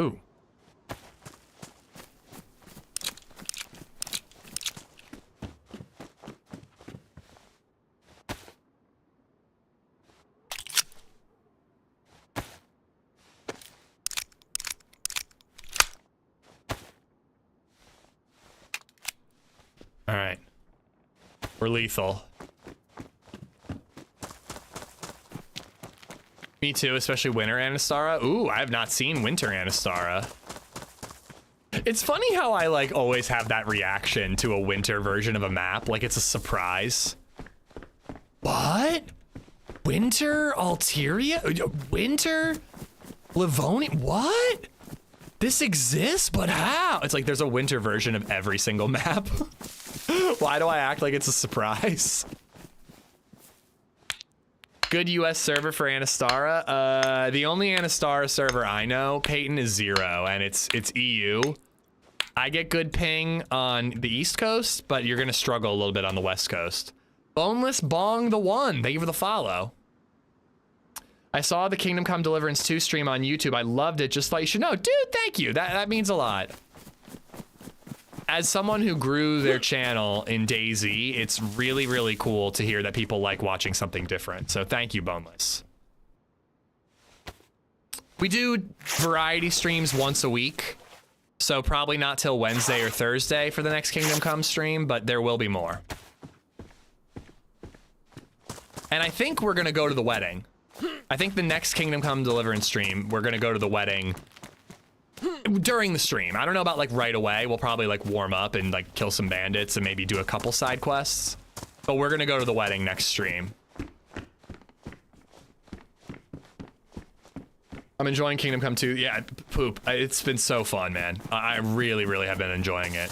Ooh. All right. We're lethal. Me too, especially Winter Anastara. Ooh, I have not seen Winter Anastara. It's funny how I like always have that reaction to a winter version of a map, like it's a surprise. What? Winter Alteria? Winter Livonia? What? This exists, but how? It's like there's a winter version of every single map. Why do I act like it's a surprise? Good US server for Anastara. The only Anastara server I know, Peyton, is 0, and it's EU. I get good ping on the East Coast, but you're gonna struggle a little bit on the West Coast. Boneless Bong the One, thank you for the follow. I saw the Kingdom Come Deliverance 2 stream on YouTube. I loved it, just thought you should know. Dude, thank you, that means a lot. As someone who grew their channel in DayZ, it's really, really cool to hear that people like watching something different. So thank you, Boneless. We do variety streams once a week. So probably not till Wednesday or Thursday for the next Kingdom Come stream, but there will be more. And I think we're gonna go to the wedding. I think the next Kingdom Come Deliverance stream, we're gonna go to the wedding during the stream. I don't know about like right away. We'll probably like warm up and like kill some bandits and maybe do a couple side quests. But we're gonna go to the wedding next stream. I'm enjoying Kingdom Come 2. Yeah, poop. It's been so fun, man. I really, really have been enjoying it.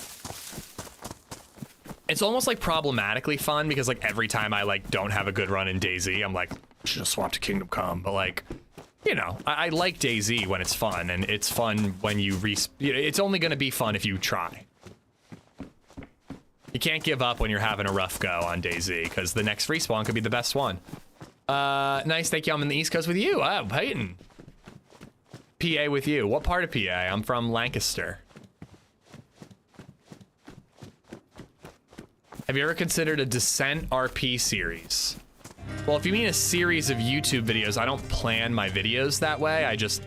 It's almost like problematically fun because like every time I like don't have a good run in DayZ, I'm like, should have swapped to Kingdom Come. But like, you know, I like DayZ when it's fun, and it's fun when you it's only gonna be fun if you try. You can't give up when you're having a rough go on DayZ because the next respawn could be the best one. Nice, thank you. I'm in the East Coast with you. Oh, Peyton. PA with you. What part of PA? I'm from Lancaster. Have you ever considered a Descent RP series? Well, if you mean a series of YouTube videos, I don't plan my videos that way. I just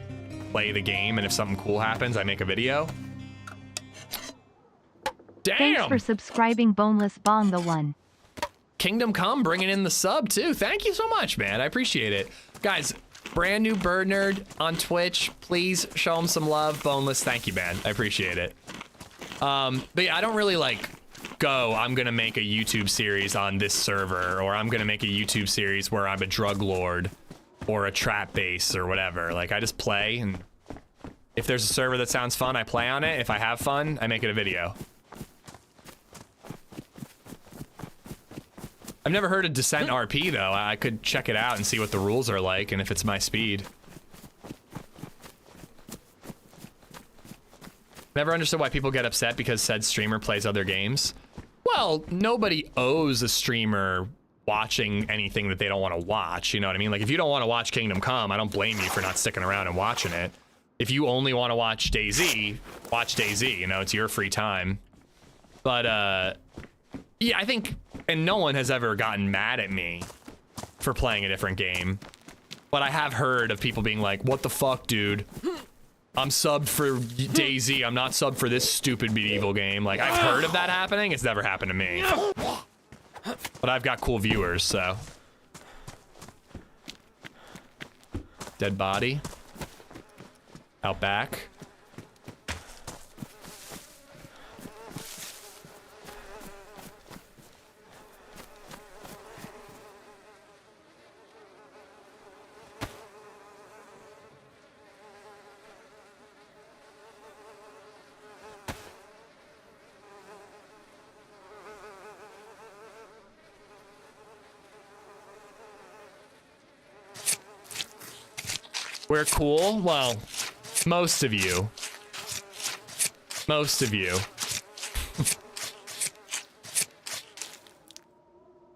play the game, and if something cool happens, I make a video. Damn! Thanks for subscribing, Boneless Bong the One. Kingdom Come bringing in the sub, too. Thank you so much, man. I appreciate it. Guys, brand new Bird Nerd on Twitch. Please show him some love. Boneless, thank you, man. I appreciate it. But yeah, I don't really like go, I'm gonna make a YouTube series on this server, or I'm gonna make a YouTube series where I'm a drug lord or a trap base or whatever. Like, I just play, and if there's a server that sounds fun, I play on it. If I have fun, I make it a video. I've never heard of Descent RP though. I could check it out and see what the rules are like and if it's my speed. Never understood why people get upset because said streamer plays other games. Well, nobody owes a streamer watching anything that they don't want to watch. You know what I mean? Like, if you don't want to watch Kingdom Come, I don't blame you for not sticking around and watching it. If you only want to watch DayZ, watch DayZ. You know, it's your free time. But, yeah, I think, and no one has ever gotten mad at me for playing a different game. But I have heard of people being like, what the fuck, dude? I'm subbed for DayZ. I'm not subbed for this stupid medieval game. Like, I've heard of that happening. It's never happened to me. But I've got cool viewers, so. Dead body. Out back. We're cool? Well, most of you. Most of you.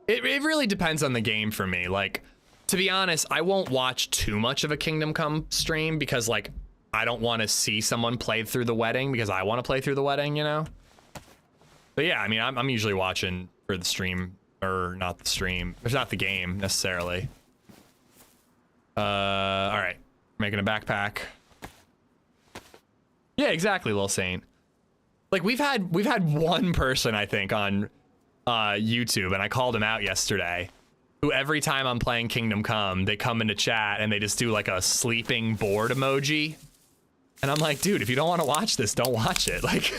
It really depends on the game for me. Like, to be honest, I won't watch too much of a Kingdom Come stream because, like, I don't want to see someone play through the wedding because I want to play through the wedding, you know? But yeah, I mean, I'm usually watching for the stream, or not the stream. It's not the game, necessarily. All right. Making a backpack. Yeah, exactly, Lil Saint. Like, we've had one person, I think, on YouTube, and I called him out yesterday. who every time I'm playing Kingdom Come, they come into chat and they just do like a sleeping bored emoji. And I'm like, dude, if you don't want to watch this, don't watch it. Like,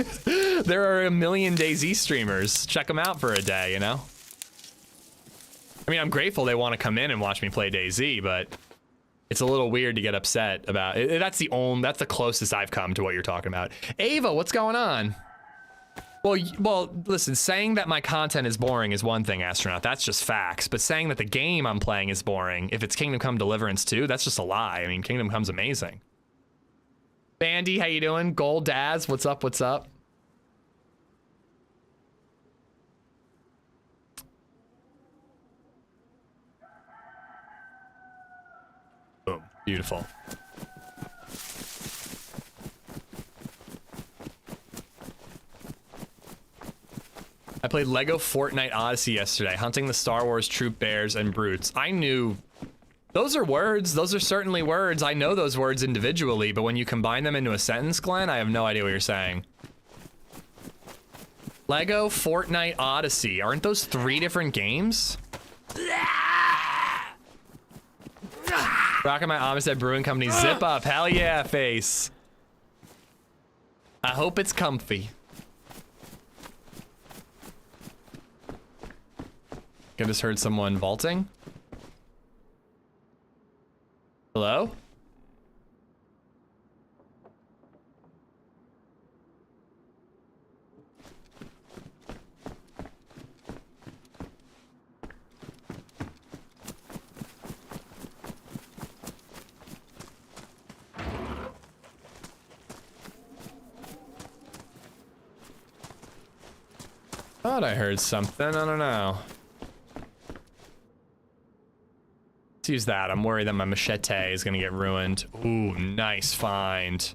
there are a million DayZ streamers. Check them out for a day, you know? I mean, I'm grateful they want to come in and watch me play DayZ, but it's a little weird to get upset about it. That's the closest I've come to what you're talking about. Ava, what's going on? Well, listen, saying that my content is boring is one thing, Astronaut. That's just facts. But saying that the game I'm playing is boring, if it's Kingdom Come Deliverance 2, that's just a lie. I mean, Kingdom Come's amazing. Bandy, how you doing? Gold Daz, what's up, what's up? Boom, beautiful. I played Lego Fortnite Odyssey yesterday, hunting the Star Wars troop bears and brutes. I knew, those are words, those are certainly words. I know those words individually, but when you combine them into a sentence, Glenn, I have no idea what you're saying. Lego Fortnite Odyssey, aren't those 3 different games? Rocking my Amistad Brewing Company zip up, hell yeah, face. I hope it's comfy. I just heard someone vaulting. Hello? Thought I heard something, I don't know. Let's use that. I'm worried that my machete is gonna get ruined. Ooh, nice find.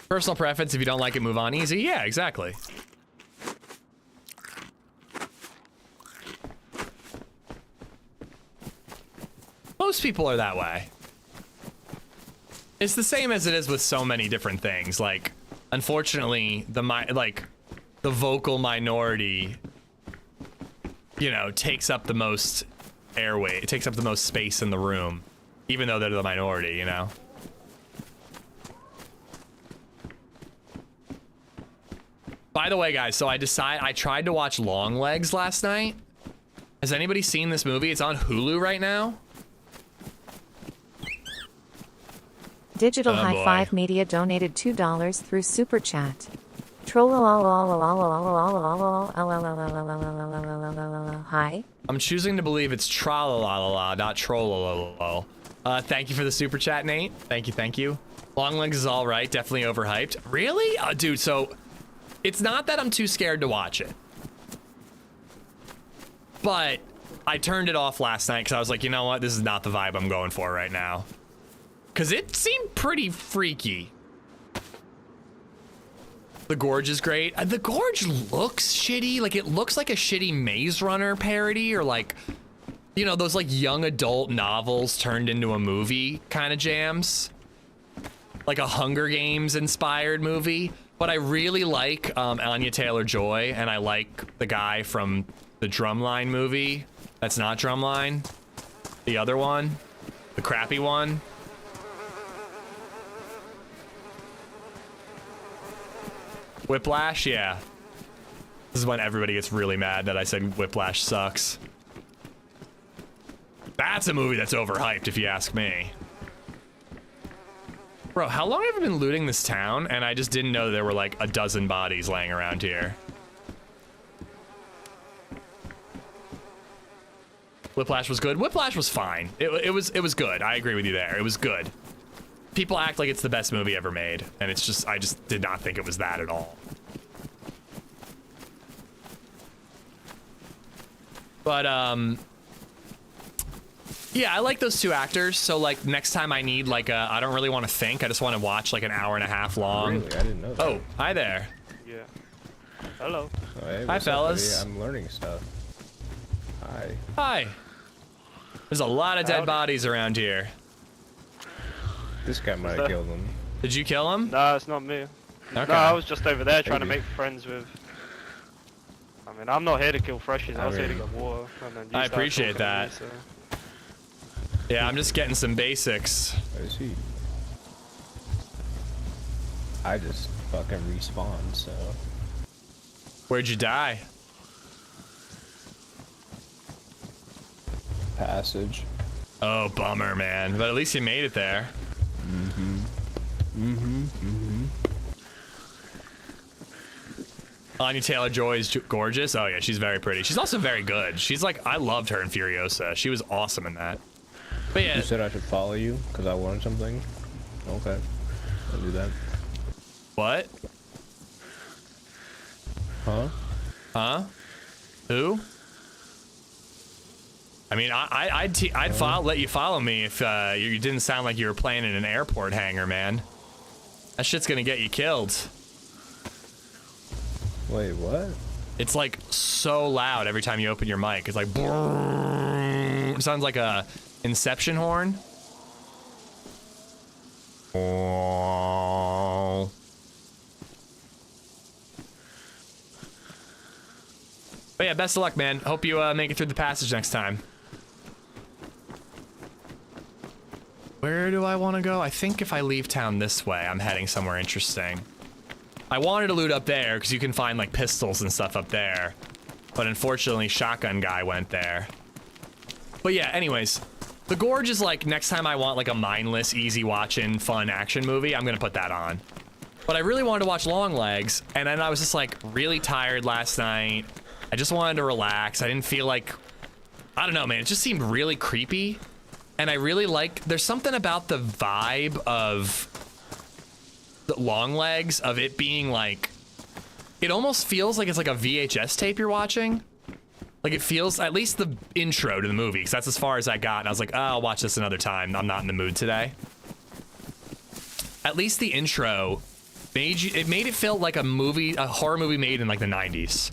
Personal preference, if you don't like it, move on easy. Yeah, exactly. Most people are that way. It's the same as it is with so many different things. Like, unfortunately, the vocal minority, you know, takes up the most airway. It takes up the most space in the room, even though they're the minority, you know? By the way, guys, so I tried to watch Longlegs last night. Has anybody seen this movie? It's on Hulu right now. Digital High Five Media donated $2 through Super Chat. Hi. I'm choosing to believe it's tra-la-la-la-la, not troll-la-la-la-la. Thank you for the super chat, Nate. Thank you, thank you. Longlegs is all right, definitely overhyped. Really? Dude, so it's not that I'm too scared to watch it. But I turned it off last night because I was like, you know what? This is not the vibe I'm going for right now. Because it seemed pretty freaky. The Gorge is great. The Gorge looks shitty. Like, it looks like a shitty Maze Runner parody, or like, you know, those like young adult novels turned into a movie kind of jams. Like a Hunger Games inspired movie. But I really like Anya Taylor-Joy, and I like the guy from the Drumline movie. That's not Drumline. The other one. The crappy one. Whiplash, yeah. This is when everybody gets really mad that I said Whiplash sucks. That's a movie that's overhyped, if you ask me. Bro, how long have I been looting this town? And I just didn't know there were like a dozen bodies laying around here. Whiplash was good. Whiplash was fine. It was good. I agree with you there. It was good. People act like it's the best movie ever made, and it's just, I just did not think it was that at all. But, yeah, I like those two actors, so, like, next time I need, like, I don't really want to think, I just want to watch, like, an hour and a half long. Really? I didn't know that. Oh, hi there. Yeah. Hello. Oh, hey, hi, what's fellas. up, buddy? I'm learning stuff. Hi. Hi. There's a lot of dead bodies around here. This guy might have killed him. Did you kill him? No, it's not me. Okay. No, I was just over there trying to make friends with... I mean, I'm not here to kill freshies. I was here to get water. And then you I start appreciate talking to that. me, so. Yeah, I'm just getting some basics. I see. I just fucking respawned, so. Where'd you die? Passage. Oh, bummer, man. But at least you made it there. Anya Taylor-Joy is gorgeous. Oh yeah, she's very pretty. She's also very good. She's like, I loved her in Furiosa. She was awesome in that. But yeah. You said I should follow you because I wanted something. Okay, I'll do that. What? Huh? Huh? Who? I mean, I'd let you follow me if you didn't sound like you were playing in an airport hangar, man. That shit's gonna get you killed. Wait, what? It's like so loud every time you open your mic. It's like, brrrr. It sounds like a Inception horn. Oh. But yeah, best of luck, man. Hope you make it through the passage next time. Where do I want to go? I think if I leave town this way, I'm heading somewhere interesting. I wanted to loot up there because you can find like pistols and stuff up there. But unfortunately, Shotgun Guy went there. But yeah, anyways, the Gorge is like next time I want like a mindless, easy watching, fun action movie, I'm going to put that on. But I really wanted to watch Longlegs, and then I was just like really tired last night. I just wanted to relax. I didn't feel like, I don't know, man. It just seemed really creepy. And I really like, there's something about the vibe of the Longlegs, of it being like, it almost feels like it's like a VHS tape you're watching. Like it feels, at least the intro to the movie, because that's as far as I got. And I was like, oh, I'll watch this another time. I'm not in the mood today. At least the intro made it feel like a movie, a horror movie made in like the 90s.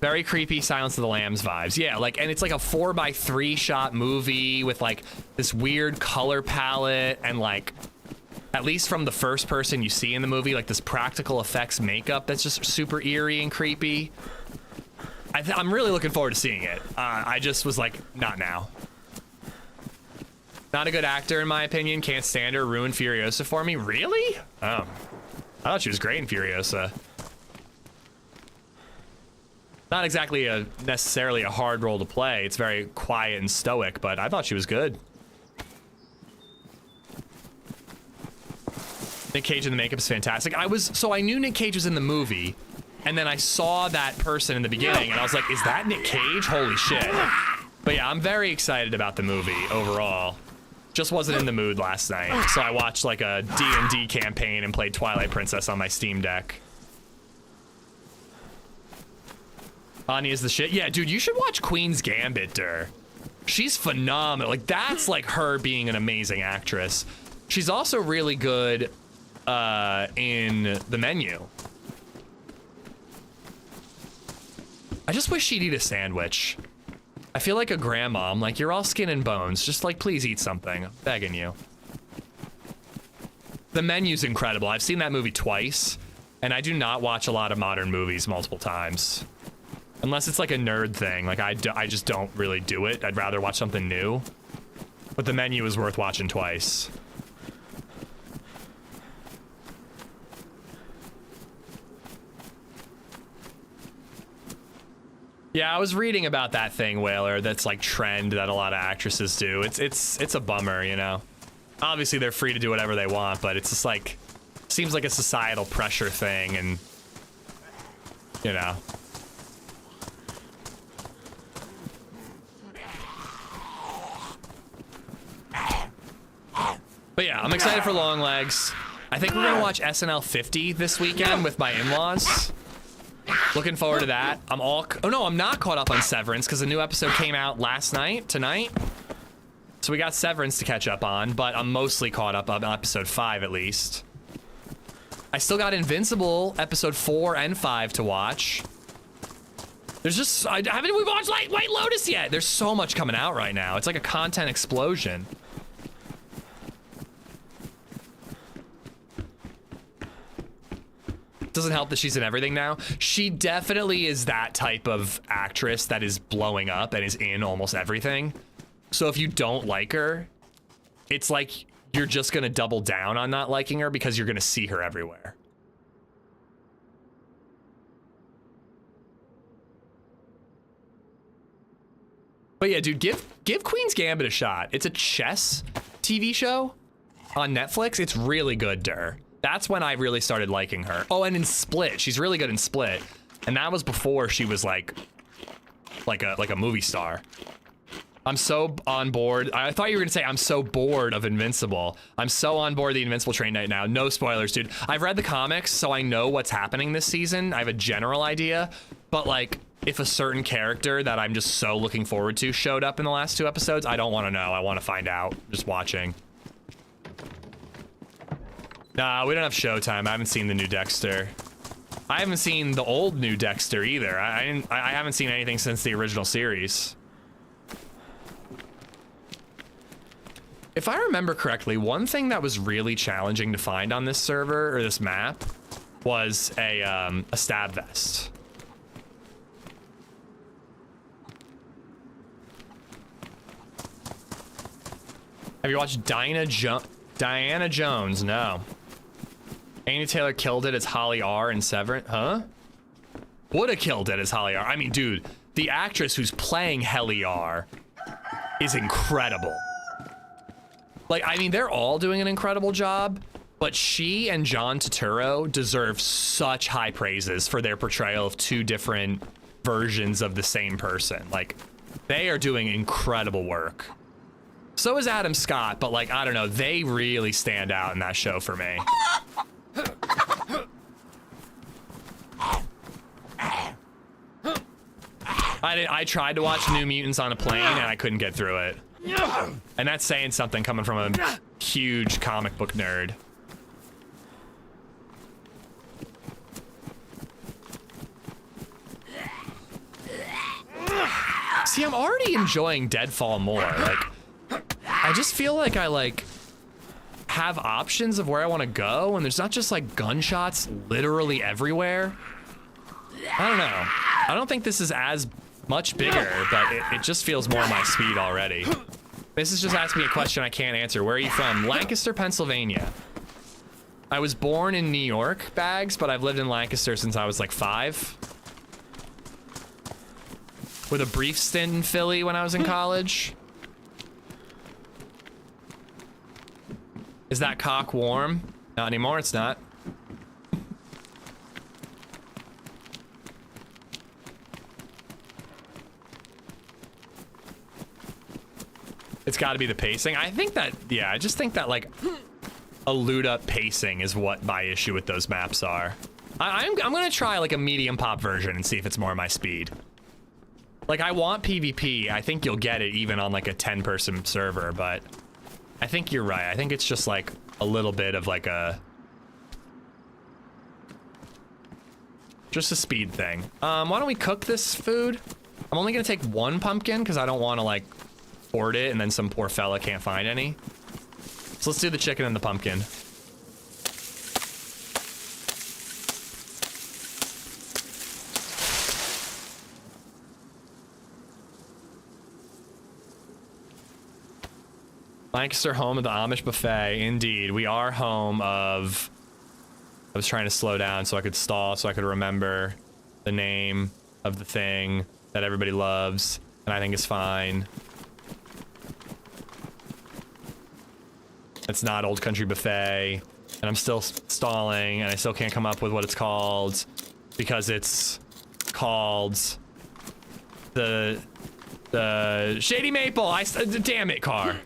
Very creepy Silence of the Lambs vibes. Yeah, like, and it's like a 4x3 shot movie with like this weird color palette and like, at least from the first person you see in the movie, like this practical effects makeup that's just super eerie and creepy. I'm really looking forward to seeing it. I just was like, not now. Not a good actor in my opinion. Can't stand her. Ruined Furiosa for me. Really? Oh, I thought she was great in Furiosa. Not exactly necessarily a hard role to play. It's very quiet and stoic, but I thought she was good. Nick Cage in the makeup is fantastic. So I knew Nick Cage was in the movie, and then I saw that person in the beginning, and I was like, is that Nick Cage? Holy shit. But yeah, I'm very excited about the movie overall. Just wasn't in the mood last night, so I watched like a D&D campaign and played Twilight Princess on my Steam Deck. Anya's the shit. Yeah, dude, you should watch Queen's Gambit, Dur. She's phenomenal. Like, that's like her being an amazing actress. She's also really good in The Menu. I just wish she'd eat a sandwich. I feel like a grandma. I'm like, you're all skin and bones. Just like, please eat something. I'm begging you. The Menu's incredible. I've seen that movie twice, and I do not watch a lot of modern movies multiple times. Unless it's like a nerd thing. Like, I just don't really do it. I'd rather watch something new. But The Menu is worth watching twice. Yeah, I was reading about that thing, Whaler, that's like trend that a lot of actresses do. It's a bummer, you know? Obviously, they're free to do whatever they want, but it's just like, seems like a societal pressure thing, and, you know. But yeah, I'm excited for Longlegs. I think we're gonna watch SNL 50 this weekend with my in-laws. Looking forward to that. Oh no, I'm not caught up on Severance because the new episode came out tonight. So we got Severance to catch up on, but I'm mostly caught up on episode 5 at least. I still got Invincible episode 4 and 5 to watch. There's just, haven't we watched White Lotus yet? There's so much coming out right now. It's like a content explosion. Doesn't help that she's in everything now. She definitely is that type of actress that is blowing up and is in almost everything. So if you don't like her, it's like you're just gonna double down on not liking her because you're gonna see her everywhere. But yeah, dude, give Queen's Gambit a shot. It's a chess TV show on Netflix. It's really good, Durr. That's when I really started liking her. Oh, and in Split, she's really good in Split, and that was before she was like a movie star. I'm so on board. I thought you were gonna say I'm so bored of Invincible. I'm so on board the Invincible train right now. No spoilers, dude. I've read the comics, so I know what's happening this season. I have a general idea, but like, if a certain character that I'm just so looking forward to showed up in the last 2 episodes, I don't want to know. I want to find out. Just watching. Nah, we don't have Showtime. I haven't seen the new Dexter. I haven't seen the old new Dexter either. I haven't seen anything since the original series. If I remember correctly, one thing that was really challenging to find on this server or this map was a stab vest. Have you watched Diana Jones? No. Anya Taylor killed it as Holly R in Severance. Huh? Woulda killed it as Holly R. I mean, dude, the actress who's playing Helly R is incredible. Like, I mean, they're all doing an incredible job, but she and John Turturro deserve such high praises for their portrayal of 2 different versions of the same person. Like, they are doing incredible work. So is Adam Scott, but like, I don't know, they really stand out in that show for me. I tried to watch New Mutants on a plane and I couldn't get through it. And that's saying something coming from a huge comic book nerd. See, I'm already enjoying Deadfall more. Like, I just feel like I have options of where I want to go, and there's not just like gunshots literally everywhere. I don't know. I don't think this is as much bigger, but it just feels more my speed already. This is just asking me a question I can't answer. Where are you from? Lancaster, Pennsylvania. I was born in New York, Bags, but I've lived in Lancaster since I was like 5. With a brief stint in Philly when I was in college. Is that cock warm? Not anymore, it's not. It's gotta be the pacing. I think that, yeah, I just think that like a loot up pacing is what my issue with those maps are. I'm gonna try like a medium pop version and see if it's more my speed. Like, I want PvP. I think you'll get it even on like a 10-person server, but I think you're right. I think it's just like a little bit of like just a speed thing. Why don't we cook this food? I'm only gonna take 1 pumpkin because I don't want to like hoard it and then some poor fella can't find any. So let's do the chicken and the pumpkin. Lancaster, home of the Amish buffet. Indeed, we are home of... I was trying to slow down so I could stall, so I could remember the name of the thing that everybody loves, and I think is fine. It's not Old Country Buffet, and I'm still stalling, and I still can't come up with what it's called, because it's called the Shady Maple. Damn it, car.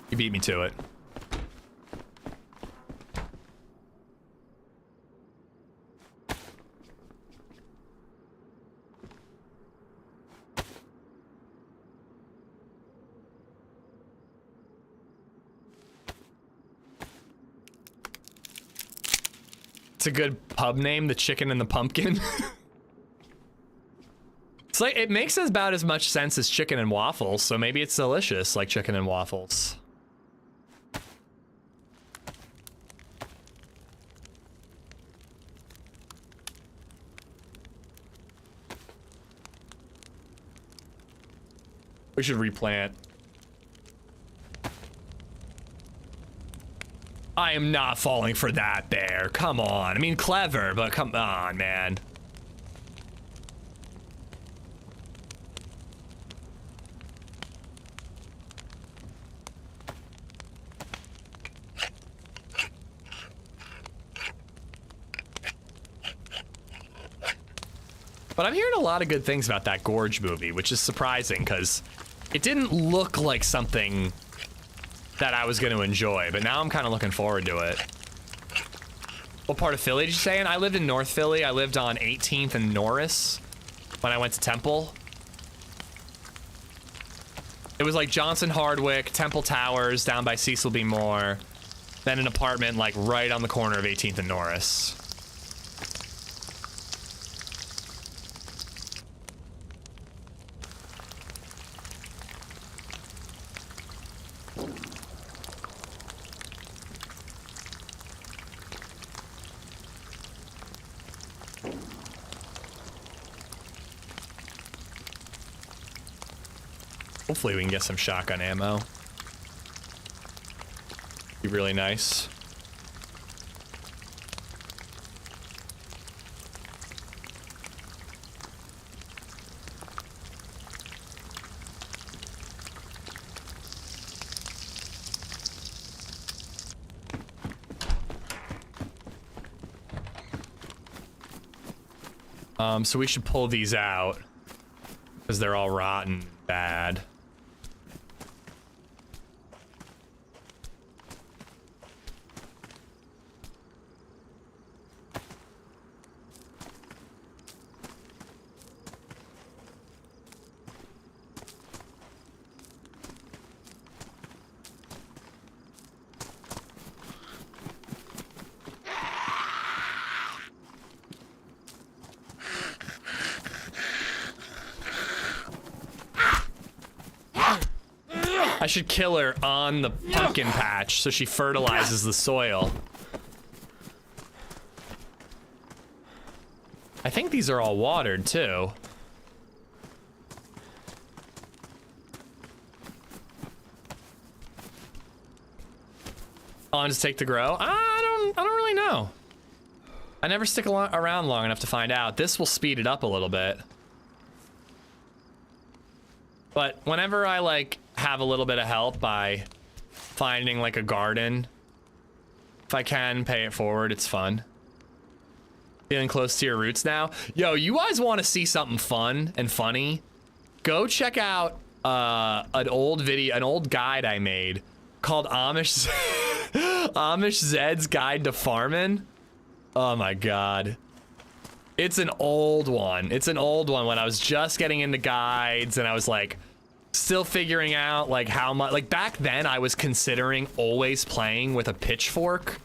You beat me to it. It's a good pub name, the Chicken and the Pumpkin. It's like, it makes about as much sense as chicken and waffles, so maybe it's delicious like chicken and waffles. We should replant. I am not falling for that, bear. Come on. I mean, clever, but come on, man. But I'm hearing a lot of good things about that Gorge movie, which is surprising because it didn't look like something that I was going to enjoy, but now I'm kind of looking forward to it. What part of Philly did you say? And I lived in North Philly. I lived on 18th and Norris when I went to Temple. It was like Johnson Hardwick, Temple Towers, down by Cecil B. Moore, then an apartment like right on the corner of 18th and Norris. Hopefully we can get some shotgun ammo. Be really nice. So we should pull these out because they're all rotten bad. I should kill her on the pumpkin patch so she fertilizes the soil. I think these are all watered too. How long does it take to grow? I don't really know. I never stick around long enough to find out. This will speed it up a little bit. But whenever I like have a little bit of help by finding like a garden, if I can pay it forward, it's fun. Feeling close to your roots now. Yo, you guys want to see something fun and funny? Go check out an old guide I made called Amish Zed's Guide to Farming. Oh my god. It's an old one. It's an old one when I was just getting into guides and I was like still figuring out like how much, like back then I was considering always playing with a pitchfork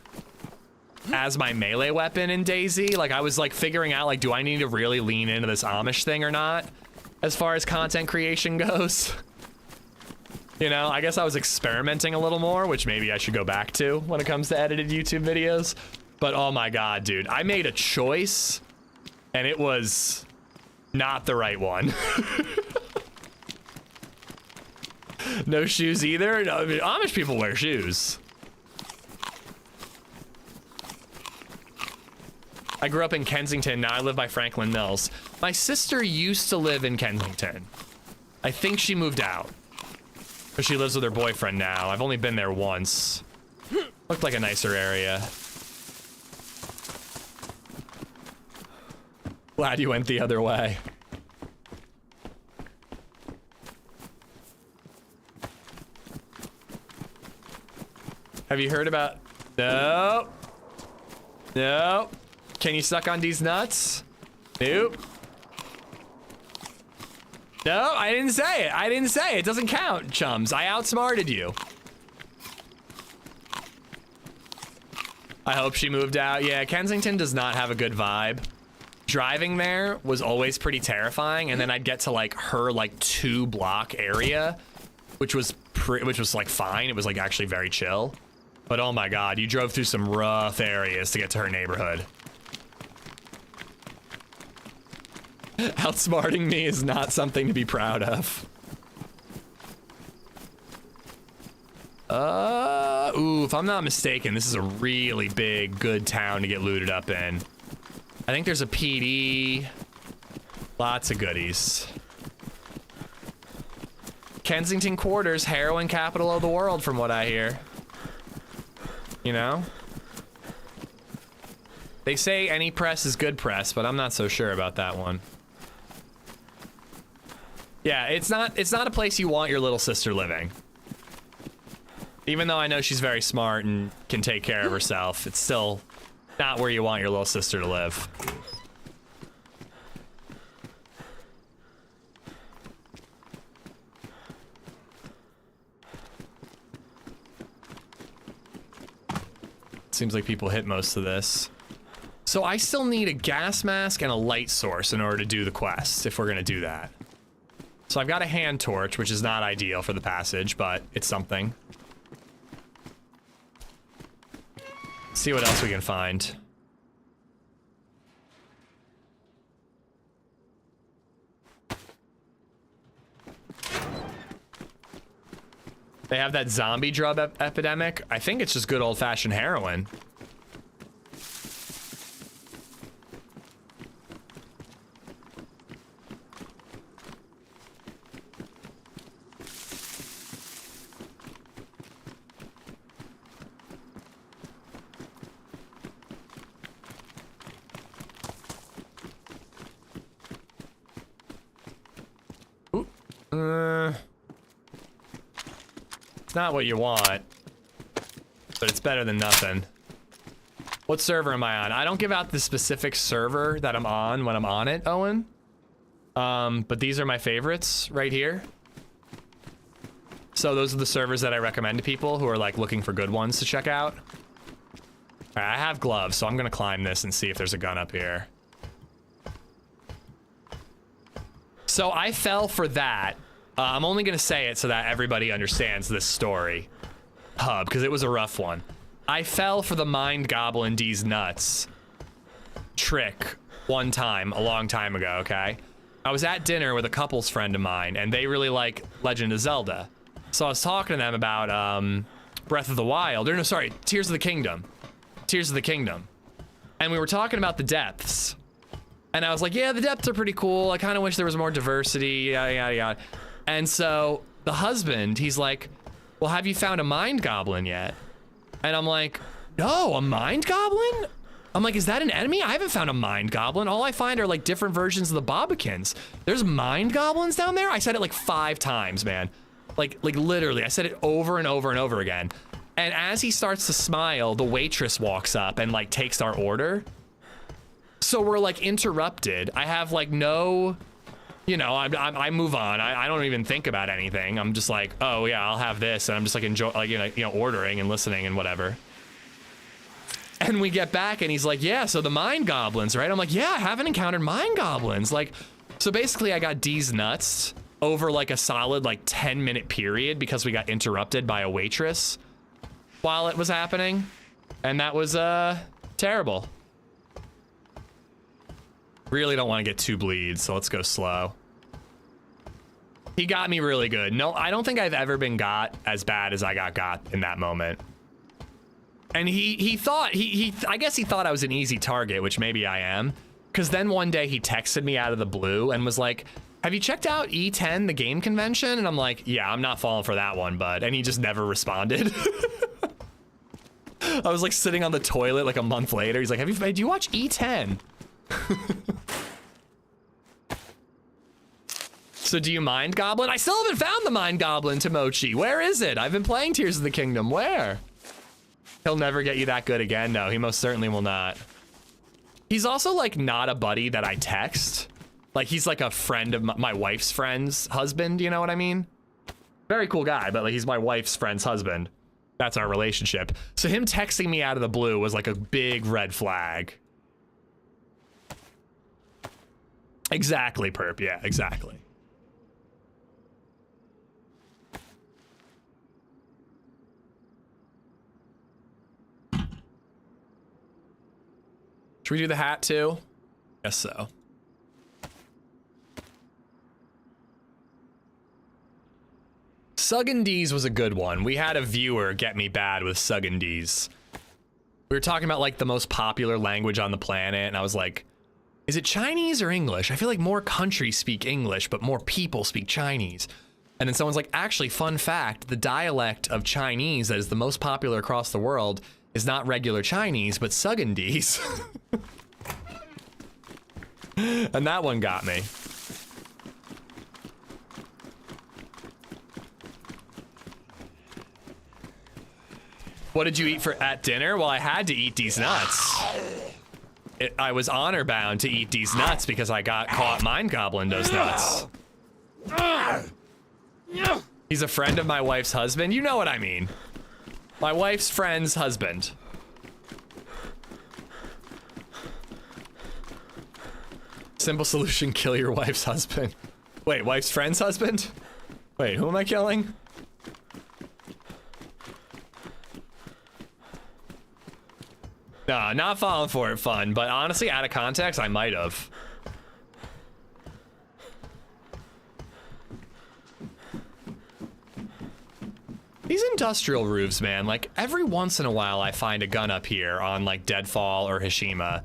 as my melee weapon in DayZ. Like I was like figuring out like, do I need to really lean into this Amish thing or not as far as content creation goes? You know, I guess I was experimenting a little more, which maybe I should go back to when it comes to edited YouTube videos. But oh my god, dude, I made a choice and it was not the right one. No shoes either? No, I mean, Amish people wear shoes. I grew up in Kensington, now I live by Franklin Mills. My sister used to live in Kensington. I think she moved out. But she lives with her boyfriend now. I've only been there once. Looked like a nicer area. Glad you went the other way. Have you heard about... Nope. Nope. Can you suck on these nuts? Nope. No, I didn't say it. I didn't say it. It doesn't count, chums. I outsmarted you. I hope she moved out. Yeah, Kensington does not have a good vibe. Driving there was always pretty terrifying, and then I'd get to like her like 2-block area, which was like fine. It was like actually very chill. But oh my god, you drove through some rough areas to get to her neighborhood. Outsmarting me is not something to be proud of. Ooh, if I'm not mistaken, this is a really big, good town to get looted up in. I think there's a PD. Lots of goodies. Kensington Quarters, heroin capital of the world, from what I hear. You know? They say any press is good press, but I'm not so sure about that one. Yeah, it's not a place you want your little sister living. Even though I know she's very smart and can take care of herself, it's still not where you want your little sister to live. Seems like people hit most of this. So I still need a gas mask and a light source in order to do the quest, if we're gonna do that. So I've got a hand torch, which is not ideal for the passage, but it's something. Let's see what else we can find. They have that zombie drug epidemic. I think it's just good old-fashioned heroin. It's not what you want, but it's better than nothing. What server am I on? I don't give out the specific server that I'm on when I'm on it, Owen. But these are my favorites right here. So those are the servers that I recommend to people who are like looking for good ones to check out. All right, I have gloves, so I'm gonna climb this and see if there's a gun up here. So I fell for that. I'm only gonna say it so that everybody understands this story, Hub, because it was a rough one. I fell for the Mind Goblin D's nuts trick one time, a long time ago, okay? I was at dinner with a couple's friend of mine, and they really like Legend of Zelda. So I was talking to them about Breath of the Wild, or no, sorry, Tears of the Kingdom. Tears of the Kingdom. And we were talking about the depths. And I was like, yeah, the depths are pretty cool. I kind of wish there was more diversity, yada, yada, yada. And so the husband, he's like, well, have you found a Mind Goblin yet? And I'm like, no, a Mind Goblin? I'm like, is that an enemy? I haven't found a Mind Goblin. All I find are like different versions of the Bobbikins. There's Mind Goblins down there? I said it like 5 times, man. Like literally, I said it over and over and over again. And as he starts to smile, the waitress walks up and like takes our order. So we're like interrupted. I have like no, you know, I move on. I don't even think about anything. I'm just like, oh yeah, I'll have this. And I'm just like enjoy, like, you know, ordering and listening and whatever. And we get back and he's like, yeah, so the Mind Goblins, right? I'm like, yeah, I haven't encountered Mind Goblins. Like, so basically I got D's nuts over like a solid like 10-minute period because we got interrupted by a waitress while it was happening. And that was terrible. Really don't want to get 2 bleeds, so let's go slow. He got me really good. No, I don't think I've ever been got as bad as I got in that moment. And he thought, I guess he thought I was an easy target, which maybe I am. Because then one day he texted me out of the blue and was like, have you checked out E10, the game convention? And I'm like, yeah, I'm not falling for that one, bud. And he just never responded. I was like sitting on the toilet like a month later. He's like, do you watch E10? So do you Mind Goblin? I still haven't found the Mind Goblin, Timochi. Where is it? I've been playing Tears of the Kingdom. Where? He'll never get you that good again. No, he most certainly will not. He's also like not a buddy that I text. Like he's like a friend of my wife's friend's husband. You know what I mean? Very cool guy, but like he's my wife's friend's husband. That's our relationship. So him texting me out of the blue was like a big red flag. Exactly, Perp. Yeah, exactly. Should we do the hat too? Guess so. Sugandese was a good one. We had a viewer get me bad with Sugandese. We were talking about like the most popular language on the planet, and I was like, is it Chinese or English? I feel like more countries speak English, but more people speak Chinese. And then someone's like, actually, fun fact, the dialect of Chinese that is the most popular across the world is not regular Chinese, but Sugandese. And that one got me. What did you eat at dinner? Well, I had to eat these nuts. I was honor bound to eat these nuts because I got caught mind gobbling those nuts. He's a friend of my wife's husband. You know what I mean. My wife's friend's husband. Simple solution, kill your wife's husband. Wait, wife's friend's husband? Wait, who am I killing? No, not falling for it fun, but honestly, out of context, I might have. These industrial roofs, man, like every once in a while I find a gun up here on like Deadfall or Hashima.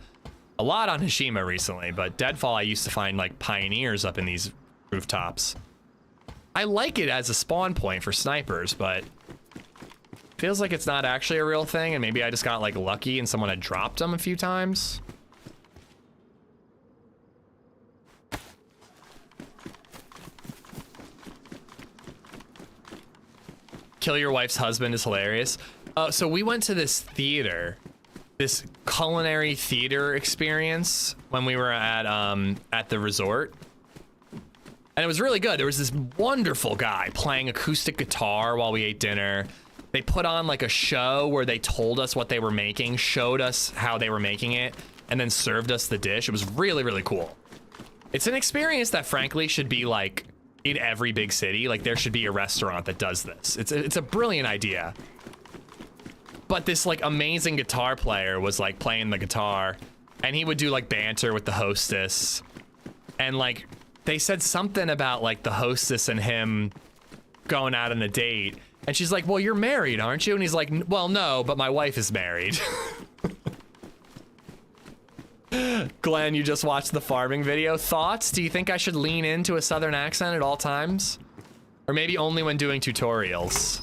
A lot on Hashima recently, but Deadfall I used to find like pioneers up in these rooftops. I like it as a spawn point for snipers, but feels like it's not actually a real thing, and maybe I just got like lucky and someone had dropped them a few times. Kill your wife's husband is hilarious. So we went to this theater, this culinary theater experience when we were at the resort. And it was really good. There was this wonderful guy playing acoustic guitar while we ate dinner. They put on like a show where they told us what they were making, showed us how they were making it, and then served us the dish. It was really, really cool. It's an experience that frankly should be like in every big city. Like there should be a restaurant that does this. It's a brilliant idea. But this like amazing guitar player was like playing the guitar, and he would do like banter with the hostess. And like they said something about like the hostess and him going out on a date. And she's like, well, you're married, aren't you? And he's like, well, no, but my wife is married. Glenn, you just watched the farming video. Thoughts? Do you think I should lean into a southern accent at all times? Or maybe only when doing tutorials?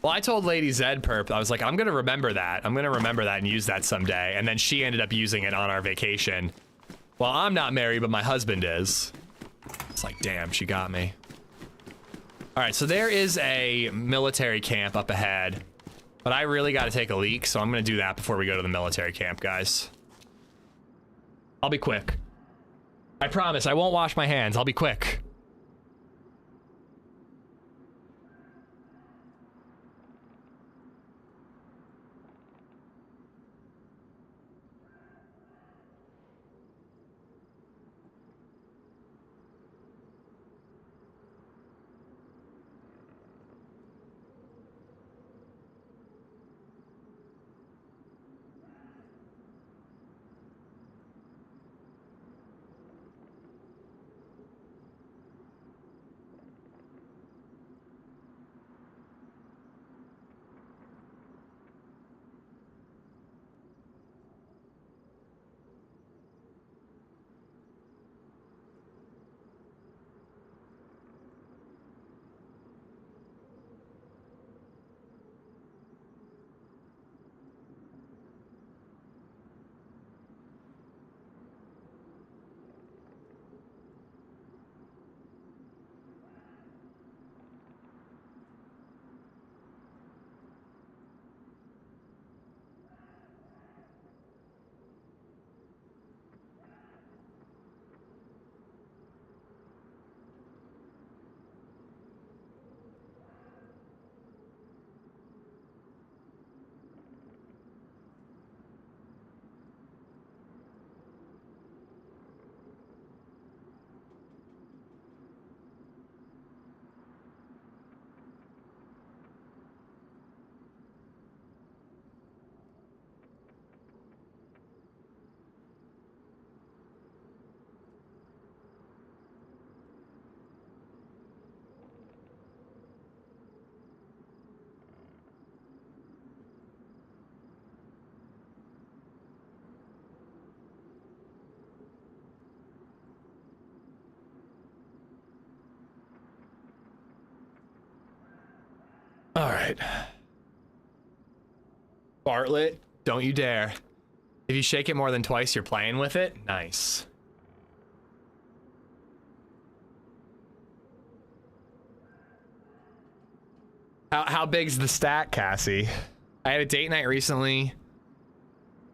Well, I told LadyZed perp, I was like, I'm gonna remember that. I'm gonna remember that and use that someday. And then she ended up using it on our vacation. Well, I'm not married, but my husband is. It's like, damn, she got me. All right, so there is a military camp up ahead, but I really got to take a leak, so I'm going to do that before we go to the military camp, guys. I'll be quick. I promise, I won't wash my hands. I'll be quick. All right. Bartlett, don't you dare. If you shake it more than twice, you're playing with it. Nice. How big's the stack, Cassie? I had a date night recently.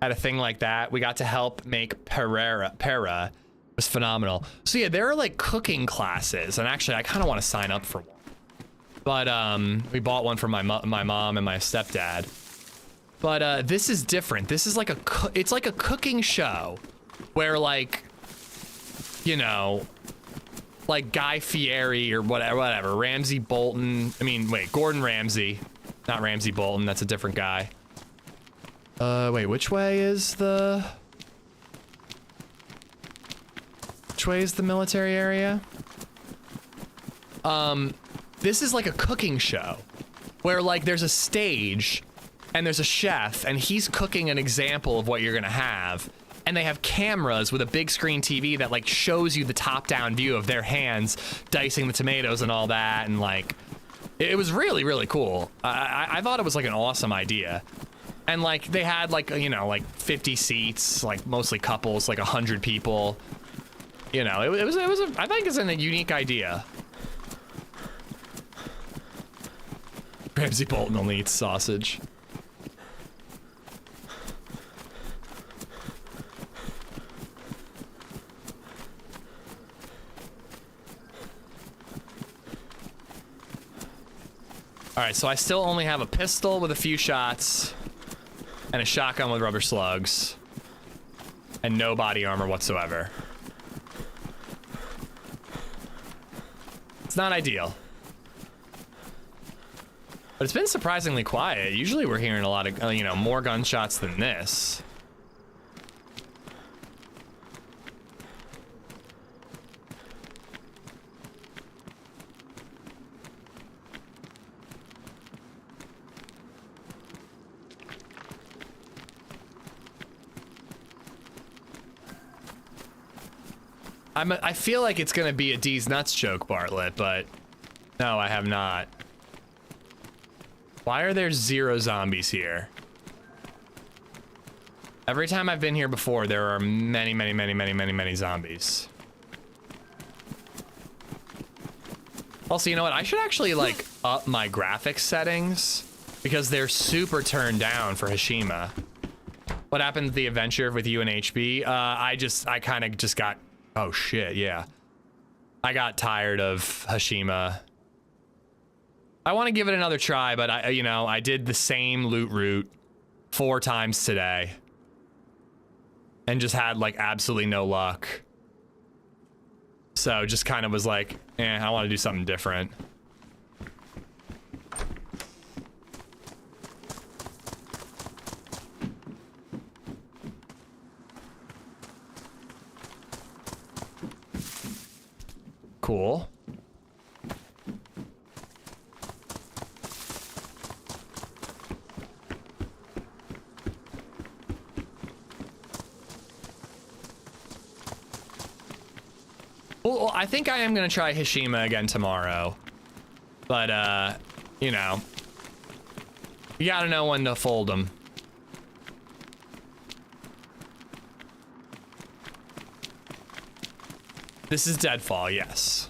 Had a thing like that. We got to help make Pera. It was phenomenal. So yeah, there are like cooking classes, and actually I kind of want to sign up for one. But we bought one for my mom and my stepdad. But this is different. This is like it's like a cooking show where, like, you know, like Guy Fieri or whatever, Ramsey Bolton. I mean, wait, Gordon Ramsay, not Ramsey Bolton. That's a different guy. Wait, which way is the military area? This is like a cooking show where, like, there's a stage and there's a chef and he's cooking an example of what you're gonna have, and they have cameras with a big screen TV that like shows you the top-down view of their hands dicing the tomatoes and all that, and like it was really, really cool. I thought it was like an awesome idea. And like they had like, you know, like 50 seats, like mostly couples, like 100 people. You know, it was I think it's a unique idea. Ramsey Bolton only eats sausage. All right, so I still only have a pistol with a few shots and a shotgun with rubber slugs and no body armor whatsoever. It's not ideal. But it's been surprisingly quiet. Usually we're hearing a lot of, you know, more gunshots than this. I feel like it's gonna be a D's nuts joke, Bartlett, but no, I have not. Why are there 0 zombies here? Every time I've been here before, there are many, many, many, many, many, many zombies. Also, you know what? I should actually like up my graphics settings because they're super turned down for Hashima. What happened to the adventure with you and HB? I kind of just got, oh shit, yeah. I got tired of Hashima. I want to give it another try, but I did the same loot route 4 times today and just had like absolutely no luck. So just kind of was like, I want to do something different. Cool. Well, I think I am gonna try Hashima again tomorrow, but you know, you gotta know when to fold them. This is Deadfall, yes.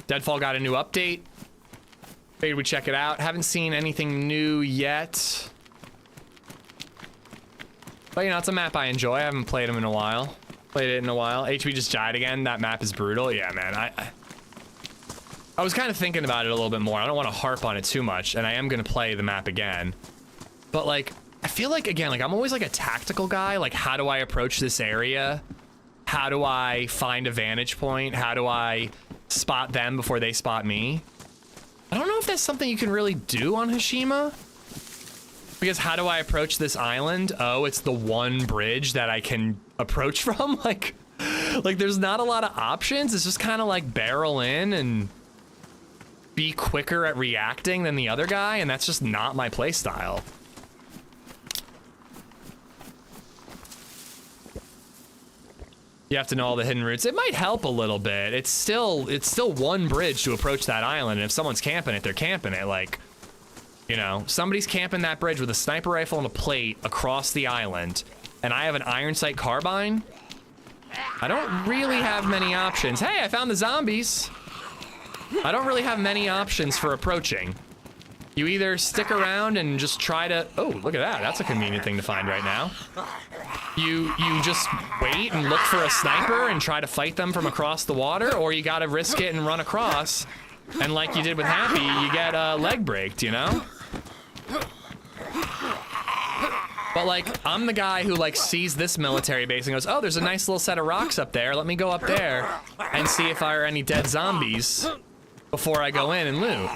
Deadfall got a new update. Figured we'd check it out. Haven't seen anything new yet, but you know, it's a map I enjoy. I haven't played it in a while. HB just died again. That map is brutal. Yeah, man. I was kind of thinking about it a little bit more. I don't want to harp on it too much, and I am gonna play the map again. But like, I feel like, again, like I'm always like a tactical guy. Like, how do I approach this area? How do I find a vantage point? How do I spot them before they spot me? I don't know if that's something you can really do on Hashima. Because how do I approach this island? Oh, it's the one bridge that I can approach from. Like there's not a lot of options. It's just kind of like barrel in and be quicker at reacting than the other guy, and that's just not my play style. You have to know all the hidden routes. It might help a little bit. It's still one bridge to approach that island, and if someone's camping it, they're camping it. Like, You know, somebody's camping that bridge with a sniper rifle and a plate across the island, and I have an iron sight carbine. I don't really have many options. Hey, I found the zombies. I don't really have many options for approaching. You either stick around and just try to, oh, look at that. That's a convenient thing to find right now. You just wait and look for a sniper and try to fight them from across the water, or you gotta risk it and run across. And like you did with Happy, you get leg braked, you know? But like, I'm the guy who like sees this military base and goes, oh, there's a nice little set of rocks up there. Let me go up there and see if there are any dead zombies before I go in and loot.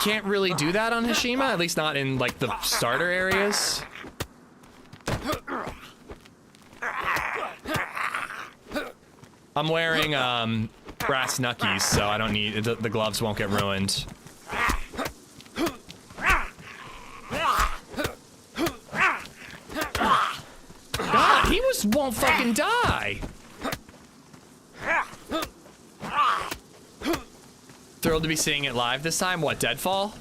Can't really do that on Hashima, at least not in like the starter areas. I'm wearing brass knuckies, so I don't need the gloves won't get ruined. God, he won't fucking die. Thrilled to be seeing it live this time. What, Deadfall?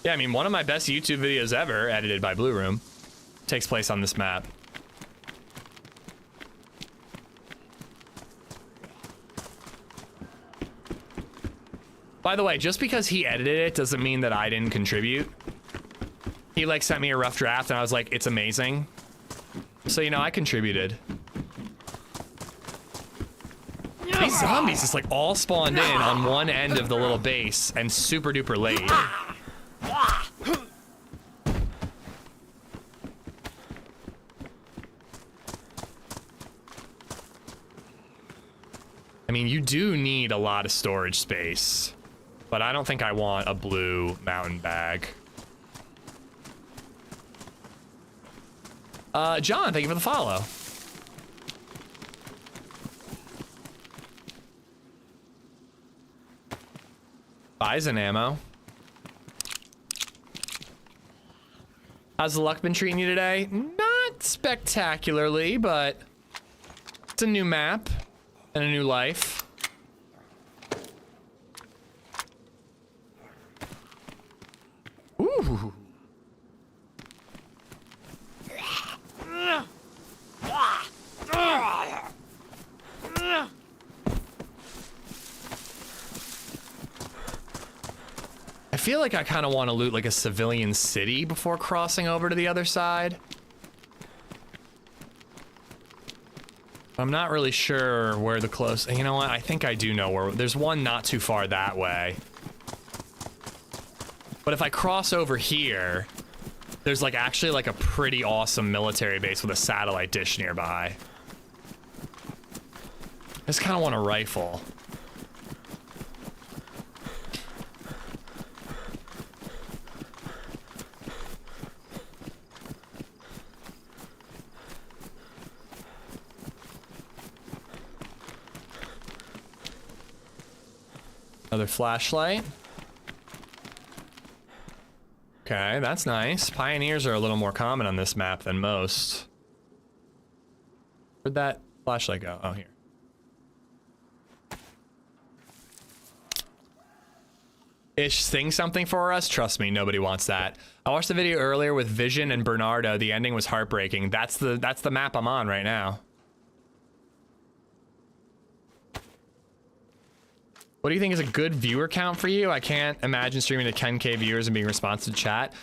Yeah, I mean, one of my best YouTube videos ever, edited by Blue Room, takes place on this map. By the way, just because he edited it doesn't mean that I didn't contribute. He like sent me a rough draft and I was like, it's amazing. So, you know, I contributed. These zombies just like all spawned in on one end of the little base and super duper late. I mean, you do need a lot of storage space, but I don't think I want a blue mountain bag. John, thank you for the follow. Bison ammo. How's the luck been treating you today? Not spectacularly, but it's a new map and a new life. Ooh. I feel like I kind of want to loot like a civilian city before crossing over to the other side. I'm not really sure where the close, you know what? I think I do know where, there's one not too far that way. But if I cross over here, there's like actually like a pretty awesome military base with a satellite dish nearby. I just kind of want a rifle. Another flashlight. Okay, that's nice. Pioneers are a little more common on this map than most. Where'd that flashlight go? Oh, here. Ish, sing something for us? Trust me, nobody wants that. I watched the video earlier with Vision and Bernardo. The ending was heartbreaking. That's the map I'm on right now. What do you think is a good viewer count for you? I can't imagine streaming to 10K viewers and being responsive to chat.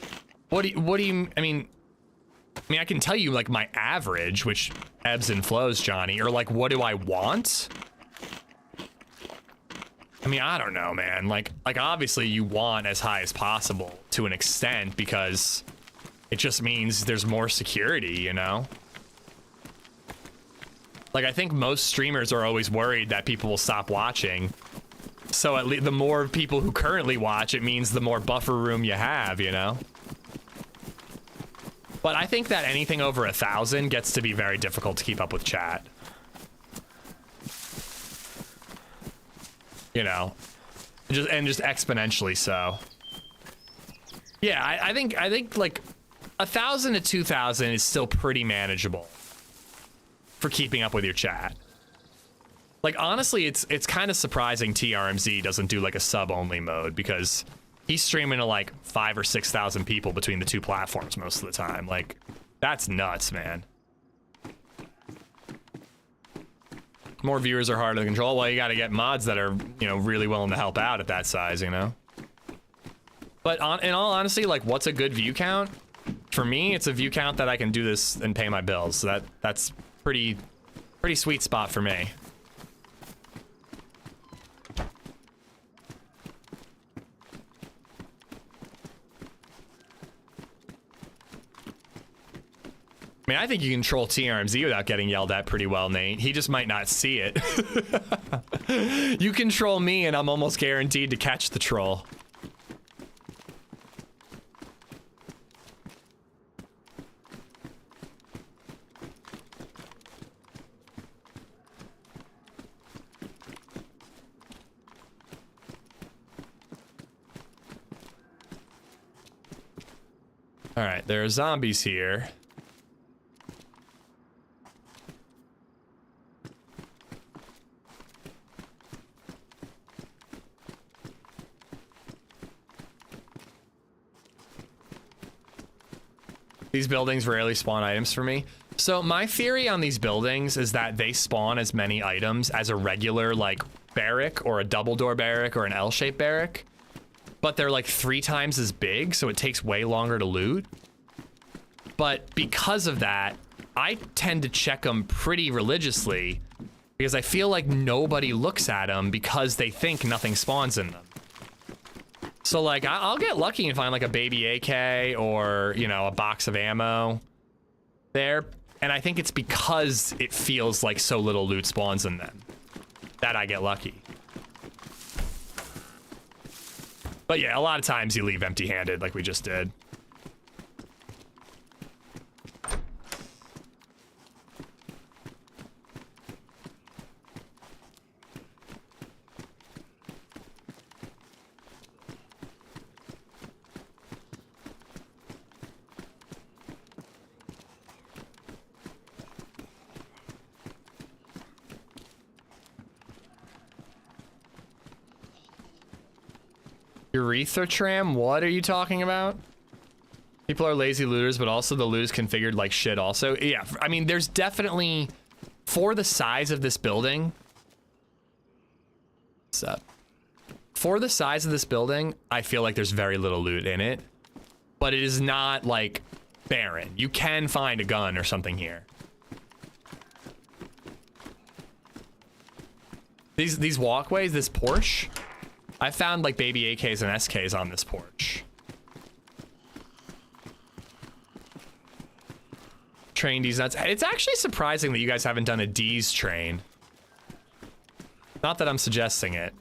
What do you, I mean, I can tell you like my average, which ebbs and flows, Johnny, or like, what do I want? I mean, I don't know, man. Like obviously you want as high as possible to an extent because it just means there's more security, you know? Like, I think most streamers are always worried that people will stop watching. So at least the more people who currently watch, it means the more buffer room you have, you know? But I think that anything over 1,000 gets to be very difficult to keep up with chat. You know, just exponentially so. Yeah, I think like 1,000 to 2,000 is still pretty manageable for keeping up with your chat. Like, honestly, it's kind of surprising TRMZ doesn't do like a sub-only mode, because he's streaming to like 5,000 or 6,000 people between the two platforms most of the time. Like, that's nuts, man. More viewers are harder to control. Well, you got to get mods that are, you know, really willing to help out at that size, you know? But in all honesty, like, what's a good view count? For me, it's a view count that I can do this and pay my bills. So that's pretty sweet spot for me. I mean, I think you control TRMZ without getting yelled at pretty well, Nate. He just might not see it. You control me, and I'm almost guaranteed to catch the troll. All right, there are zombies here. These buildings rarely spawn items for me. So my theory on these buildings is that they spawn as many items as a regular like barrack or a double door barrack or an L-shaped barrack, but they're like 3 times as big, so it takes way longer to loot. But because of that, I tend to check them pretty religiously because I feel like nobody looks at them because they think nothing spawns in them. So like I'll get lucky and find like a baby AK or, you know, a box of ammo there. And I think it's because it feels like so little loot spawns in them that I get lucky. But yeah, a lot of times you leave empty-handed like we just did. Urethra tram? What are you talking about? People are lazy looters, but also the loot is configured like shit also. Yeah, I mean, there's definitely, for the size of this building, what's up? For the size of this building, I feel like there's very little loot in it, but it is not like barren. You can find a gun or something here. These walkways, this Porsche, I found like baby AKs and SKs on this porch. Train D's nuts. It's actually surprising that you guys haven't done a D's train. Not that I'm suggesting it.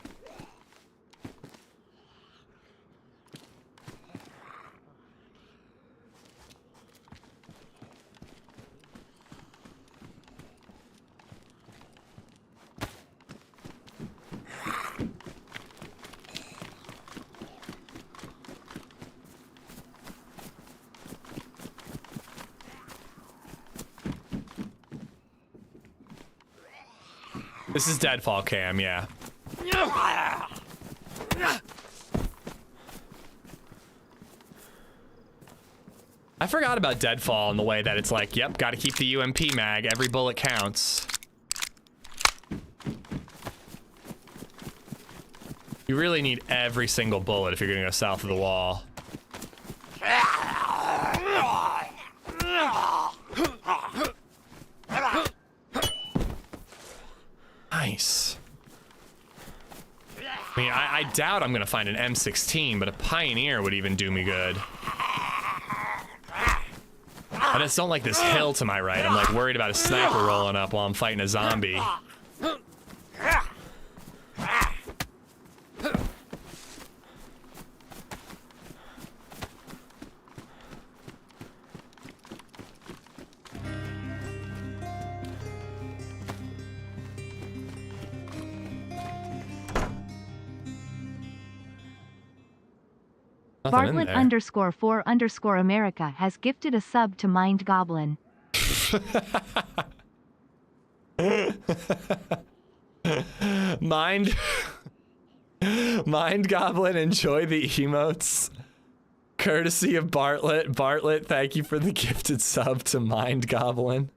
This is Deadfall Cam, yeah. I forgot about Deadfall in the way that it's like, yep, gotta keep the UMP mag, every bullet counts. You really need every single bullet if you're gonna go south of the wall. Nice. I mean, I doubt I'm gonna find an M16, but a Pioneer would even do me good. I just don't like this hill to my right. I'm like worried about a sniper rolling up while I'm fighting a zombie. Bartlett _4_ America has gifted a sub to Mind Goblin. Mind Goblin, enjoy the emotes. Courtesy of Bartlett. Bartlett, thank you for the gifted sub to Mind Goblin.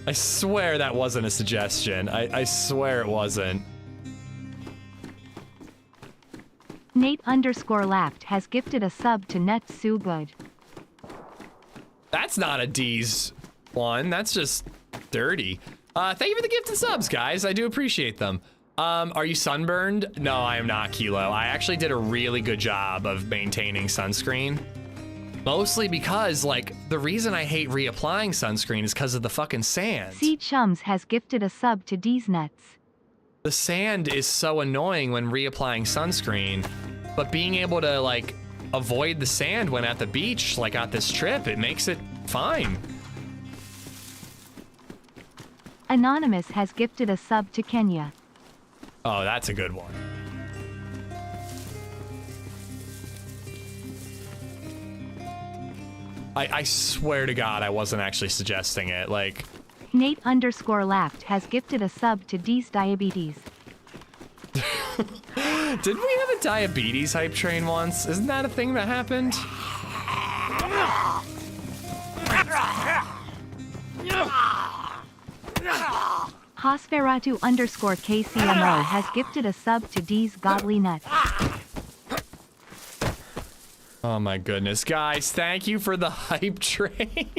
I swear that wasn't a suggestion. I swear it wasn't. Nate_lapped has gifted a sub to Net So Good. That's not a D's one. That's just dirty. Thank you for the gifted subs, guys. I do appreciate them. Are you sunburned? No, I am not, Kilo. I actually did a really good job of maintaining sunscreen. Mostly because, like, the reason I hate reapplying sunscreen is because of the fucking sand. C Chums has gifted a sub to D's Nuts. The sand is so annoying when reapplying sunscreen, but being able to, like, avoid the sand when at the beach, like at this trip, it makes it fine. Anonymous has gifted a sub to Kenya. Oh, that's a good one. I swear to God, I wasn't actually suggesting it. Like, Nate_lapped has gifted a sub to D's Diabetes. didn't we have a diabetes hype train once? Isn't that a thing that happened? Hosferatu_KCMO has gifted a sub to D's Godly Nuts. Oh my goodness, guys, thank you for the hype train.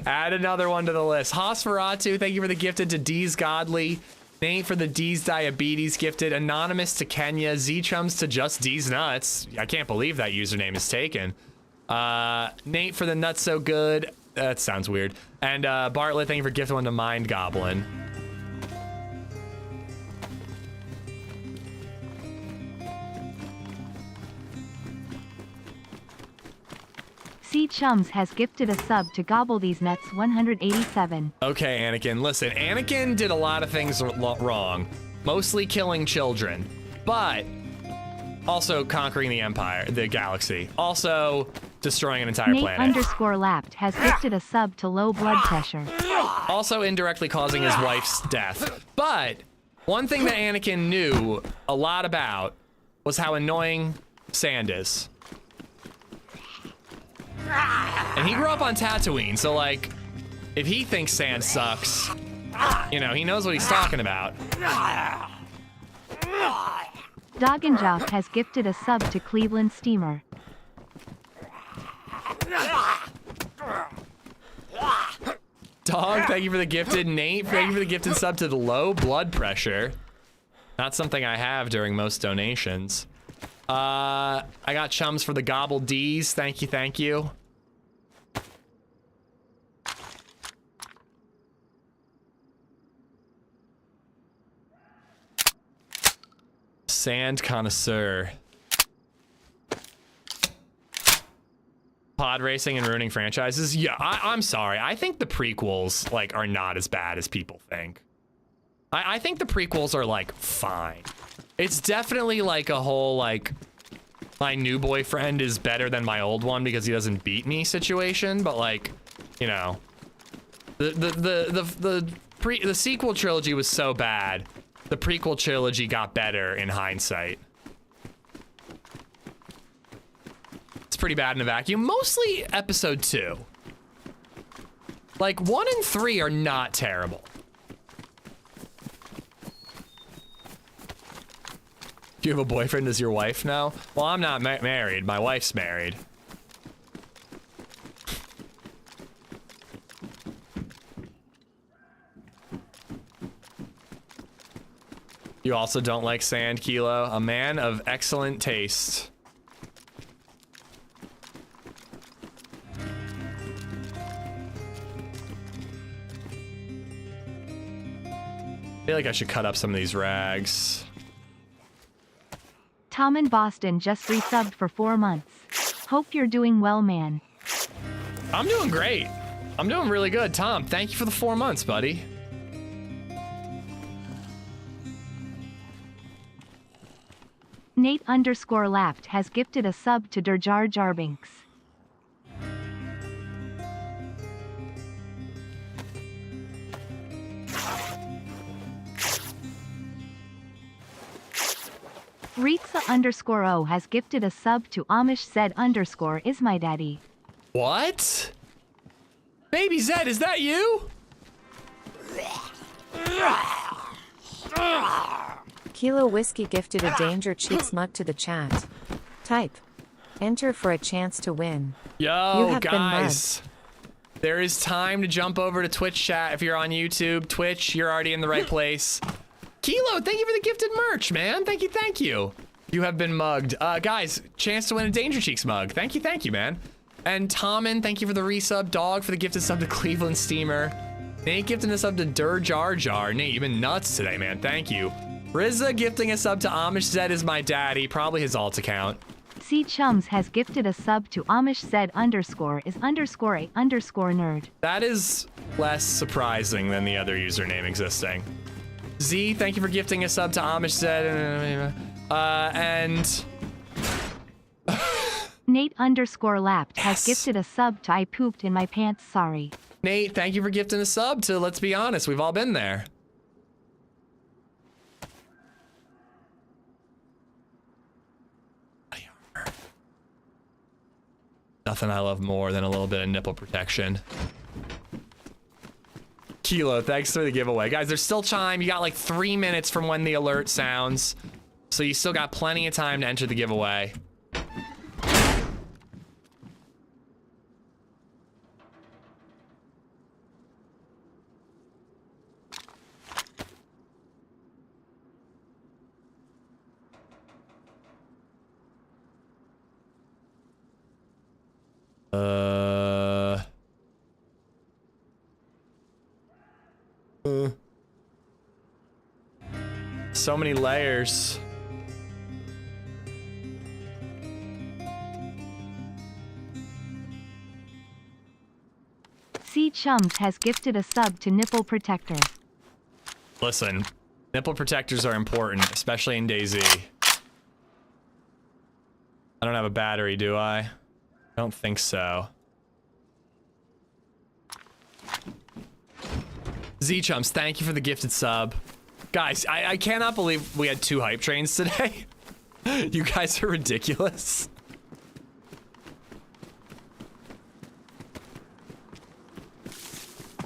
Add another one to the list. Hosferatu, thank you for the gifted to D's Godly. Nate for the D's Diabetes gifted. Anonymous to Kenya. Z-Chums to just D's Nuts. I can't believe that username is taken. Nate for the Nuts So Good. That sounds weird. And Bartlett, thank you for gifting one to Mind Goblin. C Chums has gifted a sub to Gobble These Nuts 187. Okay, Anakin, listen, Anakin did a lot of things wrong. Mostly killing children, but also conquering the Empire, the galaxy. Also destroying an entire planet. Nate_lapped has gifted a sub to Low Blood Pressure. Also indirectly causing his wife's death. But one thing that Anakin knew a lot about was how annoying sand is. And he grew up on Tatooine, so like, if he thinks sand sucks, you know, he knows what he's talking about. Doggenjoff has gifted a sub to Cleveland Steamer. Dog, thank you for the gifted. Nate, thank you for the gifted sub to the Low Blood Pressure. Not something I have during most donations. I got Chums for the Gobble D's. Thank you, thank you. Sand connoisseur. Pod racing and ruining franchises. Yeah, I'm sorry. I think the prequels like are not as bad as people think. I think the prequels are like fine. It's definitely like a whole like my new boyfriend is better than my old one because he doesn't beat me situation. But like, you know, the sequel trilogy was so bad. The prequel trilogy got better in hindsight. It's pretty bad in a vacuum. Mostly episode 2. Like 1 and 3 are not terrible. Do you have a boyfriend as your wife now? Well, I'm not married. My wife's married. You also don't like sand, Kilo. A man of excellent taste. I feel like I should cut up some of these rags. Tom in Boston just resubbed for 4 months. Hope you're doing well, man. I'm doing great. I'm doing really good. Tom, thank you for the 4 months, buddy. Nate_lapped has gifted a sub to Jar Jar Binks. Ritza_O has gifted a sub to AmishZed_ is my daddy. What? Baby Zed, is that you? Kilo Whiskey gifted a Danger Cheeks mug to the chat. Type. Enter for a chance to win. Yo, You have been guys. There is time to jump over to Twitch chat if you're on YouTube. Twitch, you're already in the right place. Kilo, thank you for the gifted merch, man. Thank you, thank you. You have been mugged. Guys, chance to win a Danger Cheeks mug. Thank you, man. And Tommen, thank you for the resub. Dog for the gifted sub to Cleveland Steamer. Nate gifting a sub to Dur Jar Jar. Nate, you've been nuts today, man. Thank you. Rizza gifting a sub to AmishZed is my daddy. Probably his alt account. C Chums has gifted a sub to AmishZed_ is _a_nerd. That is less surprising than the other username existing. Z, thank you for gifting a sub to AmishZed. And Nate_lapped has gifted a sub to I pooped in my pants, sorry. Nate, thank you for gifting a sub to Let's Be Honest. We've all been there. Nothing I love more than a little bit of nipple protection. Kilo, thanks for the giveaway. Guys, there's still time. You got like 3 minutes from when the alert sounds. So you still got plenty of time to enter the giveaway. So many layers. C Chums has gifted a sub to Nipple Protector. Listen, nipple protectors are important, especially in DayZ. I don't have a battery, do I? I don't think so. Z-Chumps, thank you for the gifted sub. Guys, I cannot believe we had 2 hype trains today. You guys are ridiculous.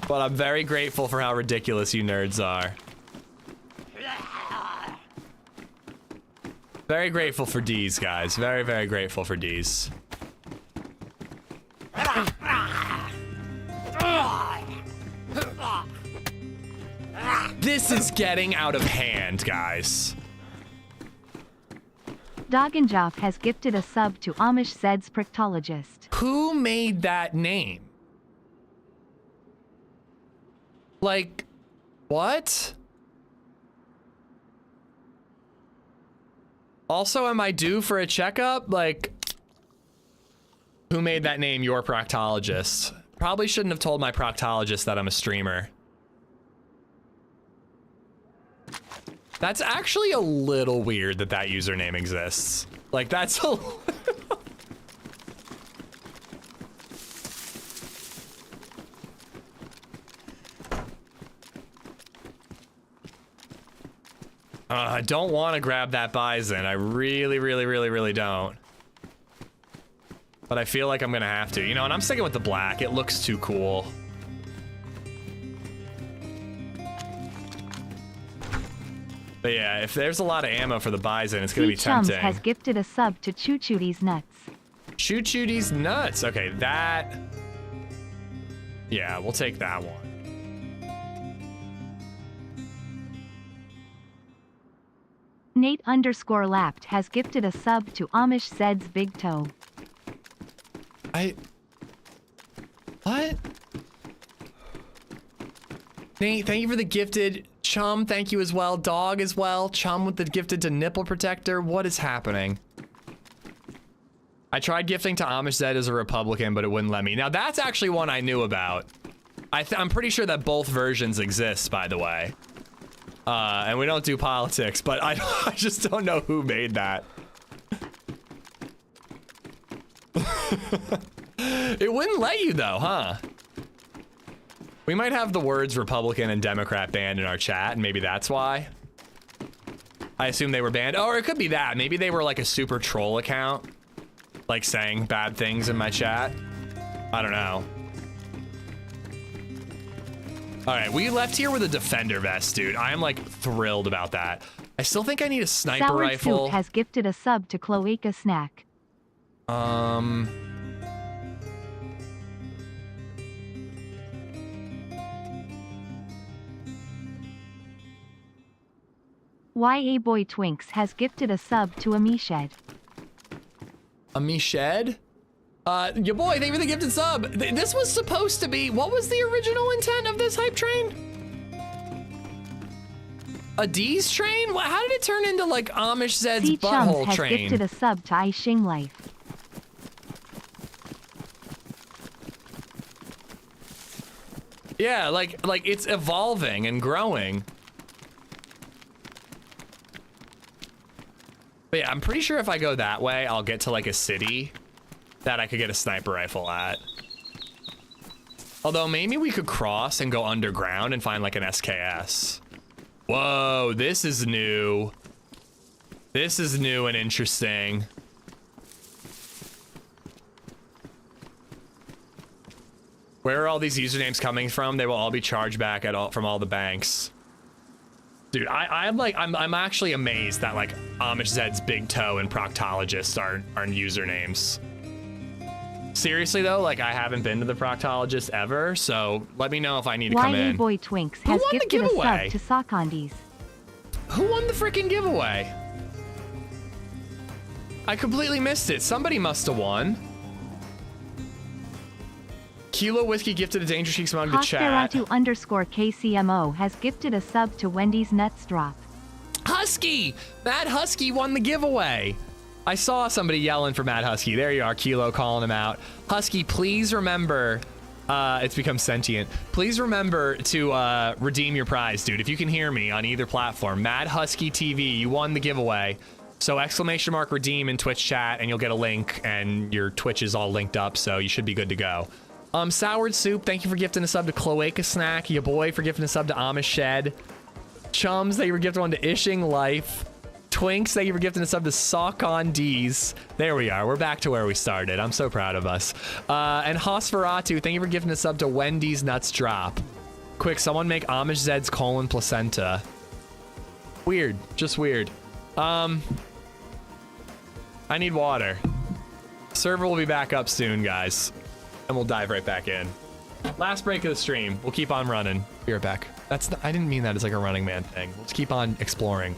But I'm very grateful for how ridiculous you nerds are. Very grateful for D's, guys. Very, very grateful for D's. This is getting out of hand, guys. Dogenjoff has gifted a sub to AmishZed's Proctologist. Who made that name? Like, what? Also, am I due for a checkup? Like, who made that name your proctologist? Probably shouldn't have told my proctologist that I'm a streamer. That's actually a little weird that that username exists. Like, that's a... I don't want to grab that bison. I really, really, really, really don't. But I feel like I'm gonna have to. You know, and I'm sticking with the black. It looks too cool. But yeah, if there's a lot of ammo for the bison, it's gonna be Chums tempting. has gifted a sub to Choo Chooty's Nuts. Choo Chooty's Nuts. Okay, that... Yeah, we'll take that one. Nate_lapped has gifted a sub to AmishZed's Big Toe. What? Nate, thank you for the gifted. Chum, thank you as well. Dog as well. Chum with the gifted to Nipple Protector. What is happening? I tried gifting to AmishZed as a Republican, but it wouldn't let me. Now, that's actually one I knew about. I'm pretty sure that both versions exist, by the way. And we don't do politics, but I just don't know who made that. It wouldn't let you though, huh? We might have the words Republican and Democrat banned in our chat, and maybe that's why. I assume they were banned. Or it could be that. Maybe they were like a super troll account, like saying bad things in my chat. I don't know. All right, we left here with a defender vest, dude. I am like thrilled about that. I still think I need a sniper Sour rifle. Soup has gifted a sub to Cloaca Snack. YA Boy Twinks has gifted a sub to Amished. Amished? Your boy, thank you for the gifted sub. This was supposed to be, what was the original intent of this hype train? A D's train? How did it turn into like Amish Zed's C Chums butthole has train? gifted a sub to I Shing Life. Yeah, like it's evolving and growing. But yeah, I'm pretty sure if I go that way, I'll get to like a city that I could get a sniper rifle at. Although maybe we could cross and go underground and find like an SKS. Whoa, this is new. This is new and interesting. Where are all these usernames coming from? They will all be charged back from all the banks. Dude, I'm actually amazed that like Amish Zed's Big Toe and Proctologist are usernames. Seriously though, like I haven't been to the Proctologist ever, so let me know if I need to come YA in. Boy Twinks has won the gifted a giveaway? sub to Sockondis. Who won the freaking giveaway? I completely missed it. Somebody must have won. Kilo Whiskey gifted a Danger Cheeks mug to chat. Hosferatu_KCMO has gifted a sub to Wendy's Nuts Drop. Husky! Mad Husky won the giveaway. I saw somebody yelling for Mad Husky. There you are, Kilo calling him out. Husky, please remember, it's become sentient. Please remember to redeem your prize, dude. If you can hear me on either platform, Mad Husky TV, you won the giveaway. So ! redeem in Twitch chat and you'll get a link and your Twitch is all linked up, so you should be good to go. Soured Soup, thank you for gifting a sub to Cloaca Snack. Your boy for gifting a sub to Amish Shed. Chums, thank you for gifting one to Ishing Life. Twinks, thank you for gifting a sub to Sock on D's. There we are. We're back to where we started. I'm so proud of us. And Hosferatu, thank you for gifting a sub to Wendy's Nuts Drop. Quick, someone make Amish Zed's colon placenta. Weird. Just weird. I need water. Server will be back up soon, guys. And we'll dive right back in. Last break of the stream. We'll keep on running. Be right back. I didn't mean that as like a Running Man thing. Let's keep on exploring.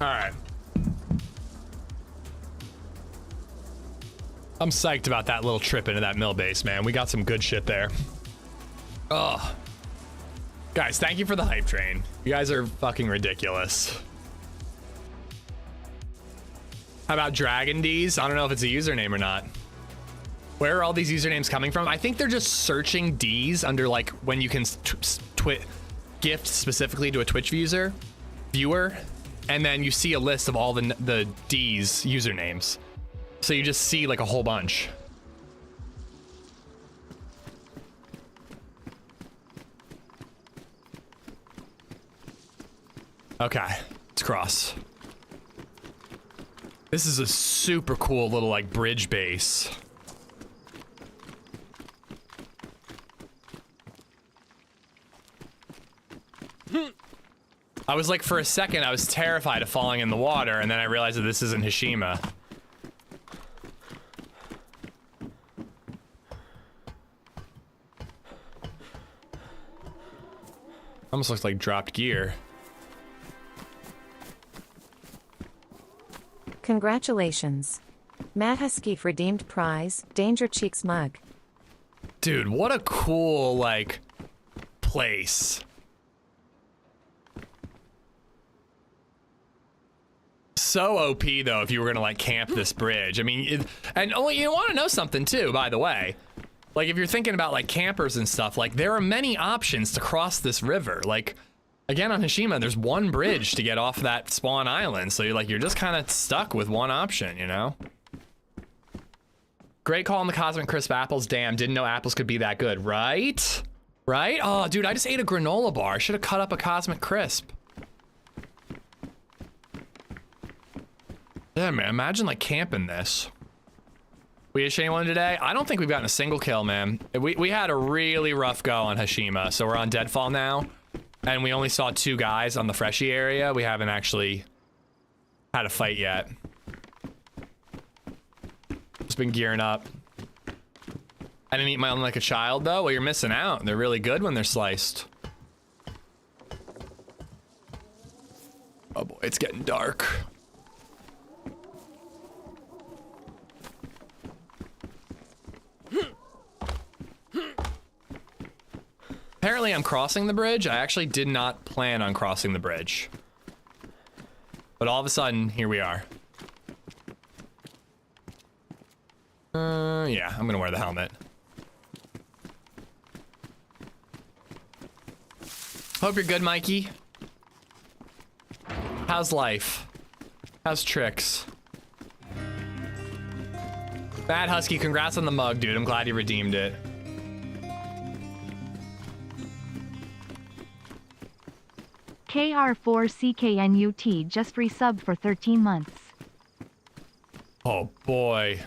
All right. I'm psyched about that little trip into that mill base, man. We got some good shit there. Oh. Guys, thank you for the hype train. You guys are fucking ridiculous. How about Dragon D's? I don't know if it's a username or not. Where are all these usernames coming from? I think they're just searching D's under like when you can gift specifically to a Twitch viewer, and then you see a list of all the D's usernames. So you just see like a whole bunch. Okay, let's cross. This is a super cool little like bridge base. I was like, for a second, I was terrified of falling in the water, and then I realized that this isn't Hashima. Almost looks like dropped gear. Congratulations. Matt Huskeef redeemed prize, Danger Cheeks mug. Dude, what a cool, like, place. So OP, though, if you were gonna, like, camp this bridge. I mean, and oh, you want to know something, too, by the way. Like, if you're thinking about, like, campers and stuff, like, there are many options to cross this river. Like, again, on Hashima, there's one bridge to get off that spawn island. So, you're just kind of stuck with one option, you know? Great call on the Cosmic Crisp apples. Damn, didn't know apples could be that good. Right? Right? Oh, dude, I just ate a granola bar. I should have cut up a Cosmic Crisp. Yeah, man, imagine, like, camping this. We hit anyone today? I don't think we've gotten a single kill, man. We had a really rough go on Hashima, so we're on Deadfall now, and we only saw 2 guys on the Freshie area. We haven't actually had a fight yet. Just been gearing up. I didn't eat my own like a child, though. Well, you're missing out. They're really good when they're sliced. Oh boy, it's getting dark. Apparently I'm crossing the bridge. I actually did not plan on crossing the bridge. But all of a sudden, here we are. Yeah, I'm gonna wear the helmet. Hope you're good, Mikey. How's life? How's tricks? Bad Husky, congrats on the mug, dude. I'm glad you redeemed it. KR4CKNUT just resubbed for 13 months. Oh boy.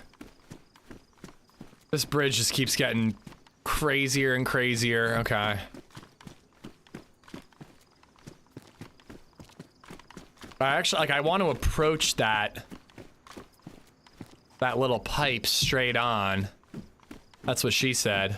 This bridge just keeps getting crazier and crazier. Okay. I actually, like, I want to approach that little pipe straight on. That's what she said.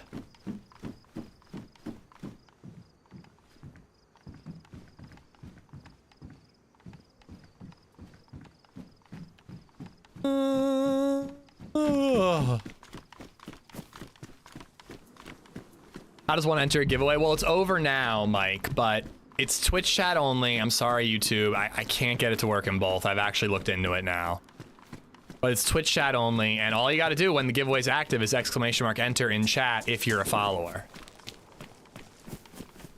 How does one enter a giveaway? Well, it's over now, Mike, but it's Twitch chat only. I'm sorry, YouTube. I can't get it to work in both. I've actually looked into it now. But it's Twitch chat only, and all you gotta do when the giveaway's active is ! Enter in chat if you're a follower.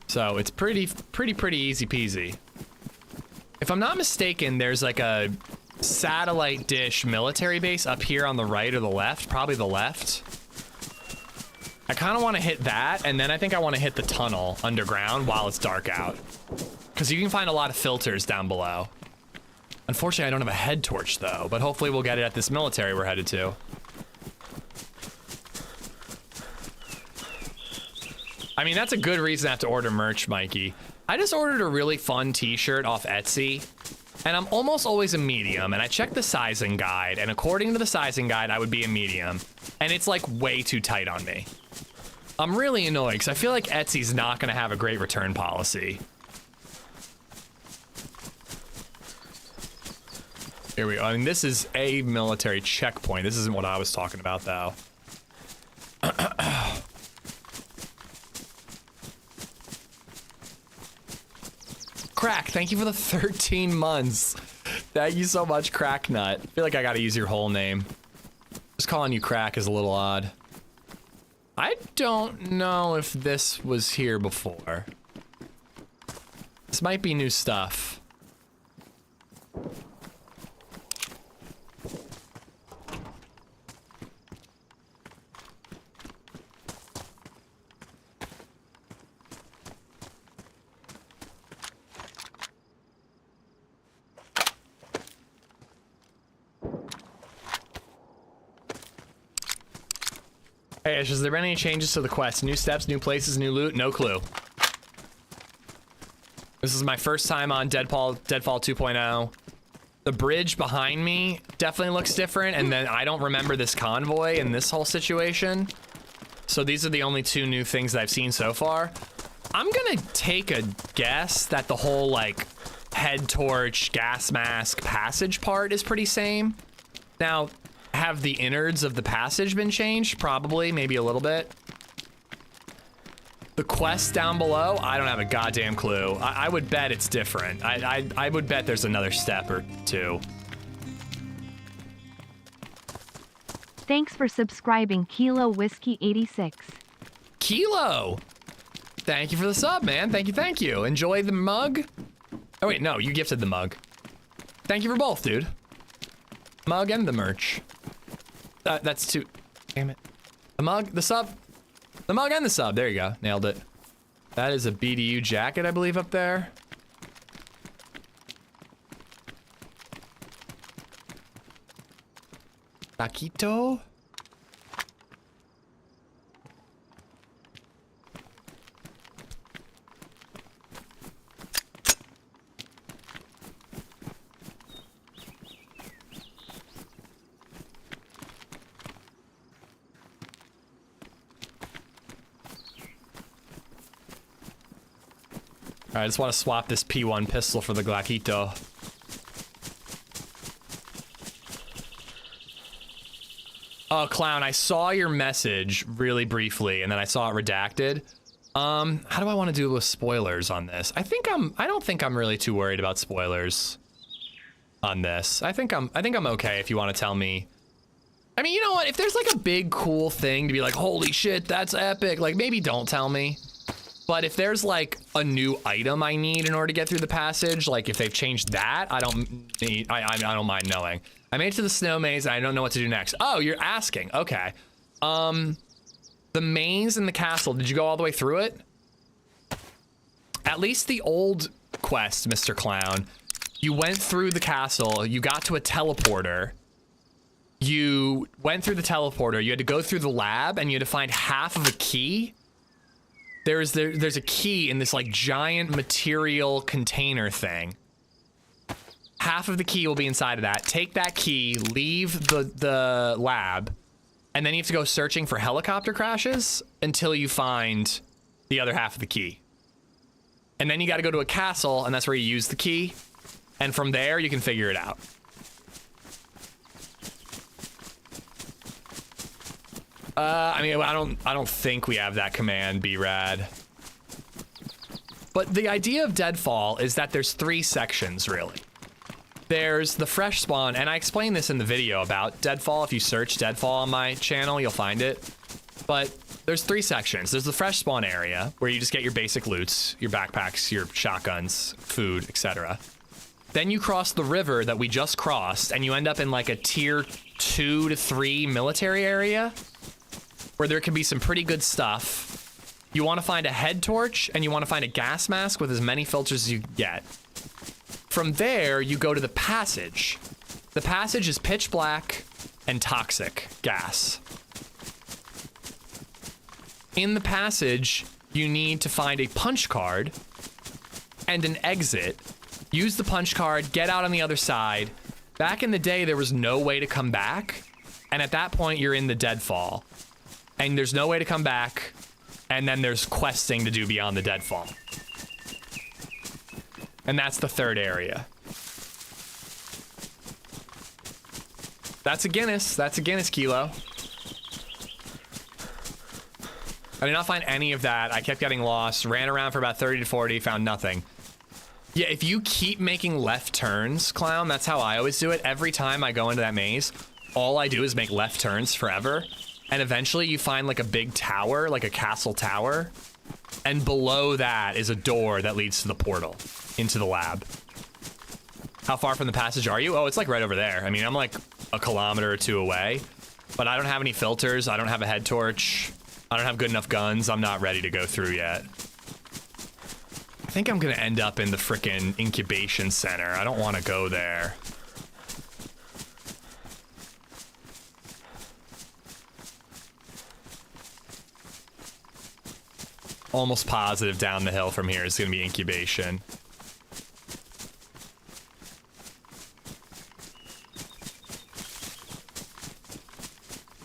So it's pretty easy peasy. If I'm not mistaken, there's like a satellite dish military base up here on the right or the left, probably the left. I kind of want to hit that, and then I think I want to hit the tunnel underground while it's dark out. Because you can find a lot of filters down below. Unfortunately, I don't have a head torch, though, but hopefully we'll get it at this military we're headed to. I mean, that's a good reason to have to order merch, Mikey. I just ordered a really fun t-shirt off Etsy, and I'm almost always a medium, and I checked the sizing guide, and according to the sizing guide, I would be a medium, and it's like way too tight on me. I'm really annoyed, because I feel like Etsy's not going to have a great return policy. Here we go. I mean, this is a military checkpoint. This isn't what I was talking about, though. Crack, thank you for the 13 months. Thank you so much, Cracknut. I feel like I gotta use your whole name. Just calling you Crack is a little odd. I don't know if this was here before. This might be new stuff. Hey, Ash, has there been any changes to the quest? New steps, new places, new loot? No clue. This is my first time on Deadfall 2.0. The bridge behind me definitely looks different, and then I don't remember this convoy and this whole situation. So these are the only two new things that I've seen so far. I'm gonna take a guess that the whole, like, head torch, gas mask, passage part is pretty same. Now, have the innards of the passage been changed? Probably, maybe a little bit. The quest down below, I don't have a goddamn clue. I would bet it's different. I would bet there's another step or two. Thanks for subscribing, Kilo Whiskey 86. Kilo! Thank you for the sub, man. Thank you. Enjoy the mug. Oh wait, no, you gifted the mug. Thank you for both, dude. Mug and the merch. That's two. Damn it. The mug, the sub. The mug and the sub. There you go. Nailed it. That is a BDU jacket, I believe, up there. Taquito. I just want to swap this P1 pistol for the Glaquito. Oh, Clown, I saw your message really briefly, and then I saw it redacted. How do I want to do with spoilers on this? I don't think I'm really too worried about spoilers on this. I think I'm okay if you want to tell me. I mean, you know what? If there's like a big cool thing to be like, holy shit, that's epic, like maybe don't tell me. But if there's like a new item I need in order to get through the passage, like if they've changed that, I don't mind knowing. I made it to the snow maze and I don't know what to do next. Oh, you're asking. Okay. The maze in the castle, did you go all the way through it? At least the old quest, Mr. Clown. You went through the castle, you got to a teleporter. You went through the teleporter, you had to go through the lab and you had to find half of a key. There's a key in this like giant material container thing. Half of the key will be inside of that. Take that key, leave the lab, and then you have to go searching for helicopter crashes until you find the other half of the key. And then you got to go to a castle, and that's where you use the key. And from there, you can figure it out. I mean, I don't think we have that command, B-Rad. But the idea of Deadfall is that there's 3 sections, really. There's the fresh spawn, and I explained this in the video about Deadfall. If you search Deadfall on my channel, you'll find it. But there's 3 sections. There's the fresh spawn area, where you just get your basic loots, your backpacks, your shotguns, food, etc. Then you cross the river that we just crossed, and you end up in like a tier 2 to 3 military area, where there can be some pretty good stuff. You want to find a head torch, and you want to find a gas mask with as many filters as you can get. From there, you go to the passage. The passage is pitch black and toxic gas. In the passage, you need to find a punch card and an exit. Use the punch card, get out on the other side. Back in the day, there was no way to come back, and at that point, you're in the Deadfall. And there's no way to come back, and then there's questing to do beyond the Deadfall. And that's the 3rd area. That's a Guinness. That's a Guinness kilo. I did not find any of that. I kept getting lost. Ran around for about 30 to 40. Found nothing. Yeah, if you keep making left turns, Clown, that's how I always do it. Every time I go into that maze, all I do is make left turns forever. And eventually you find like a big tower, like a castle tower. And below that is a door that leads to the portal into the lab. How far from the passage are you? Oh, it's like right over there. I mean, I'm like a kilometer or two away. But I don't have any filters. I don't have a head torch. I don't have good enough guns. I'm not ready to go through yet. I think I'm gonna end up in the frickin' incubation center. I don't want to go there. Almost positive down the hill from here is gonna be incubation.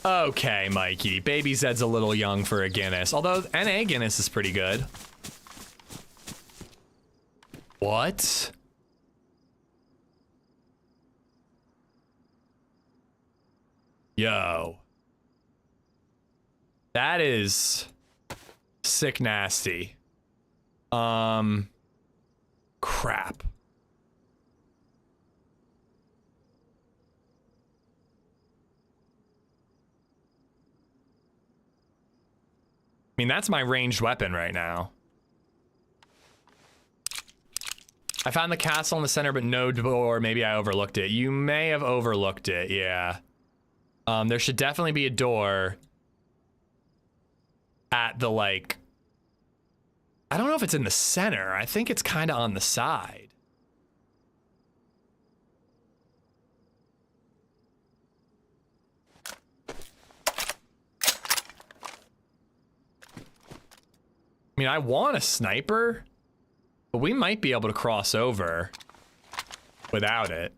Okay, Mikey. Baby Zed's a little young for a Guinness, although NA Guinness is pretty good. What? Yo. That is sick nasty. Crap. I mean, that's my ranged weapon right now. I found the castle in the center, but no door. Maybe I overlooked it. You may have overlooked it, yeah. There should definitely be a door at the, like... I don't know if it's in the center. I think it's kind of on the side. I mean, I want a sniper, but we might be able to cross over without it.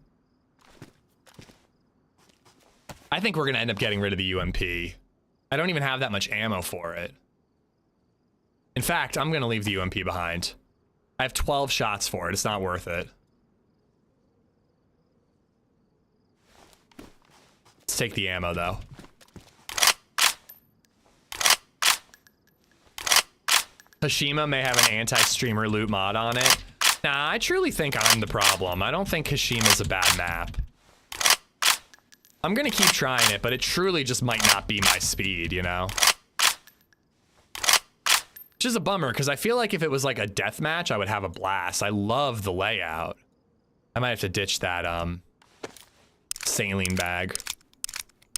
I think we're going to end up getting rid of the UMP. I don't even have that much ammo for it. In fact, I'm going to leave the UMP behind. I have 12 shots for it. It's not worth it. Let's take the ammo, though. Hashima may have an anti-streamer loot mod on it. Nah, I truly think I'm the problem. I don't think Hashima's a bad map. I'm gonna keep trying it, but it truly just might not be my speed, you know? Which is a bummer, because I feel like if it was like a deathmatch, I would have a blast. I love the layout. I might have to ditch that, saline bag.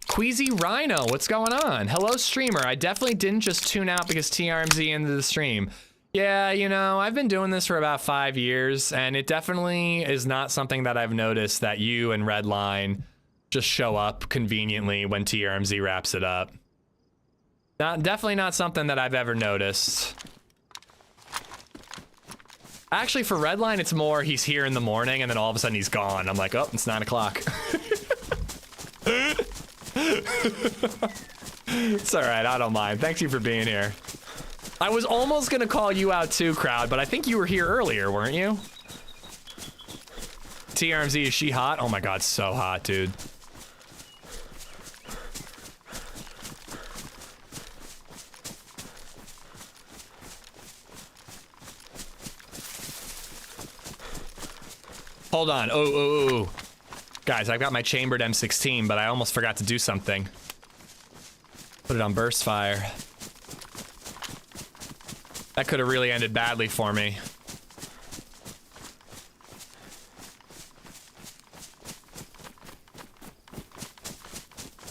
Queasy Rhino, what's going on? Hello, streamer. I definitely didn't just tune out because TRMZ ended the stream. Yeah, you know, I've been doing this for about 5 years, and it definitely is not something that I've noticed that you and Redline just show up conveniently when TRMZ wraps it up. Definitely not something that I've ever noticed. Actually, for Redline, it's more he's here in the morning, and then all of a sudden he's gone. I'm like, oh, it's 9 o'clock. It's all right, I don't mind. Thank you for being here. I was almost gonna call you out too, crowd, but I think you were here earlier, weren't you? TRMZ, is she hot? Oh my god, so hot, dude. Hold on. Oh. Guys, I've got my chambered M16, but I almost forgot to do something. Put it on burst fire. That could have really ended badly for me.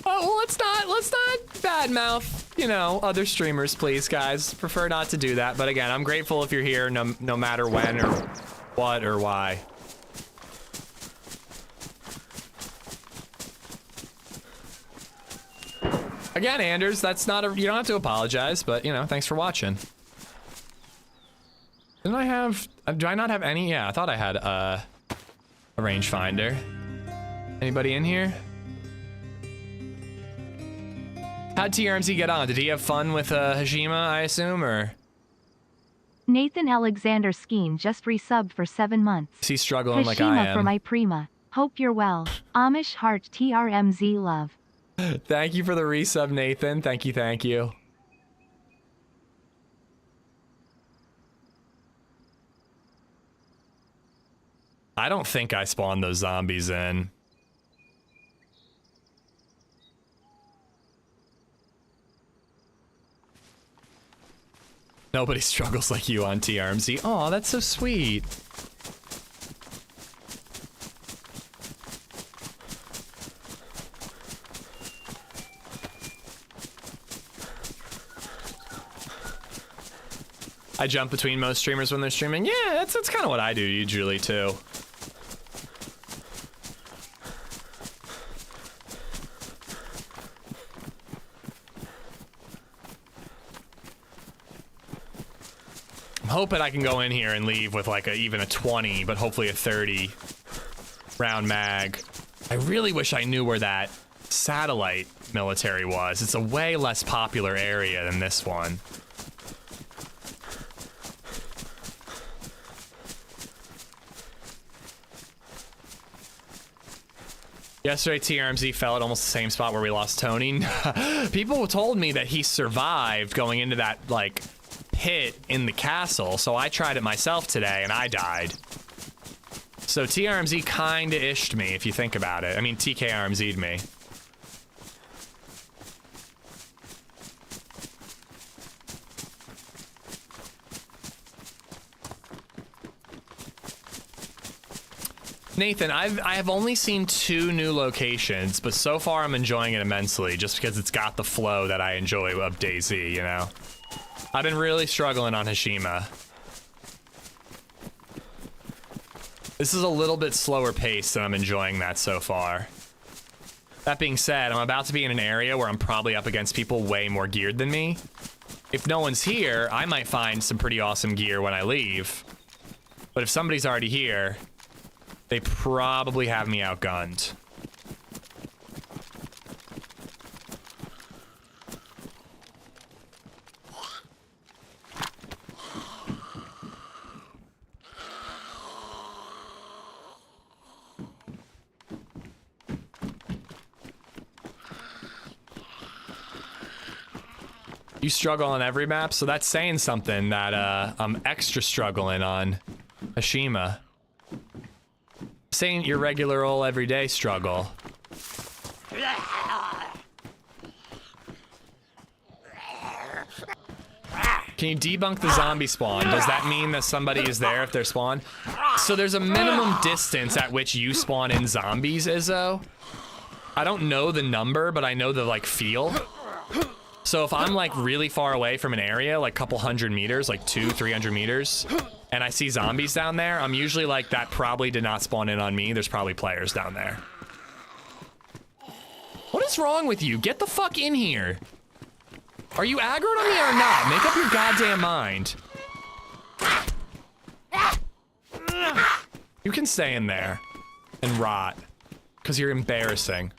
Oh, well, let's not badmouth, you know, other streamers, please, guys. Prefer not to do that. But again, I'm grateful if you're here, no matter when or what or why. Again, Anders, that's not a, you don't have to apologize, but you know, thanks for watching. Didn't I have, do I not have any? Yeah, I thought I had a rangefinder. Anybody in here? How'd TRMZ get on? Did he have fun with Hashima, I assume, or? Nathan Alexander Skeen just resubbed for 7 months. Is he struggling like I am? Hashima for my prima. Hope you're well. Amish heart TRMZ love. Thank you for the resub, Nathan. Thank you, thank you. I don't think I spawned those zombies in. Nobody struggles like you on TRMZ. Aw, that's so sweet. I jump between most streamers when they're streaming. Yeah, that's kind of what I do usually too. I'm hoping I can go in here and leave with like even a 20, but hopefully a 30 round mag. I really wish I knew where that satellite military was. It's a way less popular area than this one. Yesterday, TRMZ fell at almost the same spot where we lost Tony. People told me that he survived going into that, like, pit in the castle, so I tried it myself today, and I died. So TRMZ kinda ished me, if you think about it. I mean, TKRMZ'd me. Nathan, I have only seen 2 new locations, but so far I'm enjoying it immensely just because it's got the flow that I enjoy of DayZ, you know? I've been really struggling on Hashima. This is a little bit slower paced and I'm enjoying that so far. That being said, I'm about to be in an area where I'm probably up against people way more geared than me. If no one's here, I might find some pretty awesome gear when I leave. But if somebody's already here, they probably have me outgunned. You struggle on every map, so that's saying something that I'm extra struggling on Hashima. Saying your regular old everyday struggle. Can you debunk the zombie spawn? Does that mean that somebody is there if they're spawned? So there's a minimum distance at which you spawn in zombies, Izzo. I don't know the number, but I know the like feel. So if I'm like really far away from an area, like a couple hundred meters, like 200-300 meters, and I see zombies down there, I'm usually like, that probably did not spawn in on me. There's probably players down there. What is wrong with you? Get the fuck in here. Are you aggroed on me or not? Make up your goddamn mind. You can stay in there and rot, because you're embarrassing.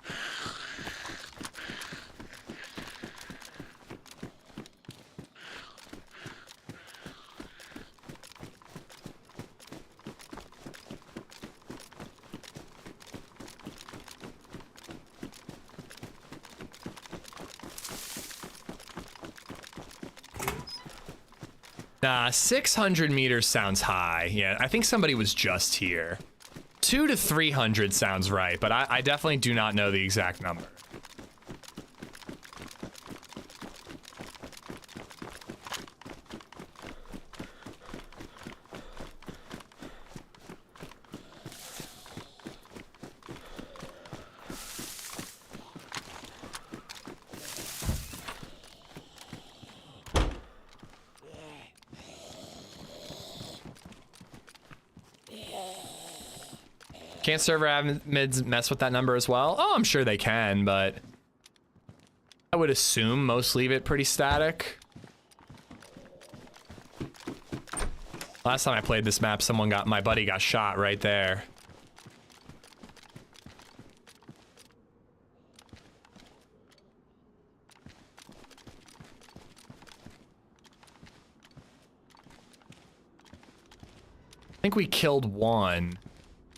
Nah, 600 meters sounds high. Yeah, I think somebody was just here. 200 to 300 sounds right, but I definitely do not know the exact number. Can't server admins mess with that number as well? Oh, I'm sure they can, but I would assume most leave it pretty static. Last time I played this map, my buddy got shot right there. I think we killed one.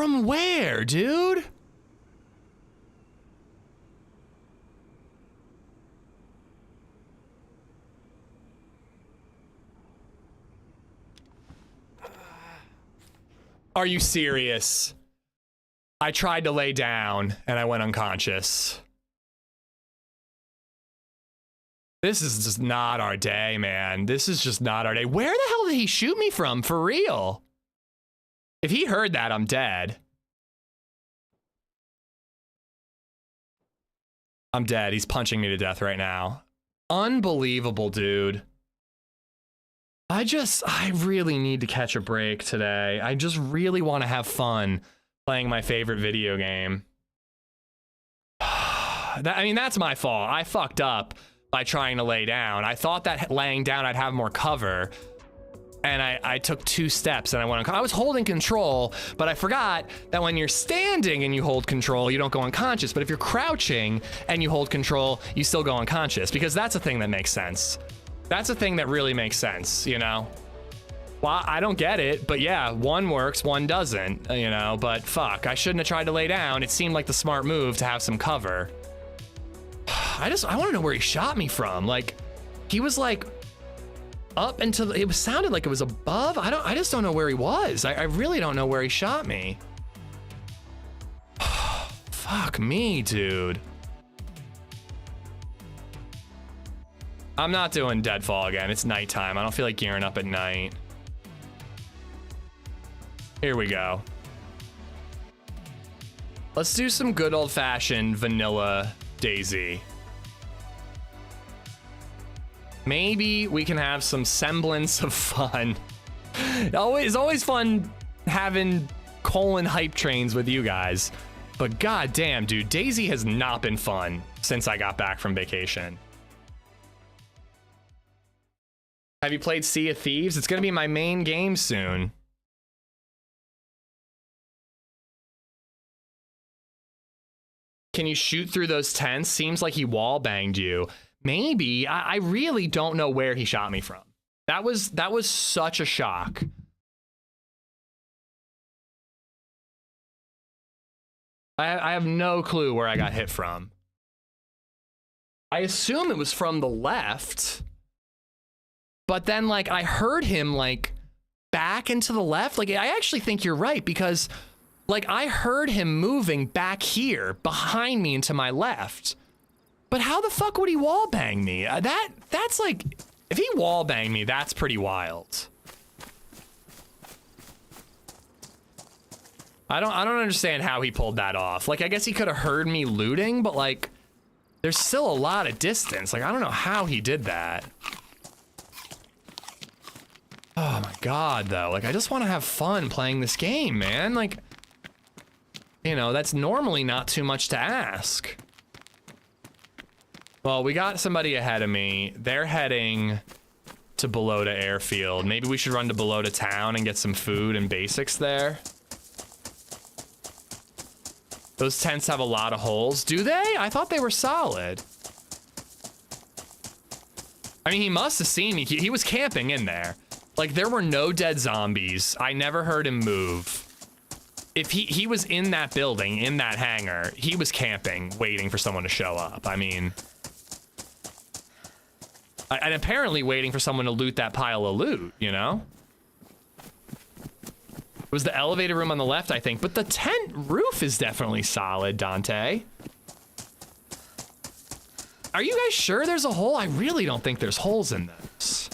From where, dude? Are you serious? I tried to lay down and I went unconscious. This is just not our day, man. This is just not our day. Where the hell did he shoot me from, for real? If he heard that, I'm dead. I'm dead. He's punching me to death right now. Unbelievable, dude. I really need to catch a break today. I just really want to have fun playing my favorite video game. I mean, that's my fault. I fucked up by trying to lay down. I thought that laying down I'd have more cover, and I took 2 steps and I went I was holding control, but I forgot that when you're standing and you hold control, you don't go unconscious. But if you're crouching and you hold control, you still go unconscious, because that's a thing that makes sense. That's a thing that really makes sense, you know? Well, I don't get it, but yeah, one works, one doesn't, you know? But fuck, I shouldn't have tried to lay down. It seemed like the smart move to have some cover. I want to know where he shot me from. Like, he was like up into it sounded like it was above. I just don't know where he was. I really don't know where he shot me. Fuck me, dude. I'm not doing Deadfall again. It's nighttime. I don't feel like gearing up at night. Here we go. Let's do some good old-fashioned vanilla DayZ. Maybe we can have some semblance of fun. It's always fun having hype trains with you guys. But goddamn, dude, DayZ has not been fun since I got back from vacation. Have you played Sea of Thieves? It's gonna be my main game soon. Can you shoot through those tents? Seems like he wall banged you. Maybe. I really don't know where he shot me from. That was such a shock. I have no clue where I got hit from. I assume it was from the left. But then, like, I heard him, like, back into the left. Like, I actually think you're right, because, like, I heard him moving back here behind me and to my left. But how the fuck would he wall bang me? That's like, if he wall banged me, that's pretty wild. I don't understand how he pulled that off. Like, I guess he could have heard me looting, but like, there's still a lot of distance. Like, I don't know how he did that. Oh my God, though. Like, I just want to have fun playing this game, man. Like, you know, that's normally not too much to ask. Well, we got somebody ahead of me. They're heading to below to Airfield. Maybe we should run to below to town and get some food and basics there. Those tents have a lot of holes. Do they? I thought they were solid. I mean, he must have seen me. He was camping in there. Like, there were no dead zombies. I never heard him move. If he was in that building, in that hangar, he was camping, waiting for someone to show up. I mean, and apparently waiting for someone to loot that pile of loot, you know? It was the elevator room on the left, I think, but the tent roof is definitely solid, Dante. Are you guys sure there's a hole? I really don't think there's holes in this.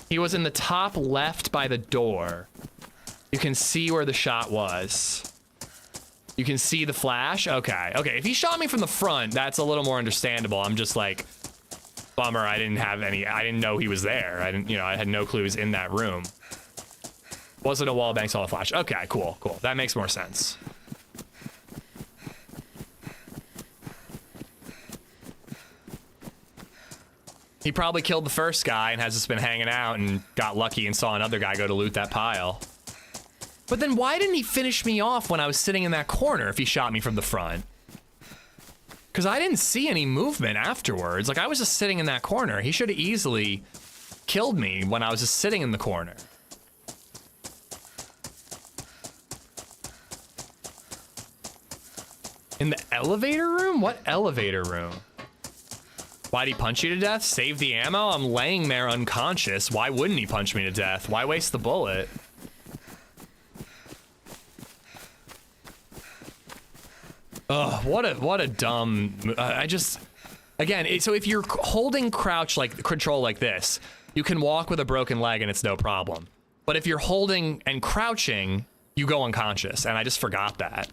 He was in the top left by the door. You can see where the shot was. You can see the flash? Okay, okay. If he shot me from the front, that's a little more understandable. I'm just like, bummer, I didn't know he was there. I had no clue he was in that room. Wasn't a wall bang, saw the flash. Okay, cool, cool. That makes more sense. He probably killed the first guy and has just been hanging out and got lucky and saw another guy go to loot that pile. But then why didn't he finish me off when I was sitting in that corner if he shot me from the front? Because I didn't see any movement afterwards. Like, I was just sitting in that corner. He should have easily killed me when I was just sitting in the corner. In the elevator room? What elevator room? Why'd he punch you to death? Save the ammo? I'm laying there unconscious. Why wouldn't he punch me to death? Why waste the bullet? Ugh, what a dumb... Again, so if you're holding crouch like control like this, you can walk with a broken leg and it's no problem. But if you're holding and crouching, you go unconscious, and I just forgot that.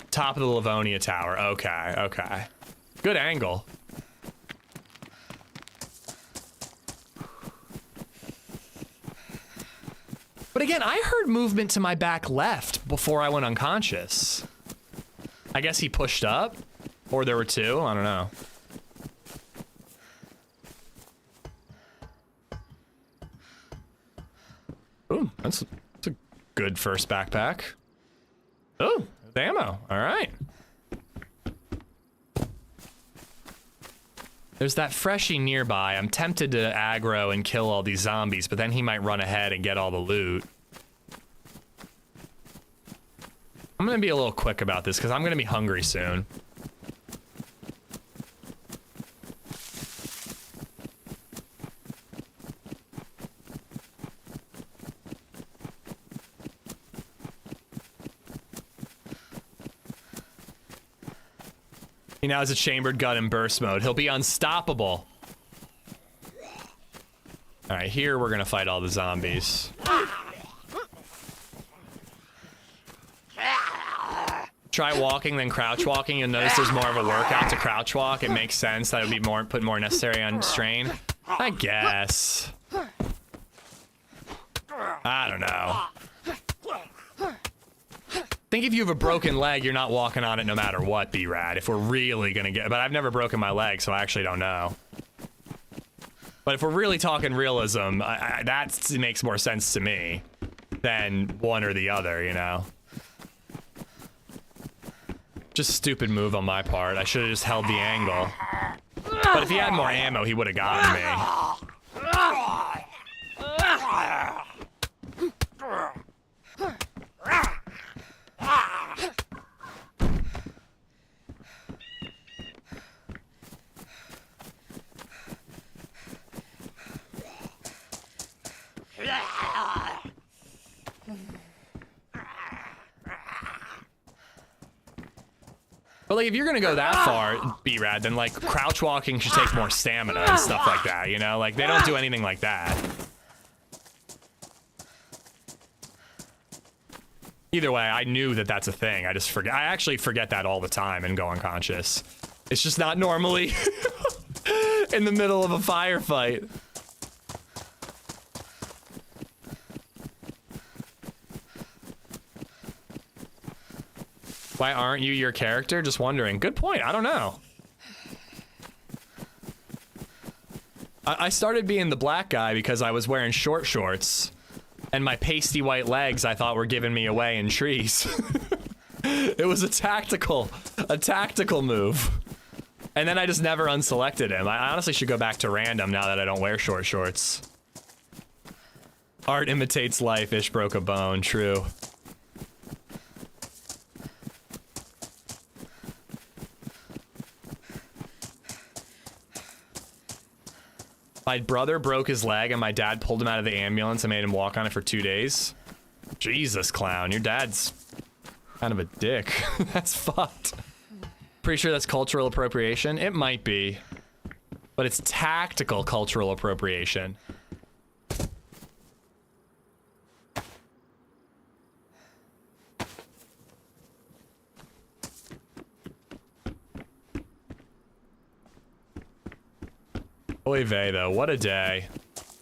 Top of the Livonia Tower. Okay, okay. Good angle. But again, I heard movement to my back left before I went unconscious. I guess he pushed up, or there were two. I don't know. Ooh, that's a good first backpack. Oh, the ammo. All right. There's that freshie nearby. I'm tempted to aggro and kill all these zombies, but then he might run ahead and get all the loot. I'm gonna be a little quick about this because I'm gonna be hungry soon. He now has a chambered gun in burst mode. He'll be unstoppable. All right, here we're gonna fight all the zombies. Try walking, then crouch walking. You'll notice there's more of a workout to crouch walk. It makes sense. That would be put more necessary on strain. I guess. I don't know. I think if you have a broken leg, you're not walking on it no matter what, B-Rad. If we're really gonna get, but I've never broken my leg, so I actually don't know. But if we're really talking realism, that makes more sense to me than one or the other, you know? Just stupid move on my part. I should have just held the angle. But if he had more ammo, he would have gotten me. But like, if you're gonna go that far, B-Rad, then like crouch walking should take more stamina and stuff like that, you know? Like, they don't do anything like that. Either way, I knew that that's a thing. I just forget. I actually forget that all the time and go unconscious. It's just not normally in the middle of a firefight. Why aren't you your character? Just wondering. Good point. I don't know. I started being the black guy because I was wearing short shorts, and my pasty white legs I thought were giving me away in trees. It was a tactical move. And then I just never unselected him. I honestly should go back to random now that I don't wear short shorts. Art imitates life. Ish broke a bone. True. My brother broke his leg and my dad pulled him out of the ambulance and made him walk on it for 2 days. Jesus, clown. Your dad's kind of a dick. That's fucked. Pretty sure that's cultural appropriation. It might be. But it's tactical cultural appropriation. Oy vey, though. What a day.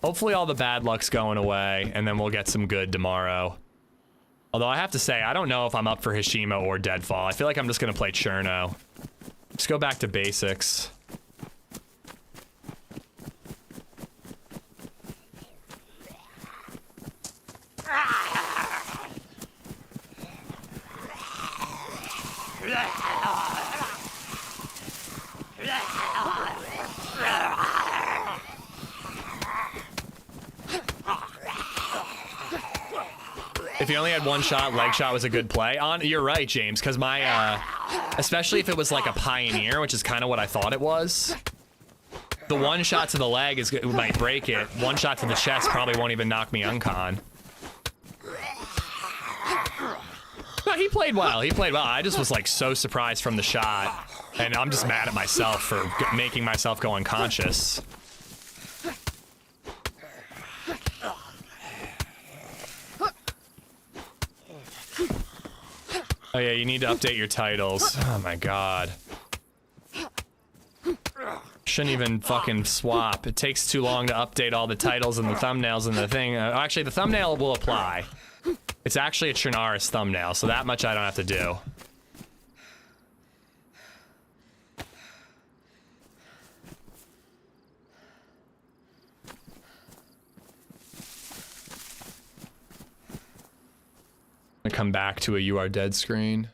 Hopefully all the bad luck's going away, and then we'll get some good tomorrow. Although I have to say, I don't know if I'm up for Hashima or Deadfall. I feel like I'm just gonna play Cherno. Just go back to basics. If you only had one shot, leg shot was a good play. You're right, James, because my, especially if it was like a Pioneer, which is kind of what I thought it was. The one shot to the leg might break it. One shot to the chest probably won't even knock me uncon. No, he played well. He played well. I just was like so surprised from the shot, and I'm just mad at myself for making myself go unconscious. Oh yeah, you need to update your titles. Oh my god. Shouldn't even fucking swap. It takes too long to update all the titles and the thumbnails and the thing. Actually, the thumbnail will apply. It's actually a Chernarus thumbnail, so that much I don't have to do. I come back to a "you are dead" screen.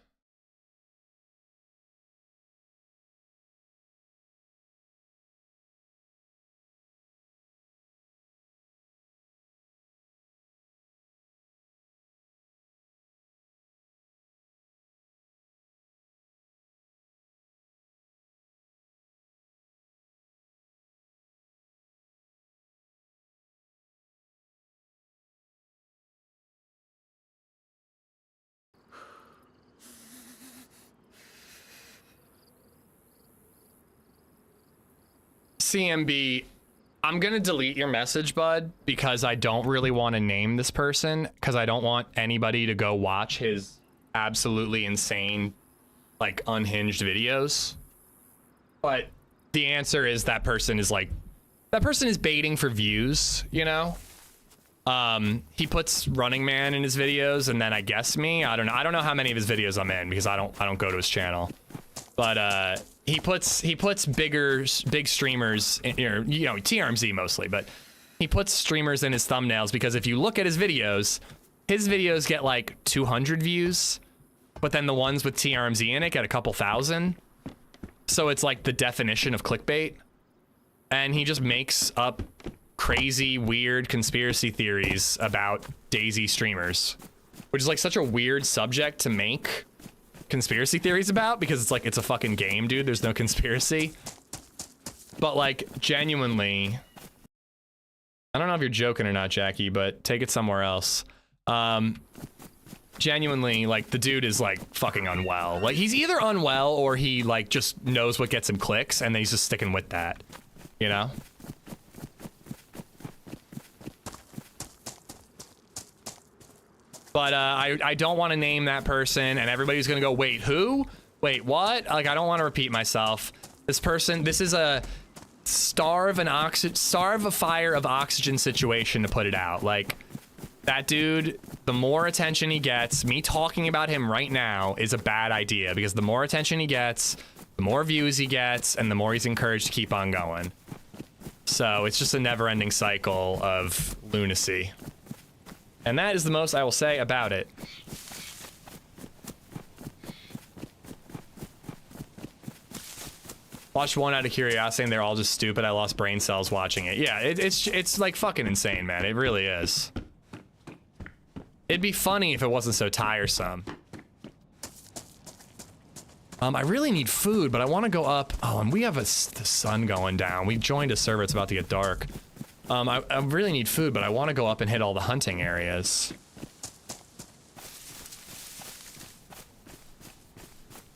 CMB, I'm gonna delete your message, bud, because I don't really want to name this person, because I don't want anybody to go watch his absolutely insane, like, unhinged videos. But the answer is that person is baiting for views, you know? He puts Running Man in his videos, and then I guess me. I don't know how many of his videos I'm in, because I don't go to his channel. But he puts big streamers in, you know, TRMZ mostly, but he puts streamers in his thumbnails because if you look at his videos get like 200 views, but then the ones with TRMZ in it get a couple thousand. So it's like the definition of clickbait. And he just makes up crazy, weird conspiracy theories about DayZ streamers, which is like such a weird subject to make conspiracy theories about, because it's like, it's a fucking game, dude. There's no conspiracy. But like, genuinely, I don't know if you're joking or not, Jackie, but take it somewhere else. Genuinely, like, the dude is like fucking unwell. Like, he's either unwell or he like just knows what gets him clicks and then he's just sticking with that, you know? But I don't want to name that person, and everybody's gonna go, wait, who? Wait, what? Like, I don't want to repeat myself. This person, this is a starve a fire of oxygen situation, to put it out. Like, that dude, the more attention he gets, me talking about him right now is a bad idea, because the more attention he gets, the more views he gets, and the more he's encouraged to keep on going. So it's just a never-ending cycle of lunacy. And that is the most I will say about it. Watched one out of curiosity and they're all just stupid. I lost brain cells watching it. Yeah, it's like fucking insane, man. It really is. It'd be funny if it wasn't so tiresome. I really need food, but I want to go up. Oh, and we have the sun going down. We joined a server. It's about to get dark. I really need food, but I want to go up and hit all the hunting areas.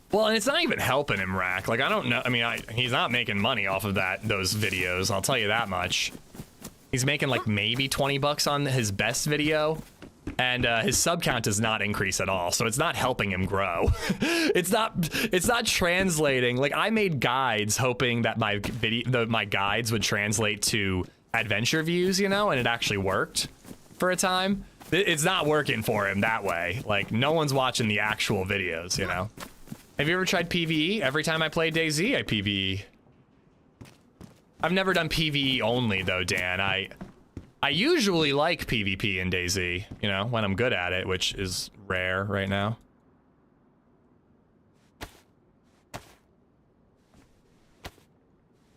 Well, and it's not even helping him, Rack. Like, I don't know. I mean, he's not making money off of those videos. I'll tell you that much. He's making like maybe 20 bucks on his best video, and his sub count does not increase at all. So it's not helping him grow. It's not translating. Like, I made guides hoping that my guides would translate to adventure views, you know, and it actually worked for a time. It's not working for him that way. Like, no one's watching the actual videos, you know. Have you ever tried PvE? Every time I play DayZ, I PvE. I've never done PvE only though, Dan. I usually like PvP in DayZ, you know, when I'm good at it, which is rare right now.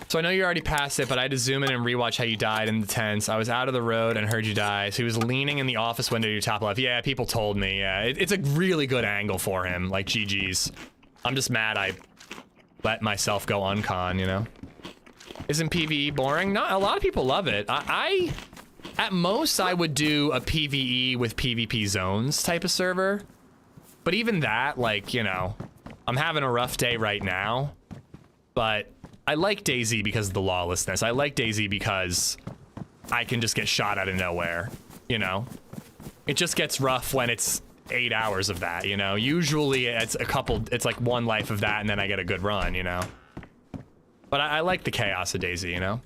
So I know you already passed it, but I had to zoom in and rewatch how you died in the tents. I was out of the road and heard you die. So he was leaning in the office window to your top left. Yeah, people told me. Yeah, it's a really good angle for him. Like, GG's. I'm just mad I let myself go uncon, you know? Isn't PvE boring? No, a lot of people love it. At most, I would do a PvE with PvP zones type of server. But even that, like, you know, I'm having a rough day right now. But I like DayZ because of the lawlessness. I like DayZ because I can just get shot out of nowhere, you know? It just gets rough when it's 8 hours of that, you know? Usually it's it's like one life of that and then I get a good run, you know? But I like the chaos of DayZ, you know?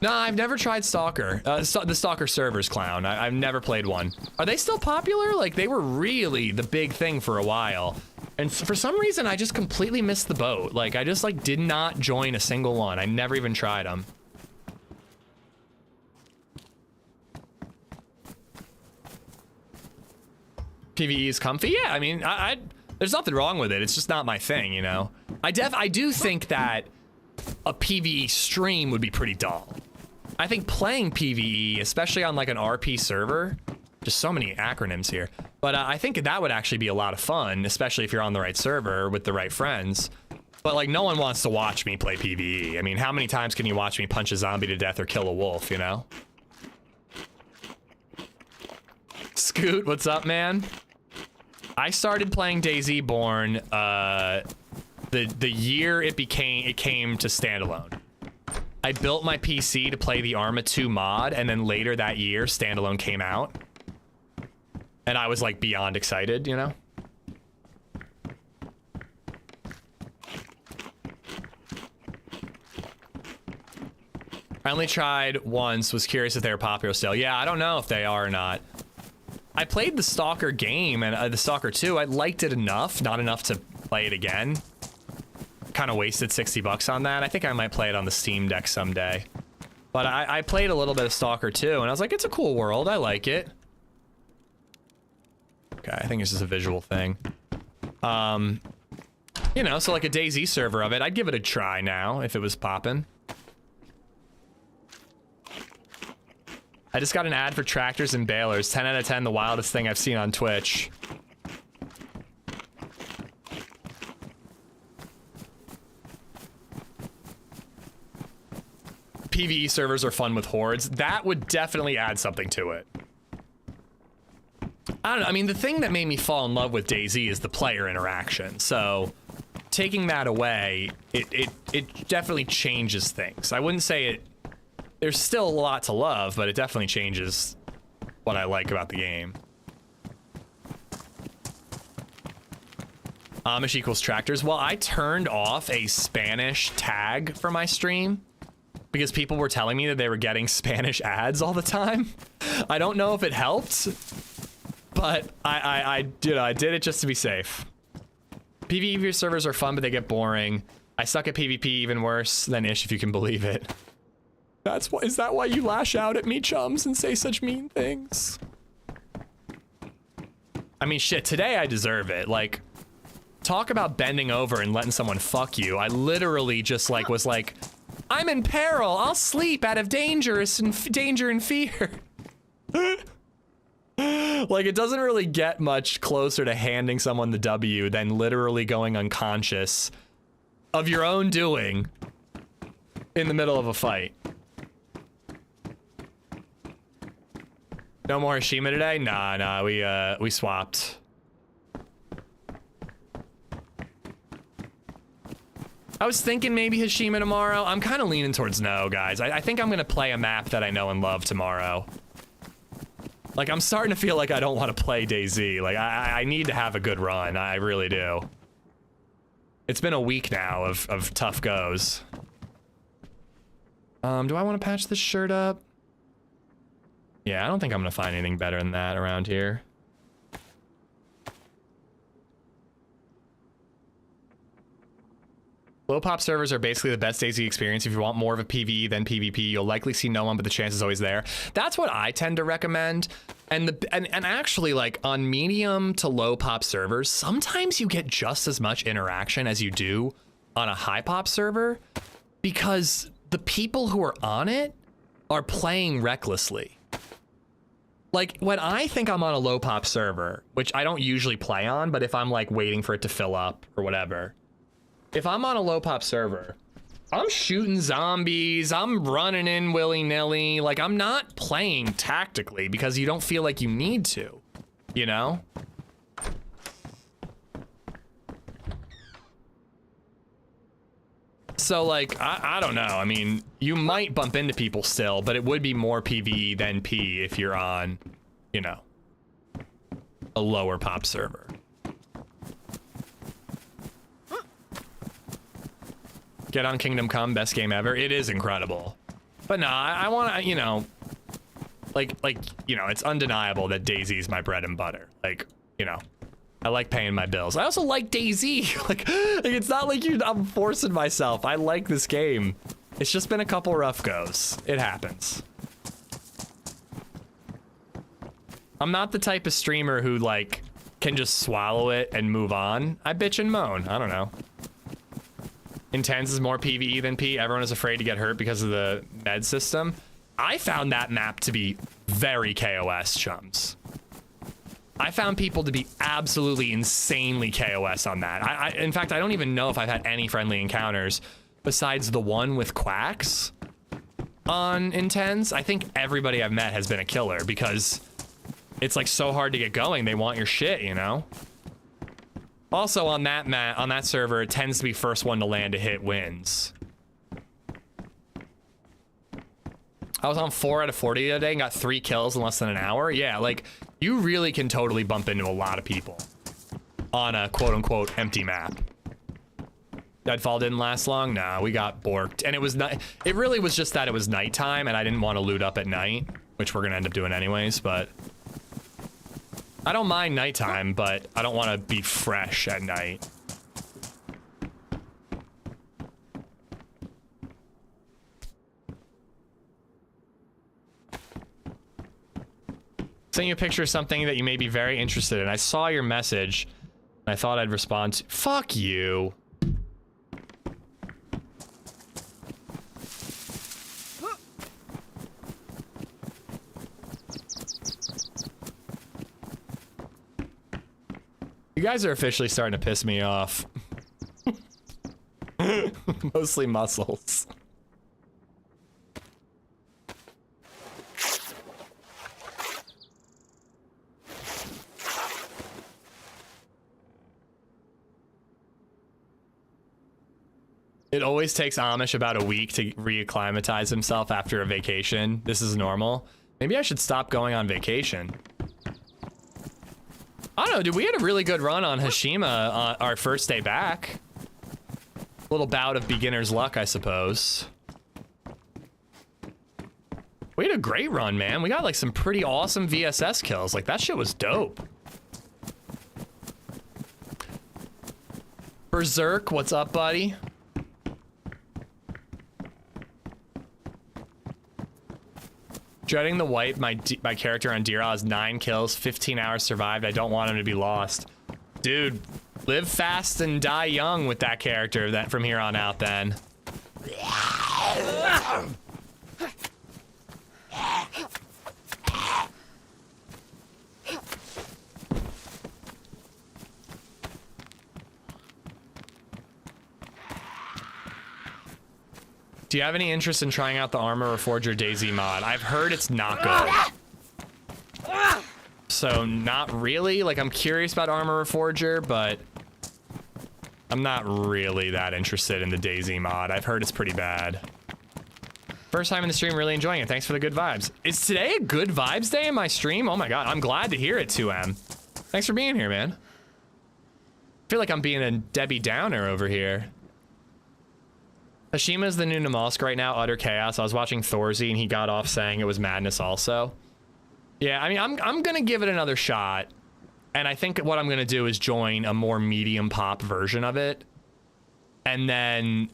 No, I've never tried Stalker. The Stalker servers, clown. I've never played one. Are they still popular? Like, they were really the big thing for a while. And for some reason, I just completely missed the boat. Like, I just, like, did not join a single one. I never even tried them. PvE is comfy? Yeah, I mean, there's nothing wrong with it. It's just not my thing, you know? I do think that a PvE stream would be pretty dull. I think playing PvE, especially on like an RP server, just so many acronyms here, but I think that would actually be a lot of fun, especially if you're on the right server with the right friends. But like, no one wants to watch me play PvE. I mean, how many times can you watch me punch a zombie to death or kill a wolf, you know? Scoot, what's up, man? I started playing DayZ Born the year it came to standalone. I built my PC to play the Arma 2 mod, and then later that year, standalone came out. And I was like beyond excited, you know? I only tried once, was curious if they were popular still. Yeah, I don't know if they are or not. I played the Stalker game and the Stalker 2. I liked it enough, not enough to play it again. Kind of wasted 60 bucks on that. I think I might play it on the Steam Deck someday. But I played a little bit of Stalker 2 and I was like, it's a cool world. I like it. Okay, I think it's just a visual thing. You know, so like a DayZ server of it, I'd give it a try now if it was popping. I just got an ad for tractors and balers. 10 out of 10, the wildest thing I've seen on Twitch. PvE servers are fun with hordes. That would definitely add something to it. I don't know. I mean, the thing that made me fall in love with DayZ is the player interaction. So taking that away, it definitely changes things. I wouldn't say it. There's still a lot to love, but it definitely changes what I like about the game. Amish equals tractors. Well, I turned off a Spanish tag for my stream because people were telling me that they were getting Spanish ads all the time. I don't know if it helped, but I did it just to be safe. PvE servers are fun, but they get boring. I suck at PvP even worse than Ish, if you can believe it. Is that why you lash out at me, chums, and say such mean things? I mean, shit, today I deserve it. Like, talk about bending over and letting someone fuck you. I literally just like was like, I'm in peril. I'll sleep out of danger and fear. Like, it doesn't really get much closer to handing someone the W than literally going unconscious of your own doing in the middle of a fight. No more Hashima today? Nah, we swapped. I was thinking maybe Hashima tomorrow. I'm kind of leaning towards no, guys. I think I'm gonna play a map that I know and love tomorrow. Like, I'm starting to feel like I don't want to play DayZ. Like, I need to have a good run. I really do. It's been a week now of tough goes. Do I want to patch this shirt up? Yeah, I don't think I'm gonna find anything better than that around here. Low pop servers are basically the best DayZ experience. If you want more of a PvE than PvP, you'll likely see no one, but the chance is always there. That's what I tend to recommend. And actually, like, on medium to low pop servers, sometimes you get just as much interaction as you do on a high pop server, because the people who are on it are playing recklessly. Like, when I think I'm on a low pop server, which I don't usually play on, but if I'm like waiting for it to fill up or whatever, if I'm on a low pop server, I'm shooting zombies, I'm running in willy-nilly, like I'm not playing tactically because you don't feel like you need to, you know? So like, I don't know. I mean, you might bump into people still, but it would be more PvE than P if you're on, you know, a lower pop server. Get on Kingdom Come, best game ever. It is incredible. But no, I want to, you know, like, you know, it's undeniable that DayZ is my bread and butter. Like, you know, I like paying my bills. I also like DayZ. like it's not like I'm forcing myself. I like this game. It's just been a couple rough goes. It happens. I'm not the type of streamer who like can just swallow it and move on. I bitch and moan. I don't know. Intense is more PvE than P. Everyone is afraid to get hurt because of the med system. I found that map to be very KOS, chums. I found people to be absolutely insanely KOS on that. In fact, I don't even know if I've had any friendly encounters besides the one with Quacks on Intense. I think everybody I've met has been a killer because it's like so hard to get going. They want your shit, you know? Also on that server, it tends to be first one to land a hit wins. I was on 4 out of 40 today and got 3 kills in less than an hour. Yeah, like, you really can totally bump into a lot of people on a quote-unquote empty map. Deadfall didn't last long? Nah, we got borked. And it was not. It really was just that it was nighttime and I didn't want to loot up at night, which we're gonna end up doing anyways, but I don't mind nighttime, but I don't want to be fresh at night. Send you a picture of something that you may be very interested in. I saw your message and I thought I'd respond to. Fuck you. You guys are officially starting to piss me off. Mostly muscles. It always takes Amish about a week to reacclimatize himself after a vacation. This is normal. Maybe I should stop going on vacation. I don't know, dude, we had a really good run on Hashima on our first day back. A little bout of beginner's luck, I suppose. We had a great run, man. We got like some pretty awesome VSS kills. Like that shit was dope. Berserk, what's up, buddy? Dreading the wipe, my character on Dira has 9 kills, 15 hours survived. I don't want him to be lost. Dude, live fast and die young with that character that from here on out then. Do you have any interest in trying out the Armor Reforger DayZ mod? I've heard it's not good. So not really. Like I'm curious about Armor Reforger, but I'm not really that interested in the DayZ mod. I've heard it's pretty bad. First time in the stream, really enjoying it. Thanks for the good vibes. Is today a good vibes day in my stream? Oh my god, I'm glad to hear it, 2M. Thanks for being here, man. I feel like I'm being a Debbie Downer over here. Hashima's the new Namalsk right now, utter chaos. I was watching Thorzy and he got off saying it was madness also. Yeah, I mean, I'm gonna give it another shot. And I think what I'm gonna do is join a more medium pop version of it. And then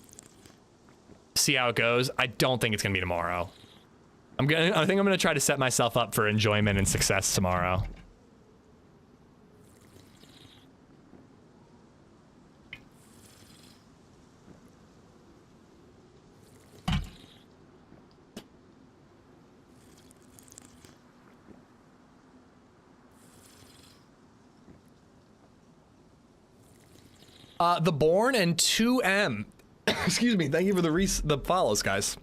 see how it goes. I don't think it's gonna be tomorrow. I think I'm gonna try to set myself up for enjoyment and success tomorrow. The Born and 2M. Excuse me. Thank you for the follows, guys.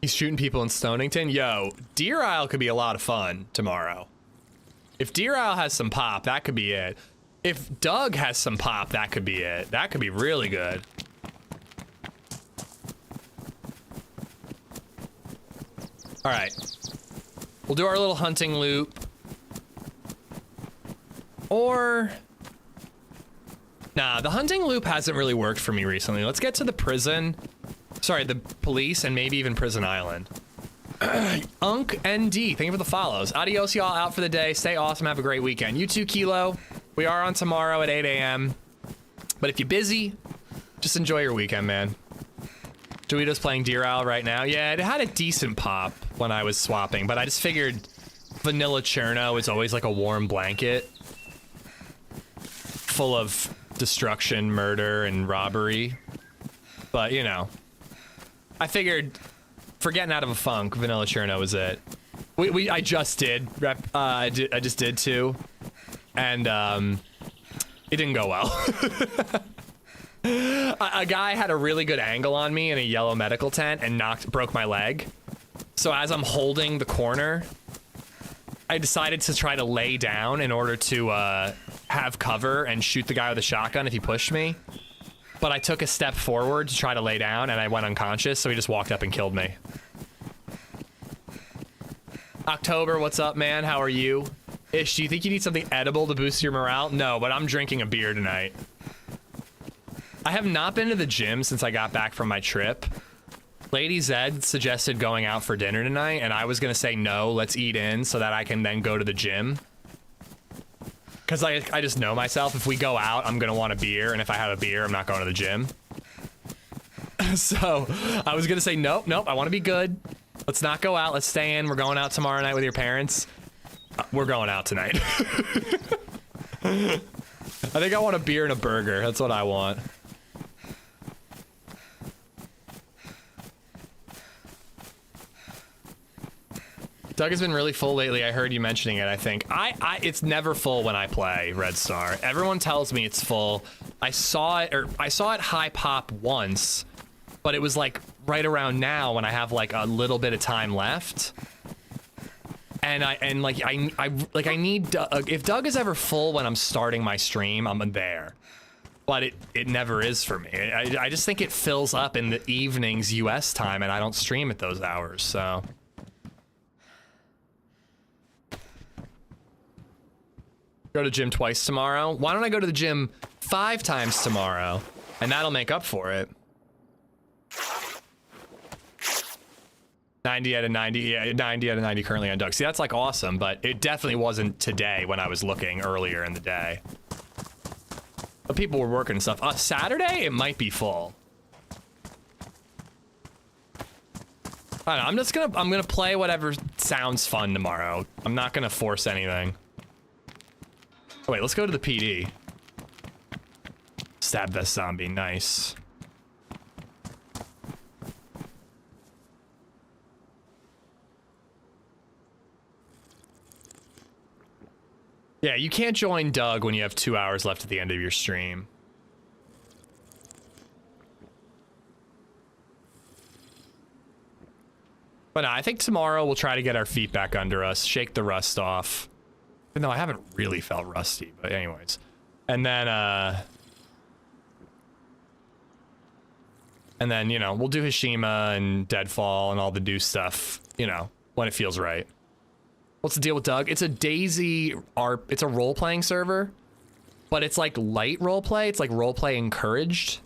He's shooting people in Stonington. Yo, Deer Isle could be a lot of fun tomorrow. If Deer Isle has some pop, that could be it. If Doug has some pop, that could be it. That could be really good. All right. We'll do our little hunting loop. Or... Nah, the hunting loop hasn't really worked for me recently. Let's get to the prison. Sorry, the police and maybe even Prison Island. Unk ND, thank you for the follows. Adios, y'all. Out for the day. Stay awesome. Have a great weekend. You too, Kilo. We are on tomorrow at 8 a.m. But if you're busy, just enjoy your weekend, man. Joito's playing Deer Isle right now. Yeah, it had a decent pop when I was swapping, but I just figured vanilla Cherno is always like a warm blanket full of destruction, murder, and robbery. But, you know, I figured for getting out of a funk, vanilla Cherno was it. I just did. I just did too. And it didn't go well. A guy had a really good angle on me in a yellow medical tent and broke my leg. So as I'm holding the corner, I decided to try to lay down in order to have cover and shoot the guy with a shotgun if he pushed me. But I took a step forward to try to lay down and I went unconscious, so he just walked up and killed me. October, what's up, man? How are you? Ish, do you think you need something edible to boost your morale? No, but I'm drinking a beer tonight. I have not been to the gym since I got back from my trip. LadyZed suggested going out for dinner tonight, and I was gonna say no, let's eat in so that I can then go to the gym. Cause I just know myself, if we go out, I'm gonna want a beer, and if I have a beer, I'm not going to the gym. So I was gonna say nope, I wanna be good. Let's not go out, let's stay in. We're going out tomorrow night with your parents. We're going out tonight. I think I want a beer and a burger, that's what I want. Doug has been really full lately. I heard you mentioning it, I think. It's never full when I play Red Star. Everyone tells me it's full. I saw it high pop once, but it was like right around now when I have like a little bit of time left. And I need, if Doug is ever full when I'm starting my stream, I'm there. But it never is for me. I just think it fills up in the evenings US time and I don't stream at those hours, so. Go to the gym twice tomorrow. Why don't I go to the gym 5 times tomorrow? And that'll make up for it. 90 out of 90. Yeah, 90 out of 90 currently on Doug. See, that's like awesome, but it definitely wasn't today when I was looking earlier in the day. But people were working and stuff. Saturday, it might be full. I don't know, I'm gonna play whatever sounds fun tomorrow. I'm not gonna force anything. Oh, wait, let's go to the PD. Stab this zombie, nice. Yeah, you can't join Doug when you have 2 hours left at the end of your stream. But no, I think tomorrow we'll try to get our feet back under us, shake the rust off. Even though I haven't really felt rusty, but anyways. And then, you know, we'll do Hashima and Deadfall and all the do stuff, you know, when it feels right. What's the deal with Doug? It's a DayZ it's a role-playing server, but it's like light roleplay. It's like roleplay encouraged.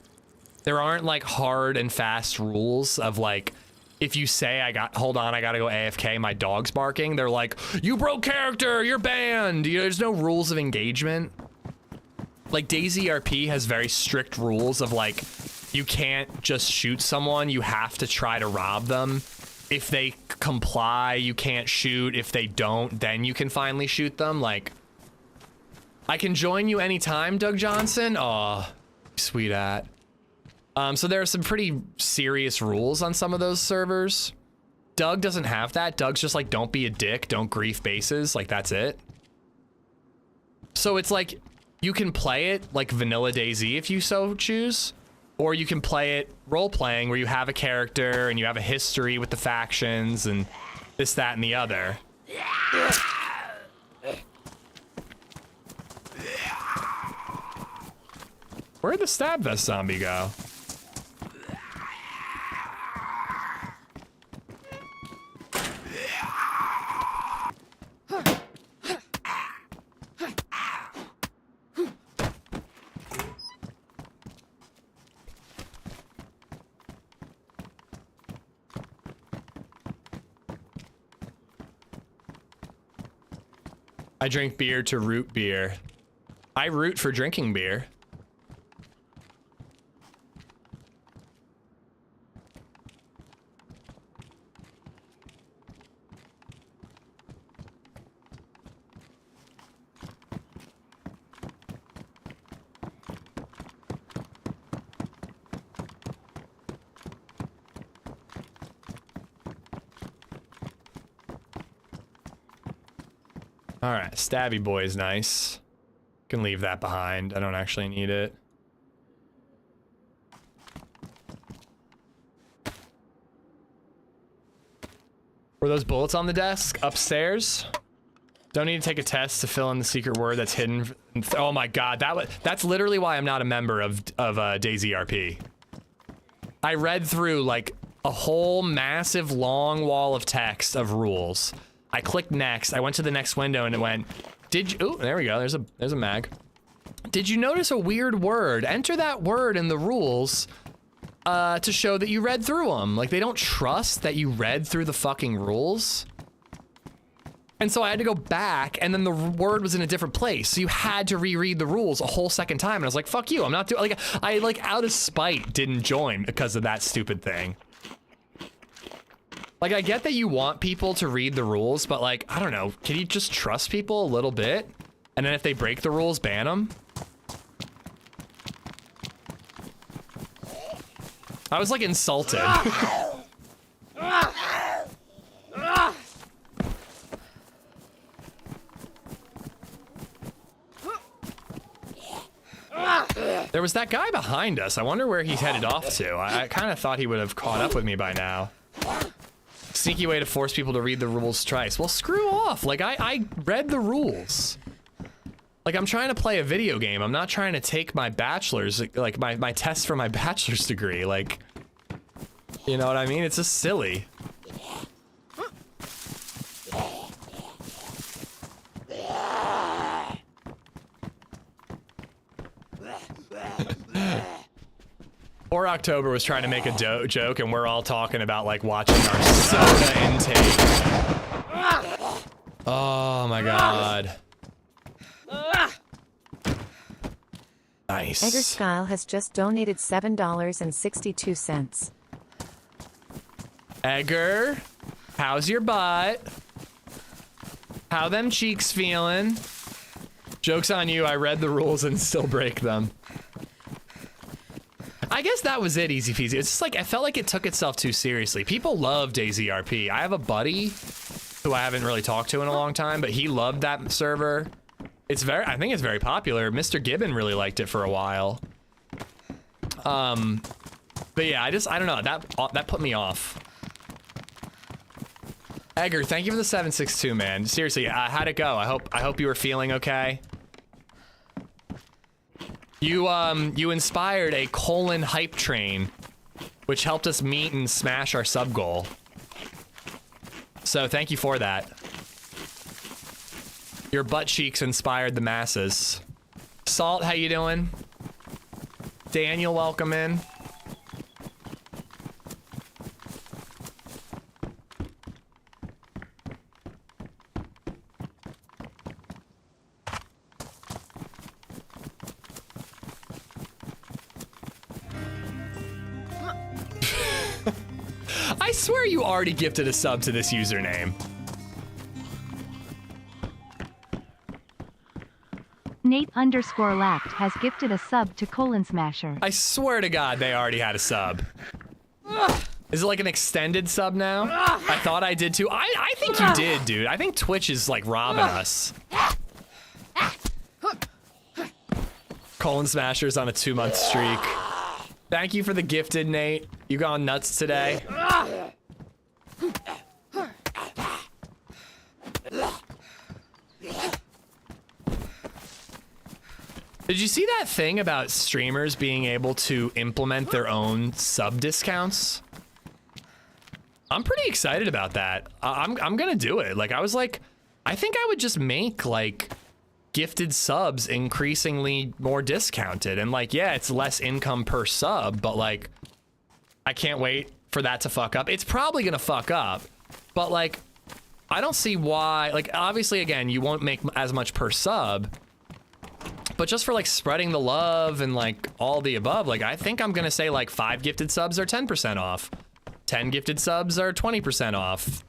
There aren't like hard and fast rules of like, if you say hold on, I gotta go AFK, my dog's barking, they're like, you broke character, you're banned. You know, there's no rules of engagement. Like DayZ RP has very strict rules of like, you can't just shoot someone, you have to try to rob them. If they comply, you can't shoot. If they don't, then you can finally shoot them. Like, I can join you anytime, Doug Johnson. Oh, sweet at. So there are some pretty serious rules on some of those servers. Doug doesn't have that. Doug's just like, don't be a dick, don't grief bases, like that's it. So it's like, you can play it like vanilla DayZ if you so choose, or you can play it role-playing where you have a character and you have a history with the factions and this, that, and the other. Where'd the stab vest zombie go? I drink beer to root beer. I root for drinking beer. All right, stabby boy is nice. Can leave that behind. I don't actually need it. Were those bullets on the desk upstairs? Don't need to take a test to fill in the secret word that's hidden. Oh my god, that's literally why I'm not a member of DayZ RP. I read through like a whole massive long wall of text of rules. I clicked next. I went to the next window and it went, did you, oh, there we go. There's a mag. Did you notice a weird word? Enter that word in the rules to show that you read through them. Like they don't trust that you read through the fucking rules. And so I had to go back and then the word was in a different place. So you had to reread the rules a whole second time. And I was like, fuck you. I'm not doing, like, I like out of spite didn't join because of that stupid thing. Like, I get that you want people to read the rules, but like, I don't know, can you just trust people a little bit? And then if they break the rules, ban them? I was like insulted. There was that guy behind us. I wonder where he's headed off to. I kind of thought he would have caught up with me by now. Sneaky way to force people to read the rules twice. Well, screw off. Like, I read the rules. Like, I'm trying to play a video game. I'm not trying to take my bachelor's, like, my test for my bachelor's degree. Like, you know what I mean? It's just silly. Or October was trying to make a joke and we're all talking about like watching our soda intake. Oh my god. Nice. Edgar Skyle has just donated $7.62. Edgar, how's your butt? How them cheeks feeling? Joke's on you, I read the rules and still break them. I guess that was it, easy peasy. It's just like, I felt like it took itself too seriously. People love DayZ RP. I have a buddy who I haven't really talked to in a long time, but he loved that server. I think it's very popular. Mr. Gibbon really liked it for a while. But yeah, I don't know, that put me off. Edgar, thank you for the 762, man. Seriously, how'd it go? I hope you were feeling okay. You inspired a colon hype train, which helped us meet and smash our sub goal. So thank you for that. Your butt cheeks inspired the masses. Salt, how you doing? Daniel, welcome in. I swear you already gifted a sub to this username. Nate_lapped has gifted a sub to Colon Smasher. I swear to God, they already had a sub. Is it like an extended sub now? I thought I did too. I think you did, dude. I think Twitch is like robbing us. Colon Smasher's on a 2-month streak. Thank you for the gifted, Nate. You gone nuts today. Did you see that thing about streamers being able to implement their own sub discounts? I'm pretty excited about that. I'm gonna do it. Like, I was like, I think I would just make like gifted subs increasingly more discounted. And like, yeah, it's less income per sub, but like, I can't wait for that to fuck up. It's probably gonna fuck up, but like, I don't see why. Like, obviously, again, you won't make as much per sub, but just for like spreading the love and like all the above, like I think I'm gonna say like 5 gifted subs are 10% off. 10 gifted subs are 20% off.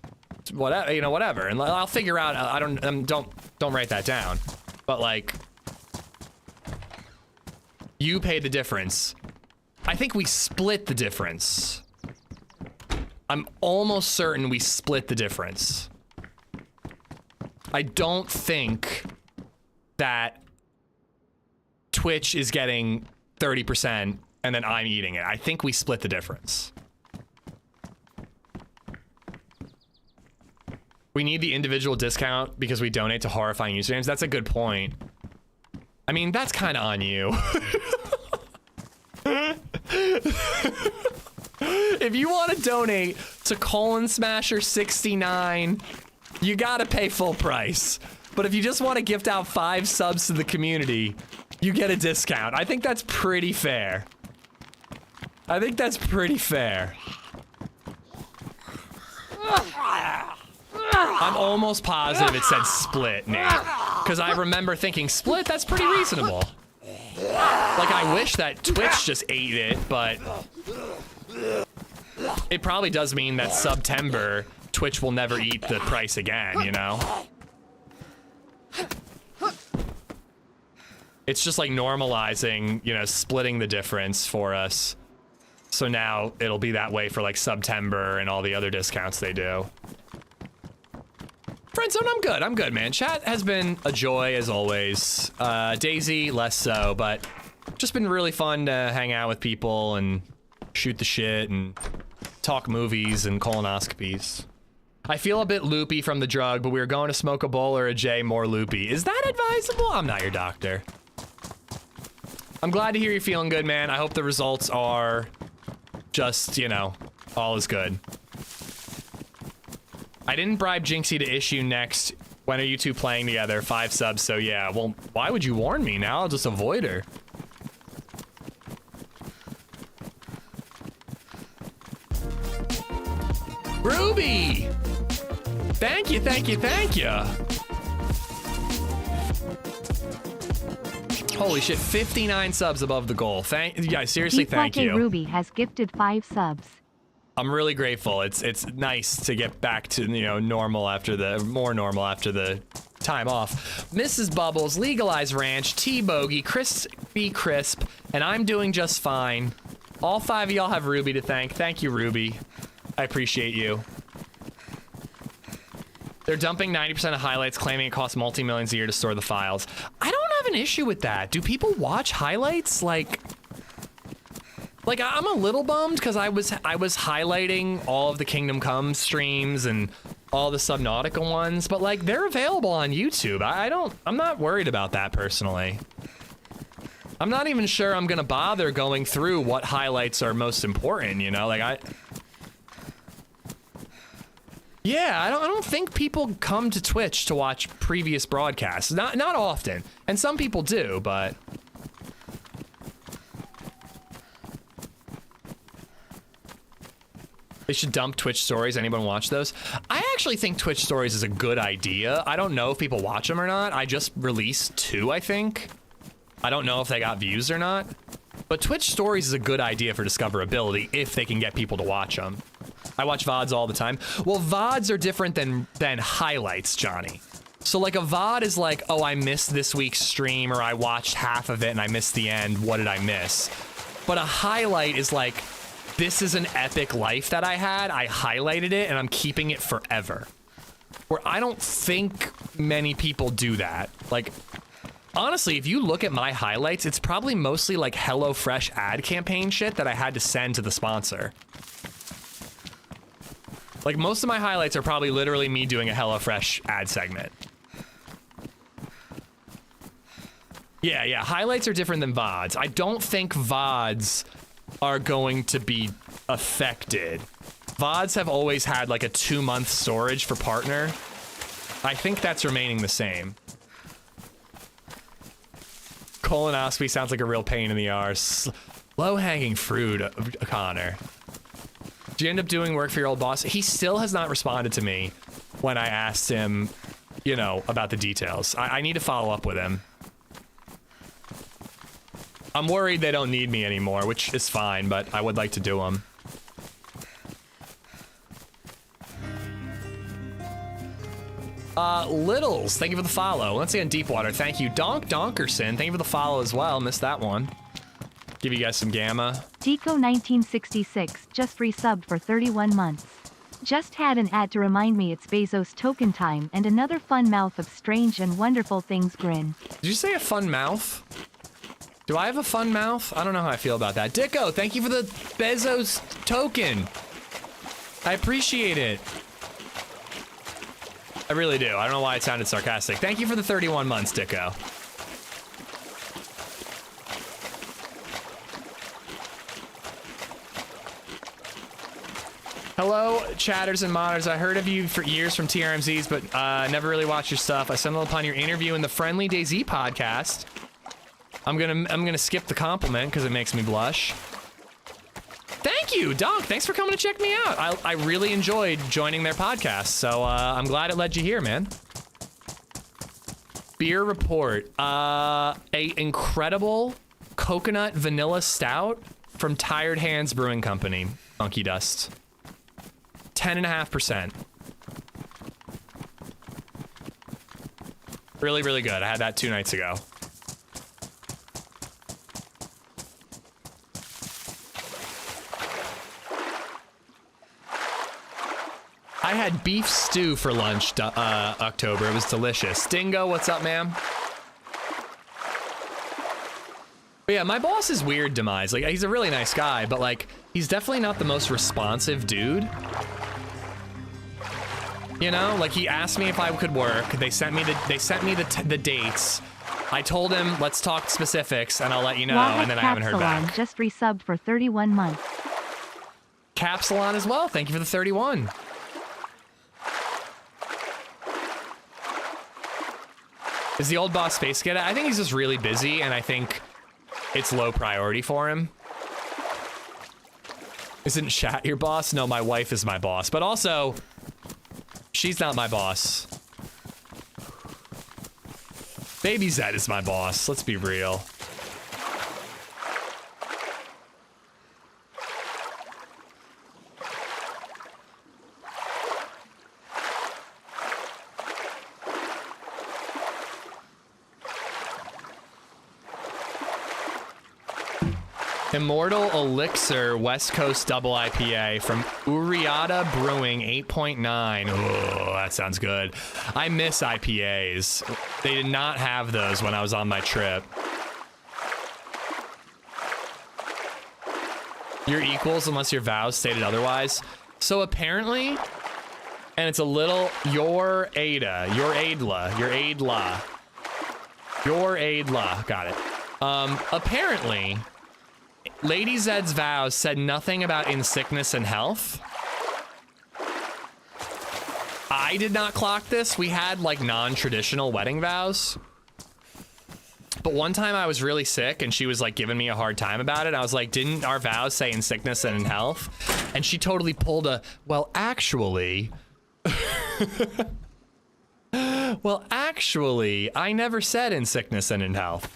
Whatever, you know, whatever. And I'll figure out, I don't write that down. But like, you pay the difference. I think we split the difference. I'm almost certain we split the difference. I don't think that Twitch is getting 30% and then I'm eating it. I think we split the difference. We need the individual discount because we donate to horrifying usernames. That's a good point. I mean, that's kind of on you. If you want to donate to Colon Smasher 69, you gotta pay full price. But if you just want to gift out 5 subs to the community, you get a discount. I think that's pretty fair. I think that's pretty fair. I'm almost positive it said split, Nate. Because I remember thinking, split, that's pretty reasonable. Like, I wish that Twitch just ate it, but it probably does mean that September, Twitch will never eat the price again, you know? It's just like normalizing, you know, splitting the difference for us. So now it'll be that way for like September and all the other discounts they do. Friendzone, I'm good, man. Chat has been a joy as always. DayZ, less so, but just been really fun to hang out with people and shoot the shit and talk movies and colonoscopies. I feel a bit loopy from the drug, but we were going to smoke a bowl or a J more loopy. Is that advisable? I'm not your doctor. I'm glad to hear you're feeling good, man. I hope the results are just, you know, all is good. I didn't bribe Jinxie to issue next. When are you two playing together? 5 subs, so yeah. Well, why would you warn me? Now I'll just avoid her. Ruby! Thank you, thank you, thank you. Holy shit, 59 subs above the goal. Yeah, seriously, thank you. Ruby has gifted 5 subs. I'm really grateful. It's nice to get back to, you know, more normal after the time off. Mrs. Bubbles, Legalized Ranch, T-Bogey, Crispy Crisp, and I'm doing just fine. All 5 of y'all have Ruby to thank. Thank you, Ruby. I appreciate you. They're dumping 90% of highlights, claiming it costs multi-millions a year to store the files. I don't have an issue with that. Do people watch highlights? Like I'm a little bummed because I was highlighting all of the Kingdom Come streams and all the Subnautica ones, but like they're available on YouTube. I'm not worried about that personally. I'm not even sure I'm gonna bother going through what highlights are most important, you know? Like yeah, I don't think people come to Twitch to watch previous broadcasts. Not often. And some people do, but they should dump Twitch stories. Anyone watch those? I actually think Twitch stories is a good idea. I don't know if people watch them or not. I just released 2, I think. I don't know if they got views or not. But Twitch stories is a good idea for discoverability if they can get people to watch them. I watch VODs all the time. Well, VODs are different than highlights, Johnny. So like a VOD is like, oh, I missed this week's stream, or I watched half of it and I missed the end. What did I miss? But a highlight is like, this is an epic life that I had. I highlighted it and I'm keeping it forever. Where I don't think many people do that. Like, honestly, if you look at my highlights, it's probably mostly like HelloFresh ad campaign shit that I had to send to the sponsor. Like, most of my highlights are probably literally me doing a HelloFresh ad segment. Yeah, highlights are different than VODs. I don't think VODs are going to be affected. VODs have always had like a 2-month storage for partner. I think that's remaining the same. Colonoscopy sounds like a real pain in the arse. Low-hanging fruit, Connor. Did you end up doing work for your old boss? He still has not responded to me when I asked him, you know, about the details. I need to follow up with him. I'm worried they don't need me anymore, which is fine, but I would like to do them. Littles, thank you for the follow. Once again, Deepwater, thank you. Donkerson, thank you for the follow as well. Missed that one. Give you guys some gamma. Tico1966 just resubbed for 31 months. Just had an ad to remind me it's Bezos token time and another fun mouth of strange and wonderful things grin. Did you say a fun mouth? Do I have a fun mouth? I don't know how I feel about that. Dicko, thank you for the Bezos token. I appreciate it. I really do. I don't know why it sounded sarcastic. Thank you for the 31 months, Dicko. Hello, chatters and modders. I heard of you for years from TRMZs, but never really watched your stuff. I stumbled upon your interview in the Friendly DayZ podcast. I'm gonna skip the compliment because it makes me blush. Thank you, Donk. Thanks for coming to check me out. I really enjoyed joining their podcast, so I'm glad it led you here, man. Beer report. A incredible coconut vanilla stout from Tired Hands Brewing Company. Monkey Dust. 10.5%. Really, really good. I had that 2 nights ago. I had beef stew for lunch, October. It was delicious. Dingo, what's up, ma'am? But yeah, my boss is weird, Demise. Like, he's a really nice guy, but like, he's definitely not the most responsive dude. You know, like he asked me if I could work. They sent me the dates. I told him, let's talk specifics, and I'll let you know. And then I haven't heard back. Just resubbed for 31 months. Capsalon as well. Thank you for the 31. Is the old boss Space Cadet? I think he's just really busy, and I think it's low priority for him. Isn't Shat your boss? No, my wife is my boss. But also, she's not my boss. LadyZed is my boss. Let's be real. Immortal Elixir West Coast Double IPA from Uriata Brewing 8.9. Oh, that sounds good. I miss IPAs. They did not have those when I was on my trip. You're equals unless your vows stated otherwise. So apparently, and it's a little, your Ada, your Adla, your Adla, your Adla, got it. Apparently, LadyZed's vows said nothing about in sickness and health. I did not clock this. We had like non-traditional wedding vows. But one time I was really sick and she was like giving me a hard time about it. I was like, didn't our vows say in sickness and in health? And she totally pulled a, well, actually, well, actually, I never said in sickness and in health.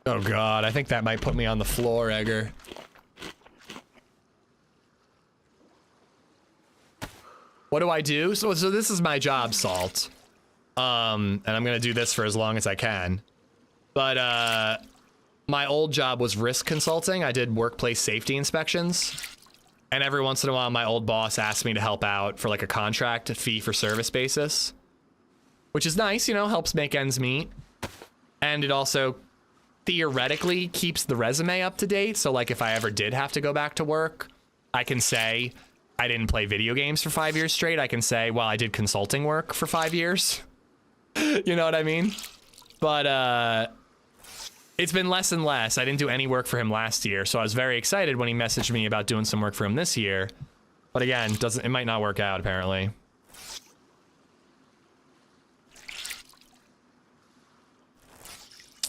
Oh God, I think that might put me on the floor, Egger. what do I do? So this is my job, Salt. And I'm gonna do this for as long as I can. But my old job was risk consulting. I did workplace safety inspections. And every once in a while, my old boss asked me to help out for like a contract, a fee for service basis. Which is nice, you know, helps make ends meet. And it also theoretically keeps the resume up to date. So like if I ever did have to go back to work, I can say I didn't play video games for 5 years straight. I can say, well, I did consulting work for 5 years. You know what I mean? But it's been less and less. I didn't do any work for him last year, so I was very excited when he messaged me about doing some work for him this year. But again, it might not work out apparently.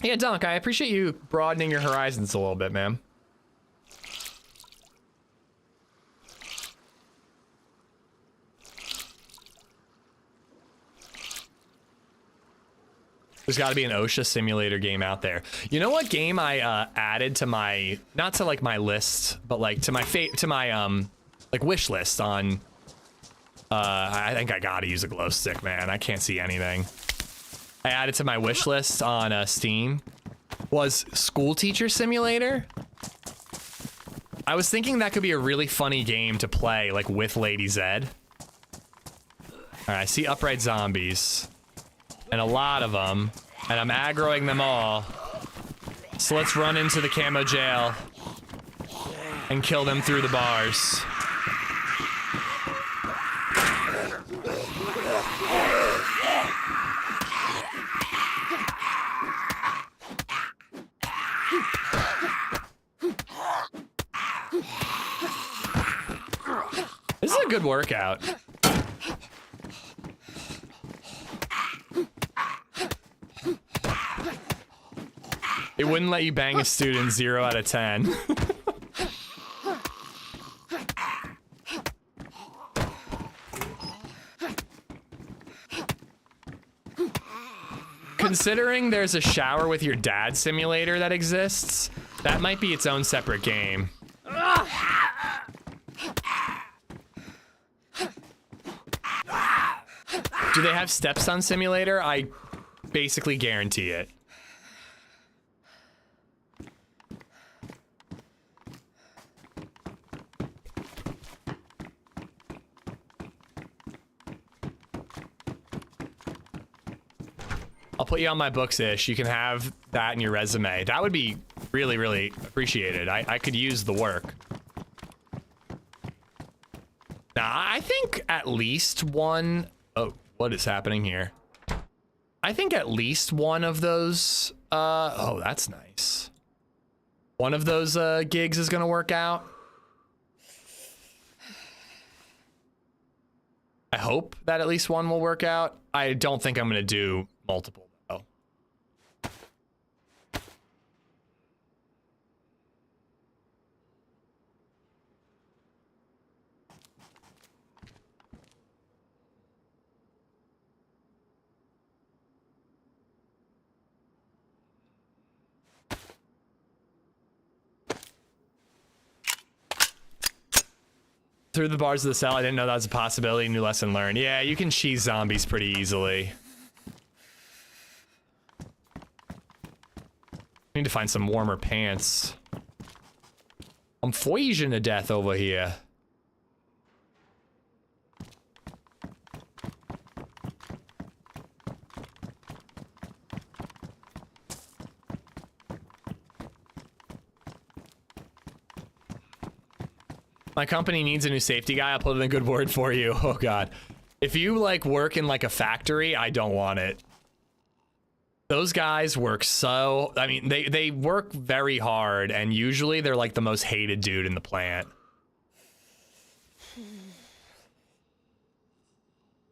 Yeah, Dunk, I appreciate you broadening your horizons a little bit, man. There's got to be an OSHA simulator game out there. You know what game I added to my, not to like my list, but like to my like wish list on I think I gotta use a glow stick, man. I can't see anything. I added to my wish list on Steam was School Teacher Simulator. I was thinking that could be a really funny game to play like with LadyZed. All right, I see upright zombies. And a lot of them, and I'm aggroing them all. So let's run into the camo jail and kill them through the bars. This is a good workout. It wouldn't let you bang a student 0 out of 10. Considering there's a shower with your dad simulator that exists, that might be its own separate game. Do they have stepson simulator? I basically guarantee it. I'll put you on my books, Ish. You can have that in your resume. That would be really, really appreciated. I could use the work. Now, I think at least one... Oh, what is happening here? I think at least one of those... oh, that's nice. One of those gigs is going to work out. I hope that at least one will work out. I don't think I'm going to do multiple. Through the bars of the cell, I didn't know that was a possibility. New lesson learned. Yeah, you can cheese zombies pretty easily. Need to find some warmer pants. I'm freezing to death over here. My company needs a new safety guy. I'll put in a good word for you. Oh God. If you like work in like a factory, I don't want it. Those guys work so, I mean, they work very hard, and usually they're like the most hated dude in the plant.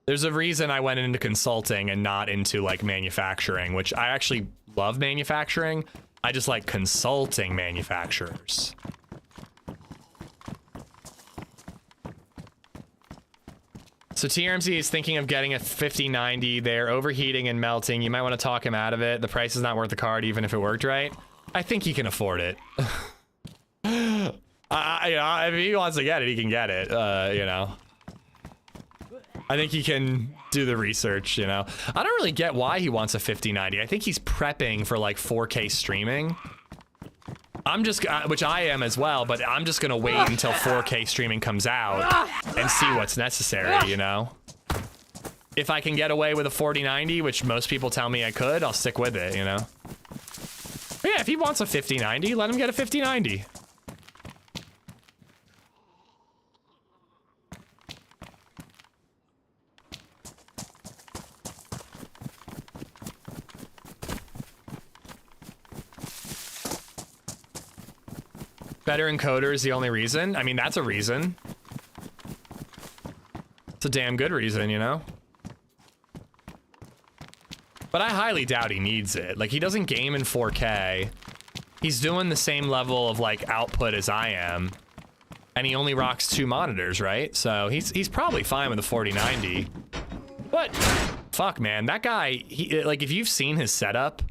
There's a reason I went into consulting and not into like manufacturing, which I actually love manufacturing. I just like consulting manufacturers. So TRMZ is thinking of getting a 5090. They're overheating and melting. You might want to talk him out of it. The price is not worth the card, even if it worked right. I think he can afford it. If he wants to get it, he can get it. You know. I think he can do the research, you know. I don't really get why he wants a 5090. I think he's prepping for like 4K streaming. I'm just, which I am as well, but I'm just gonna wait until 4K streaming comes out and see what's necessary, you know. If I can get away with a 4090, which most people tell me I could, I'll stick with it, you know. But yeah, if he wants a 5090, let him get a 5090. Better encoder is the only reason. I mean, that's a reason. It's a damn good reason, you know? But I highly doubt he needs it. Like, he doesn't game in 4K. He's doing the same level of, like, output as I am. And he only rocks 2 monitors, right? So he's probably fine with a 4090. But, fuck, man. That guy, he, like, if you've seen his setup,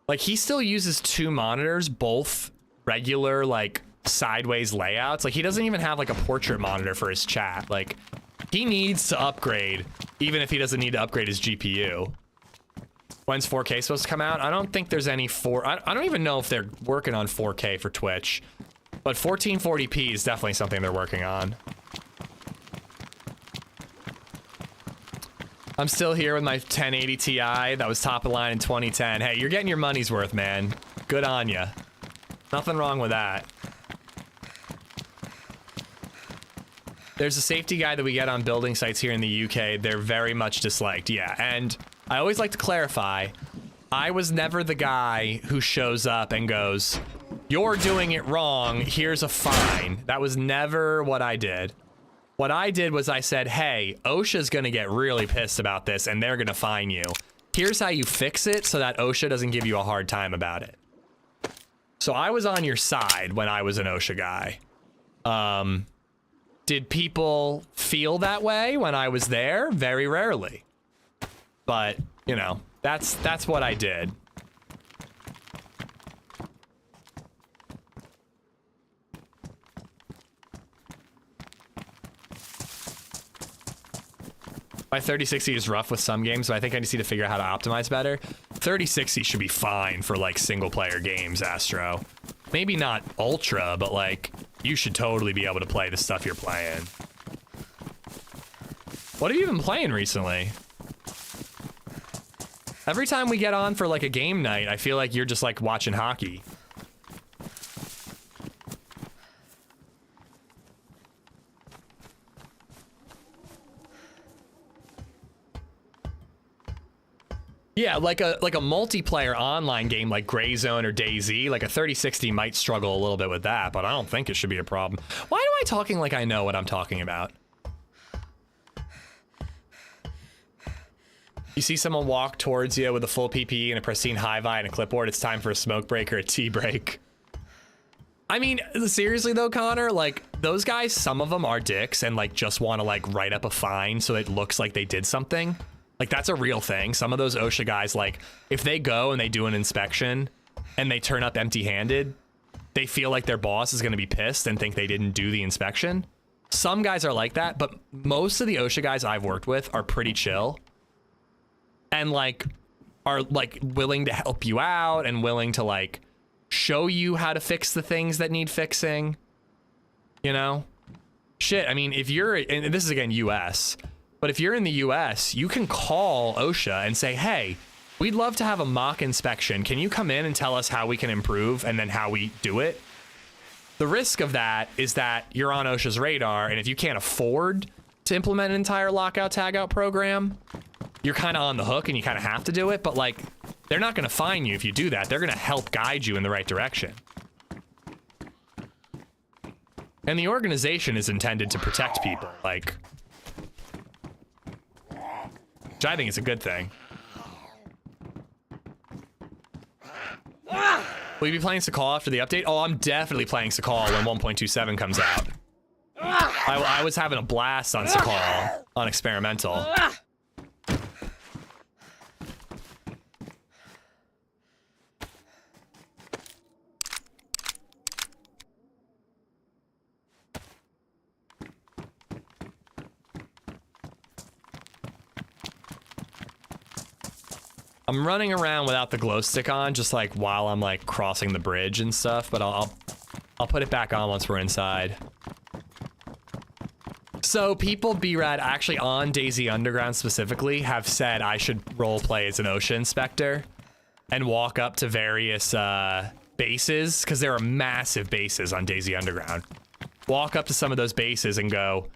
like, he still uses 2 monitors, both regular, like, sideways layouts. Like, he doesn't even have, like, a portrait monitor for his chat. Like, he needs to upgrade, even if he doesn't need to upgrade his GPU. When's 4K supposed to come out? I don't think there's any I don't even know if they're working on 4K for Twitch. But 1440p is definitely something they're working on. I'm still here with my 1080 Ti that was top of line in 2010. Hey, you're getting your money's worth, man. Good on ya. Nothing wrong with that. There's a safety guide that we get on building sites here in the UK. They're very much disliked, yeah. And I always like to clarify, I was never the guy who shows up and goes, "You're doing it wrong, here's a fine." That was never what I did. What I did was I said, hey, OSHA's gonna get really pissed about this and they're gonna fine you. Here's how you fix it so that OSHA doesn't give you a hard time about it. So I was on your side when I was an OSHA guy. Did people feel that way when I was there? Very rarely. But, you know, that's what I did. My 3060 is rough with some games, but I think I just need to figure out how to optimize better. 3060 should be fine for, like, single-player games, Astro. Maybe not ultra, but, like, you should totally be able to play the stuff you're playing. What have you been playing recently? Every time we get on for, like, a game night, I feel like you're just, like, watching hockey. Yeah, like a multiplayer online game like Gray Zone or DayZ, like a 3060 might struggle a little bit with that, but I don't think it should be a problem. Why am I talking like I know what I'm talking about? You see someone walk towards you with a full PPE and a pristine high-vi and a clipboard, it's time for a smoke break or a tea break. I mean, seriously though, Connor, like, those guys, some of them are dicks and, like, just want to, like, write up a fine so it looks like they did something. Like, that's a real thing. Some of those OSHA guys, like, if they go and they do an inspection and they turn up empty-handed, they feel like their boss is going to be pissed and think they didn't do the inspection. Some guys are like that, but most of the OSHA guys I've worked with are pretty chill. And, like, are, like, willing to help you out and willing to, like, show you how to fix the things that need fixing. You know? Shit, I mean, if you're, and this is, again, US, but if you're in the US, you can call OSHA and say, hey, we'd love to have a mock inspection. Can you come in and tell us how we can improve and then how we do it? The risk of that is that you're on OSHA's radar, and if you can't afford to implement an entire lockout tagout program, you're kind of on the hook and you kind of have to do it, but, like, they're not going to fine you if you do that. They're going to help guide you in the right direction. And the organization is intended to protect people, like, which I think is a good thing. Will you be playing Sakal after the update? Oh, I'm definitely playing Sakal when 1.27 comes out. I was having a blast on Sakal on experimental. I'm running around without the glow stick on, just like while I'm like crossing the bridge and stuff, but I'll put it back on once we're inside. So people, B-Rad, actually on DayZ Underground specifically, have said I should roleplay as an ocean inspector and walk up to various bases, because there are massive bases on DayZ Underground. Walk up to some of those bases and go,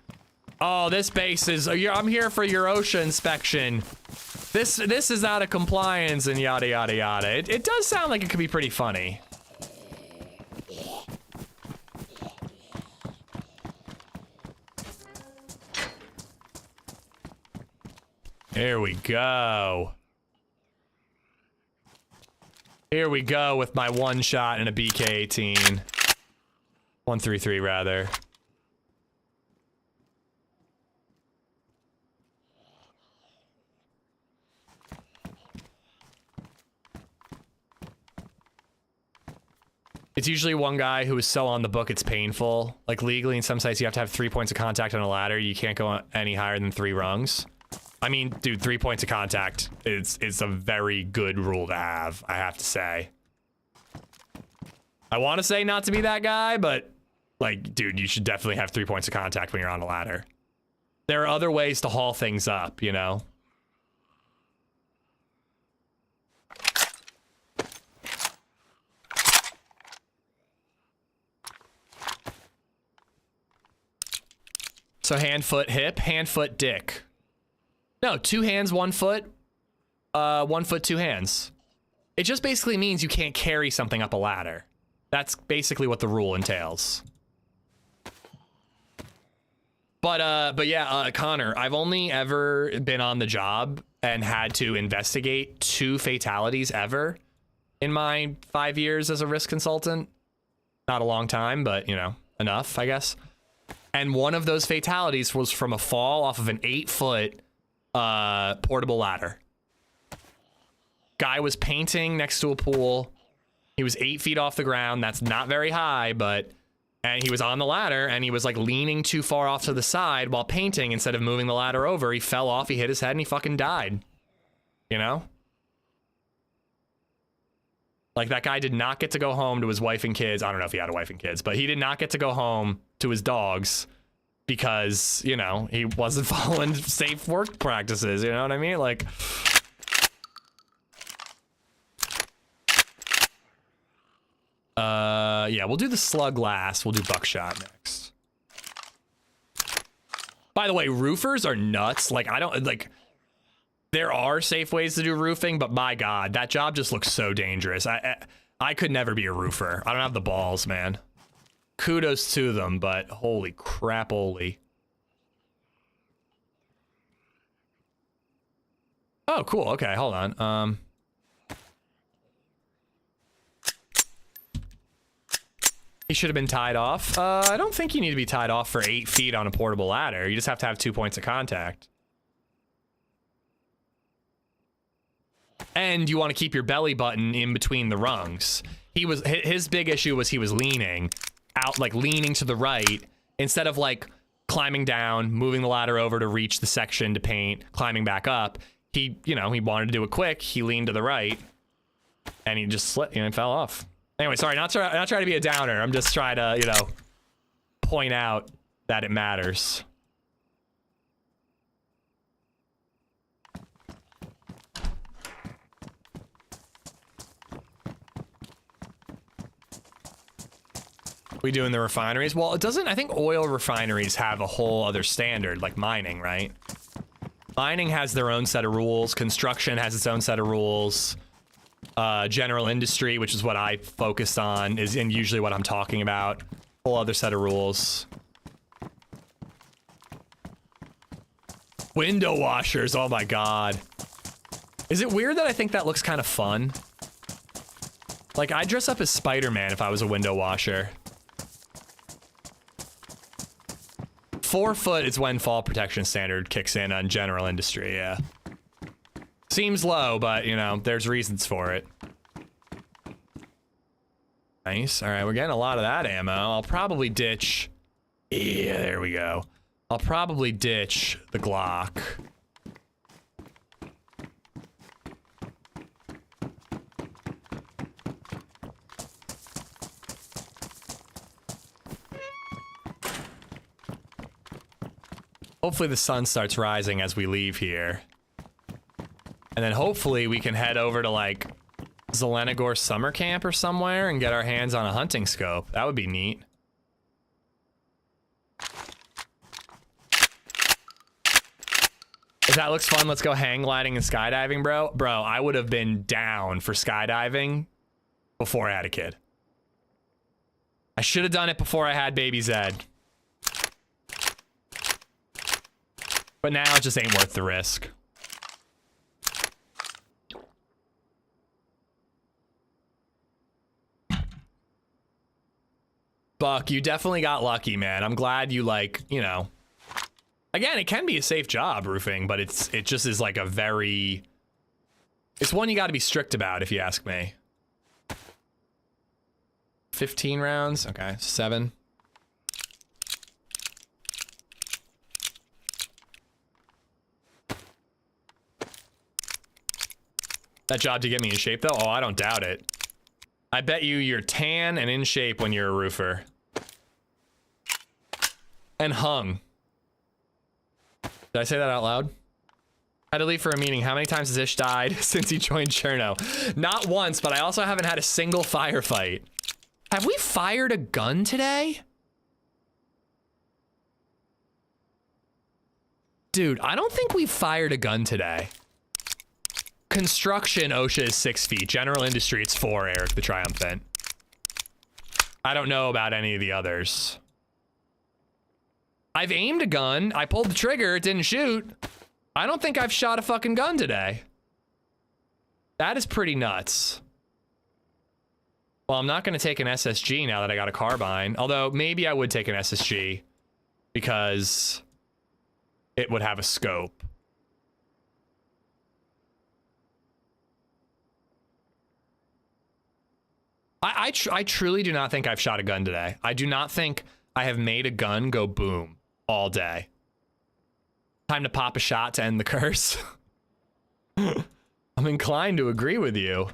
oh, this base is, I'm here for your ocean inspection. This is out of compliance and yada, yada, yada. It does sound like it could be pretty funny. Here we go. Here we go with my one shot and a BK-18. 133 rather. It's usually one guy who is so on the book it's painful. Like legally in some sites you have to have 3 points of contact on a ladder. You can't go any higher than 3 rungs. I mean, dude, 3 points of contact is a very good rule to have, I have to say. I want to say not to be that guy, but like, dude, you should definitely have 3 points of contact when you're on a ladder. There are other ways to haul things up, you know? So hand, foot, hip, hand, foot, dick. No, 2 hands, 1 foot, 1 foot, 2 hands. It just basically means you can't carry something up a ladder. That's basically what the rule entails. But yeah, Connor, I've only ever been on the job and had to investigate 2 fatalities ever in my 5 years as a risk consultant. Not a long time, but you know, enough, I guess. And one of those fatalities was from a fall off of an 8-foot portable ladder. Guy was painting next to a pool. He was 8 feet off the ground. That's not very high, and he was on the ladder and he was like leaning too far off to the side while painting. Instead of moving the ladder over, he fell off, he hit his head and he fucking died. You know? Like that guy did not get to go home to his wife and kids. I don't know if he had a wife and kids, but he did not get to go home to his dogs because, you know, he wasn't following safe work practices. You know what I mean? Like, yeah, we'll do the slug last. We'll do buckshot next. By the way, roofers are nuts. Like, I don't, like, there are safe ways to do roofing, but my God, that job just looks so dangerous. I could never be a roofer. I don't have the balls, man. Kudos to them, but holy crap-oly. Oh, cool. Okay, hold on. He should have been tied off. I don't think you need to be tied off for 8 feet on a portable ladder. You just have to have 2 points of contact. And you want to keep your belly button in between the rungs. His big issue was he was leaning out, like leaning to the right instead of like climbing down, moving the ladder over to reach the section to paint, climbing back up. He, you know, he wanted to do it quick. He leaned to the right and he just slipped, you know, and fell off. Anyway, sorry, not trying to be a downer. I'm just trying to, you know, point out that it matters. We doing the refineries? Well, it doesn't, I think oil refineries have a whole other standard, like mining, right? Mining has their own set of rules. Construction has its own set of rules. General industry, which is what I focused on, is and usually what I'm talking about. Whole other set of rules. Window washers, oh my God. Is it weird that I think that looks kind of fun? Like, I'd dress up as Spider-Man if I was a window washer. 4 foot is when fall protection standard kicks in on general industry, yeah. Seems low, but, you know, there's reasons for it. Nice. All right, we're getting a lot of that ammo. I'll probably ditch... Yeah, there we go. I'll probably ditch the Glock. Hopefully the sun starts rising as we leave here. And then hopefully we can head over to like Zelenogorsk summer camp or somewhere and get our hands on a hunting scope. That would be neat. If that looks fun, let's go hang gliding and skydiving, bro. Bro, I would have been down for skydiving before I had a kid. I should have done it before I had baby Zed. But now it just ain't worth the risk. Buck, you definitely got lucky, man. I'm glad you, like, you know. Again, it can be a safe job, roofing, but it just is like a very... It's one you got to be strict about, if you ask me. 15 rounds? Okay, 7. That job to get me in shape, though? Oh, I don't doubt it. I bet you're tan and in shape when you're a roofer. And hung. Did I say that out loud? Had to leave for a meeting. How many times has Ish died since he joined Cherno? Not once, but I also haven't had a single firefight. Have we fired a gun today? Dude, I don't think we fired a gun today. Construction, OSHA is 6 feet. General industry, it's 4, Eric the Triumphant. I don't know about any of the others. I've aimed a gun. I pulled the trigger. It didn't shoot. I don't think I've shot a fucking gun today. That is pretty nuts. Well, I'm not going to take an SSG now that I got a carbine. Although, maybe I would take an SSG. Because it would have a scope. I truly do not think I've shot a gun today. I do not think I have made a gun go boom all day. Time to pop a shot to end the curse. I'm inclined to agree with you.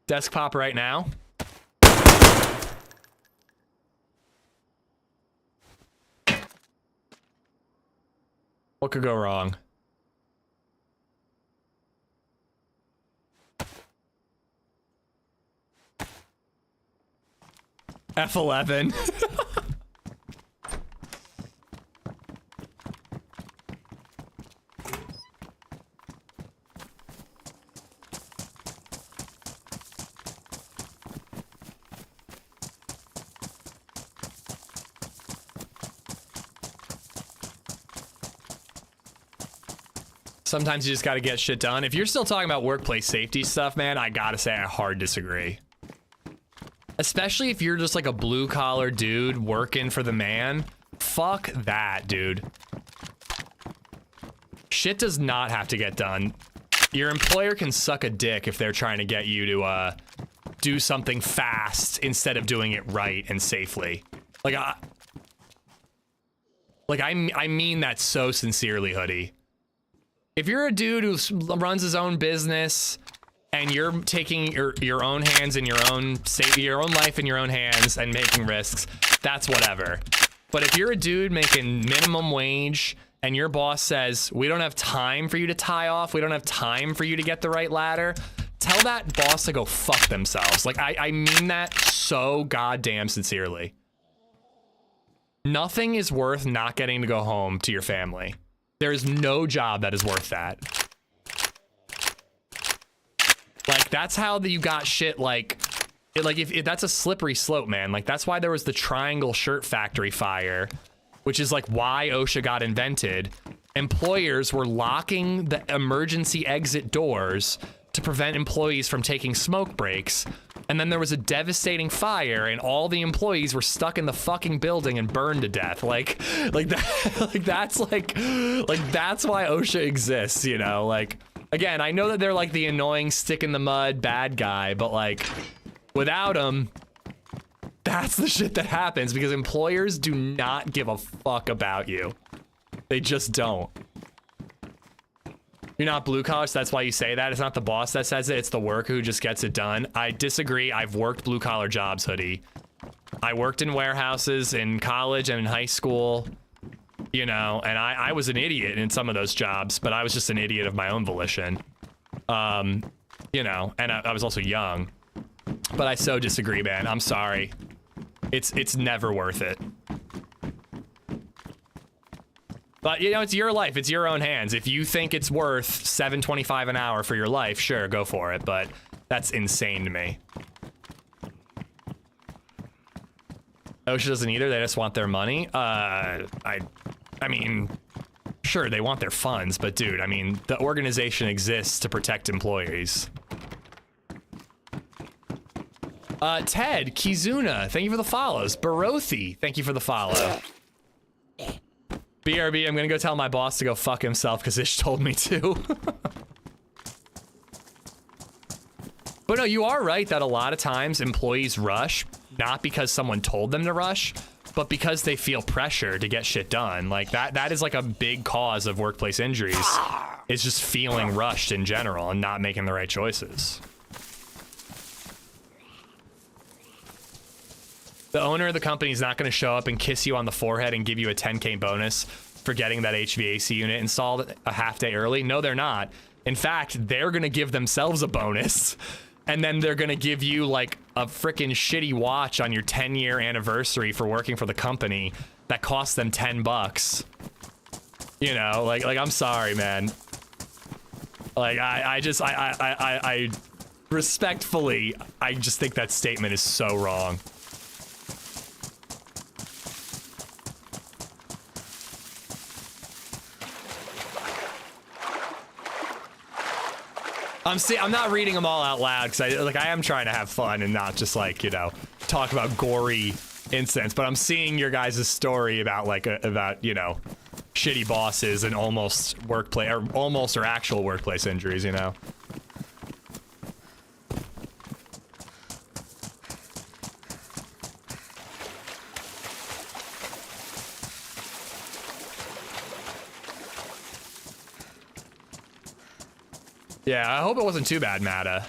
Desk pop right now. What could go wrong? F11. Sometimes you just got to get shit done. If you're still talking about workplace safety stuff, man, I gotta say I hard disagree. Especially if you're just like a blue collar dude working for the man. Fuck that, dude. Shit does not have to get done. Your employer can suck a dick if they're trying to get you to do something fast instead of doing it right and safely. Like I mean that so sincerely, Hoodie. If you're a dude who runs his own business and you're taking your own hands in your own safety, your own life in your own hands and making risks, that's whatever. But if you're a dude making minimum wage and your boss says, we don't have time for you to tie off, we don't have time for you to get the right ladder, tell that boss to go fuck themselves. Like, I mean that so goddamn sincerely. Nothing is worth not getting to go home to your family. There is no job that is worth that. Like, that's how you got shit like... if that's a slippery slope, man. Like, that's why there was the Triangle Shirt Factory fire, which is like why OSHA got invented. Employers were locking the emergency exit doors to prevent employees from taking smoke breaks. And then there was a devastating fire and all the employees were stuck in the fucking building and burned to death. Like that's why OSHA exists, you know? Like, again, I know that they're like the annoying stick in the mud bad guy, but like without them, that's the shit that happens because employers do not give a fuck about you. They just don't. You're not blue collar, so that's why you say that. It's not the boss that says it, it's the worker who just gets it done. I disagree. I've worked blue collar jobs, Hoodie. I worked in warehouses in college and in high school, you know, and I was an idiot in some of those jobs, but I was just an idiot of my own volition. You know, and I was also young. But I so disagree, man. I'm sorry. It's never worth it. But, you know, it's your life. It's your own hands. If you think it's worth $7.25 an hour for your life, sure, go for it. But that's insane to me. OSHA doesn't either. They just want their money. I mean, sure, they want their funds. But, dude, I mean, the organization exists to protect employees. Ted, Kizuna, thank you for the follows. Barothi, thank you for the follow. BRB, I'm gonna go tell my boss to go fuck himself because Ish told me to. But no, you are right that a lot of times employees rush, not because someone told them to rush, but because they feel pressure to get shit done. Like that is like a big cause of workplace injuries, is just feeling rushed in general and not making the right choices. The owner of the company is not going to show up and kiss you on the forehead and give you a 10K bonus for getting that HVAC unit installed a half day early. No, they're not. In fact, they're going to give themselves a bonus, and then they're going to give you like a freaking shitty watch on your 10-year anniversary for working for the company that costs them $10. You know, like I'm sorry, man. Like I respectfully, I just think that statement is so wrong. I'm not reading them all out loud because I am trying to have fun and not just like, you know, talk about gory incidents, but I'm seeing your guys' story about like about, you know, shitty bosses and almost or actual workplace injuries, you know. Yeah, I hope it wasn't too bad, Mata.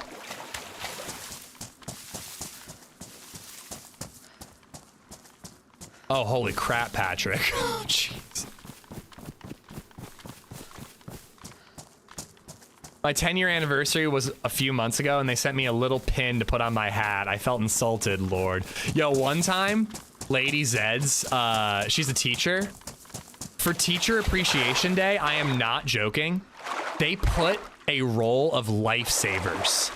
Oh, holy crap, Patrick. Jeez. My 10-year anniversary was a few months ago, and they sent me a little pin to put on my hat. I felt insulted, Lord. Yo, one time, LadyZed's, she's a teacher. For Teacher Appreciation Day, I am not joking, they put a roll of lifesavers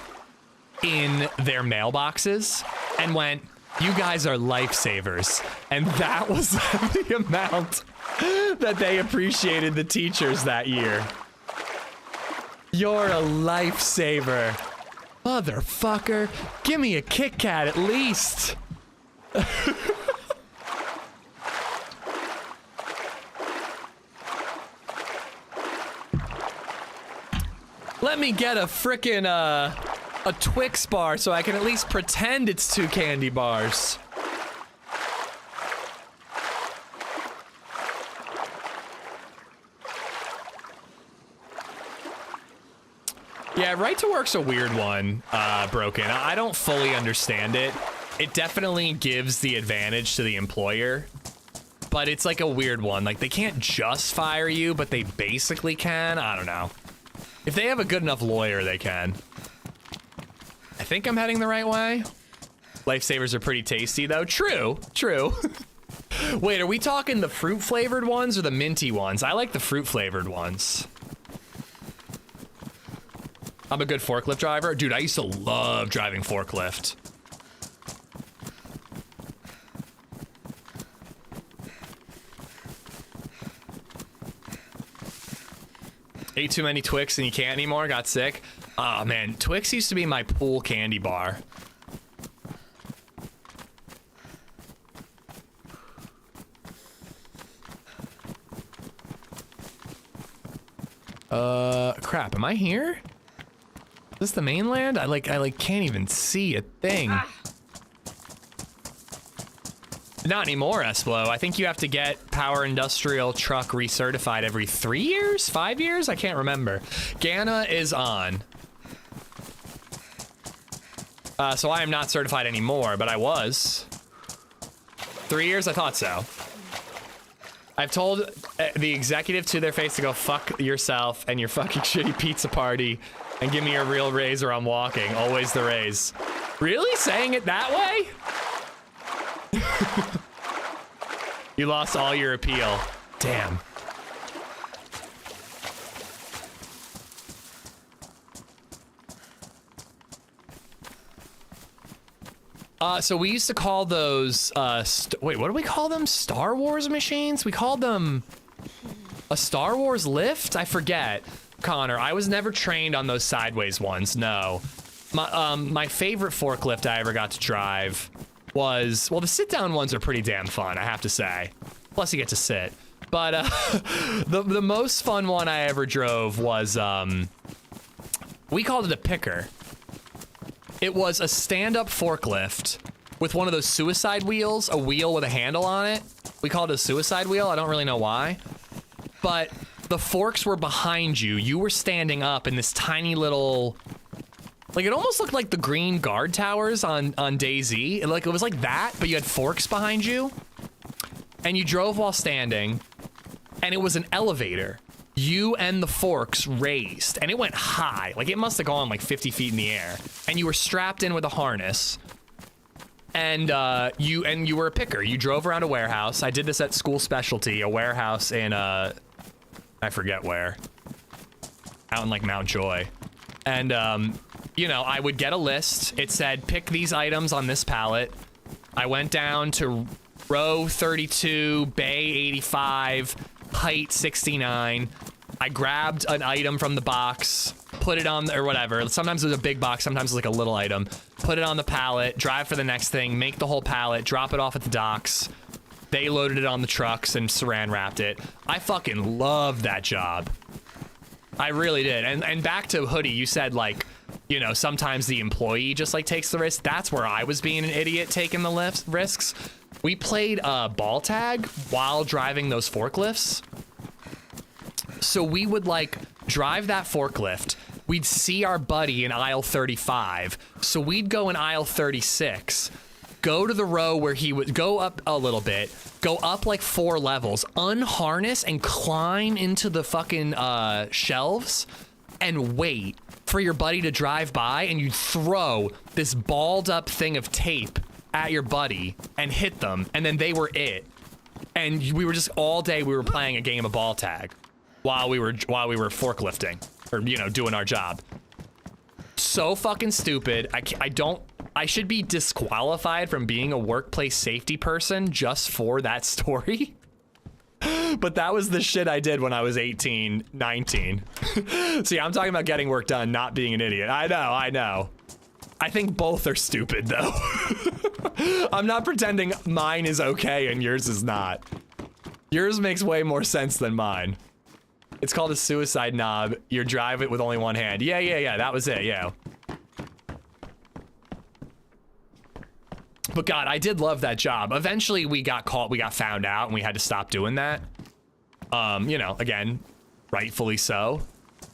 in their mailboxes and went, "You guys are lifesavers." And that was the amount that they appreciated the teachers that year. You're a lifesaver. Motherfucker. Give me a Kit Kat at least. Let me get a frickin' a Twix bar so I can at least pretend it's 2 candy bars. Yeah, right to work's a weird one, Broken. I don't fully understand it. It definitely gives the advantage to the employer, but it's like a weird one. Like, they can't just fire you, but they basically can. I don't know. If they have a good enough lawyer, they can. I think I'm heading the right way. Lifesavers are pretty tasty, though. True, true. Wait, are we talking the fruit-flavored ones or the minty ones? I like the fruit-flavored ones. I'm a good forklift driver. Dude, I used to love driving forklift. Ate too many Twix and you can't anymore, got sick. Oh man, Twix used to be my pool candy bar. Crap, am I here? Is this the mainland? I can't even see a thing. Not anymore, Esplo. I think you have to get power industrial truck recertified every 3 years, 5 years? I can't remember. Gana is on. So I am not certified anymore, but I was. 3 years? I thought so. I've told the executive to their face to go fuck yourself and your fucking shitty pizza party and give me a real raise or I'm walking. Always the raise. Really? Saying it that way? You lost all your appeal. Damn. So we used to call those, wait, what do we call them? Star Wars machines? We called them a Star Wars lift? I forget. Connor, I was never trained on those sideways ones, no. My favorite forklift I ever got to drive was, well, the sit-down ones are pretty damn fun, I have to say. Plus you get to sit. But the most fun one I ever drove was, we called it a picker. It was a stand-up forklift with one of those suicide wheels, a wheel with a handle on it. We called it a suicide wheel. I don't really know why. But the forks were behind you. You were standing up in this tiny little... Like, it almost looked like the green guard towers on DayZ. Like, it was like that, but you had forks behind you. And you drove while standing. And it was an elevator. You and the forks raised, and it went high. Like, it must have gone like 50 feet in the air. And you were strapped in with a harness. And you were a picker. You drove around a warehouse. I did this at School Specialty, a warehouse in I forget where. Out in like Mount Joy. And you know, I would get a list. It said, pick these items on this pallet. I went down to row 32, bay 85, height 69. I grabbed an item from the box, put it on, or whatever. Sometimes it was a big box, sometimes it was like a little item. Put it on the pallet, drive for the next thing, make the whole pallet, drop it off at the docks. They loaded it on the trucks and saran wrapped it. I fucking loved that job. I really did. And back to Hoodie, you said like, you know, sometimes the employee just like takes the risk. That's where I was being an idiot taking the risks. We played ball tag while driving those forklifts. So we would like drive that forklift. We'd see our buddy in aisle 35. So we'd go in aisle 36, go to the row where he would go up a little bit, go up like 4 levels, unharness and climb into the fucking shelves and wait for your buddy to drive by, and you'd throw this balled up thing of tape at your buddy and hit them, and then they were it. And we were just all day we were playing a game of ball tag while we were forklifting, or you know, doing our job. So fucking stupid. I should be disqualified from being a workplace safety person just for that story. But that was the shit I did when I was 18, 19. See, I'm talking about getting work done, not being an idiot. I know. I think both are stupid, though. I'm not pretending mine is okay and yours is not. Yours makes way more sense than mine. It's called a suicide knob. You drive it with only one hand. Yeah, that was it, yeah. But God, I did love that job. Eventually we got caught, we got found out, and we had to stop doing that. You know, again, rightfully so.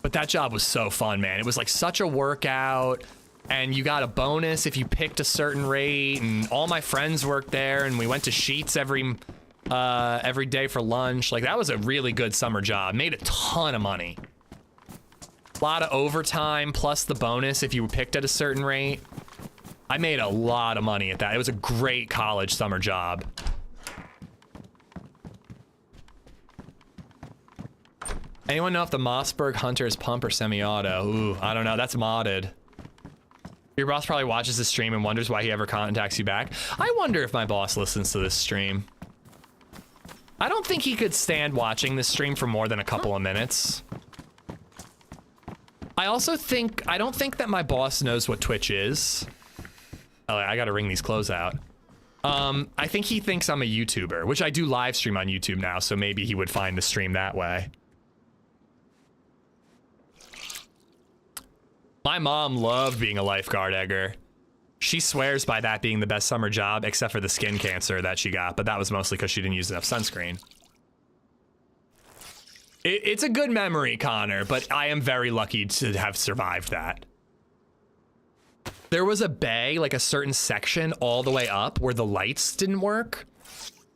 But that job was so fun, man. It was like such a workout, and you got a bonus if you picked a certain rate, and all my friends worked there, and we went to Sheets every day for lunch. Like, that was a really good summer job. Made a ton of money. A lot of overtime, plus the bonus if you picked at a certain rate. I made a lot of money at that. It was a great college summer job. Anyone know if the Mossberg Hunter is pump or semi-auto? Ooh, I don't know. That's modded. Your boss probably watches this stream and wonders why he ever contacts you back. I wonder if my boss listens to this stream. I don't think he could stand watching this stream for more than a couple of minutes. I don't think that my boss knows what Twitch is. Oh, I gotta wring these clothes out. I think he thinks I'm a YouTuber, which I do live stream on YouTube now, so maybe he would find the stream that way. My mom loved being a lifeguard, Edgar. She swears by that being the best summer job, except for the skin cancer that she got, but that was mostly because she didn't use enough sunscreen. It's a good memory, Connor, but I am very lucky to have survived that. There was a bay, like a certain section all the way up where the lights didn't work,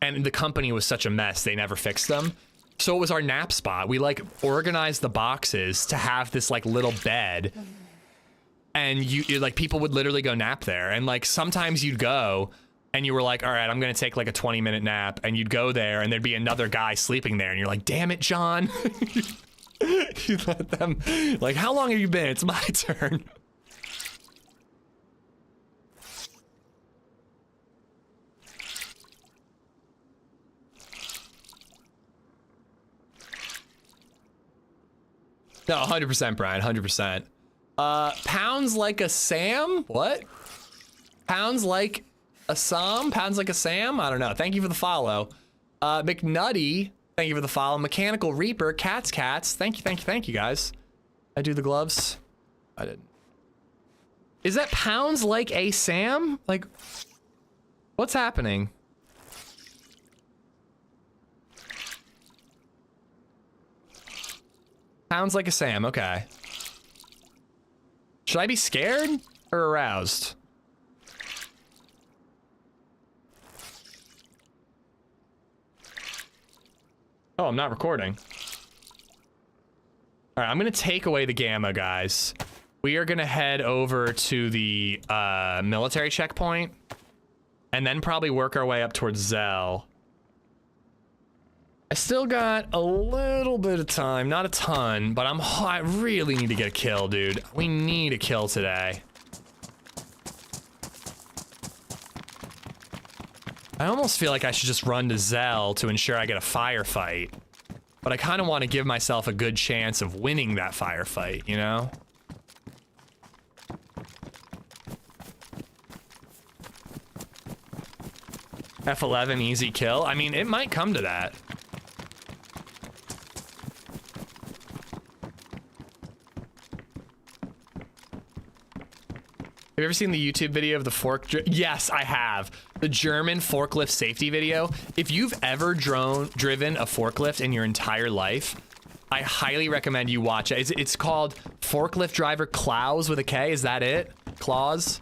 and the company was such a mess, they never fixed them. So it was our nap spot. We like organized the boxes to have this like little bed, and you like people would literally go nap there. And like sometimes you'd go and you were like, all right, I'm gonna take like a 20-minute nap, and you'd go there and there'd be another guy sleeping there and you're like, damn it, John. You let them, like, how long have you been? It's my turn. No, 100%, Brian, 100%. Pounds like a Sam? What? Pounds like a Sam? Pounds like a Sam? I don't know. Thank you for the follow. McNutty, thank you for the follow. Mechanical Reaper, Cats. Thank you, guys. I do the gloves. I didn't. Is that pounds like a Sam? Like, what's happening? Pounds like a Sam, okay. Should I be scared or aroused? Oh, I'm not recording. All right, I'm gonna take away the gamma, guys. We are gonna head over to the military checkpoint and then probably work our way up towards Zell. I still got a little bit of time, not a ton, but I really need to get a kill, dude. We need a kill today. I almost feel like I should just run to Zell to ensure I get a firefight, but I kind of want to give myself a good chance of winning that firefight, you know? F11 easy kill. I mean, it might come to that. Have you ever seen the YouTube video of the fork? Yes, I have. The German forklift safety video. If you've ever driven a forklift in your entire life, I highly recommend you watch it. It's called Forklift Driver Klaus with a K. Is that it? Klaus?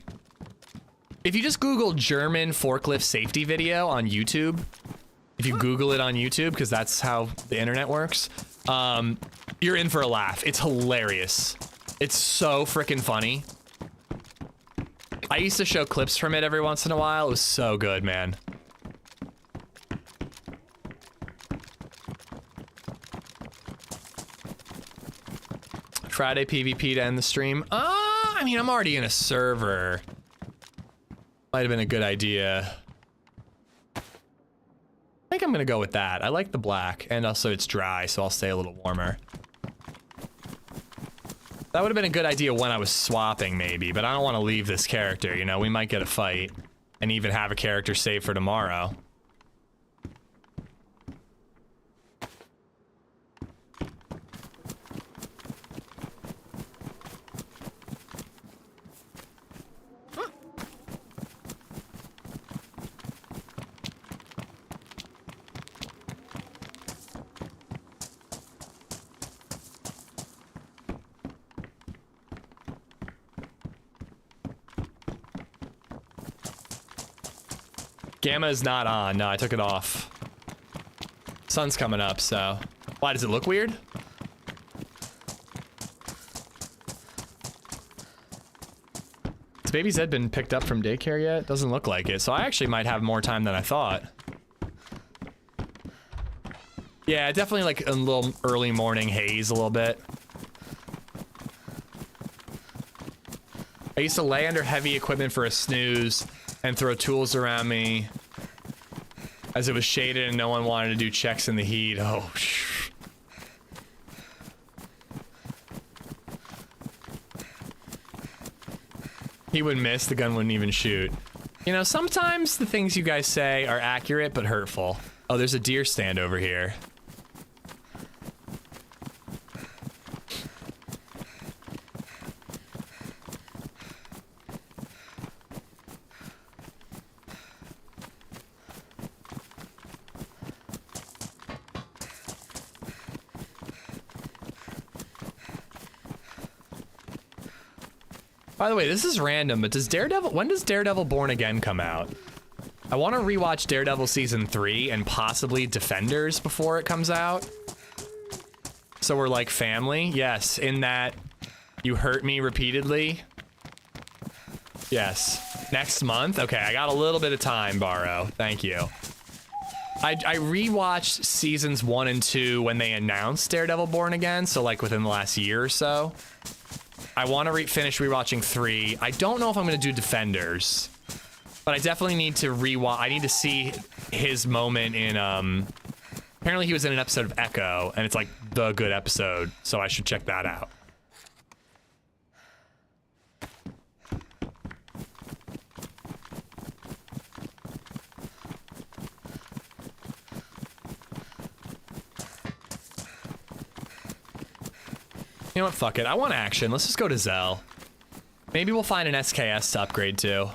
If you just Google German forklift safety video on YouTube, if you Google it on YouTube, because that's how the internet works, you're in for a laugh. It's hilarious. It's so freaking funny. I used to show clips from it every once in a while. It was so good, man. Friday PvP to end the stream. I mean, I'm already in a server. Might have been a good idea. I think I'm gonna go with that. I like the black, and also it's dry, so I'll stay a little warmer. That would have been a good idea when I was swapping, maybe, but I don't want to leave this character, you know? We might get a fight and even have a character saved for tomorrow. Gamma is not on. No, I took it off. Sun's coming up, so. Why, does it look weird? Has Baby Zed been picked up from daycare yet? Doesn't look like it, so I actually might have more time than I thought. Yeah, definitely like a little early morning haze a little bit. I used to lay under heavy equipment for a snooze and throw tools around me as it was shaded and no one wanted to do checks in the heat. Oh, he would miss, the gun wouldn't even shoot. You know, sometimes the things you guys say are accurate but hurtful. Oh, there's a deer stand over here. By the way, this is random, but when does Daredevil Born Again come out? I want to rewatch Daredevil season 3 and possibly Defenders before it comes out. So we're like family. Yes, in that you hurt me repeatedly. Yes. Next month? Okay, I got a little bit of time, Barrow. Thank you. I rewatched seasons 1 and 2 when they announced Daredevil Born Again, so like within the last year or so. I want to finish rewatching 3. I don't know if I'm going to do Defenders, but I definitely need to rewatch. I need to see his moment in, apparently he was in an episode of Echo, and it's like the good episode, so I should check that out. You know what, fuck it. I want action. Let's just go to Zell. Maybe we'll find an SKS to upgrade to.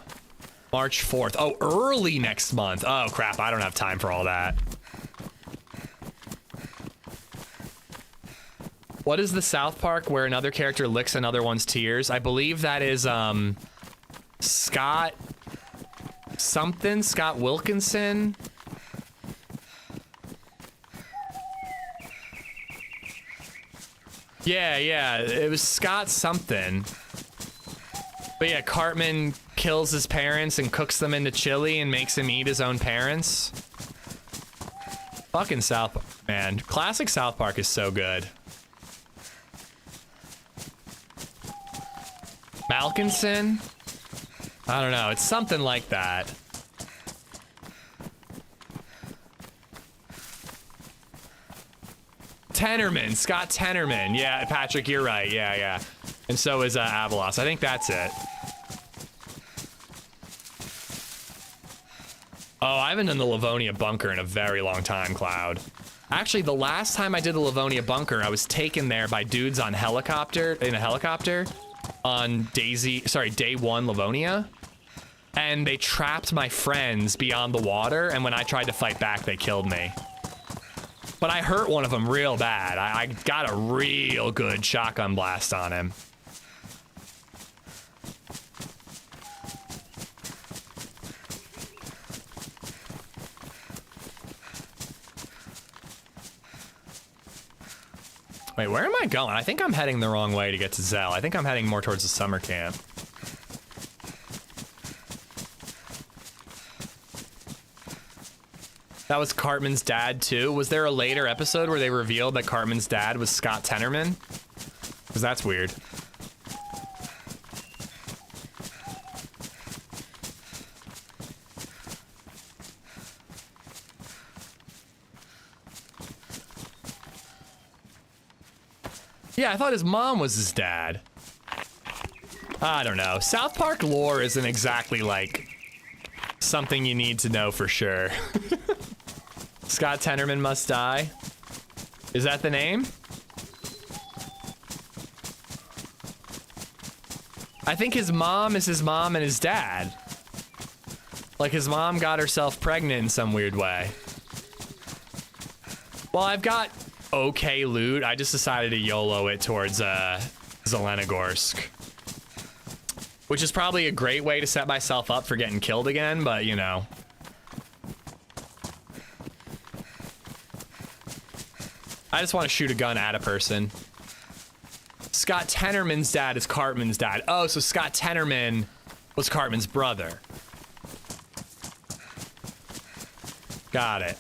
March 4th. Oh, early next month. Oh, crap. I don't have time for all that. What is the South Park where another character licks another one's tears? I believe that is, Scott something? Scott Wilkinson? Yeah, it was Scott something. But yeah, Cartman kills his parents and cooks them into chili and makes him eat his own parents. Fucking South Park, man. Classic South Park is so good. Malkinson? I don't know, it's something like that. Tenorman, Scott Tenorman. Yeah, Patrick, you're right. Yeah. And so is Avalos. I think that's it. Oh, I haven't done the Livonia bunker in a very long time, Cloud. Actually, the last time I did the Livonia bunker, I was taken there by dudes on in a helicopter on day 1 Livonia. And they trapped my friends beyond the water, and when I tried to fight back, they killed me. But I hurt one of them real bad. I got a real good shotgun blast on him. Wait, where am I going? I think I'm heading the wrong way to get to Zell. I think I'm heading more towards the summer camp. That was Cartman's dad, too. Was there a later episode where they revealed that Cartman's dad was Scott Tenorman? Because that's weird. Yeah, I thought his mom was his dad. I don't know. South Park lore isn't exactly, like, something you need to know for sure. Scott Tenorman must die. Is that the name? I think his mom is his mom and his dad. Like his mom got herself pregnant in some weird way. Well, I've got okay loot. I just decided to YOLO it towards Zelenogorsk. Which is probably a great way to set myself up for getting killed again, but you know. I just want to shoot a gun at a person. Scott Tenorman's dad is Cartman's dad. Oh, so Scott Tenorman was Cartman's brother. Got it.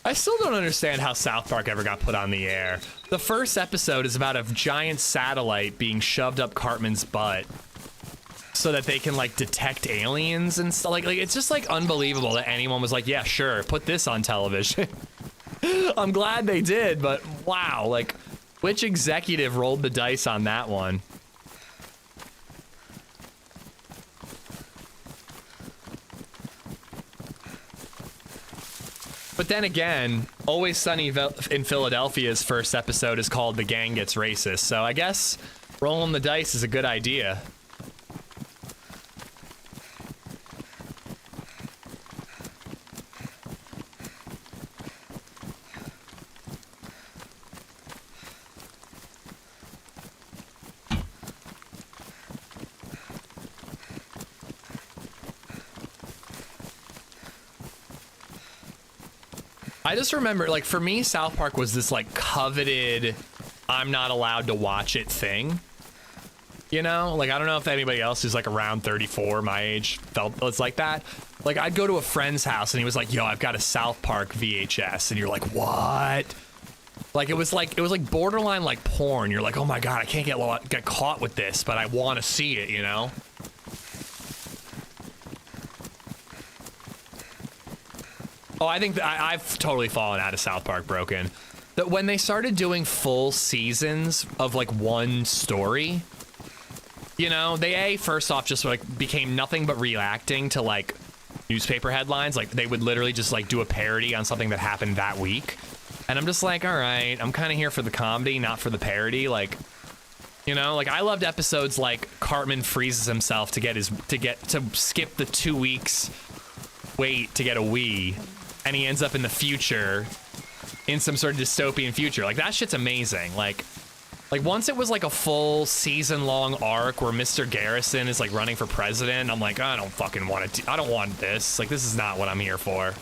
I still don't understand how South Park ever got put on the air. The first episode is about a giant satellite being shoved up Cartman's butt so that they can like detect aliens and stuff. Like it's just like unbelievable that anyone was like, yeah, sure, put this on television. I'm glad they did, but wow, like which executive rolled the dice on that one? But then again, Always Sunny in Philadelphia's first episode is called The Gang Gets Racist, so I guess rolling the dice is a good idea. I just remember, like, for me, South Park was this, like, coveted, I'm not allowed to watch it thing. You know? Like, I don't know if anybody else who's, like, around 34, my age, felt it's like that. Like, I'd go to a friend's house, and he was like, yo, I've got a South Park VHS. And you're like, what? Like, it was like borderline, like, porn. You're like, oh, my God, I can't get caught with this, but I want to see it, you know? Oh, I think I've totally fallen out of South Park Broken. That when they started doing full seasons of like one story, you know, they first off just like became nothing but reacting to like newspaper headlines. Like they would literally just like do a parody on something that happened that week. And I'm just like, all right, I'm kind of here for the comedy, not for the parody. Like, you know, like I loved episodes like Cartman freezes himself to skip the 2 weeks wait to get a Wii. And he ends up in the future, in some sort of dystopian future. Like, that shit's amazing. Like once it was like a full season-long arc where Mr. Garrison is like running for president, I'm like, I don't fucking want to. I don't want this. Like, this is not what I'm here for.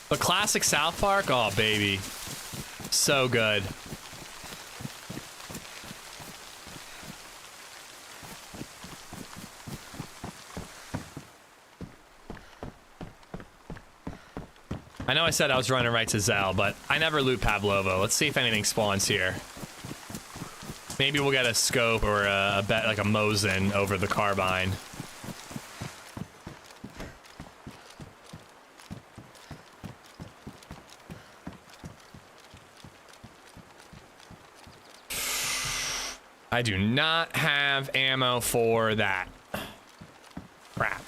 But classic South Park, oh baby, so good. I know I said I was running right to Zell, but I never loot Pavlovo. Let's see if anything spawns here. Maybe we'll get a scope or a bet like a Mosin over the carbine. I do not have ammo for that. Crap.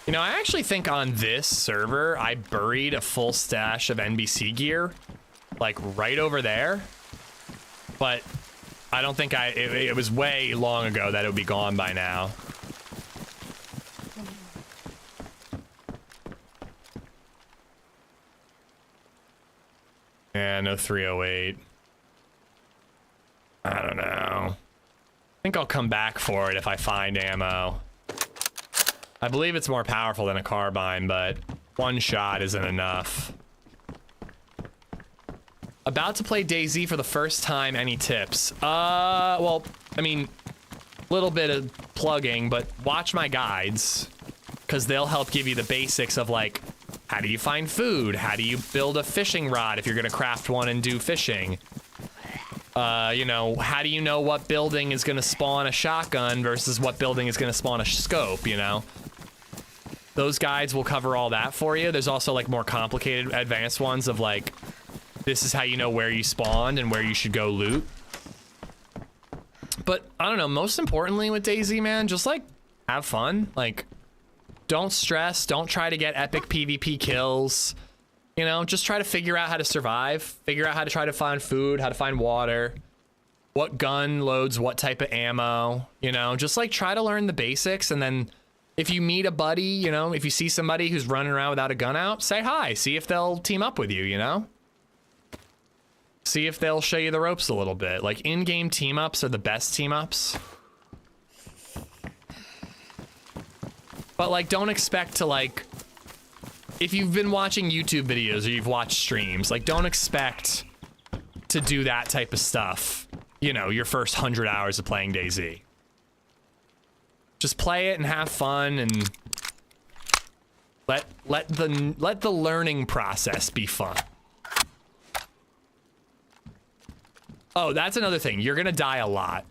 You know, I actually think on this server, I buried a full stash of NBC gear, like right over there. But I don't think it was way long ago that it would be gone by now. Yeah, no 308. I don't know. I think I'll come back for it if I find ammo. I believe it's more powerful than a carbine, but one shot isn't enough. About to play DayZ for the first time. Any tips? Well, I mean, little bit of plugging, but watch my guides, because they'll help give you the basics of like, how do you find food? How do you build a fishing rod if you're gonna craft one and do fishing? You know, how do you know what building is gonna spawn a shotgun versus what building is gonna spawn a scope, you know? Those guides will cover all that for you. There's also like more complicated advanced ones of like, this is how you know where you spawned and where you should go loot. But I don't know, most importantly with DayZ, man, just like have fun. Like, don't stress, don't try to get epic PvP kills. You know, just try to figure out how to survive, figure out how to try to find food, how to find water, what gun loads what type of ammo, you know, just like try to learn the basics. And then if you meet a buddy, you know, if you see somebody who's running around without a gun out, say hi, see if they'll team up with you, you know? See if they'll show you the ropes a little bit. Like, in-game team-ups are the best team-ups. But, like, don't expect to, like... If you've been watching YouTube videos or you've watched streams, like, don't expect to do that type of stuff, you know, your first 100 hours of playing DayZ. Just play it and have fun and let the learning process be fun. Oh, that's another thing. You're gonna die a lot.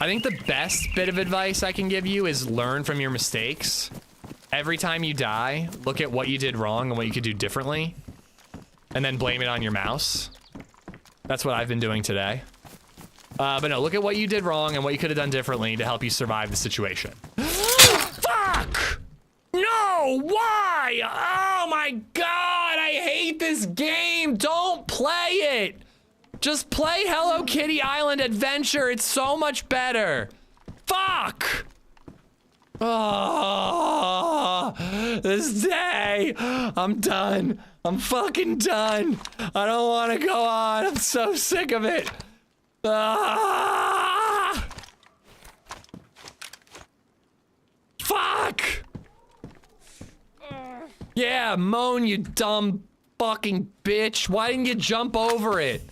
I think the best bit of advice I can give you is learn from your mistakes. Every time you die, look at what you did wrong and what you could do differently, and then blame it on your mouse. That's what I've been doing today. But no, look at what you did wrong and what you could have done differently to help you survive the situation. Fuck! No! Why? Oh my god! I hate this game! Don't play it! Just play Hello Kitty Island Adventure. It's so much better. Fuck! Oh, This day. I'm done. I'm fucking done. I don't want to go on. I'm so sick of it. Ah! Fuck! Yeah, moan, you dumb fucking bitch. Why didn't you jump over it?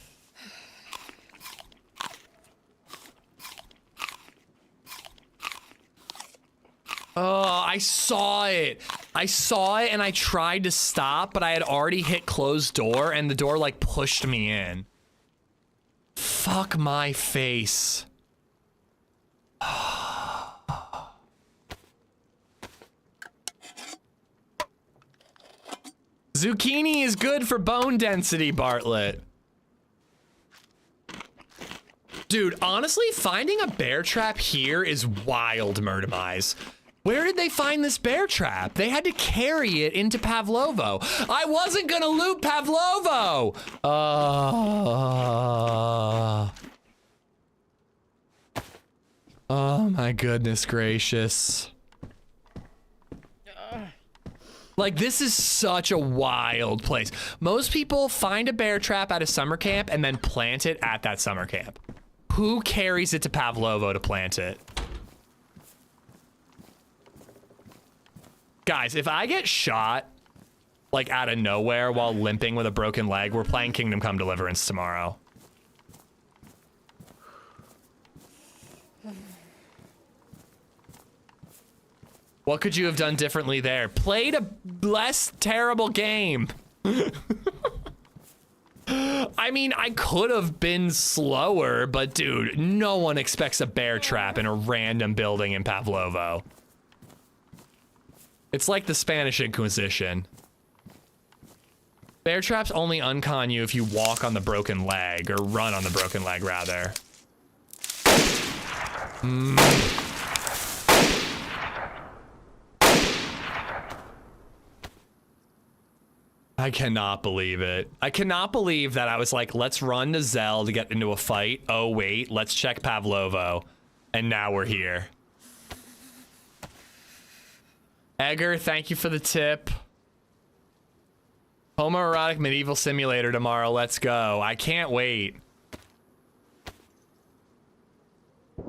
Oh, I saw it. I saw it and I tried to stop, but I had already hit closed door and the door like pushed me in. Fuck my face. Zucchini is good for bone density, Bartlett. Dude, honestly, finding a bear trap here is wild, Murdermise. Where did they find this bear trap? They had to carry it into Pavlovo. I wasn't gonna loot Pavlovo! Oh my goodness gracious. Like, this is such a wild place. Most people find a bear trap at a summer camp and then plant it at that summer camp. Who carries it to Pavlovo to plant it? Guys, if I get shot, like, out of nowhere while limping with a broken leg, we're playing Kingdom Come Deliverance tomorrow. What could you have done differently there? Played a less terrible game. I mean, I could have been slower, but dude, no one expects a bear trap in a random building in Pavlovo. It's like the Spanish Inquisition. Bear traps only uncon you if you walk on the broken leg, or run on the broken leg, rather. I cannot believe it. I cannot believe that I was like, let's run to Zell to get into a fight. Oh, wait, let's check Pavlovo. And now we're here. Egger, thank you for the tip. Homoerotic medieval simulator tomorrow. Let's go. I can't wait.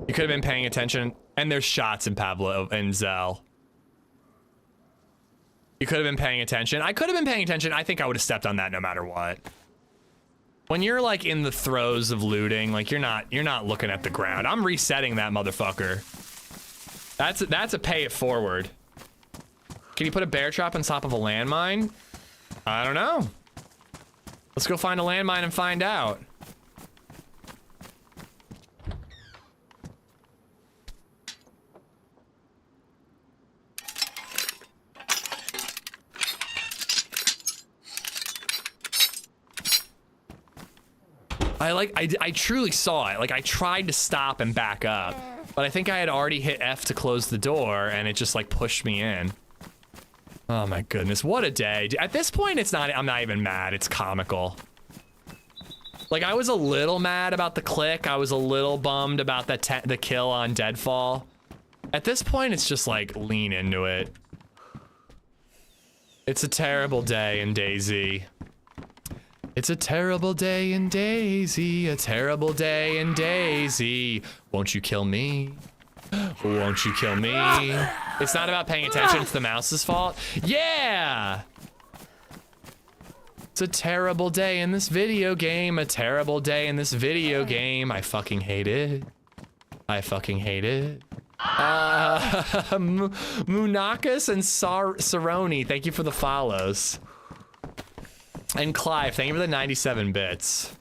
You could have been paying attention. And there's shots in Pavlov and Zell. You could have been paying attention. I could have been paying attention. I think I would have stepped on that no matter what. When you're like in the throes of looting, like you're not looking at the ground. I'm resetting that motherfucker. That's a pay it forward. Can you put a bear trap on top of a landmine? I don't know. Let's go find a landmine and find out. I truly saw it. Like, I tried to stop and back up, but I think I had already hit F to close the door and it just like pushed me in. Oh my goodness, what a day. At this point, I'm not even mad, it's comical. Like, I was a little mad about the click. I was a little bummed about the kill on Deadfall. At this point, it's just like, lean into it. It's a terrible day in DayZ. It's a terrible day in DayZ, a terrible day in DayZ. Won't you kill me? Won't you kill me? It's not about paying attention, it's the mouse's fault. Yeah! It's a terrible day in this video game, a terrible day in this video game. I fucking hate it. I fucking hate it. Munakas and Saroni, thank you for the follows. And Clive, thank you for the 97 bits.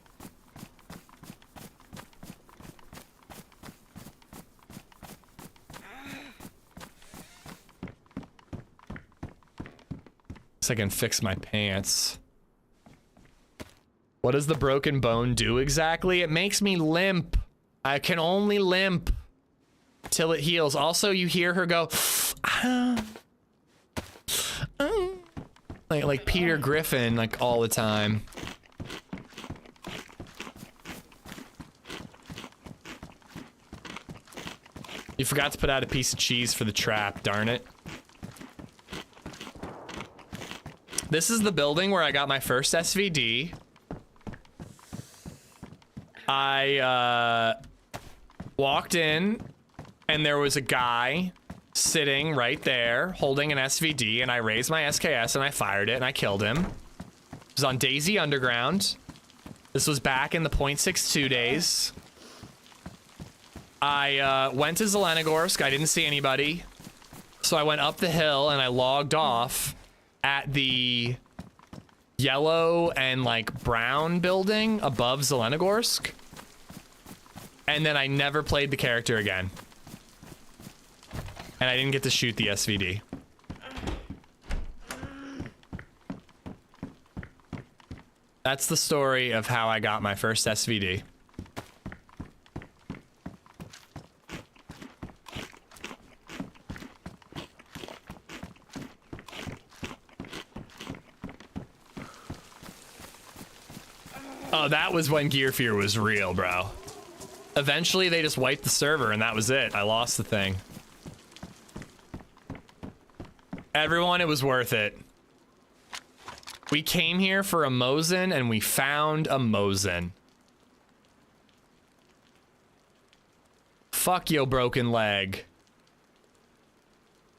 So I can fix my pants. What does the broken bone do exactly? It makes me limp. I can only limp till it heals. Also, you hear her go, like Peter Griffin, like all the time. You forgot to put out a piece of cheese for the trap, darn it. This is the building where I got my first SVD. I walked in and there was a guy sitting right there holding an SVD, and I raised my SKS and I fired it and I killed him. It was on DayZ Underground. This was back in the .62 days. I went to Zelenogorsk. I didn't see anybody. So I went up the hill and I logged off at the yellow and like brown building above Zelenogorsk. And then I never played the character again. And I didn't get to shoot the SVD. That's the story of how I got my first SVD. Oh, that was when Gear Fear was real, bro. Eventually, they just wiped the server, and that was it. I lost the thing. Everyone, it was worth it. We came here for a Mosin, and we found a Mosin. Fuck yo broken leg.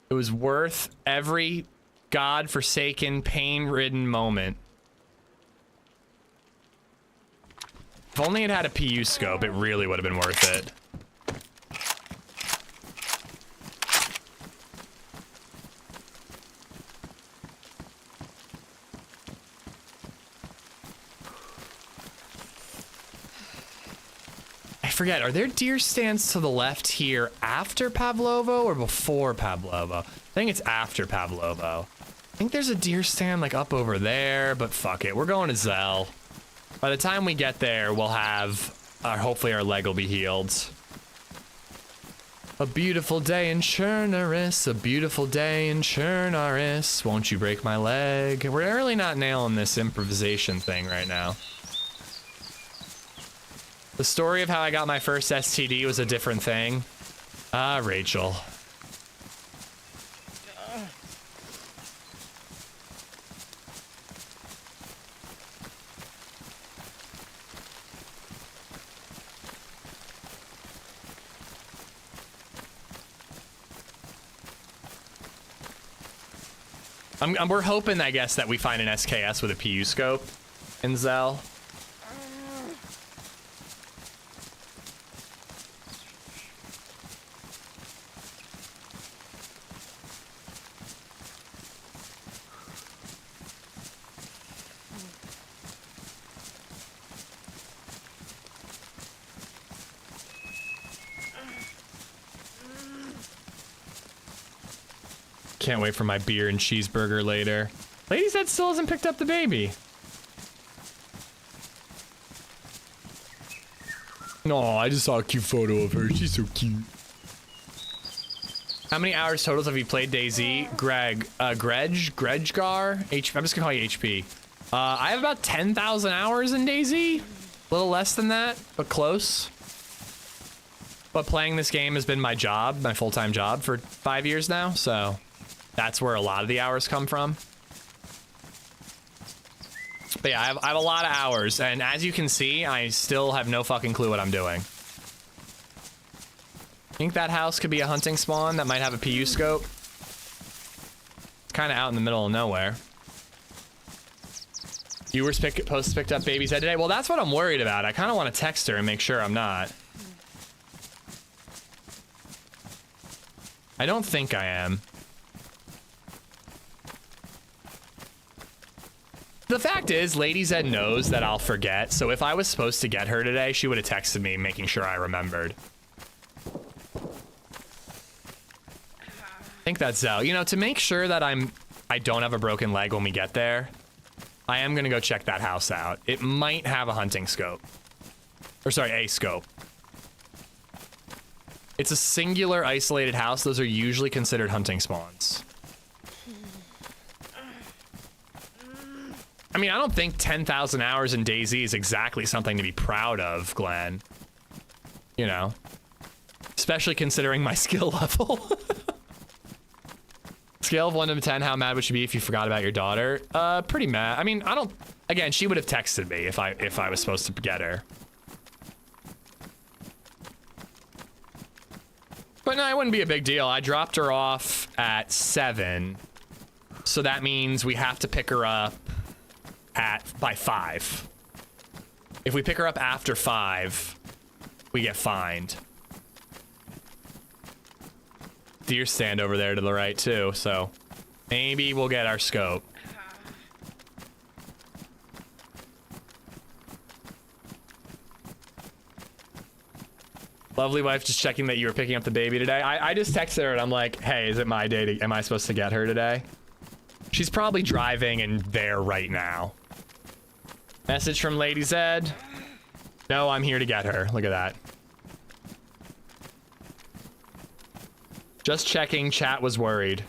It was worth every godforsaken, pain-ridden moment. If only it had a PU scope, it really would have been worth it. I forget, are there deer stands to the left here after Pavlovo or before Pavlovo? I think it's after Pavlovo. I think there's a deer stand like up over there, but fuck it, we're going to Zel. By the time we get there, we'll have, hopefully our leg will be healed. A beautiful day in Chernarus, a beautiful day in Chernarus. Won't you break my leg? We're really not nailing this improvisation thing right now. The story of how I got my first STD was a different thing. Ah, Rachel. We're hoping, I guess, that we find an SKS with a PU scope in Zel. Can't wait for my beer and cheeseburger later. LadyZed still hasn't picked up the baby. No, I just saw a cute photo of her. She's so cute. How many hours totals have you played DayZ? Greggar? HP. I'm just gonna call you HP. I have about 10,000 hours in DayZ. A little less than that, but close. But playing this game has been my job, my full-time job for 5 years now, so that's where a lot of the hours come from. But yeah, I have a lot of hours, and as you can see, I still have no fucking clue what I'm doing. I think that house could be a hunting spawn that might have a PU scope. It's kind of out in the middle of nowhere. Viewers posts picked up baby's head today. Well, that's what I'm worried about. I kind of want to text her and make sure I'm not. I don't think I am. The fact is, LadyZed knows that I'll forget, so if I was supposed to get her today, she would have texted me making sure I remembered. I think that's Zell. You know, to make sure that I don't have a broken leg when we get there, I am gonna go check that house out. It might have a hunting scope. Or sorry, a scope. It's a singular isolated house. Those are usually considered hunting spawns. I mean, I don't think 10,000 hours in DayZ is exactly something to be proud of, Glenn. You know, especially considering my skill level. Scale of 1 to 10, how mad would you be if you forgot about your daughter? Pretty mad. I mean, I don't, again, she would have texted me if I was supposed to get her. But no, it wouldn't be a big deal. I dropped her off at 7. So that means we have to pick her up by 5. If we pick her up after 5, we get fined. Deer stand over there to the right too, so maybe we'll get our scope. Lovely wife, just checking that you were picking up the baby today. I just texted her and I'm like, hey, is it my day? Am I supposed to get her today? She's probably driving and there right now. Message from LadyZed. No, I'm here to get her. Look at that. Just checking, chat was worried.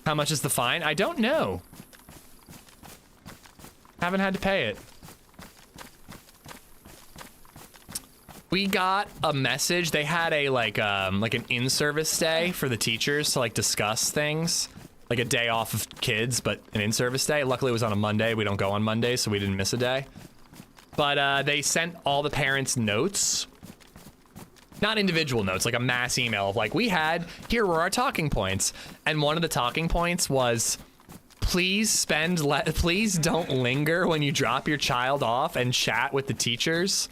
How much is the fine? I don't know. Haven't had to pay it. We got a message. They had a like an in-service day for the teachers to like discuss things. Like a day off of kids, but an in-service day. Luckily it was on a Monday. We don't go on Mondays, so we didn't miss a day. But they sent all the parents notes. Not individual notes, like a mass email of like, here were our talking points. And one of the talking points was, please don't linger when you drop your child off and chat with the teachers.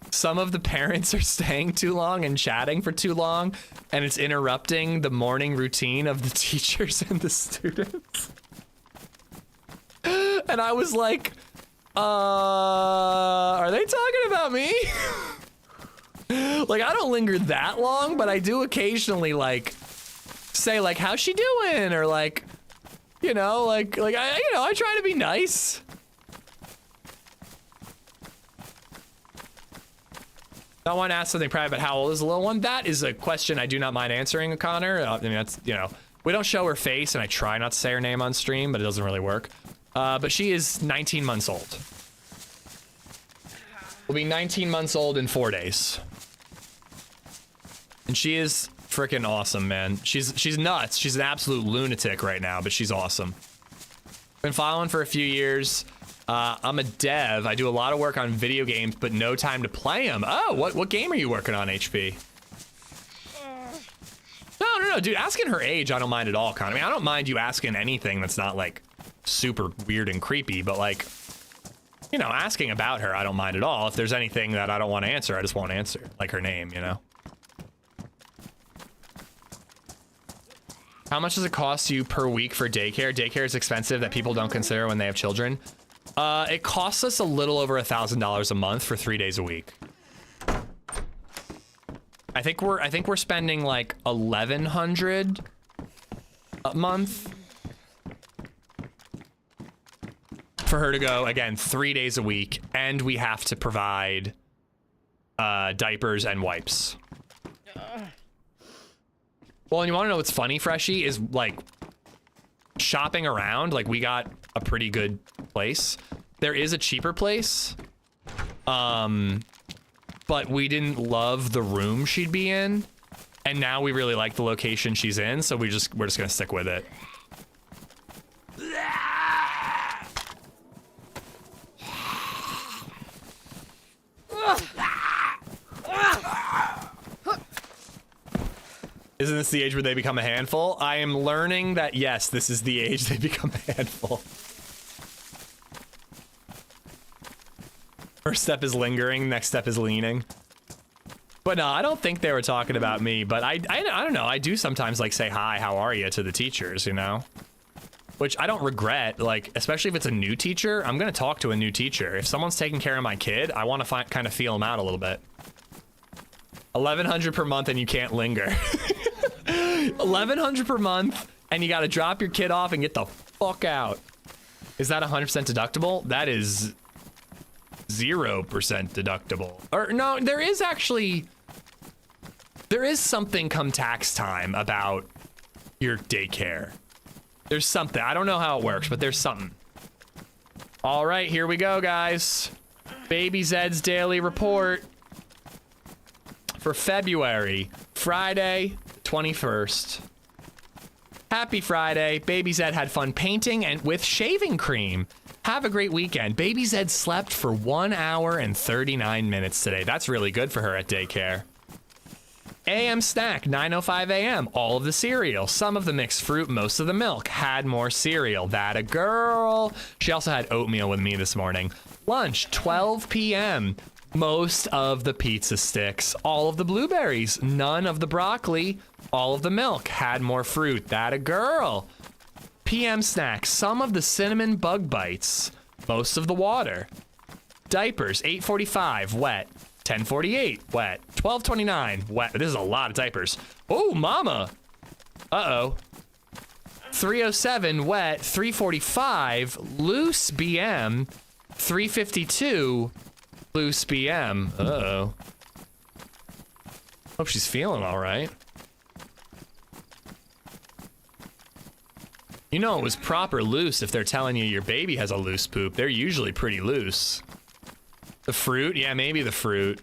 Some of the parents are staying too long and chatting for too long, and it's interrupting the morning routine of the teachers and the students. And I was like, are they talking about me? Like, I don't linger that long, but I do occasionally like say like, how's she doing? Or like, I try to be nice. I want to ask something private. How old is the little one? That is a question I do not mind answering, Connor. I mean, that's, we don't show her face, and I try not to say her name on stream, but it doesn't really work. But she is 19 months old. Will be 19 months old in 4 days. And she is freaking awesome, man. She's nuts. She's an absolute lunatic right now, but she's awesome. Been following for a few years. I'm a dev. I do a lot of work on video games, but no time to play them. Oh, what game are you working on, HP? No, dude. Asking her age, I don't mind at all, Connor. I mean, I don't mind you asking anything that's not like super weird and creepy, but like, asking about her, I don't mind at all. If there's anything that I don't want to answer, I just won't answer, like her name, How much does it cost you per week for daycare? Daycare is expensive that people don't consider when they have children. It costs us a little over $1,000 a month for 3 days a week. I think we're spending like $1,100 a month for her to go, again, 3 days a week, and we have to provide diapers and wipes. Well, and you want to know what's funny, Freshie, is like shopping around. Like, we got a pretty good place. There is a cheaper place, but we didn't love the room she'd be in, and now we really like the location she's in, so we're just gonna stick with it. Isn't this the age where they become a handful? I am learning that, yes, this is the age they become a handful. First step is lingering, next step is leaning. But no, I don't think they were talking about me, but I don't know. I do sometimes like say hi, how are you to the teachers, Which I don't regret, like, especially if it's a new teacher, I'm gonna talk to a new teacher. If someone's taking care of my kid, I wanna kind of feel them out a little bit. 1,100 per month and you can't linger. 1,100 per month and you gotta drop your kid off and get the fuck out. Is that 100% deductible? That is 0% deductible. Or no, there is something come tax time about your daycare. There's something. I don't know how it works, but there's something. All right, here we go, guys. Baby Zed's daily report. for February, Friday, 21st. Happy Friday. BabyZed had fun painting and with shaving cream. Have a great weekend. BabyZed slept for 1 hour and 39 minutes today. That's really good for her at daycare. AM snack, 9:05 a.m. All of the cereal, some of the mixed fruit, most of the milk. Had more cereal. That a girl. She also had oatmeal with me this morning. Lunch, 12 p.m. Most of the pizza sticks. All of the blueberries. None of the broccoli. All of the milk. Had more fruit. That a girl. PM snack, some of the cinnamon bug bites. Most of the water. Diapers, 8:45, wet. 10:48, wet. 12:29, wet. This is a lot of diapers. Oh, mama. Uh-oh. 3:07, wet. 3:45, loose BM. 3:52, loose BM. Uh-oh. Hope she's feeling all right. You know it was proper loose if they're telling you your baby has a loose poop. They're usually pretty loose. The fruit? Yeah, maybe the fruit.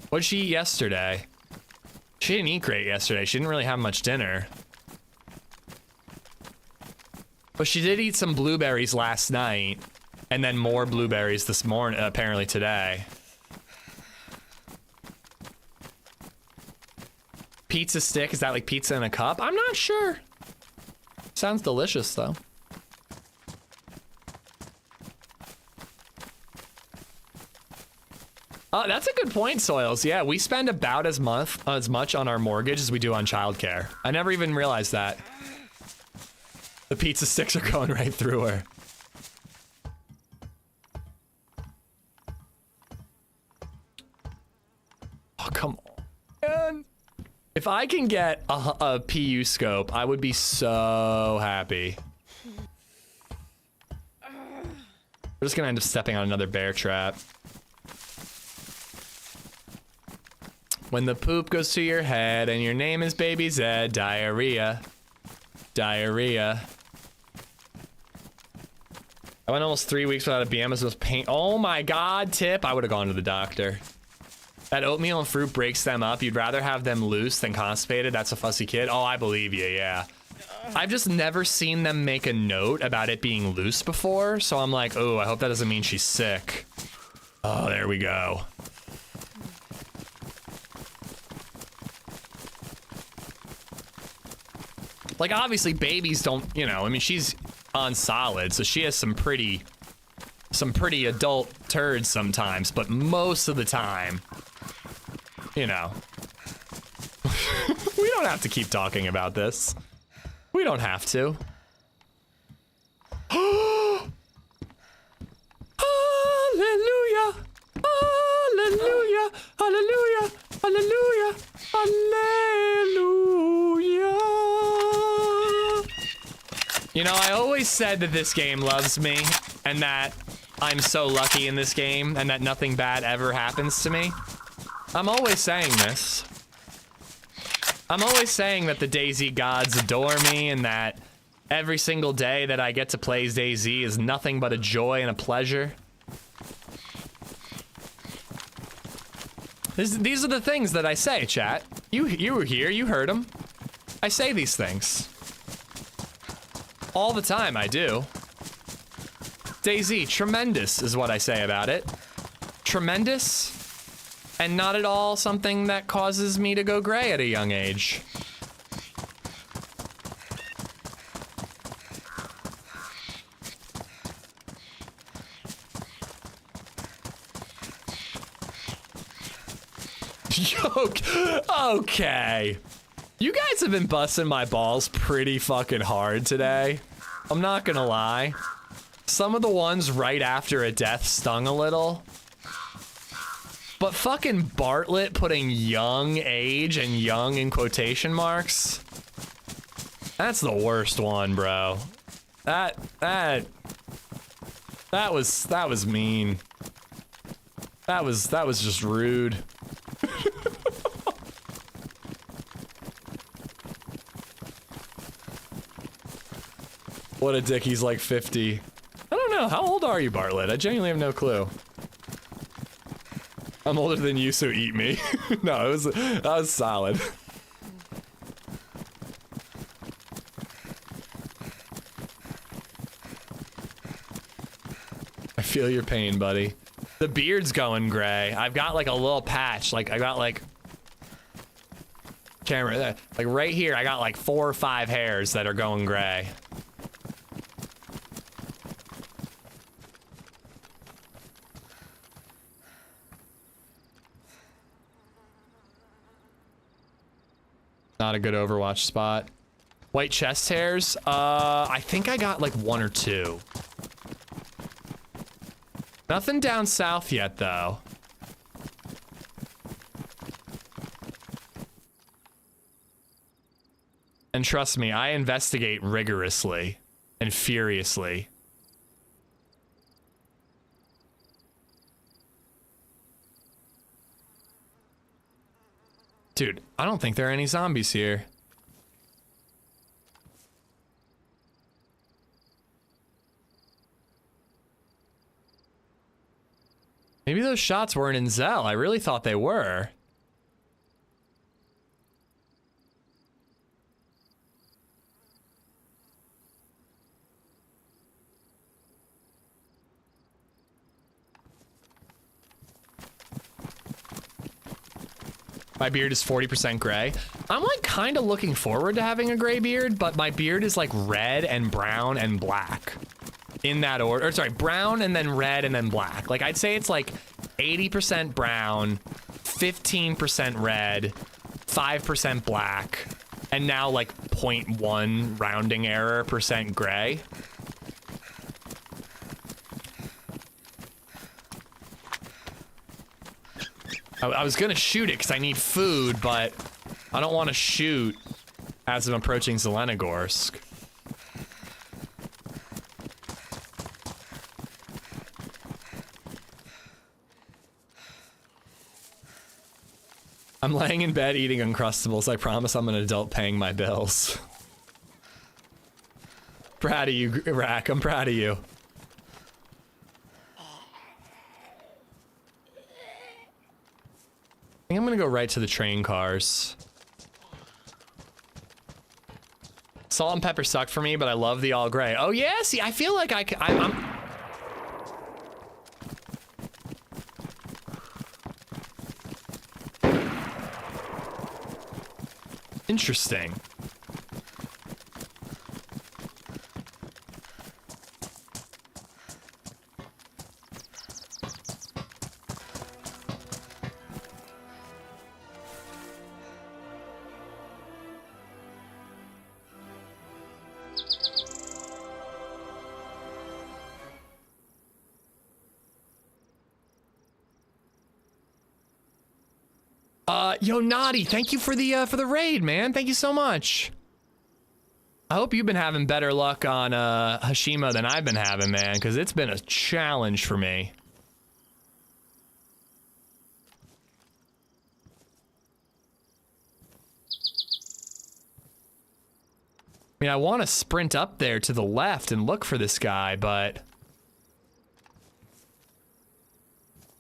What'd she eat yesterday? She didn't eat great yesterday. She didn't really have much dinner. But she did eat some blueberries last night. And then more blueberries this morning, apparently today. Pizza stick, is that like pizza in a cup? I'm not sure. Sounds delicious though. That's a good point, Soils. Yeah, we spend about as much on our mortgage as we do on childcare. I never even realized that. The pizza sticks are going right through her. Oh, come on. If I can get a PU scope, I would be so happy. We're just gonna end up stepping on another bear trap. When the poop goes to your head and your name is BabyZed, diarrhea. Diarrhea. I went almost 3 weeks without a BM as it was pain. Oh my God, Tip. I would have gone to the doctor. That oatmeal and fruit breaks them up. You'd rather have them loose than constipated. That's a fussy kid. Oh, I believe you, yeah. I've just never seen them make a note about it being loose before. So I'm like, oh, I hope that doesn't mean she's sick. Oh, there we go. Like, obviously, babies don't, you know, I mean, she's on solid, so she has some pretty adult turds sometimes, but most of the time, you know. We don't have to keep talking about this. We don't have to. Hallelujah! Hallelujah! Hallelujah! Hallelujah! Hallelujah! You know, I always said that this game loves me, and that I'm so lucky in this game, and that nothing bad ever happens to me. I'm always saying this. I'm always saying that the DayZ Gods adore me, and that every single day that I get to play DayZ is nothing but a joy and a pleasure. These are the things that I say, chat. You were here, you heard them. I say these things. All the time, I do. DayZ, tremendous is what I say about it. Tremendous, and not at all something that causes me to go gray at a young age. Okay. You guys have been busting my balls pretty fucking hard today. I'm not gonna lie. Some of the ones right after a death stung a little. But fucking Bartlett putting young age and young in quotation marks. That's the worst one, bro. That was mean. That was just rude. What a dick, he's like 50. I don't know, how old are you, Bartlett? I genuinely have no clue. I'm older than you, so eat me. No, that was solid. I feel your pain, buddy. The beard's going gray. I've got like a little patch. Like I got like camera there. Like right here, I got like 4 or 5 hairs that are going gray. Not a good Overwatch spot. White chest hairs? I think I got like 1 or 2. Nothing down south yet, though. And trust me, I investigate rigorously and furiously. Dude, I don't think there are any zombies here. Maybe those shots weren't in Zell. I really thought they were. My beard is 40% gray. I'm like kind of looking forward to having a gray beard, but my beard is like red and brown and black. In that order, or sorry, brown and then red and then black. Like I'd say it's like 80% brown, 15% red, 5% black, and now like 0.1 rounding error % gray. I was gonna shoot it because I need food, but I don't want to shoot as I'm approaching Zelenogorsk. I'm laying in bed eating Uncrustables. I promise I'm an adult paying my bills. Proud of you, Rack. I'm proud of you. I think I'm gonna go right to the train cars. Salt and pepper suck for me, but I love the all gray. Oh yeah, see, I feel like I'm interesting. Yo, Naughty, thank you for the raid, man. Thank you so much. I hope you've been having better luck on Hashima than I've been having, man, because it's been a challenge for me. I mean, I want to sprint up there to the left and look for this guy, but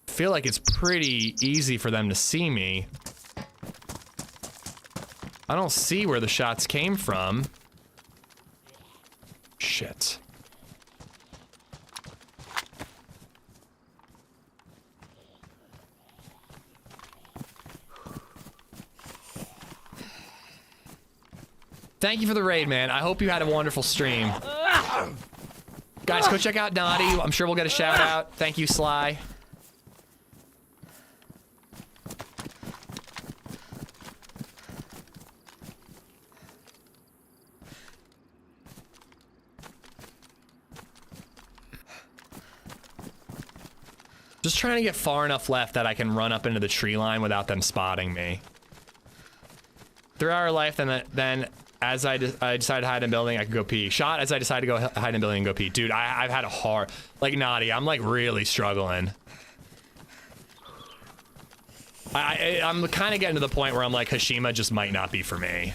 I feel like it's pretty easy for them to see me. I don't see where the shots came from. Shit. Thank you for the raid, man. I hope you had a wonderful stream. Guys, go check out Naughty. I'm sure we'll get a shout out. Thank you, Sly. Just trying to get far enough left that I can run up into the tree line without them spotting me. 3-hour life, then as I decided to hide in a building, I could go pee. Shot as I decided to go hide in a building and go pee. Dude, I've had a hard, like Naughty, I'm like really struggling. I'm kind of getting to the point where I'm like, Hashima just might not be for me.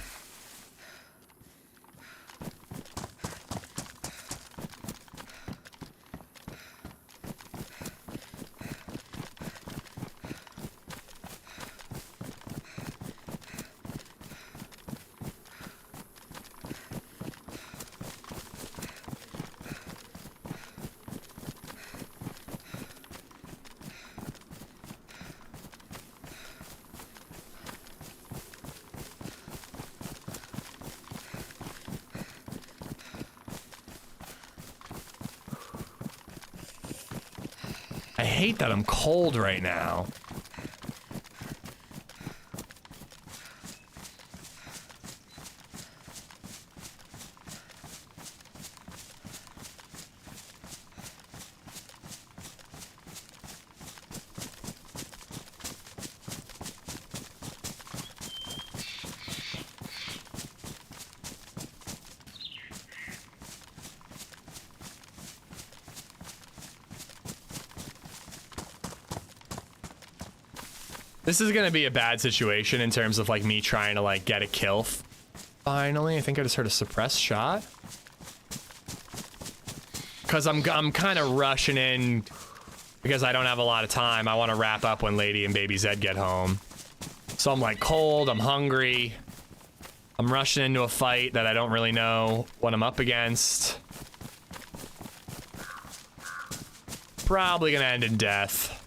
I hate that I'm cold right now. This is gonna be a bad situation in terms of like me trying to like get a kill. Finally, I think I just heard a suppressed shot. Cause I'm kind of rushing in because I don't have a lot of time. I want to wrap up when Lady and Baby Zed get home. So I'm like cold, I'm hungry. I'm rushing into a fight that I don't really know what I'm up against. Probably gonna end in death.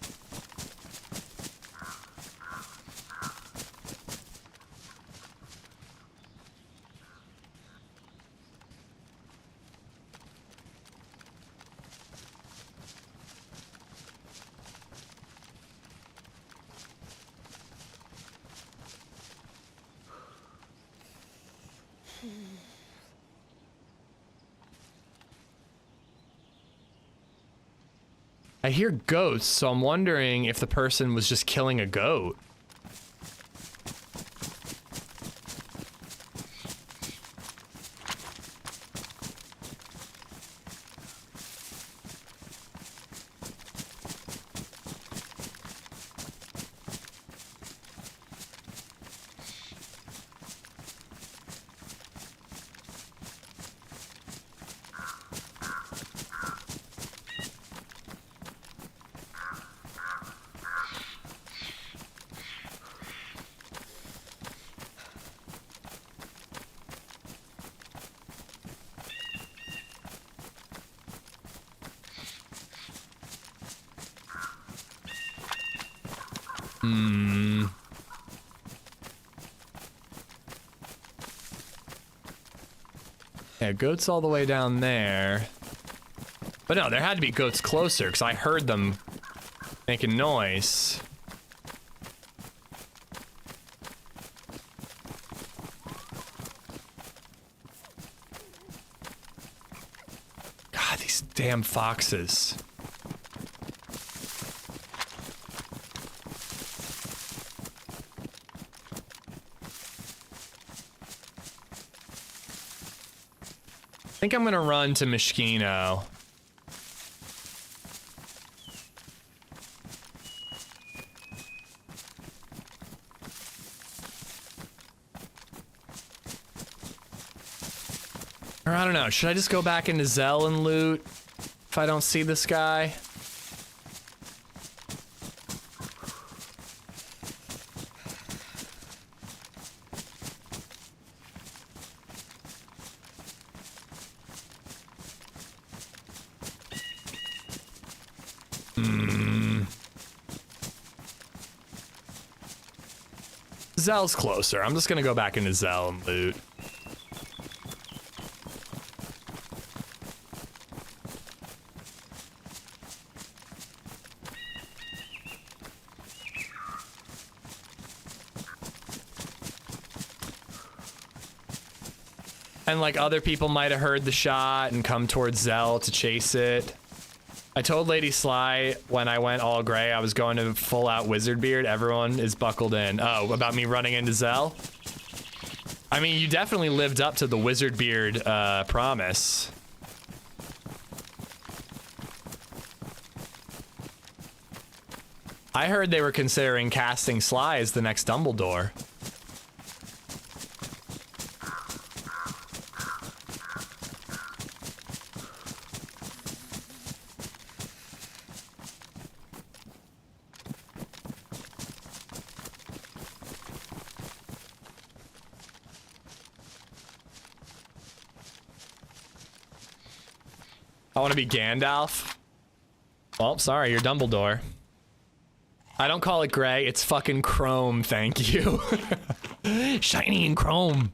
I hear goats, so I'm wondering if the person was just killing a goat. Yeah, goats all the way down there. But no, there had to be goats closer because I heard them making noise. God, these damn foxes. I think I'm gonna run to Mishkino. Or I don't know, should I just go back into Zell and loot if I don't see this guy? Zell's closer. I'm just gonna go back into Zell and loot. And like other people might have heard the shot and come towards Zell to chase it. I told Lady Sly when I went all gray I was going to full out wizard beard. Everyone is buckled in. Oh, about me running into Zell? I mean, you definitely lived up to the wizard beard promise. I heard they were considering casting Sly as the next Dumbledore. I want to be Gandalf. Well, sorry, you're Dumbledore. I don't call it gray, it's fucking chrome, thank you. Shiny and chrome.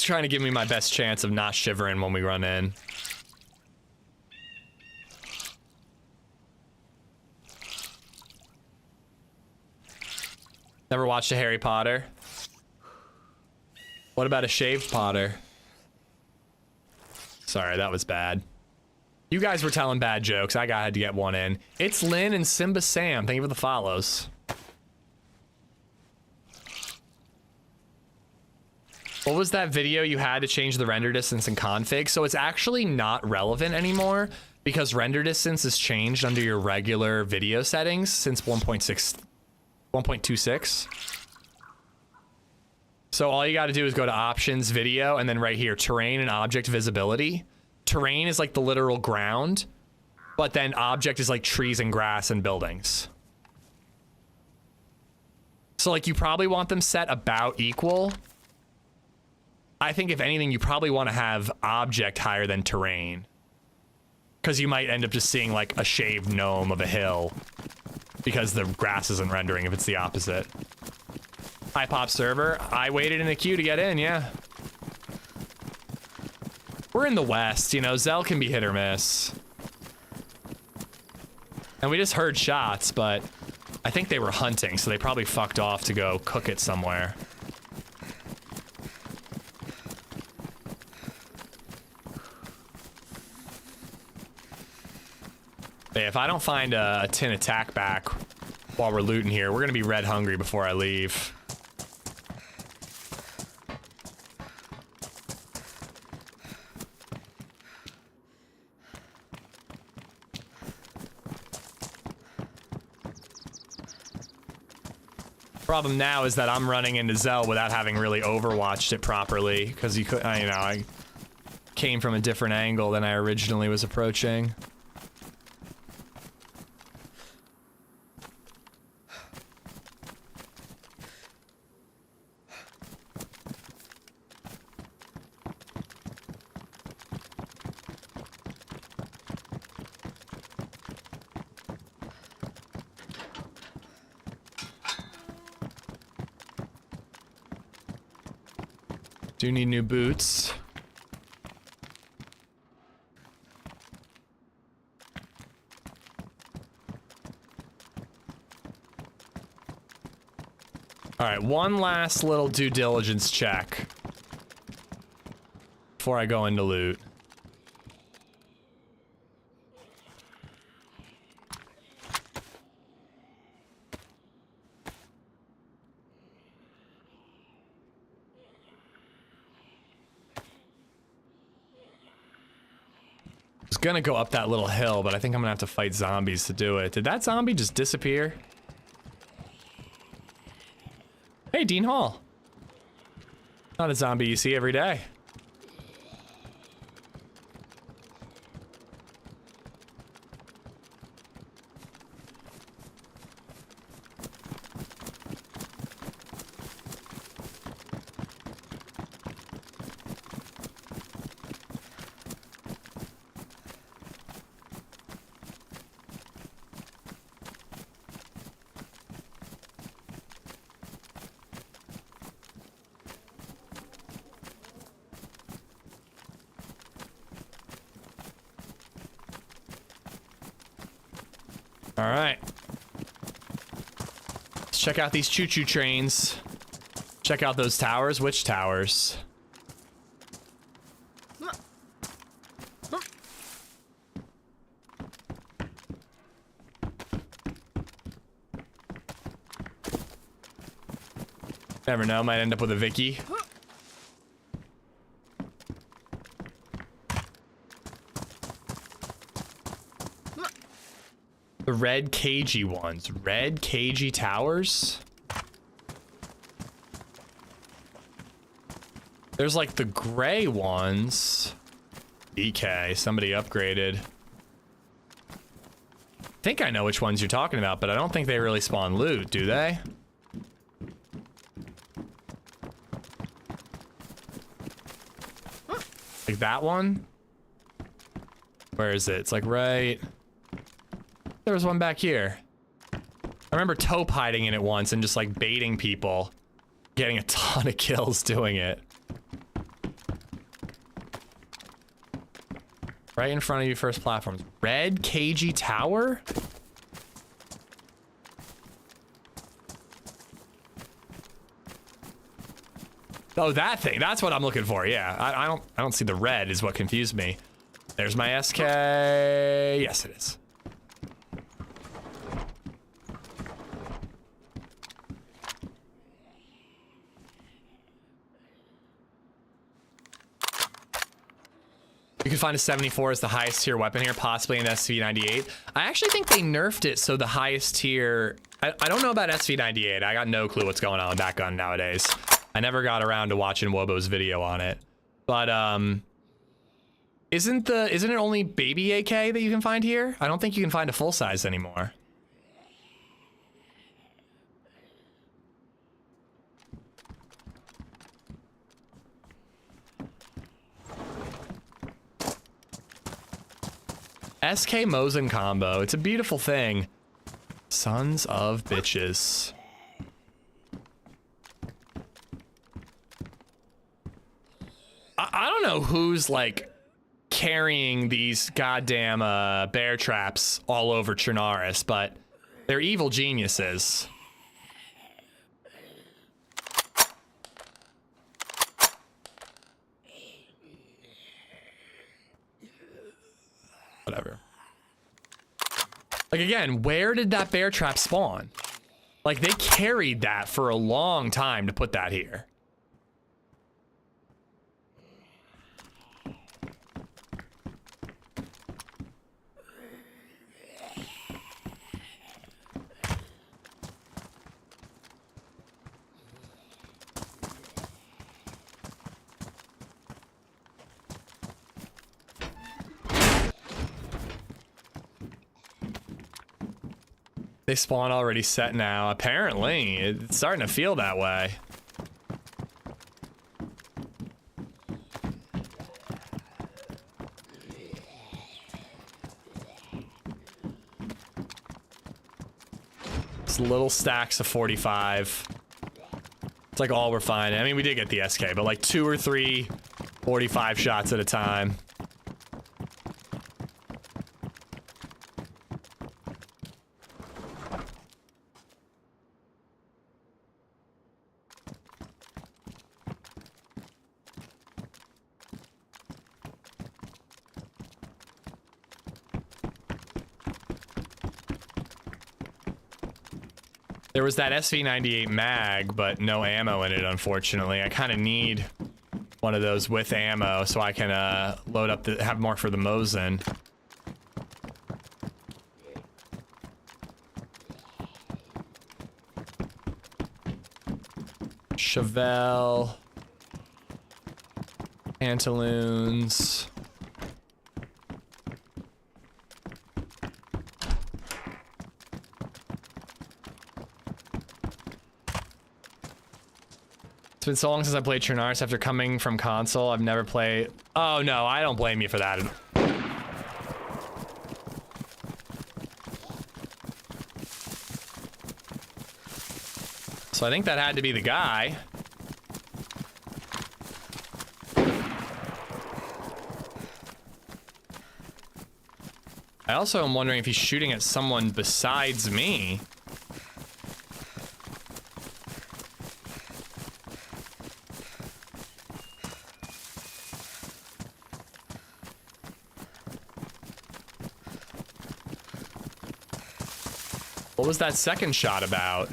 just trying to give me my best chance of not shivering when we run in. Never watched a Harry Potter? What about a shaved Potter? Sorry, that was bad. You guys were telling bad jokes. I had to get one in. It's Lynn and Simba Sam. Thank you for the follows. What was that video you had to change the render distance in config? So it's actually not relevant anymore because render distance is changed under your regular video settings since 1.26. So all you got to do is go to options, video, and then right here, terrain and object visibility. Terrain is like the literal ground, but then object is like trees and grass and buildings. So like you probably want them set about equal. I think if anything, you probably want to have object higher than terrain, because you might end up just seeing like a shaved gnome of a hill because the grass isn't rendering if it's the opposite. Hi, Pop server. I waited in the queue to get in, yeah. We're in the West, you know, Zell can be hit or miss. And we just heard shots, but I think they were hunting, so they probably fucked off to go cook it somewhere. Hey, if I don't find a tin attack back while we're looting here, we're gonna be red hungry before I leave. Problem now is that I'm running into Zell without having really overwatched it properly, because you could, you know, I came from a different angle than I originally was approaching. Do need new boots. All right, one last little due diligence check before I go into loot. Gonna go up that little hill, but I think I'm gonna have to fight zombies to do it. Did that zombie just disappear? Hey, Dean Hall. Not a zombie you see every day. All right. Let's check out these choo-choo trains. Check out those towers. Which towers? Never know, might end up with a Vicky. The red cagey ones. Red cagey towers? There's like the gray ones. DK, somebody upgraded. I think I know which ones you're talking about, but I don't think they really spawn loot, do they? Like that one? Where is it? It's like right... There was one back here. I remember Taupe hiding in it once and just like baiting people. Getting a ton of kills doing it. Right in front of you, first platforms. Red KG Tower? Oh, that thing. That's what I'm looking for. Yeah, I don't see the red is what confused me. There's my SK. Yes, it is. You can find a 74 as the highest tier weapon here, possibly an SV98. I actually think they nerfed it so the highest tier... I don't know about SV98. I got no clue what's going on with that gun nowadays. I never got around to watching Wobo's video on it. But, isn't it only baby AK that you can find here? I don't think you can find a full size anymore. SK Mosin combo. It's a beautiful thing. Sons of bitches. I don't know who's like carrying these goddamn bear traps all over Chernarus, but they're evil geniuses. Whatever. Like, again, where did that bear trap spawn? Like, they carried that for a long time to put that here. They spawn already set now. Apparently, it's starting to feel that way. It's little stacks of 45. It's like all we're finding. I mean, we did get the SK, but like 2 or 3 45 shots at a time. There was that SV98 mag, but no ammo in it, unfortunately. I kind of need one of those with ammo so I can load up have more for the Mosin. Chevelle. Pantaloons. It's been so long since I played Chernarus after coming from console. I've never played... Oh, no, I don't blame you for that. So I think that had to be the guy. I also am wondering if he's shooting at someone besides me. What was that second shot about?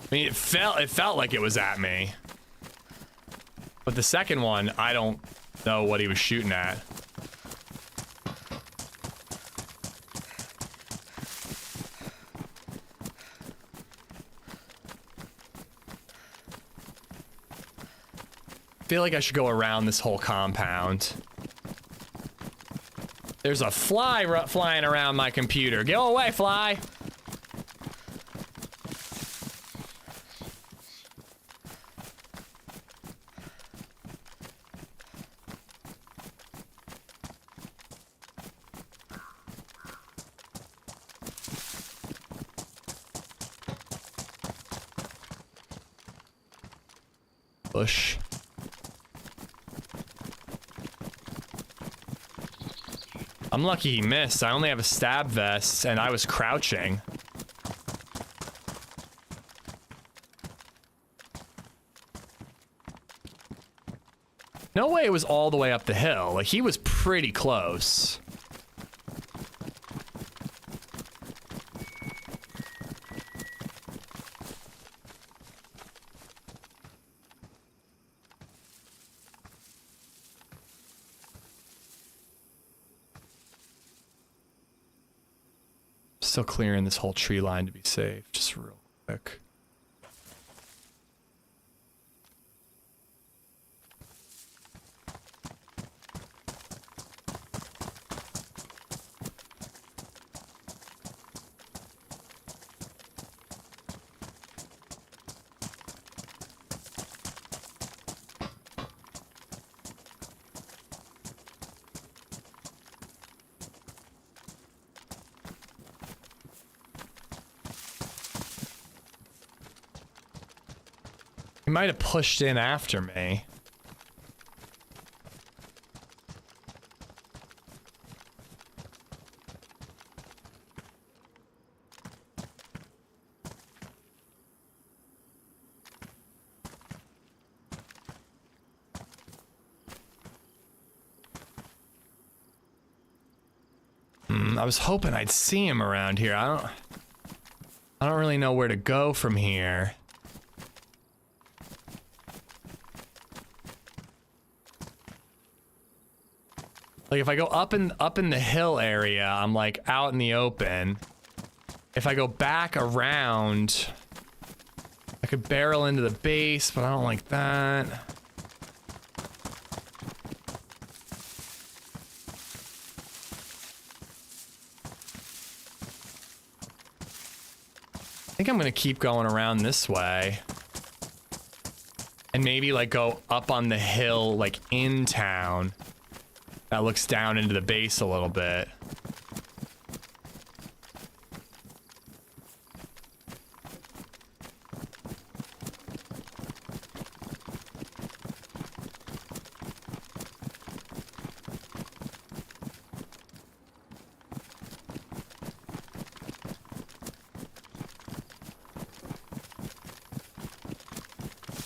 I mean, it felt like it was at me. But the second one, I don't know what he was shooting at. I feel like I should go around this whole compound. There's a fly flying around my computer. Go away, fly! bush. I'm lucky he missed. I only have a stab vest and I was crouching. No way it was all the way up the hill. Like, he was pretty close. Still clearing this whole tree line to be safe, just real quick. He might have pushed in after me. I was hoping I'd see him around here. I don't really know where to go from here. Like, if I go up in the hill area, I'm like out in the open. If I go back around, I could barrel into the base, but I don't like that. I think I'm gonna keep going around this way. And maybe like go up on the hill, like in town. That looks down into the base a little bit.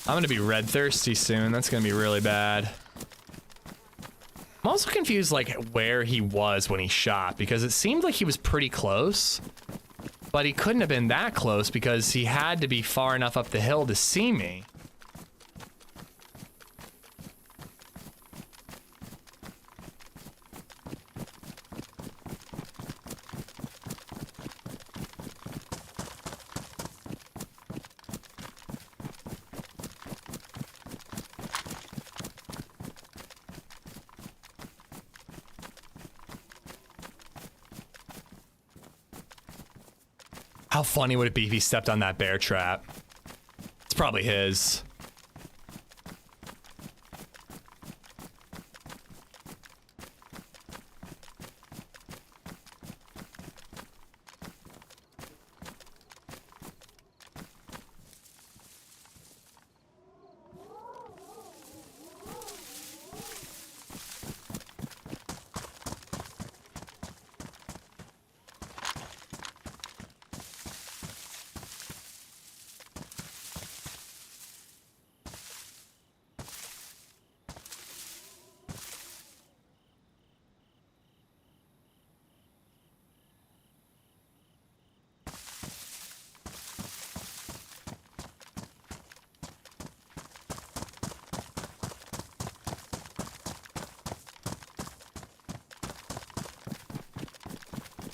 I'm gonna be red thirsty soon. That's gonna be really bad. I'm also confused, like, where he was when he shot, because it seemed like he was pretty close, but he couldn't have been that close because he had to be far enough up the hill to see me. How funny would it be if he stepped on that bear trap? It's probably his.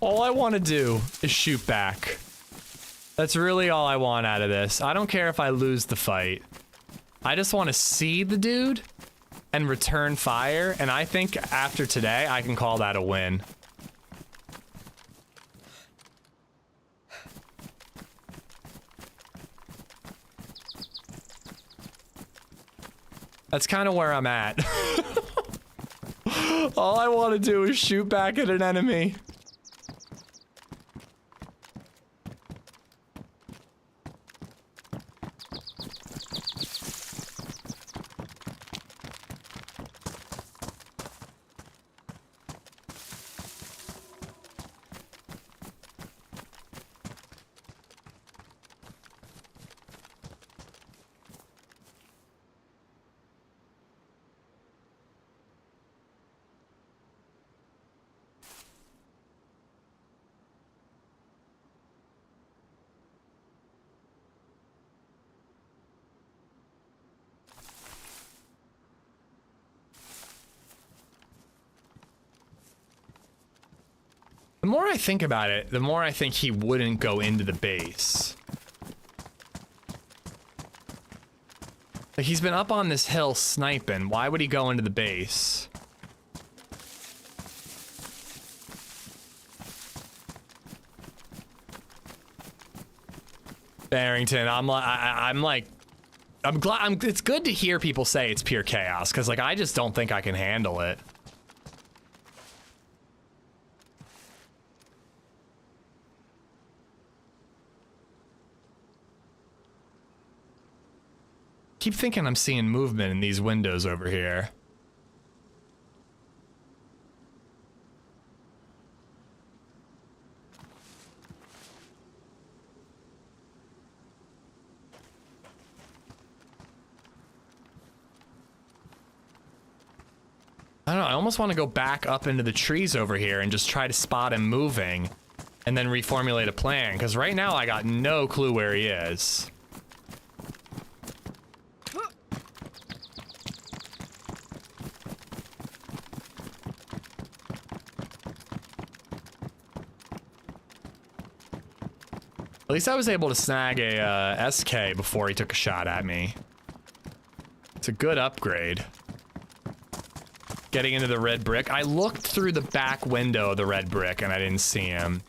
All I want to do is shoot back. That's really all I want out of this. I don't care if I lose the fight. I just want to see the dude and return fire, and I think after today, I can call that a win. That's kind of where I'm at. All I want to do is shoot back at an enemy. The more I think about it, the more I think he wouldn't go into the base. Like, he's been up on this hill sniping. Why would he go into the base? Barrington, I'm glad. It's good to hear people say it's pure chaos, because like I just don't think I can handle it. Keep thinking I'm seeing movement in these windows over here. I don't know, I almost want to go back up into the trees over here and just try to spot him moving and then reformulate a plan, because right now I got no clue where he is. At least I was able to snag a SK before he took a shot at me. It's a good upgrade. Getting into the red brick. I looked through the back window of the red brick and I didn't see him.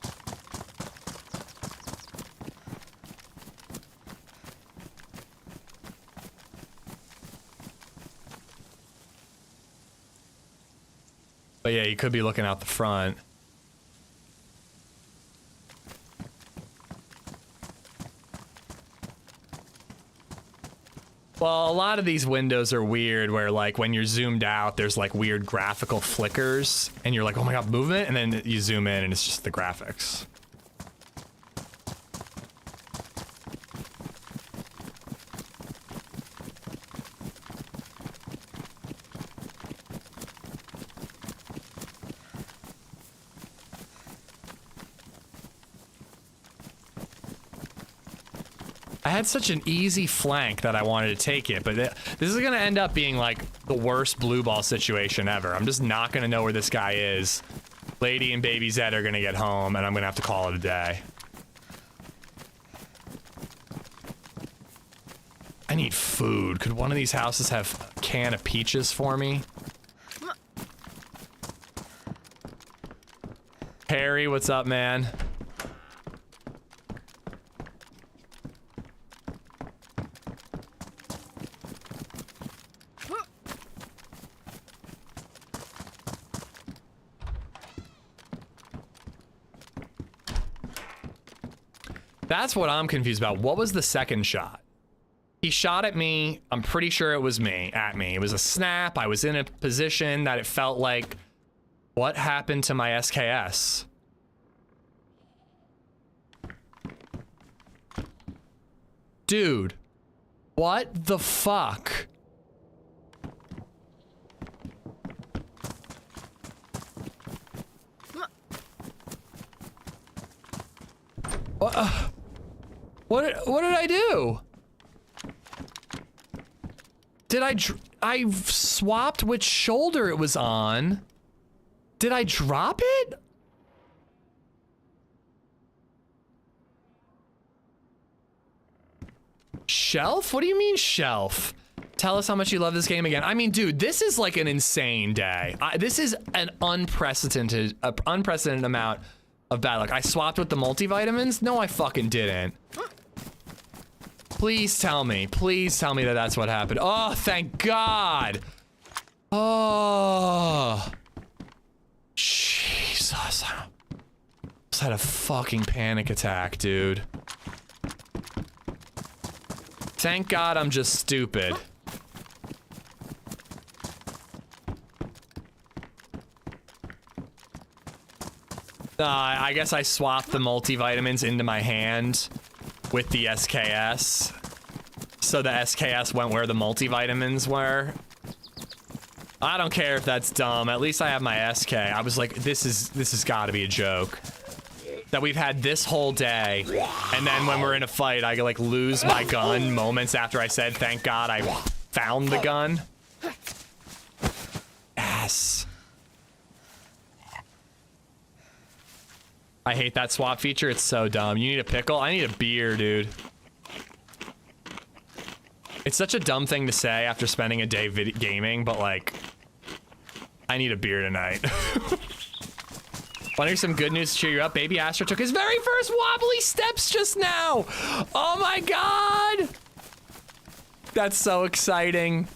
But yeah, you could be looking out the front. Well, a lot of these windows are weird where like when you're zoomed out, there's like weird graphical flickers and you're like, oh my God, movement. And then you zoom in and it's just the graphics. I had such an easy flank that I wanted to take it, but this is going to end up being like the worst blue ball situation ever. I'm just not going to know where this guy is. Lady and Baby Zed are going to get home, and I'm going to have to call it a day. I need food. Could one of these houses have a can of peaches for me? Harry, what's up, man? That's what I'm confused about. What was the second shot? He shot at me. I'm pretty sure it was me, at me. It was a snap. I was in a position that it felt like, what happened to my SKS? Dude, what the fuck? What did I do? Did I swapped which shoulder it was on? Did I drop it? Shelf? What do you mean shelf? Tell us how much you love this game again. I mean, dude, this is like an insane day. This is an unprecedented amount of bad luck. I swapped with the multivitamins? No, I fucking didn't. Please tell me that that's what happened. Oh, thank God. Oh. Jesus. I just had a fucking panic attack, dude. Thank God I'm just stupid. I guess I swapped the multivitamins into my hand with the SKS. So the SKS went where the multivitamins were. I don't care if that's dumb. At least I have my SK. I was like, this has got to be a joke. That we've had this whole day, and then when we're in a fight, I like lose my gun moments after I said, thank God I found the gun. Yes. I hate that swap feature. It's so dumb. You need a pickle? I need a beer, dude. It's such a dumb thing to say after spending a day gaming, but like, I need a beer tonight. Want to hear some good news to cheer you up? Baby Astro took his very first wobbly steps just now. Oh my God. That's so exciting.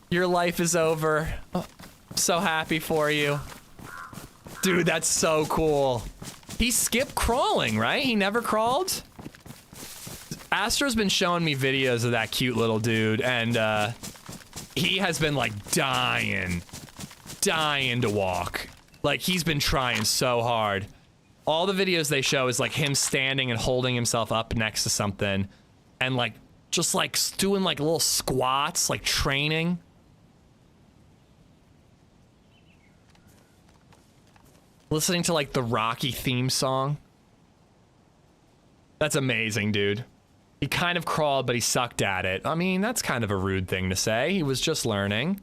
Your life is over. Oh, I'm so happy for you. Dude, that's so cool. He skipped crawling, right? He never crawled? Astro's been showing me videos of that cute little dude, and he has been like dying to walk. Like, he's been trying so hard. All the videos they show is like him standing and holding himself up next to something and like just like doing like little squats, like training. Listening to like the Rocky theme song. That's amazing, dude. He kind of crawled, but he sucked at it. I mean, that's kind of a rude thing to say. He was just learning.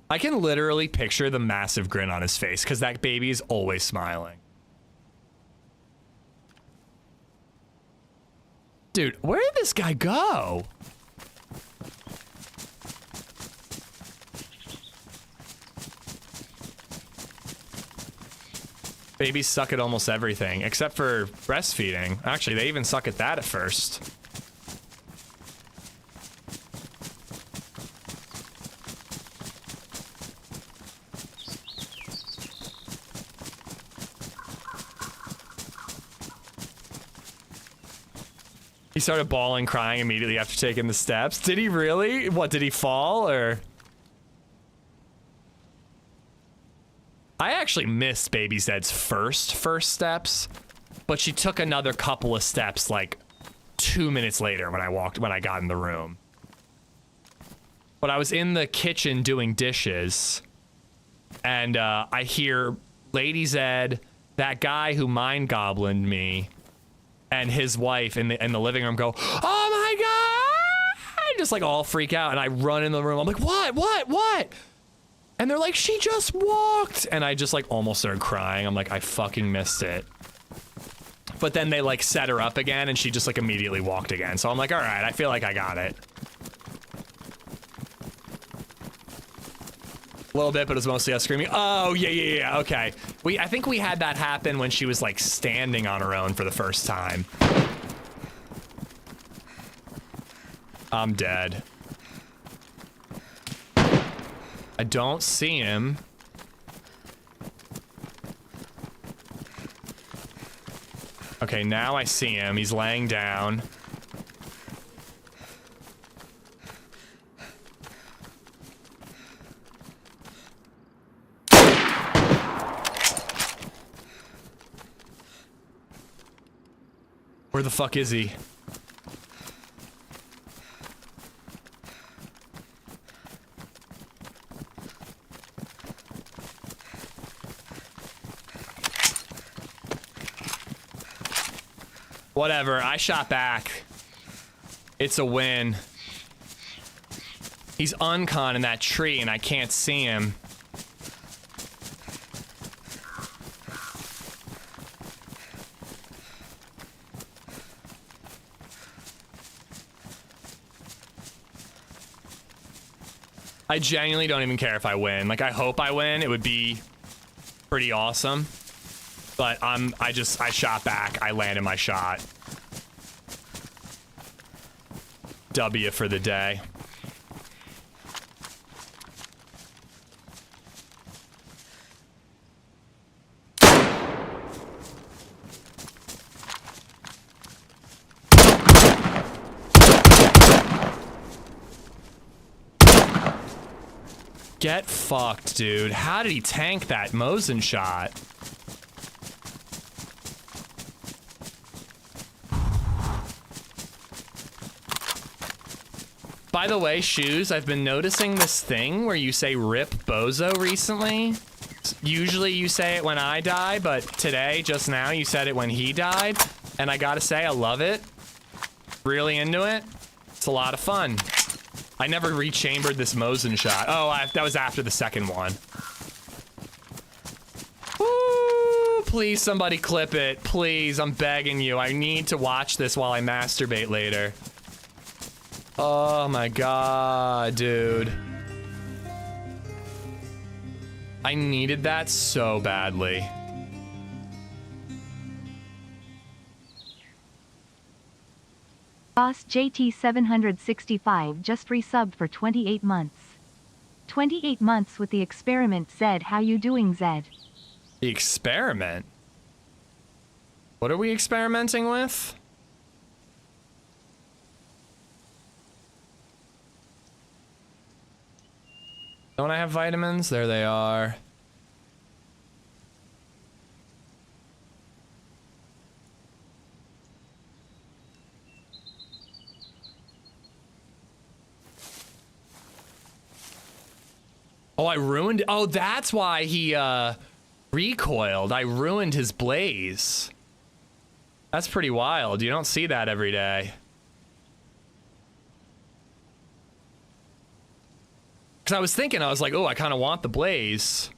I can literally picture the massive grin on his face because that baby is always smiling. Dude, where did this guy go? Babies suck at almost everything, except for breastfeeding. Actually, they even suck at that at first. He started bawling, crying immediately after taking the steps. Did he really? What, did he fall, or? I actually missed LadyZed's first steps, but she took another couple of steps like 2 minutes later when I got in the room. But I was in the kitchen doing dishes, and I hear LadyZed, that guy who mind goblined me, and his wife in the living room go, "Oh my God!" Just like all freak out, and I run in the room. I'm like, "What?" And they're like, "She just walked!" And I just like almost started crying. I'm like, I fucking missed it. But then they like set her up again and she just like immediately walked again. So I'm like, all right, I feel like I got it. A little bit, but it was mostly us screaming. Oh, yeah, okay. I think we had that happen when she was like standing on her own for the first time. I'm dead. I don't see him. Okay, now I see him. He's laying down. Where the fuck is he? Whatever, I shot back. It's a win. He's uncon in that tree and I can't see him. I genuinely don't even care if I win. Like, I hope I win. It would be pretty awesome. But I shot back. I landed my shot. W for the day. Get fucked, dude. How did he tank that Mosin shot? By the way, Shoes, I've been noticing this thing where you say RIP Bozo recently. Usually you say it when I die, but today, just now, you said it when he died. And I gotta say, I love it. Really into it. It's a lot of fun. I never rechambered this Mosin shot. Oh, that was after the second one. Please, somebody clip it. Please, I'm begging you. I need to watch this while I masturbate later. Oh my god, dude. I needed that so badly. Boss JT765 just resubbed for 28 months. 28 months with the experiment. Zed, how you doing, Zed? The experiment? What are we experimenting with? Don't I have vitamins? There they are. Oh, I ruined. Oh, that's why he recoiled. I ruined his blaze. That's pretty wild. You don't see that every day. Because I was thinking, I was like, oh, I kind of want the blaze.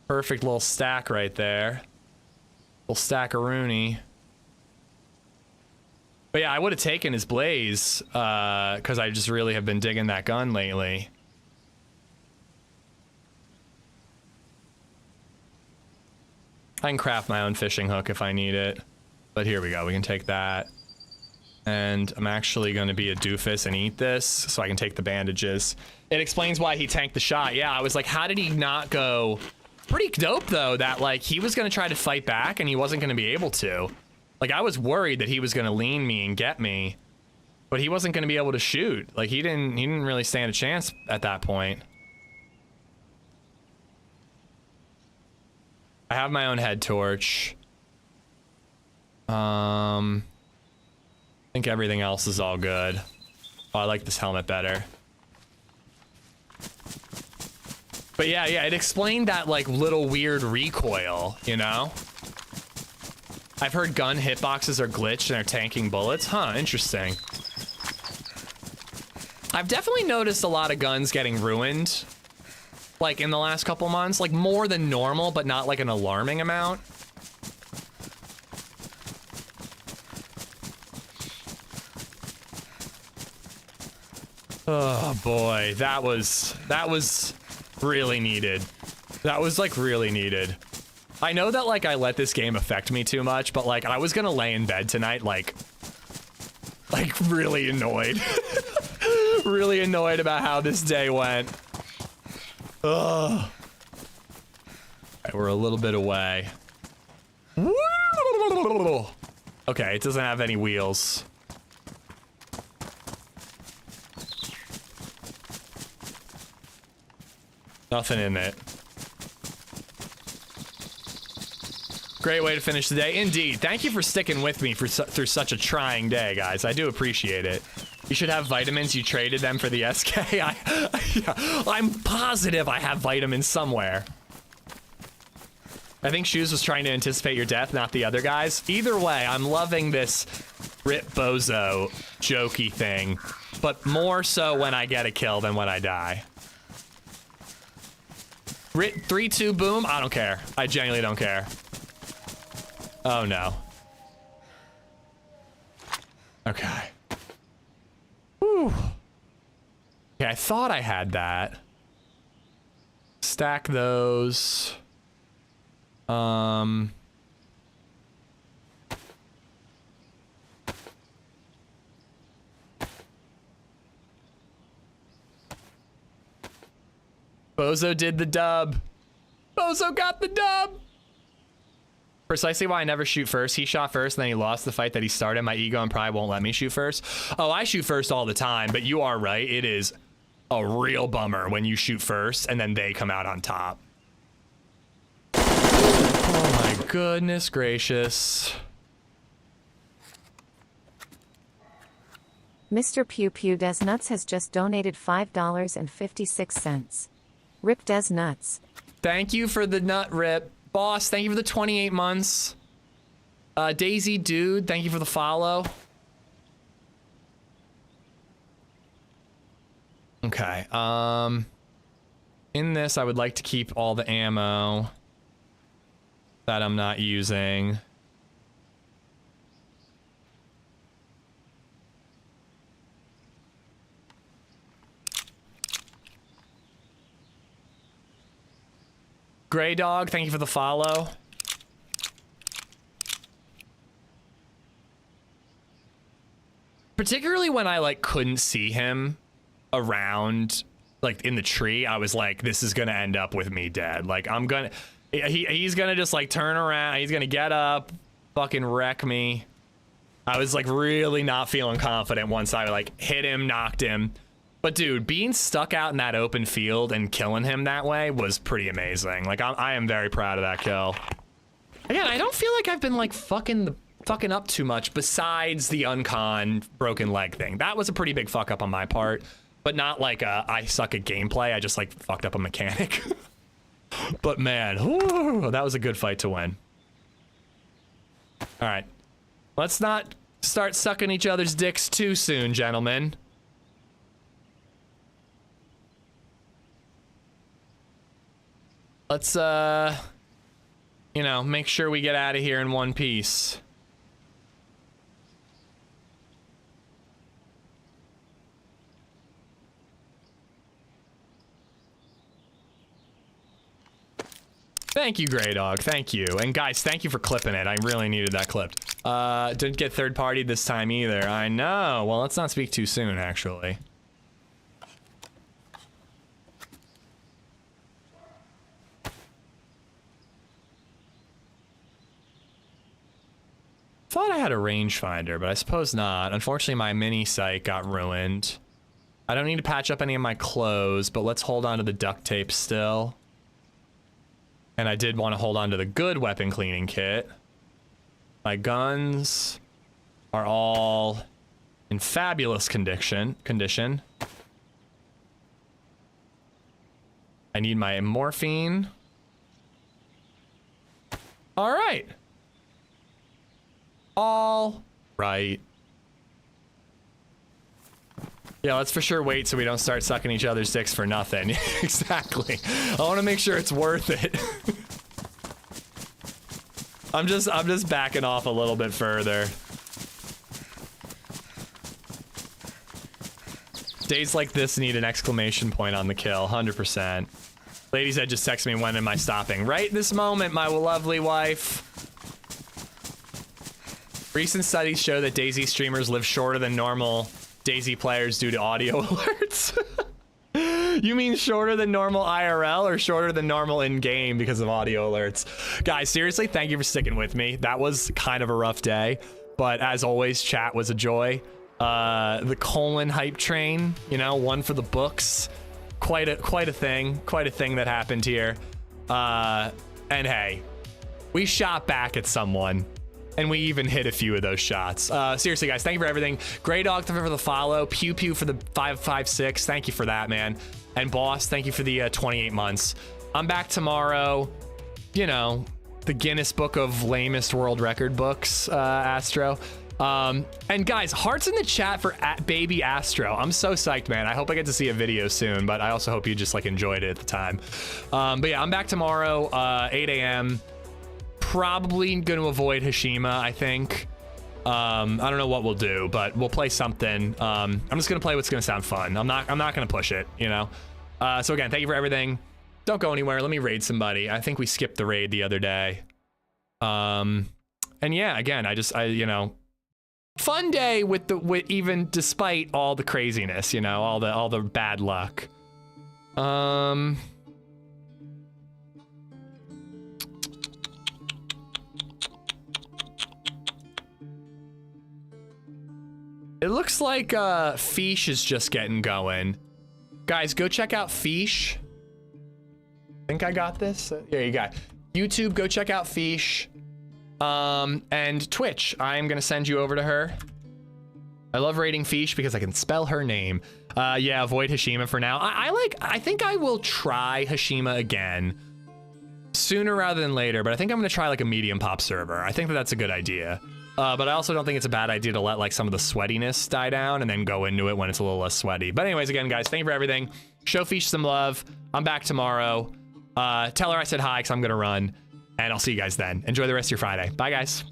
Perfect little stack right there. Little stack-a-rooney. But yeah, I would have taken his blaze because I just really have been digging that gun lately. I can craft my own fishing hook if I need it. But here we go, we can take that. And I'm actually gonna be a doofus and eat this so I can take the bandages. It explains why he tanked the shot. Yeah, I was like, how did he not go? Pretty dope though, that like he was gonna try to fight back and he wasn't gonna be able to. Like I was worried that he was gonna lean me and get me, but he wasn't gonna be able to shoot. Like he didn't really stand a chance at that point. I have my own head torch. I think everything else is all good. Oh, I like this helmet better. But yeah, it explained that like little weird recoil, you know? I've heard gun hitboxes are glitched and they're tanking bullets. Huh, interesting. I've definitely noticed a lot of guns getting ruined like in the last couple months, like more than normal, but not like an alarming amount. Oh boy, that was really needed. That was like really needed. I know that like I let this game affect me too much, but like I was gonna lay in bed tonight like really annoyed. Really annoyed about how this day went. Ugh. Right, we're a little bit away. Okay, it doesn't have any wheels. Nothing in it. Great way to finish the day. Indeed. Thank you for sticking with me through such a trying day, guys. I do appreciate it. You should have vitamins. You traded them for the SK. I'm positive I have vitamins somewhere. I think Shoes was trying to anticipate your death, not the other guys. Either way, I'm loving this Rip Bozo jokey thing, but more so when I get a kill than when I die. 3-2 boom. I don't care. I genuinely don't care. Oh no. Okay. Whew. Okay, I thought I had that. Stack those. Bozo did the dub. Bozo got the dub. Precisely why I never shoot first. He shot first, and then he lost the fight that he started. My ego and pride won't let me shoot first. Oh, I shoot first all the time, but you are right. It is a real bummer when you shoot first, and then they come out on top. Oh my goodness gracious. Mr. Pew Pew Des Nuts has just donated $5.56. Rip Des Nuts. Thank you for the nut rip. Boss, thank you for the 28 months. DayZ Dude, thank you for the follow. Okay, in this, I would like to keep all the ammo. that I'm not using. Gray Dog, thank you for the follow. Particularly when I like couldn't see him around, like in the tree, I was like, this is gonna end up with me dead. Like he's gonna just like turn around, he's gonna get up, fucking wreck me. I was like really not feeling confident once I like hit him, knocked him. But dude, being stuck out in that open field and killing him that way was pretty amazing. Like I am very proud of that kill. Again, I don't feel like I've been like fucking up too much besides the uncon broken leg thing. That was a pretty big fuck up on my part, but not like I suck at gameplay. I just like fucked up a mechanic. But man, whew, that was a good fight to win. All right, let's not start sucking each other's dicks too soon, gentlemen. Let's, you know, make sure we get out of here in one piece. Thank you, Grey Dog. Thank you. And guys, thank you for clipping it. I really needed that clipped. Didn't get third party this time either. I know. Well, let's not speak too soon, actually. Thought I had a rangefinder, but I suppose not. Unfortunately, my mini sight got ruined. I don't need to patch up any of my clothes, but let's hold on to the duct tape still. And I did want to hold on to the good weapon cleaning kit. My guns are all in fabulous condition. I need my morphine. All right. All right. Yeah, let's for sure wait so we don't start sucking each other's dicks for nothing. Exactly. I want to make sure it's worth it. I'm just backing off a little bit further. Days like this need an exclamation point on the kill, 100%. LadyZed just texted me, when am I stopping? Right this moment, my lovely wife. Recent studies show that DayZ streamers live shorter than normal DayZ players due to audio alerts. You mean shorter than normal IRL or shorter than normal in-game because of audio alerts? Guys, seriously, thank you for sticking with me. That was kind of a rough day, but as always, chat was a joy. The colon hype train, you know, one for the books. Quite a thing that happened here. And hey, we shot back at someone. And we even hit a few of those shots. Seriously, guys, thank you for everything. Grey Dog, thank you for the follow. Pew Pew for the 556. Thank you for that, man. And Boss, thank you for the 28 months. I'm back tomorrow. You know, the Guinness Book of Lamest World Record books, Astro. And guys, hearts in the chat for Baby Astro. I'm so psyched, man. I hope I get to see a video soon, but I also hope you just like enjoyed it at the time. But yeah, I'm back tomorrow, 8 a.m. Probably going to avoid Hashima, I think. I don't know what we'll do, but we'll play something. I'm just going to play what's going to sound fun. I'm not going to push it, you know? So again, thank you for everything. Don't go anywhere. Let me raid somebody. I think we skipped the raid the other day. And yeah, again, you know, fun day with even despite all the craziness, you know, all the bad luck. It looks like Fish is just getting going. Guys, go check out Fish. Think I got this? Yeah, you got it. YouTube, go check out Fish. And Twitch, I'm gonna send you over to her. I love rating Fish because I can spell her name. Yeah, avoid Hashima for now. I think I will try Hashima again sooner rather than later, but I think I'm gonna try like a medium pop server. I think that's a good idea. But I also don't think it's a bad idea to let like some of the sweatiness die down and then go into it when it's a little less sweaty. But anyways, again, guys, thank you for everything. Show Fish some love. I'm back tomorrow. Tell her I said hi because I'm gonna run. And I'll see you guys then. Enjoy the rest of your Friday. Bye, guys.